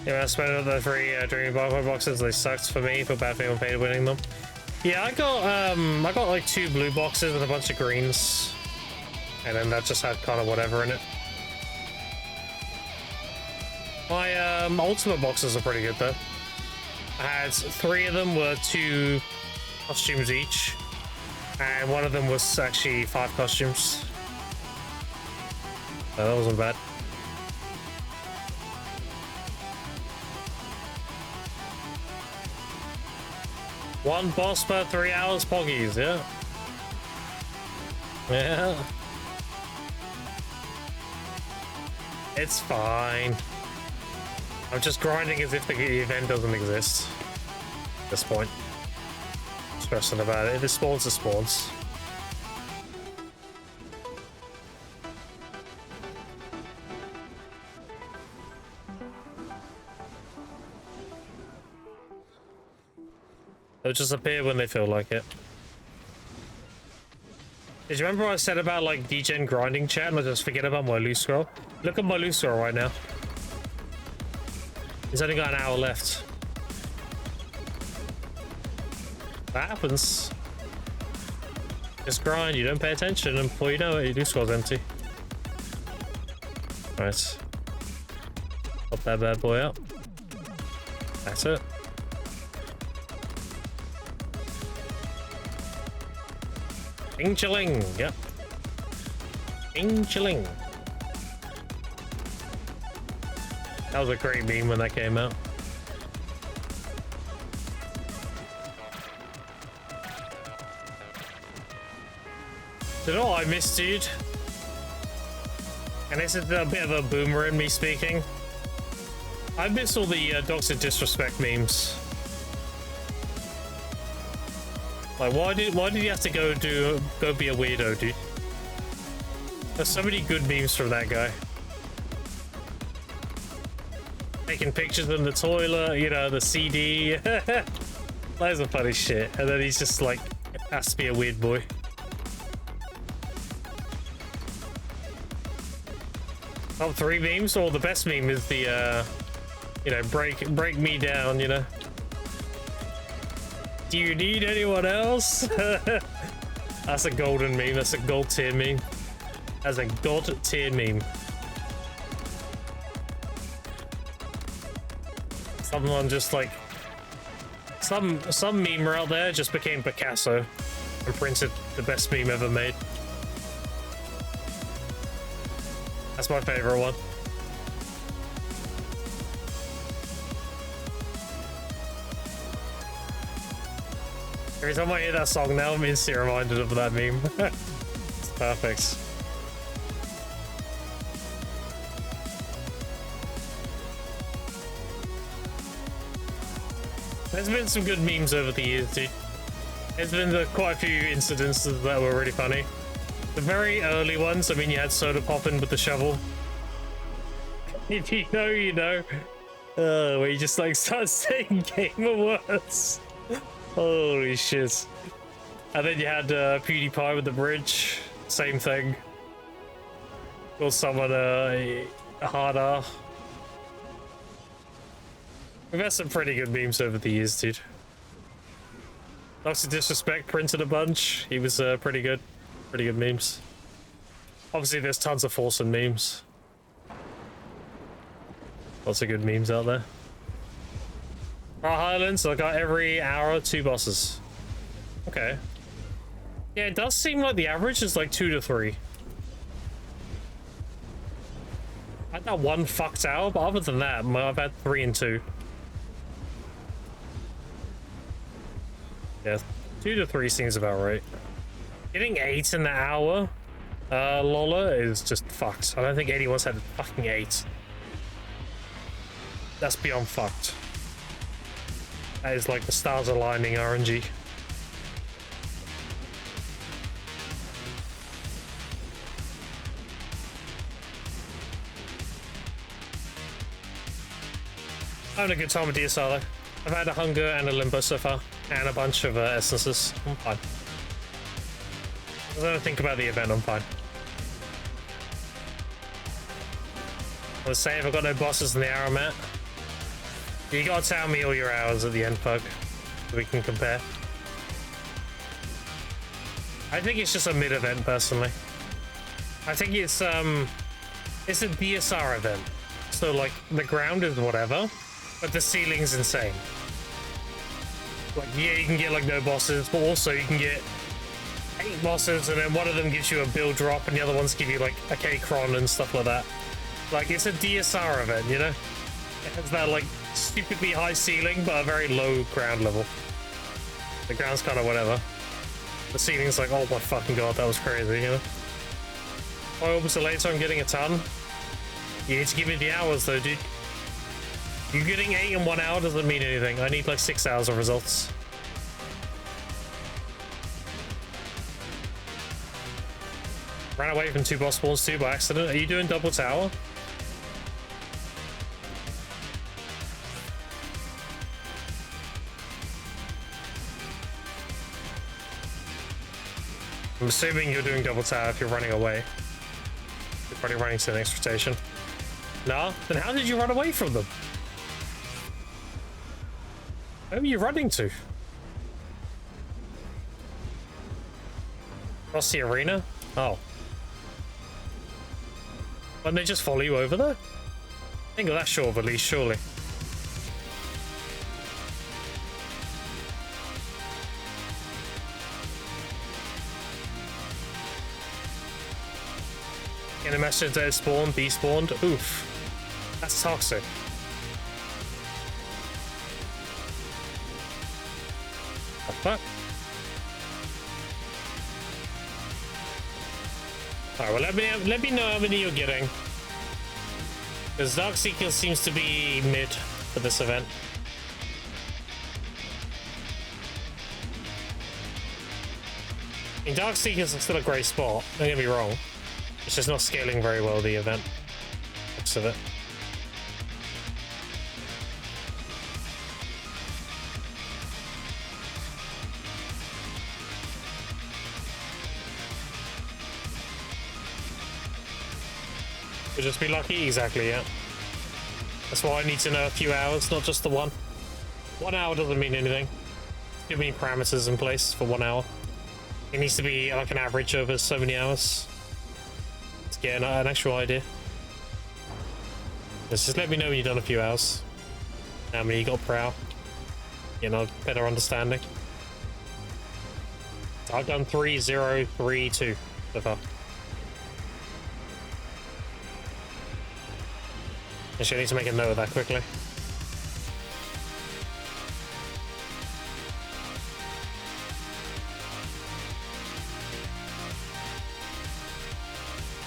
Yeah, I spent the 3 dreaming barcode boxes. They sucked for me, for bad for anyone paid winning them. Yeah, I got like 2 blue boxes and a bunch of greens, and then that just had kind of whatever in it. My ultimate boxes are pretty good though. I had 3 of them were 2 costumes each, and one of them was actually 5 costumes. So that wasn't bad. One boss per 3 hours, poggies, yeah. Yeah. It's fine. I'm just grinding as if the event doesn't exist at this point. Stressing about it. If it spawns, it spawns. They'll just appear when they feel like it. Did you remember what I said about like degen grinding chat and I just forget about my loose scroll? Look at my loose scroll right now. He's only got an hour left. That happens. Just grind, you don't pay attention, and before you know it, your loose scroll's empty. Right. Pop that bad boy up. That's it. Ching-chilling, yep. Ching-chilling. That was a great meme when that came out. Do you know what I missed, dude? And this is a bit of a boomer in me speaking. I miss all the Doctor Disrespect memes. Like, why did you have to go be a weirdo, dude? There's so many good memes from that guy. Taking pictures in the toilet, you know, the CD. Loads of funny shit. And then he's just like, has to be a weird boy. Top 3 memes, or the best meme is the, you know, break me down, you know. Do you need anyone else? That's a golden meme. That's a gold tier meme. That's a gold tier meme. Someone just like some memer out there just became Picasso and printed the best meme ever made. That's my favorite one. Every time I hear that song now, I'm instantly reminded of that meme. It's perfect. There's been some good memes over the years, dude. There's been quite a few incidences that were really funny. The very early ones, I mean, you had Soda popping with the shovel. If you know, you know. Where you just like start saying game of words. Holy shit. And then you had PewDiePie with the bridge. Same thing. Called someone a hard R. We've had some pretty good memes over the years, dude. Dr. Disrespect printed a bunch. He was pretty good. Pretty good memes. Obviously, there's tons of Forsen memes. Lots of good memes out there. Highlands, I got every hour 2 bosses. Okay. Yeah, it does seem like the average is like 2 to 3. I had that 1 fucked hour, but other than that, I've had 3 and 2. Yeah, 2 to 3 seems about right. Getting 8 in the hour, Lola, is just fucked. I don't think anyone's had fucking 8. That's beyond fucked. That is like the stars aligning RNG. Having a good time with DSR though. I've had a hunger and a limbo so far, and a bunch of essences. I'm fine. I don't think about the event, I'm fine. Let's say if I've got no bosses in the hour I'm at. You gotta tell me all your hours at the end, Pug, so we can compare. I think it's just a mid-event, personally. I think it's a DSR event. So, like, the ground is whatever, but the ceiling's insane. Like, yeah, you can get, like, no bosses, but also you can get 8 bosses, and then one of them gives you a build drop, and the other ones give you, like, a K-Cron and stuff like that. Like, it's a DSR event, you know? It has that, like, stupidly high ceiling, but a very low ground level. The ground's kind of whatever. The ceiling's like, oh my fucking god, that was crazy, you know? I hope so later I'm getting a ton. You need to give me the hours though, dude. You getting 8 in 1 hour doesn't mean anything. I need like 6 hours of results. Ran away from 2 boss spawns too by accident. Are you doing double tower? I'm assuming you're doing double tower if you're running away. You're probably running to the next rotation. No? Then how did you run away from them? Where were you running to? Across the arena? Oh. Wouldn't they just follow you over there? I think of that short of a leash, surely. In a message that spawned, despawned. Oof. That's toxic. The fuck? Alright, well let me know how many you're getting. Because Darkseeker seems to be mid for this event. I mean, Darkseeker's still a great spot, don't get me wrong. It's just not scaling very well, the event. Looks of it. We'll just be lucky? Exactly, yeah. That's why I need to know a few hours, not just the one. 1 hour doesn't mean anything. Give me parameters in place for 1 hour. It needs to be like an average over so many hours to get an actual idea. Just let me know when you've done a few hours. How many you got per hour. You know, better understanding. I've done 3, 0, 3, 2 so far. Actually, I need to make a note of that quickly.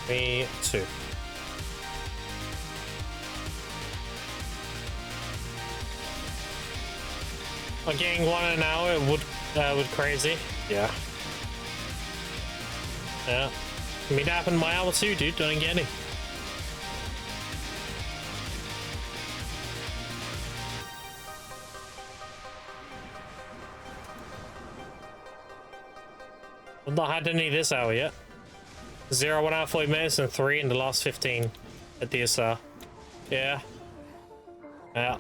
Me too. I'm getting 1 an hour would crazy. Yeah. Yeah. I mean, that happened my hour too, dude. Don't get any. I've not had any this hour yet. 0, 1 hour, 40 minutes, and 3 in the last 15 at DSR. Yeah. Yeah.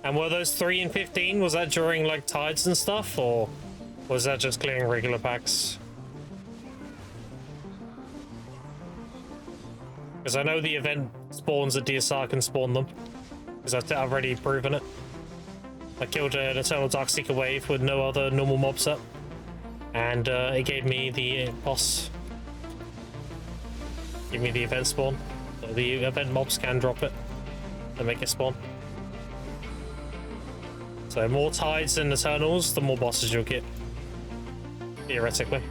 And were those 3 and 15, was that during like tides and stuff, or was that just clearing regular packs? Because I know the event spawns at DSR can spawn them, because I've already proven it. I killed an Eternal Darkseeker wave with no other normal mobs up, and it gave me the boss. Give me the event spawn. So the event mobs can drop it and make it spawn. So more tides and Eternals, the more bosses you'll get. Theoretically.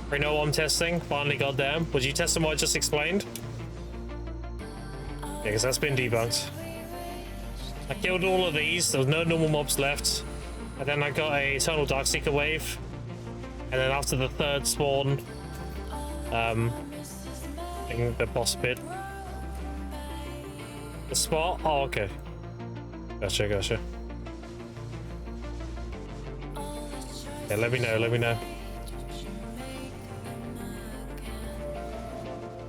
We know what I'm testing. Finally, goddamn. Would you test what I just explained? Yeah, because that's been debunked. I killed all of these. There was no normal mobs left. And then I got a Eternal Darkseeker wave. And then after the 3rd spawn, the boss bit. The spot? Oh, okay. Gotcha, gotcha. Yeah, let me know, let me know.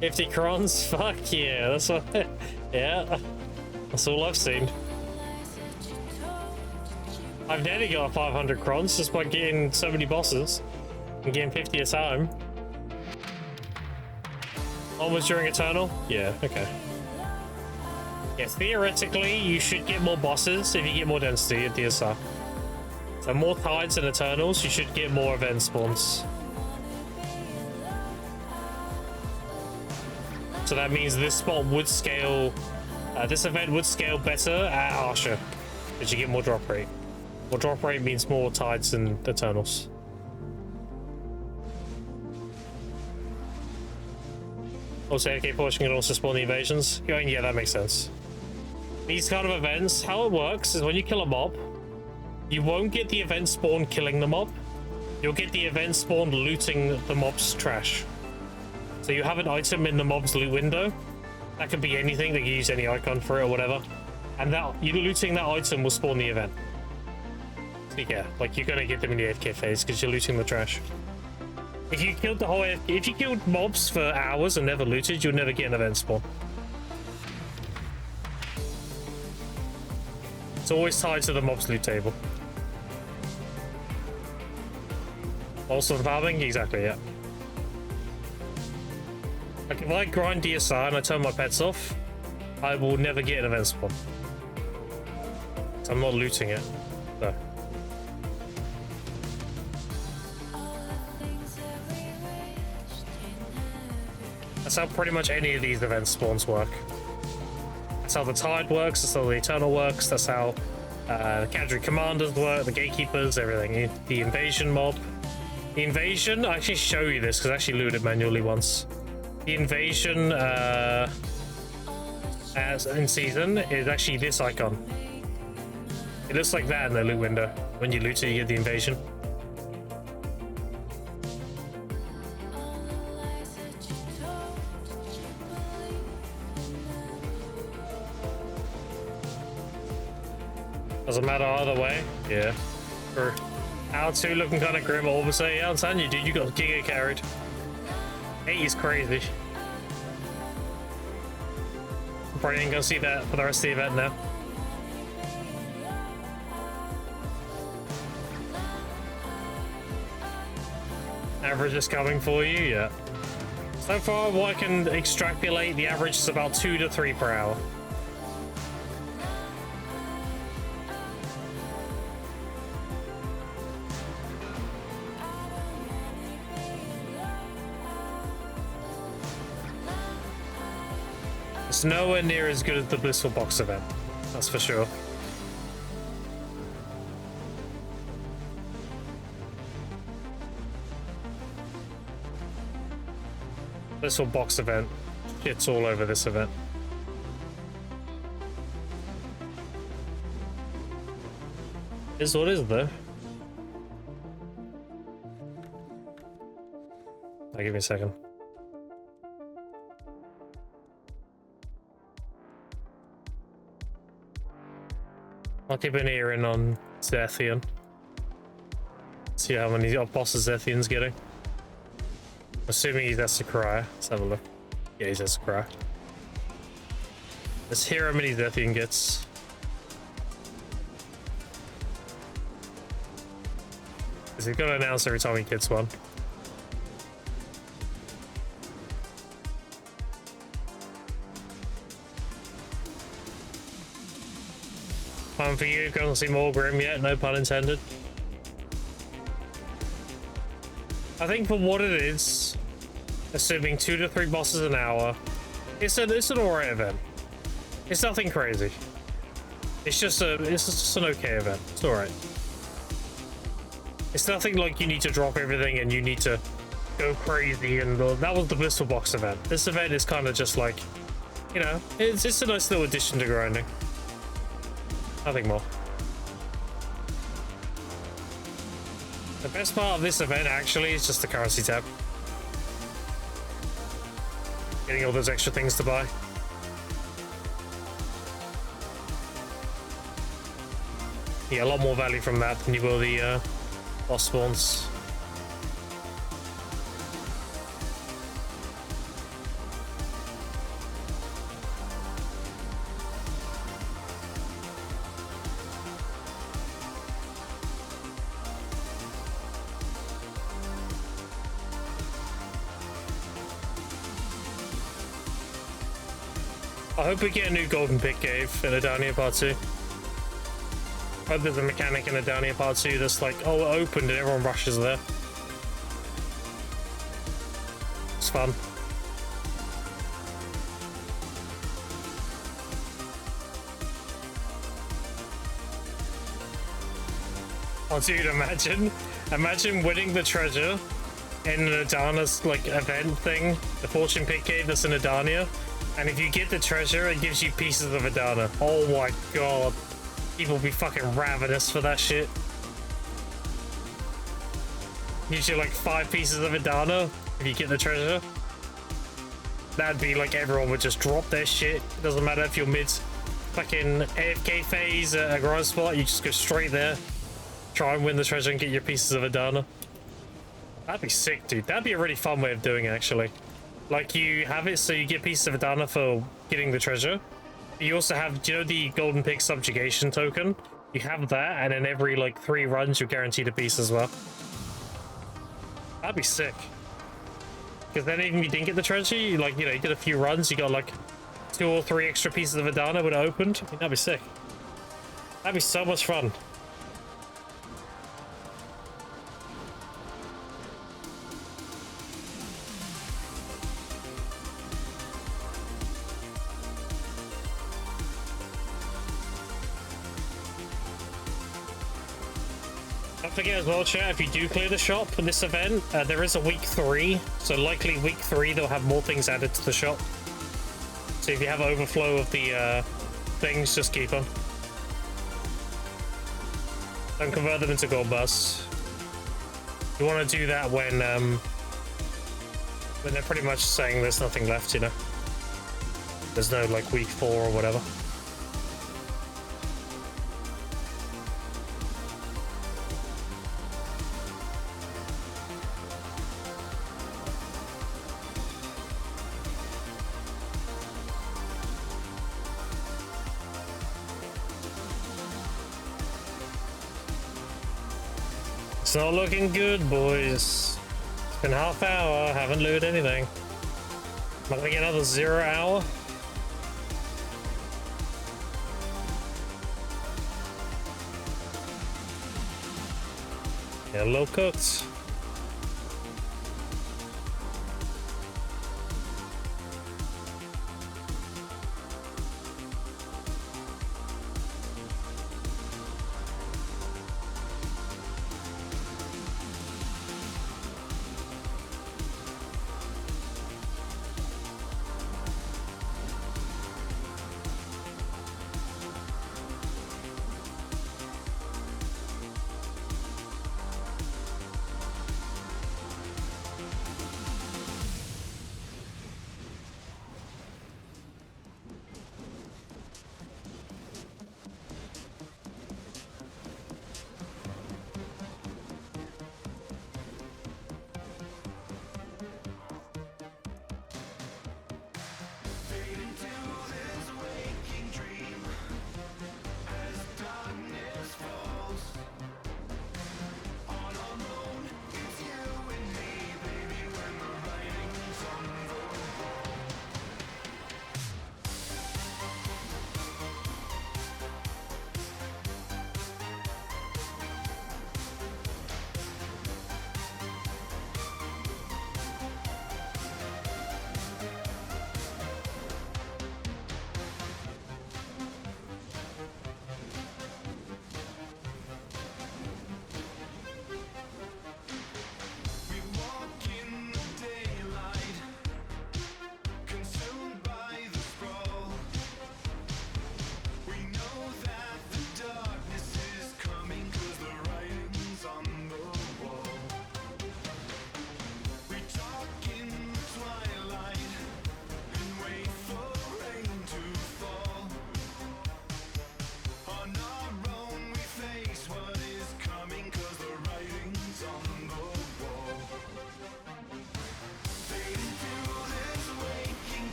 50 crons? Fuck yeah, that's what, yeah. That's all I've seen. I've nearly got 500 crons just by getting so many bosses and getting 50 a time. Almost during Eternal? Yeah, okay. Yes, theoretically, you should get more bosses if you get more density at DSR. So more tides and Eternals, you should get more event spawns. So that means this spot would scale, this event would scale better at Arsha, because you get more drop rate. More drop rate means more tides and Eternals. Also, AK portion can also spawn the invasions. Going, yeah, that makes sense. These kind of events, how it works is when you kill a mob, you won't get the event spawn killing the mob. You'll get the event spawn looting the mob's trash. So you have an item in the mob's loot window. That could be anything, they can use any icon for it or whatever. And that you looting that item will spawn the event. So yeah, like you're gonna get them in the AFK phase because you're looting the trash. If you killed if you killed mobs for hours and never looted, you'll never get an event spawn. It's always tied to the mob's loot table. Also farming, exactly, yeah. Like if I grind DSR and I turn my pets off, I will never get an event spawn. So I'm not looting it, so. That's how pretty much any of these event spawns work. That's how the Tide works, that's how the Eternal works, that's how the Cadre Commanders work, the Gatekeepers, everything. The Invasion mob. The Invasion, I actually show you this because I actually looted manually once. The Invasion as in season is actually this icon. It looks like that in the loot window. When you loot it, you get the Invasion. Doesn't matter either way. Yeah. For Hour 2 looking kind of grim, all of a sudden, yeah, I'm telling you, dude, you got Giga carried. 8 is crazy. Probably ain't gonna see that for the rest of the event now. Average is coming for you, yeah. So far, what I can extrapolate, the average is about 2 to 3 per hour. It's nowhere near as good as the Blissful Box event, that's for sure. Blissful Box event, shit's all over this event. Is what is though. Give me a second. I'll keep an ear in on Zethian. See how many bosses Zethian's getting. Assuming he's Esakrai. Let's have a look. Yeah, he's Esakrai. Let's hear how many Zethian gets. Because he's gonna announce every time he gets one. Time for you, gonna see more grim yet, no pun intended. I think for what it is, assuming 2 to 3 bosses an hour, it's an alright event. It's nothing crazy. It's just an okay event. It's alright. It's nothing like you need to drop everything and you need to go crazy, and that was the Blissful Box event. This event is kind of just like, you know, it's just a nice little addition to grinding. Nothing more. The best part of this event actually is just the currency tab. Getting all those extra things to buy. Yeah, a lot more value from that than you will the boss spawns. I hope we get a new golden pick cave in Adania Part 2. I hope there's a mechanic in Adania Part 2 that's like, oh, it opened and everyone rushes there. It's fun. Oh, dude, imagine winning the treasure in an Adana's like event thing, the fortune pick cave that's in Adania. And if you get the treasure, it gives you pieces of Adana. Oh my god. People will be fucking ravenous for that shit. Gives you like 5 pieces of Adana if you get the treasure. That'd be like everyone would just drop their shit. It doesn't matter if you're mid fucking AFK phase at a grind spot, you just go straight there. Try and win the treasure and get your pieces of Adana. That'd be sick, dude. That'd be a really fun way of doing it, actually. Like, you have it so you get pieces of Adana for getting the treasure. You also have, do you know the golden pick subjugation token? You have that, and in every like 3 runs you're guaranteed a piece as well. That'd be sick. Because then even if you didn't get the treasure, you like, you know, you did a few runs, you got like 2 or 3 extra pieces of Adana when it opened. I mean, that'd be sick. That'd be so much fun. forget as well, chat, if you do clear the shop in this event, there is a week 3, so likely week 3 they'll have more things added to the shop. So if you have overflow of the things, just keep them. Don't convert them into gold busts. You want to do that when they're pretty much saying there's nothing left, you know? There's no, like, week 4 or whatever. It's not looking good, boys. It's been half hour, haven't looted anything. Am I gonna get another 0 hour? Yeah, low cooked.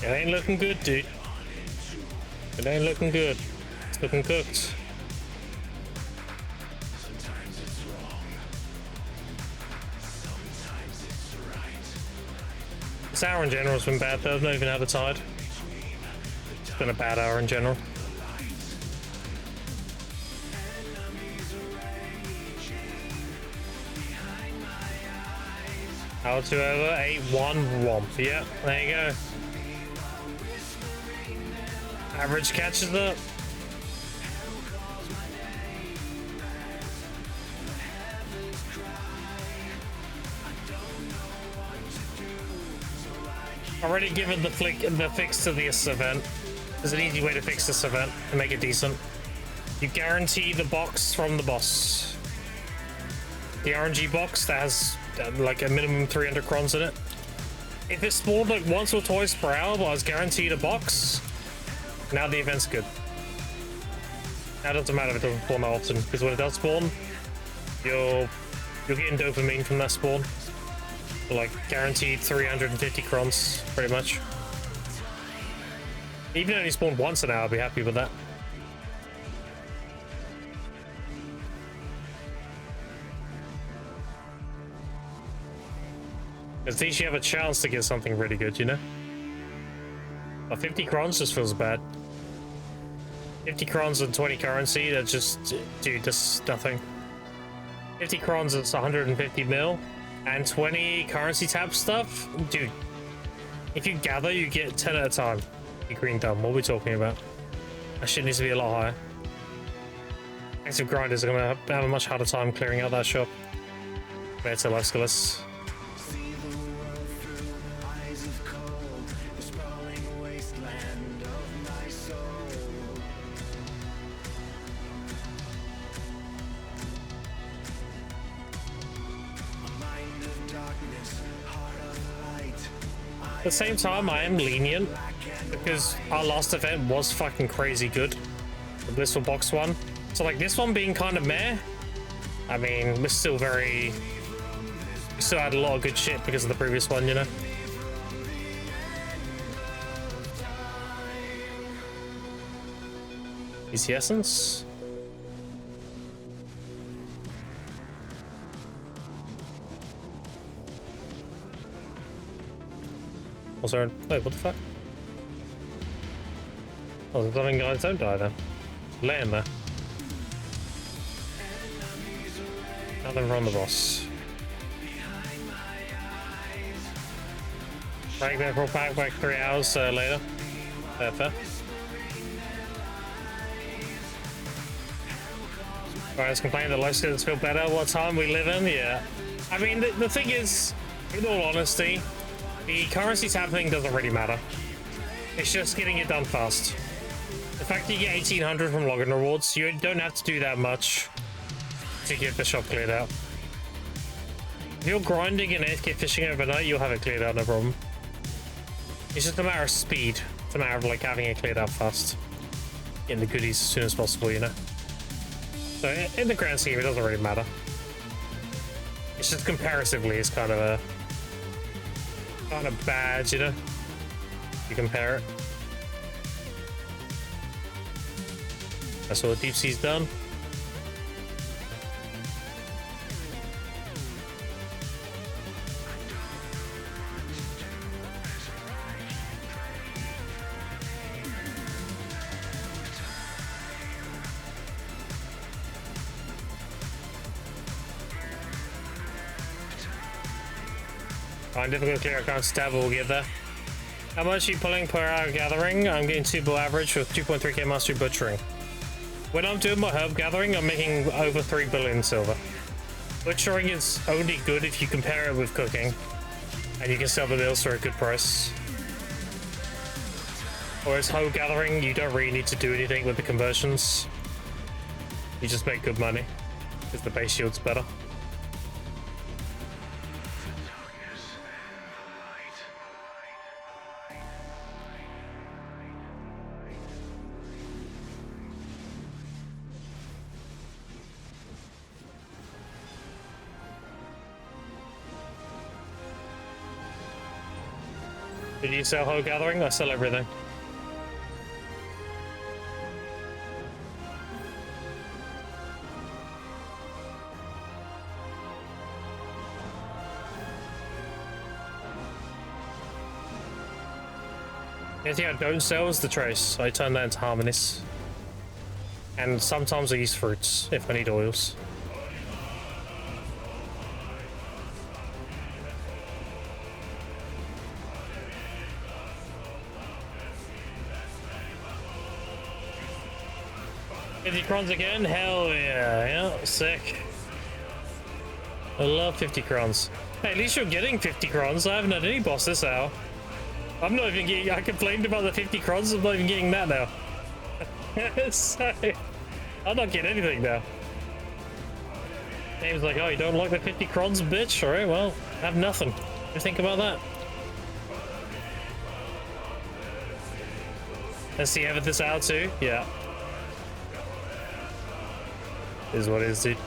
It ain't looking good, dude. It ain't looking good. It's looking cooked. This hour in general has been bad though. I've not even had a tide. It's been a bad hour in general. Hour 2 over, 8-1 womp. Yeah, there you go. Average catches up. Already given the fix to this event. There's an easy way to fix this event and make it decent. You guarantee the box from the boss. The RNG box that has like a minimum 300 crons in it. If it spawned like once or twice per hour, but I was guaranteed a box, now the event's good. Now it doesn't matter if it doesn't spawn that often, because when it does spawn, you're getting dopamine from that spawn. So like guaranteed 350 crons, pretty much. Even if it only spawned once an hour, I'd be happy with that. At least you have a chance to get something really good, you know? But 50 crons just feels bad. 50 crons and 20 currency, that's just, dude, that's nothing. 50 crons, it's 150 mil. And 20 currency tab stuff, dude. If you gather, you get 10 at a time. You green dumb, what are we talking about? That shit needs to be a lot higher. Active grinders are gonna have a much harder time clearing out that shop compared to Lescalis. At the same time, I am lenient because our last event was fucking crazy good. The Blissful Box one. So like this one being kind of meh, I mean, we're still we still had a lot of good shit because of the previous one, you know? Is the essence? Was there wait, what the fuck? Oh, the dying guys don't die then. Lay in there. Now then run the boss. Break there for back 3 hours later. Fair. Guys complain that life skills feel better. What time we live in? Yeah. I mean, the thing is, in all honesty, the currency tab thing doesn't really matter. It's just getting it done fast. The fact that you get 1800 from login rewards, you don't have to do that much to get the shop cleared out. If you're grinding and AFK fishing overnight, you'll have it cleared out, no problem. It's just a matter of speed. It's a matter of like having it cleared out fast. Getting the goodies as soon as possible, you know? So in the grand scheme, it doesn't really matter. It's just comparatively, it's kind of bad, you know? You compare it. That's all the deep sea's done. Fine, difficult clear, I can't stab, we'll get there. How much are you pulling per hour gathering? I'm getting 2 bill average with 2.3k mastery butchering. When I'm doing my herb gathering, I'm making over 3 billion silver. Butchering is only good if you compare it with cooking, and you can sell the bills for a good price. Whereas herb gathering, you don't really need to do anything with the conversions. You just make good money, because the base shield's better. Did you sell Hoe Gathering? I sell everything. The only thing I don't sell is the trace. I turn that into harmonies. And sometimes I use fruits if I need oils. $50 crowns again? Hell yeah, yeah, sick. I love 50 crowns. Hey, at least you're getting 50 crowns. I haven't had any boss this hour. I'm not even getting, I complained about the 50 crowns, I'm not even getting that now. So, I'm not getting anything now. Game's like, oh, you don't like the 50 crowns, bitch? Alright, well, have nothing. What do you think about that? Let's see, have it this hour too? Yeah. Is what it is, dude.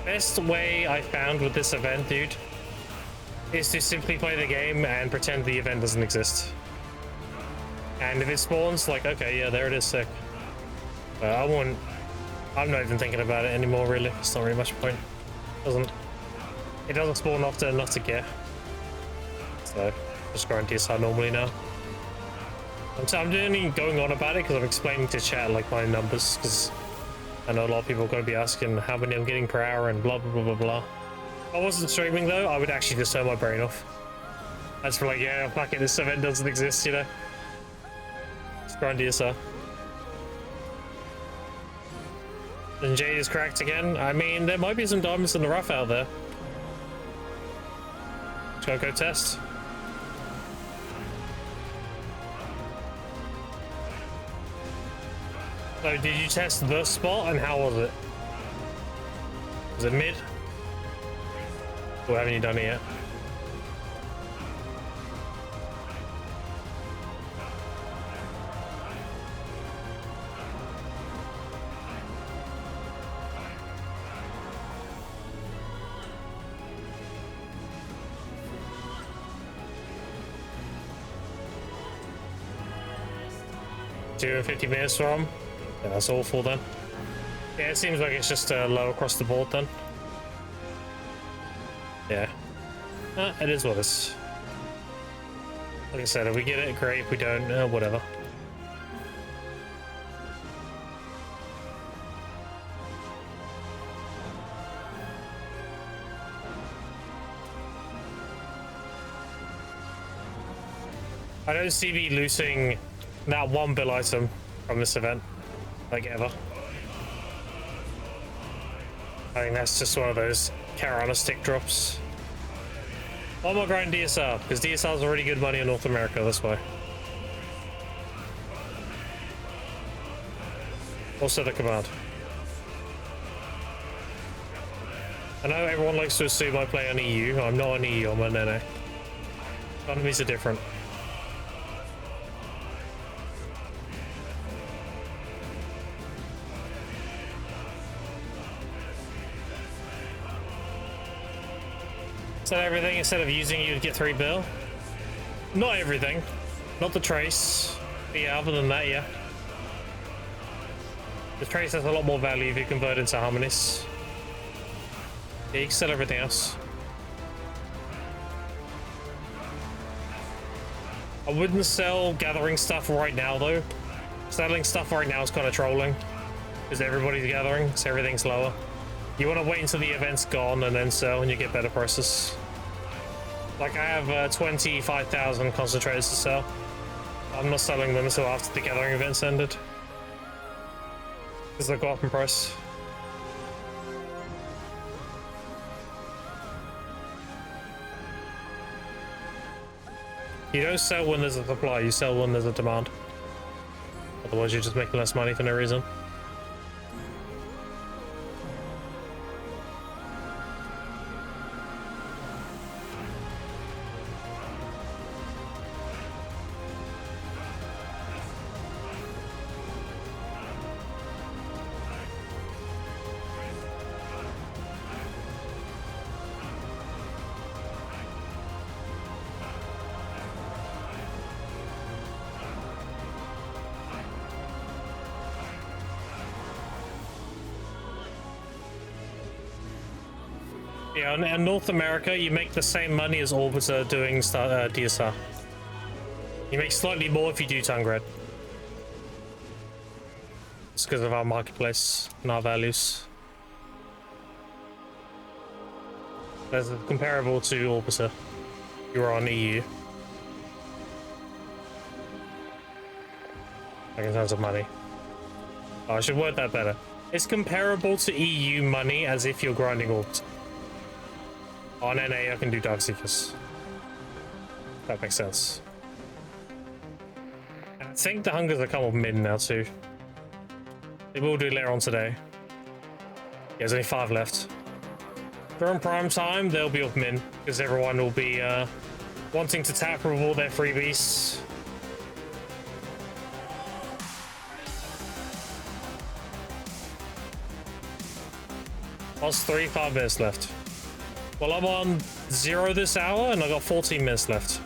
Best way I found with this event, dude, is to simply play the game and pretend the event doesn't exist. And if it spawns, like, okay, yeah, there it is, sick. But I'm not even thinking about it anymore, really. It's not really much point. It doesn't spawn often enough to get. So, just grind DSR normally now. I'm only going on about it because I'm explaining to chat, like, my numbers, because I know a lot of people are going to be asking how many I'm getting per hour and blah, blah, blah, blah, blah. If I wasn't streaming, though, I would actually just turn my brain off. That's for like, yeah, fuck it, this event doesn't exist, you know? Just grind DSR. And Jade is cracked again. I mean, there might be some diamonds in the rough out there. Just gotta go test. So, did you test the spot and how was it? Was it mid? Or haven't you done it yet? Two and 50 minutes from. Yeah, that's awful then. Yeah, it seems like it's just low across the board then. Yeah. It is what it is. Like I said, if we get it, great. If we don't, whatever. I don't see me losing that one bill item from this event, like ever. I think that's just one of those Carolina stick drops. Why am I grinding DSR? Because DSR is already good money in North America, that's why. Also the command. I know everyone likes to assume I play on EU. I'm not on EU, I'm on NA. Economies are different. So everything, instead of using you to get 3 bill? Not everything. Not the trace. But yeah, other than that, yeah. The trace has a lot more value if you convert it into harmonies. Yeah, you can sell everything else. I wouldn't sell gathering stuff right now, though. Selling stuff right now is kind of trolling. Because everybody's gathering, so everything's lower. You want to wait until the event's gone and then sell and you get better prices. Like I have 25,000 concentrators to sell. I'm not selling them until after the gathering event's ended. Because they go up in price. You don't sell when there's a supply, you sell when there's a demand. Otherwise you're just making less money for no reason. Yeah, in North America, you make the same money as Orbiter doing DSR. You make slightly more if you do Tungred. It's because of our marketplace and our values. That's comparable to Orbiter. You're on EU. Like in terms of money. Oh, I should word that better. It's comparable to EU money as if you're grinding Orbiter. On NA, I can do Dark Seekers. That makes sense. And I think the Hungers are come up mid now too. They will do later on today. Yeah, there's only 5 left. During prime time, they'll be up min because everyone will be wanting to tap for all their freebies. Plus 5 minutes left. Well, I'm on 0 this hour and I got 14 minutes left.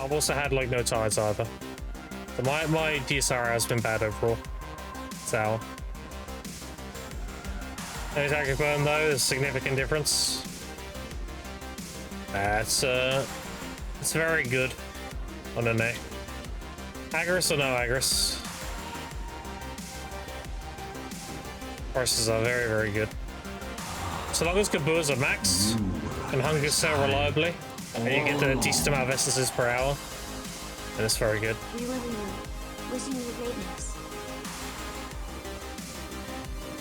I've also had like no tides either. So my DSR has been bad overall this hour. No attack burn though, there's a significant difference. That's it's very good on an A. Agris or no Agris? Prices are very, very good. So long as Kabuz are max and Hunger sell reliably, and you get a decent amount of essences per hour, then it's very good. Wishing you greatness.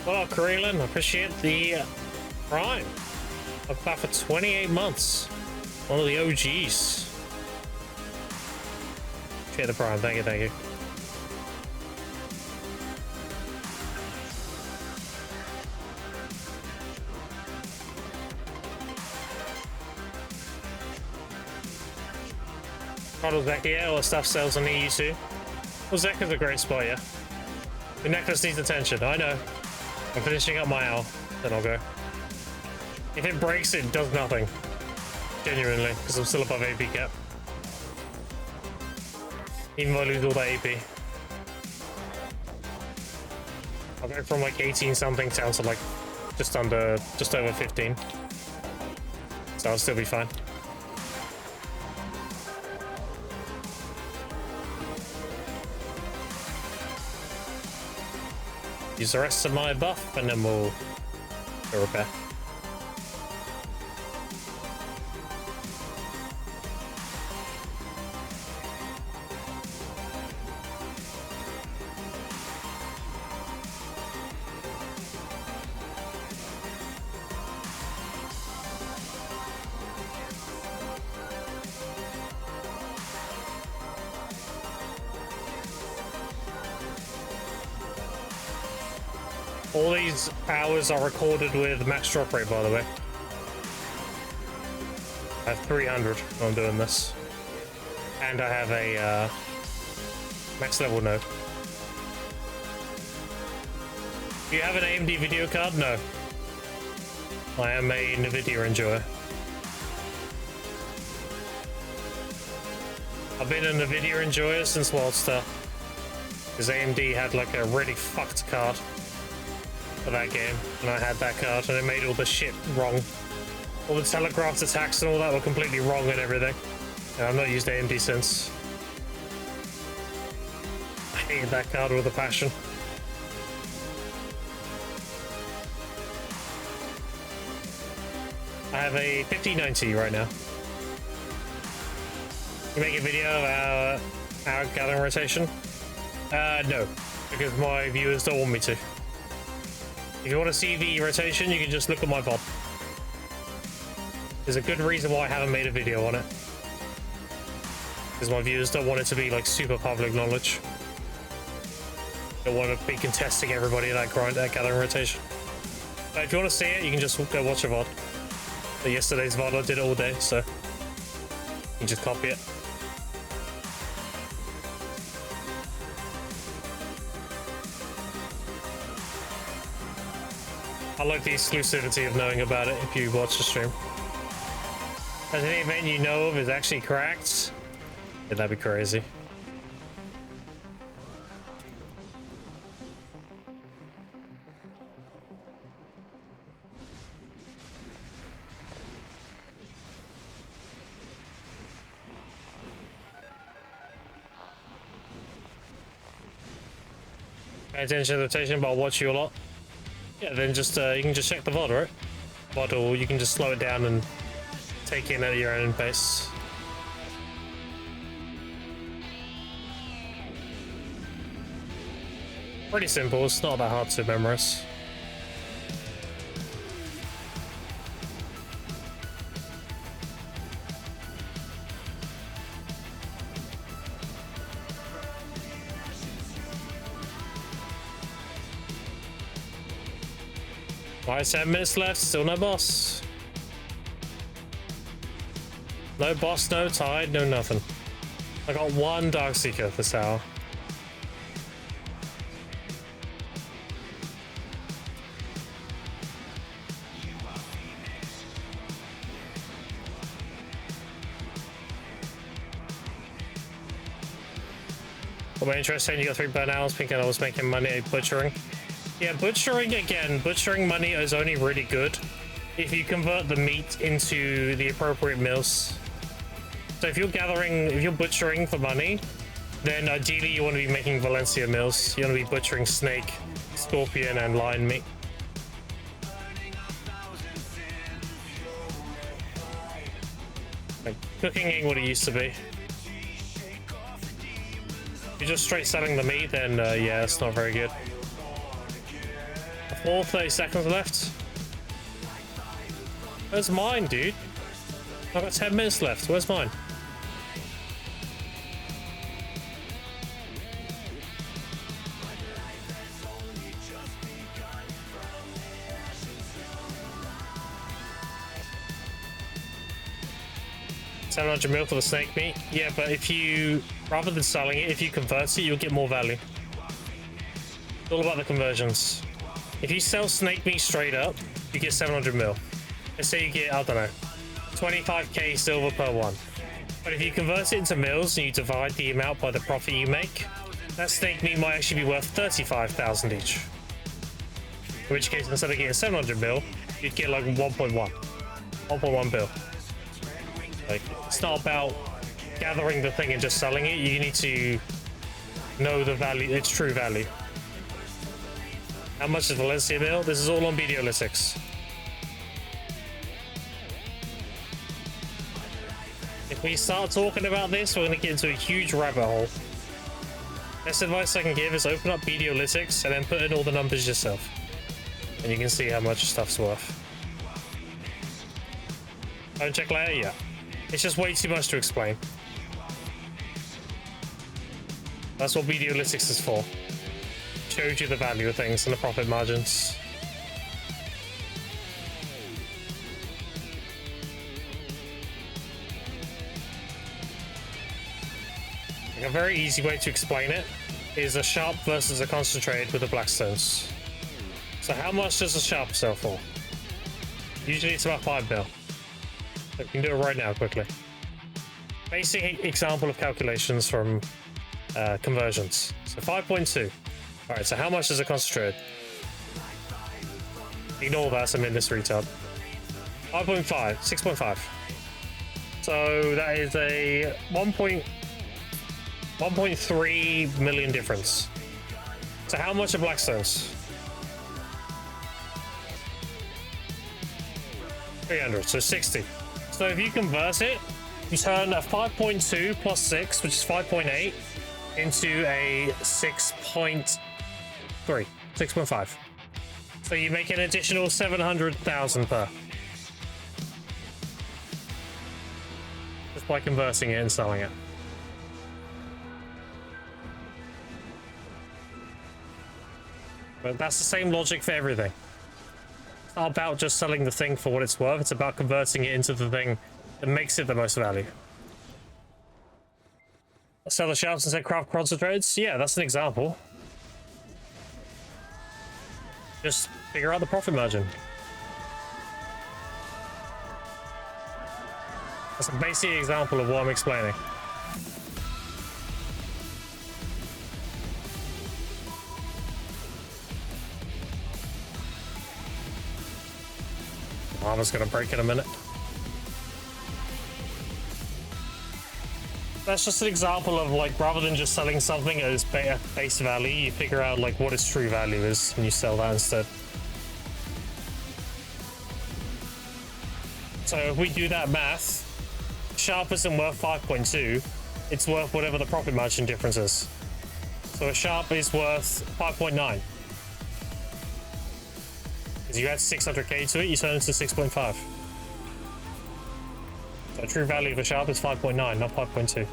Well, Karelin, I appreciate the Prime. I've back for 28 months. One of the OGs. Appreciate the Prime, thank you, thank you. Zeka, yeah, all the stuff sells on EU too. Well, Zeka's a great spot, yeah. The necklace needs attention, I know. I'm finishing up my hour, then I'll go. If it breaks, it does nothing. Genuinely, because I'm still above AP cap. Even if I lose all that AP. I'll go from like 18 something down to like just over 15. So I'll still be fine. Use the rest of my buff and then we'll go repair. All these hours are recorded with max drop rate, by the way. I have 300 when I'm doing this. And I have a max level node. Do you have an AMD video card? No. I am a NVIDIA enjoyer. I've been a NVIDIA enjoyer since Wildstar. Because AMD had like a really fucked card for that game, and I had that card, and it made all the shit wrong. All the telegraphed attacks and all that were completely wrong and everything. And I've not used AMD since. I hated that card with a passion. I have a 5090 right now. You make a video of our gathering rotation? No, because my viewers don't want me to. If you want to see the rotation, you can just look at my VOD. There's a good reason why I haven't made a video on it. Because my viewers don't want it to be like super public knowledge. Don't want to be contesting everybody at that gathering rotation. But if you want to see it, you can just go watch a VOD. But yesterday's VOD, I did it all day, so you can just copy it. I like the exclusivity of knowing about it if you watch the stream. Has any event you know of is actually cracked? Yeah, that'd be crazy. Pay attention to the rotation, but I'll watch you a lot. Yeah, then just you can just check the VOD, right? VOD, or you can just slow it down and take in at your own pace. Pretty simple, it's not that hard to memorize. Alright, 7 minutes left, still no boss. No boss, no tide, no nothing. I got one Darkseeker this hour. Well, interesting, you got 3 burnouts, thinking I was making money butchering. Yeah, butchering again, butchering money is only really good if you convert the meat into the appropriate meals. So if you're butchering for money, then ideally you want to be making Valencia meals. You want to be butchering snake, scorpion, and lion meat. Like, cooking ain't what it used to be. If you're just straight selling the meat, then yeah, it's not very good. 30 seconds left. Where's mine, dude? I've got 10 minutes left. Where's mine? $700 mil for the snake meat. Yeah, but if you, rather than selling it, if you convert it, you'll get more value. It's all about the conversions. If you sell snake meat straight up, you get 700 mil. Let's say you get, I don't know, 25k silver per one. But if you convert it into mils and you divide the amount by the profit you make, that snake meat might actually be worth 35,000 each. In which case, instead of getting 700 mil, you'd get like 1.1 bill. Like, it's not about gathering the thing and just selling it. You need to know the value, its true value. How much is Valencia Mill? This is all on Videolytics. If we start talking about this, we're going to get into a huge rabbit hole. Best advice I can give is open up Videolytics and then put in all the numbers yourself. And you can see how much stuff's worth. Don't check later? Yeah. It's just way too much to explain. That's what Videolytics is for. Shows you the value of things and the profit margins. Like, a very easy way to explain it is a sharp versus a concentrate with the blackstones. So how much does a sharp sell for? Usually it's about 5 mil. We can do it right now quickly. Basic example of calculations from conversions. So 5.2. All right, so how much is a concentrate? Ignore that, I'm in this retard. 5.5, 6.5. So that is a 1.3 million difference. So how much are blackstones? 300, so 60. So if you convert it, you turn a 5.2 plus 6, which is 5.8, into a 6.5. So you make an additional 700,000 per. Just by converting it and selling it. But that's the same logic for everything. It's not about just selling the thing for what it's worth, it's about converting it into the thing that makes it the most value. Sell the shelves instead of craft concentrates? Yeah, that's an example. Just figure out the profit margin. That's a basic example of what I'm explaining. Armor's gonna break in a minute. That's just an example of like, rather than just selling something at its base value, you figure out like what its true value is and you sell that instead. So if we do that math, Sharp isn't worth 5.2, it's worth whatever the profit margin difference is. So a Sharp is worth 5.9. Because you add 600k to it, you turn it to 6.5. So true value of a Sharp is 5.9, not 5.2.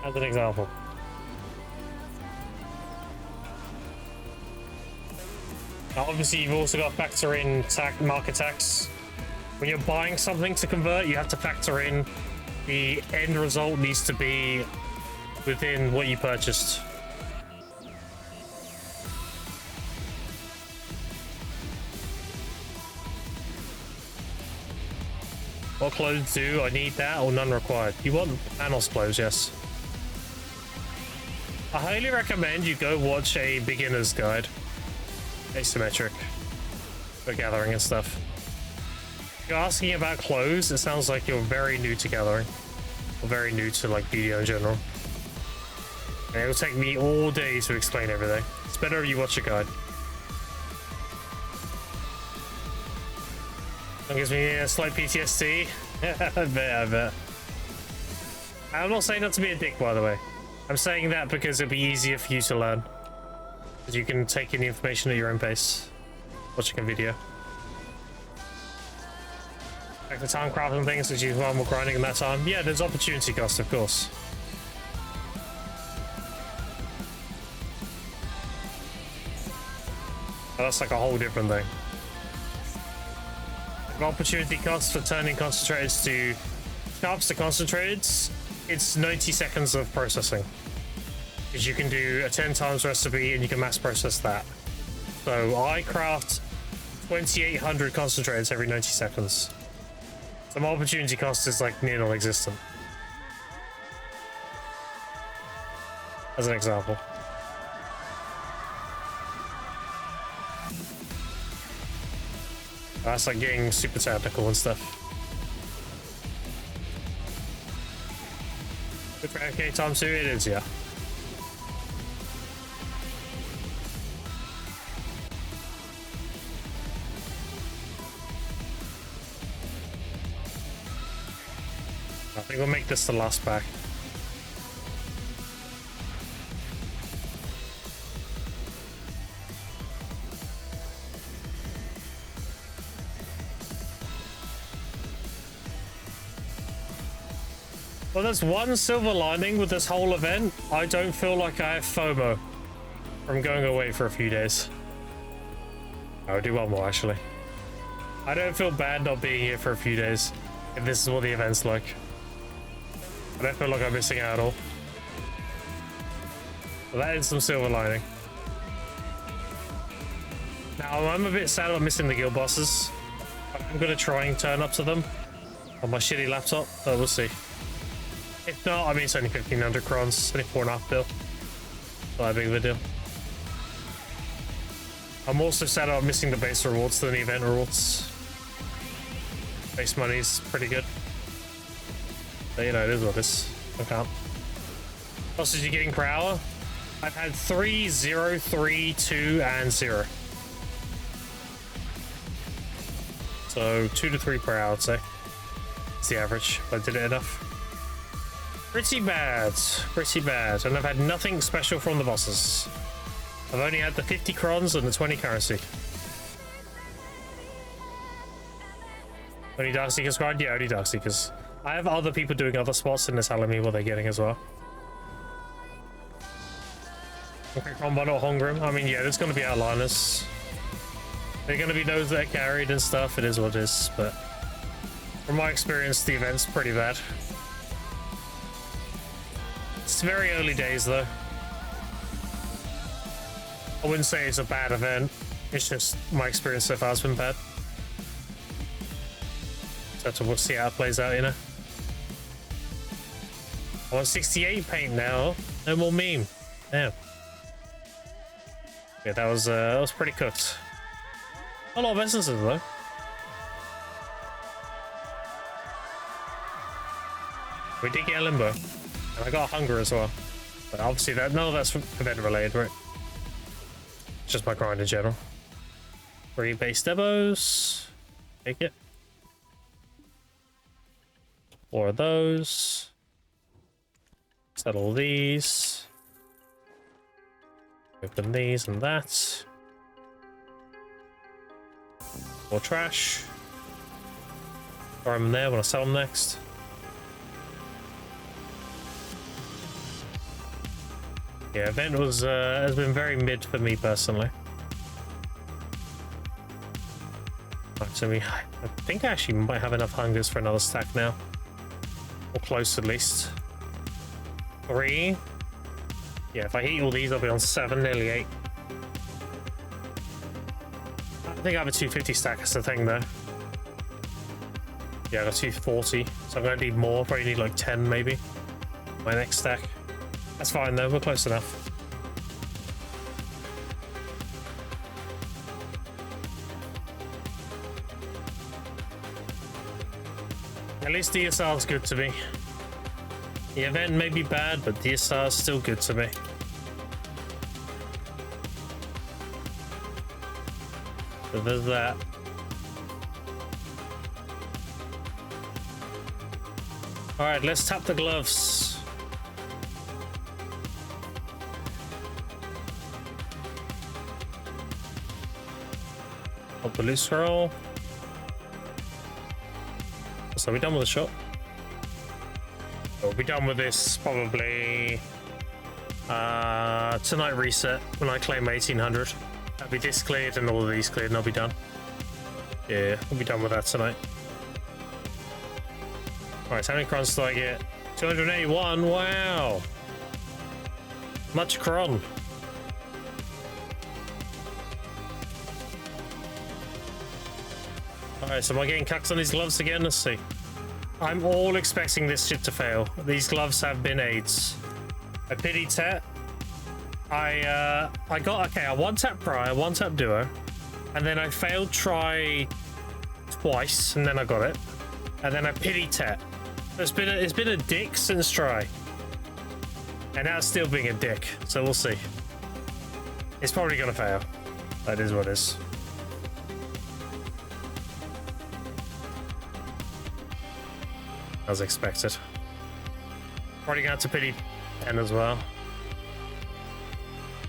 As an example. Now obviously you've also got to factor in market tax. When you're buying something to convert, you have to factor in the end result needs to be within what you purchased. What clothes do I need that or none required? You want Panos clothes, yes. I highly recommend you go watch a beginner's guide. Asymmetric. For gathering and stuff. If you're asking about clothes, it sounds like you're very new to gathering. Or very new to like BDO in general. And it'll take me all day to explain everything. It's better if you watch a guide. That gives me a slight PTSD. I bet. I'm not saying not to be a dick, by the way. I'm saying that because it'll be easier for you to learn. Because you can take in the information at your own pace. Watching a video. Like the time crafting things, which you find more grinding in that time. Yeah, there's opportunity cost, of course. But that's like a whole different thing. Opportunity cost for turning concentrates to sharps to concentrates, it's 90 seconds of processing. Because you can do a 10 times recipe and you can mass process that. So I craft 2800 concentrates every 90 seconds. So my opportunity cost is like near non-existent. As an example. That's like getting super technical and stuff. Good for MK time 2, it is, yeah. I think we'll make this the last pack. Well, there's one silver lining with this whole event. I don't feel like I have FOMO from going away for a few days. I'll do one more, actually. I don't feel bad not being here for a few days, if this is what the event's like. I don't feel like I'm missing out at all. So that is some silver lining. Now, I'm a bit sad about missing the guild bosses. I'm going to try and turn up to them on my shitty laptop, but we'll see. If not, I mean, it's only 1500 crons, only 4.5 bill. Not that big of a deal. I'm also sad about missing the base rewards than the event rewards. Base money's pretty good. But you know, it is what it is. I can't. What else are you getting per hour? I've had 3, 0, 3, 2, and 0. So 2 to 3 per hour, I'd say. It's the average, but I did it enough. Pretty bad, pretty bad. And I've had nothing special from the bosses. I've only had the 50 crons and the 20 currency. Only Darkseekers grind? Yeah, only Darkseekers. I have other people doing other spots and they're telling me what they're getting as well. Okay, Combat or Hongrim. I mean, yeah, there's going to be outliners. They're going to be those that are carried and stuff. It is what it is, but from my experience, the event's pretty bad. It's very early days, though. I wouldn't say it's a bad event. It's just my experience so far has been bad. So we'll see how it plays out, you know. I want 68 paint now. No more meme. Damn. Yeah, that was pretty cooked. A lot of essences, though. We did get a limbo. And I got a hunger as well. But obviously that none of that's event related, right? Just my grind in general. 3 base demos. Take it. 4 of those. Settle these. Open these and that. More trash. Throw them there when I sell them next. Yeah, event was has been very mid for me personally. Right, so I think I actually might have enough hungers for another stack now, or close at least. 3. Yeah, if I eat all these, I'll be on 7, nearly 8. I think I have a 250 stack. That's the thing, though. Yeah, I got 240, so I'm gonna need more. Probably need like 10, maybe. My next stack. That's fine though, we're close enough. At least DSR is good to me. The event may be bad, but DSR is still good to me. So there's that. Alright, let's tap the gloves. The loose scroll. So we're done with the shop. We'll be done with this probably tonight reset when I claim 1800. That'll be this cleared and all of these cleared and I'll be done. Yeah, we'll be done with that tonight. Alright, how many crons do I get? 281, wow! Much cron. Alright, so am I getting cucked on these gloves again? Let's see. I'm all expecting this shit to fail. These gloves have been AIDS. I pity Tet. I got, okay, I one-tap Prior, one-tap Duo, and then I failed try twice, and then I got it. And then I pity Tet. It's been a dick since try. And now it's still being a dick, so we'll see. It's probably gonna fail. That is what it is. As expected. Probably gonna have to pity N as well.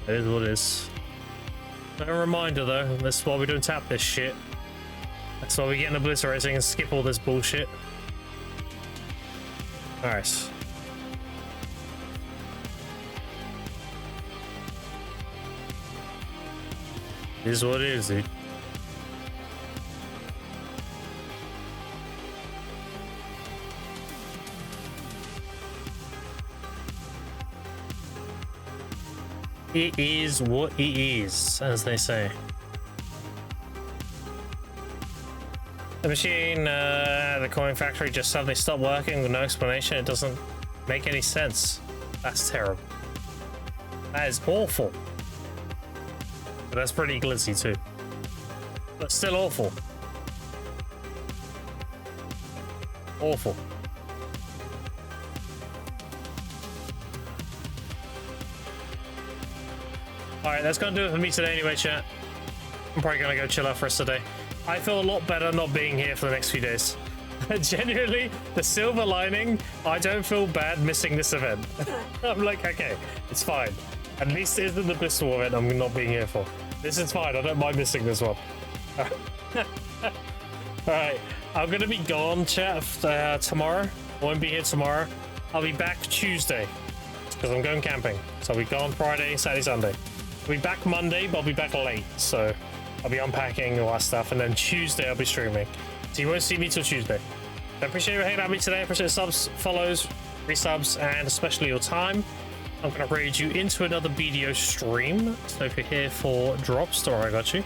It is what it is. A reminder though, this is why we don't tap this shit. That's why we get in obliterating and skip all this bullshit. Alright. It is what it is, dude. It is what it is, as they say. The machine, the coin factory just suddenly stopped working with no explanation. It doesn't make any sense. That's terrible. That is awful. But that's pretty glitzy too. But still awful. Awful. Alright, that's gonna do it for me today anyway, chat. I'm probably gonna go chill out for the rest of the day. I feel a lot better not being here for the next few days. Genuinely, the silver lining, I don't feel bad missing this event. I'm like, okay, it's fine. At least it isn't the Bristol event I'm not being here for. This is fine, I don't mind missing this one. Alright, I'm gonna be gone, chat, tomorrow. I won't be here tomorrow. I'll be back Tuesday, because I'm going camping. So I'll be gone Friday, Saturday, Sunday. I'll be back Monday, but I'll be back late, so I'll be unpacking all that stuff, and then Tuesday I'll be streaming. So you won't see me till Tuesday. I appreciate you hanging out with me today. I appreciate subs, follows, resubs, and especially your time. I'm going to raid you into another BDO stream. So if you're here for drops, don't worry, I got you.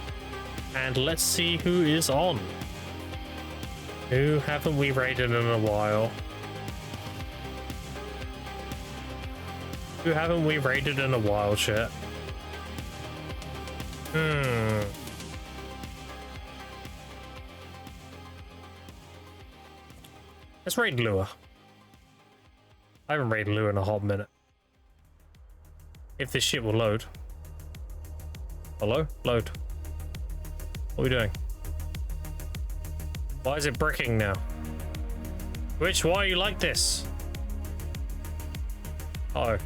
And let's see who is on. Who haven't we raided in a while? Who haven't we raided in a while, chat? Let's raid Lua. I haven't raided Lua in a hot minute. If this shit will load. Hello? Load. What are we doing? Why is it bricking now? Twitch, why are you like this? Oh.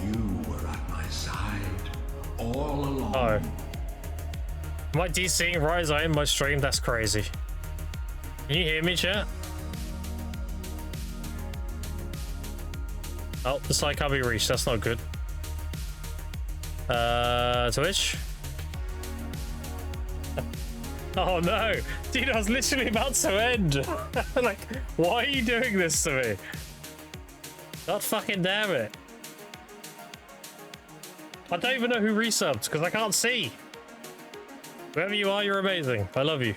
You were at my side all along. Oh. Am I DCing right as I end my stream? That's crazy. Can you hear me, chat? Oh, the site can't be reached. That's not good. Twitch? Oh no! Dude, I was literally about to end! Like, why are you doing this to me? God fucking damn it. I don't even know who resubbed, because I can't see. Whoever you are, you're amazing. I love you.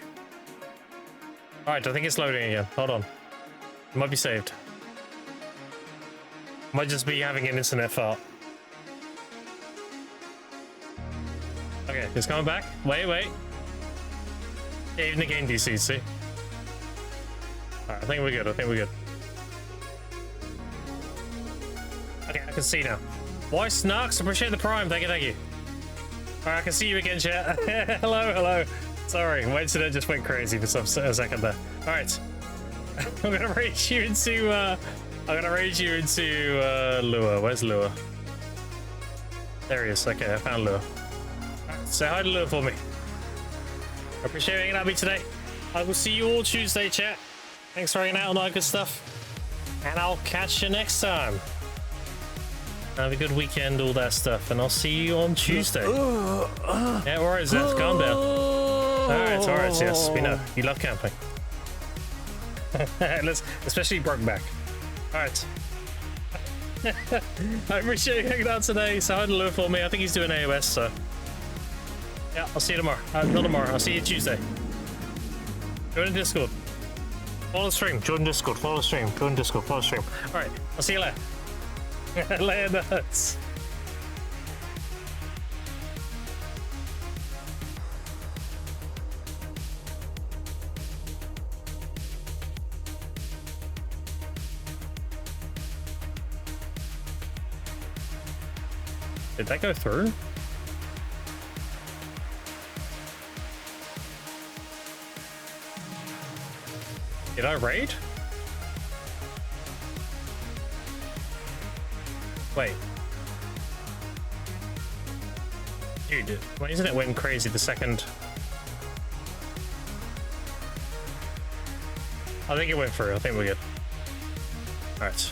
Alright, I think it's loading again. Hold on. It might be saved. Might just be having an internet fart. Okay, it's coming back. Wait. Yeah, even the game DC, see? Alright, I think we're good. Okay, I can see now. Why Snarks? Appreciate the prime. Thank you. Alright, I can see you again, chat. hello. Sorry, my internet just went crazy for a second there. Alright. I'm gonna raid you into Lua. Where's Lua? There he is. Okay, I found Lua. Right, say hi to Lua for me. I appreciate you hanging out with me today. I will see you all Tuesday, chat. Thanks for hanging out and all that good stuff. And I'll catch you next time. Have a good weekend, all that stuff, and I'll see you on Tuesday. Yeah, alright, Zeth, calm down. Alright, yes, we know. You love camping. Especially Brokeback. Alright. I appreciate you hanging out today. So hi to Lua for me. I think he's doing AOS, so. Yeah, I'll see you tomorrow. Not tomorrow, I'll see you Tuesday. Join the Discord. Follow the stream. Join Discord. Follow the stream. Join Discord. Follow the stream. Alright, I'll see you later. Later, nuts. Did that go through? Did I raid? Wait. Dude, my internet went crazy the second. I think it went through. I think we're good. Alright.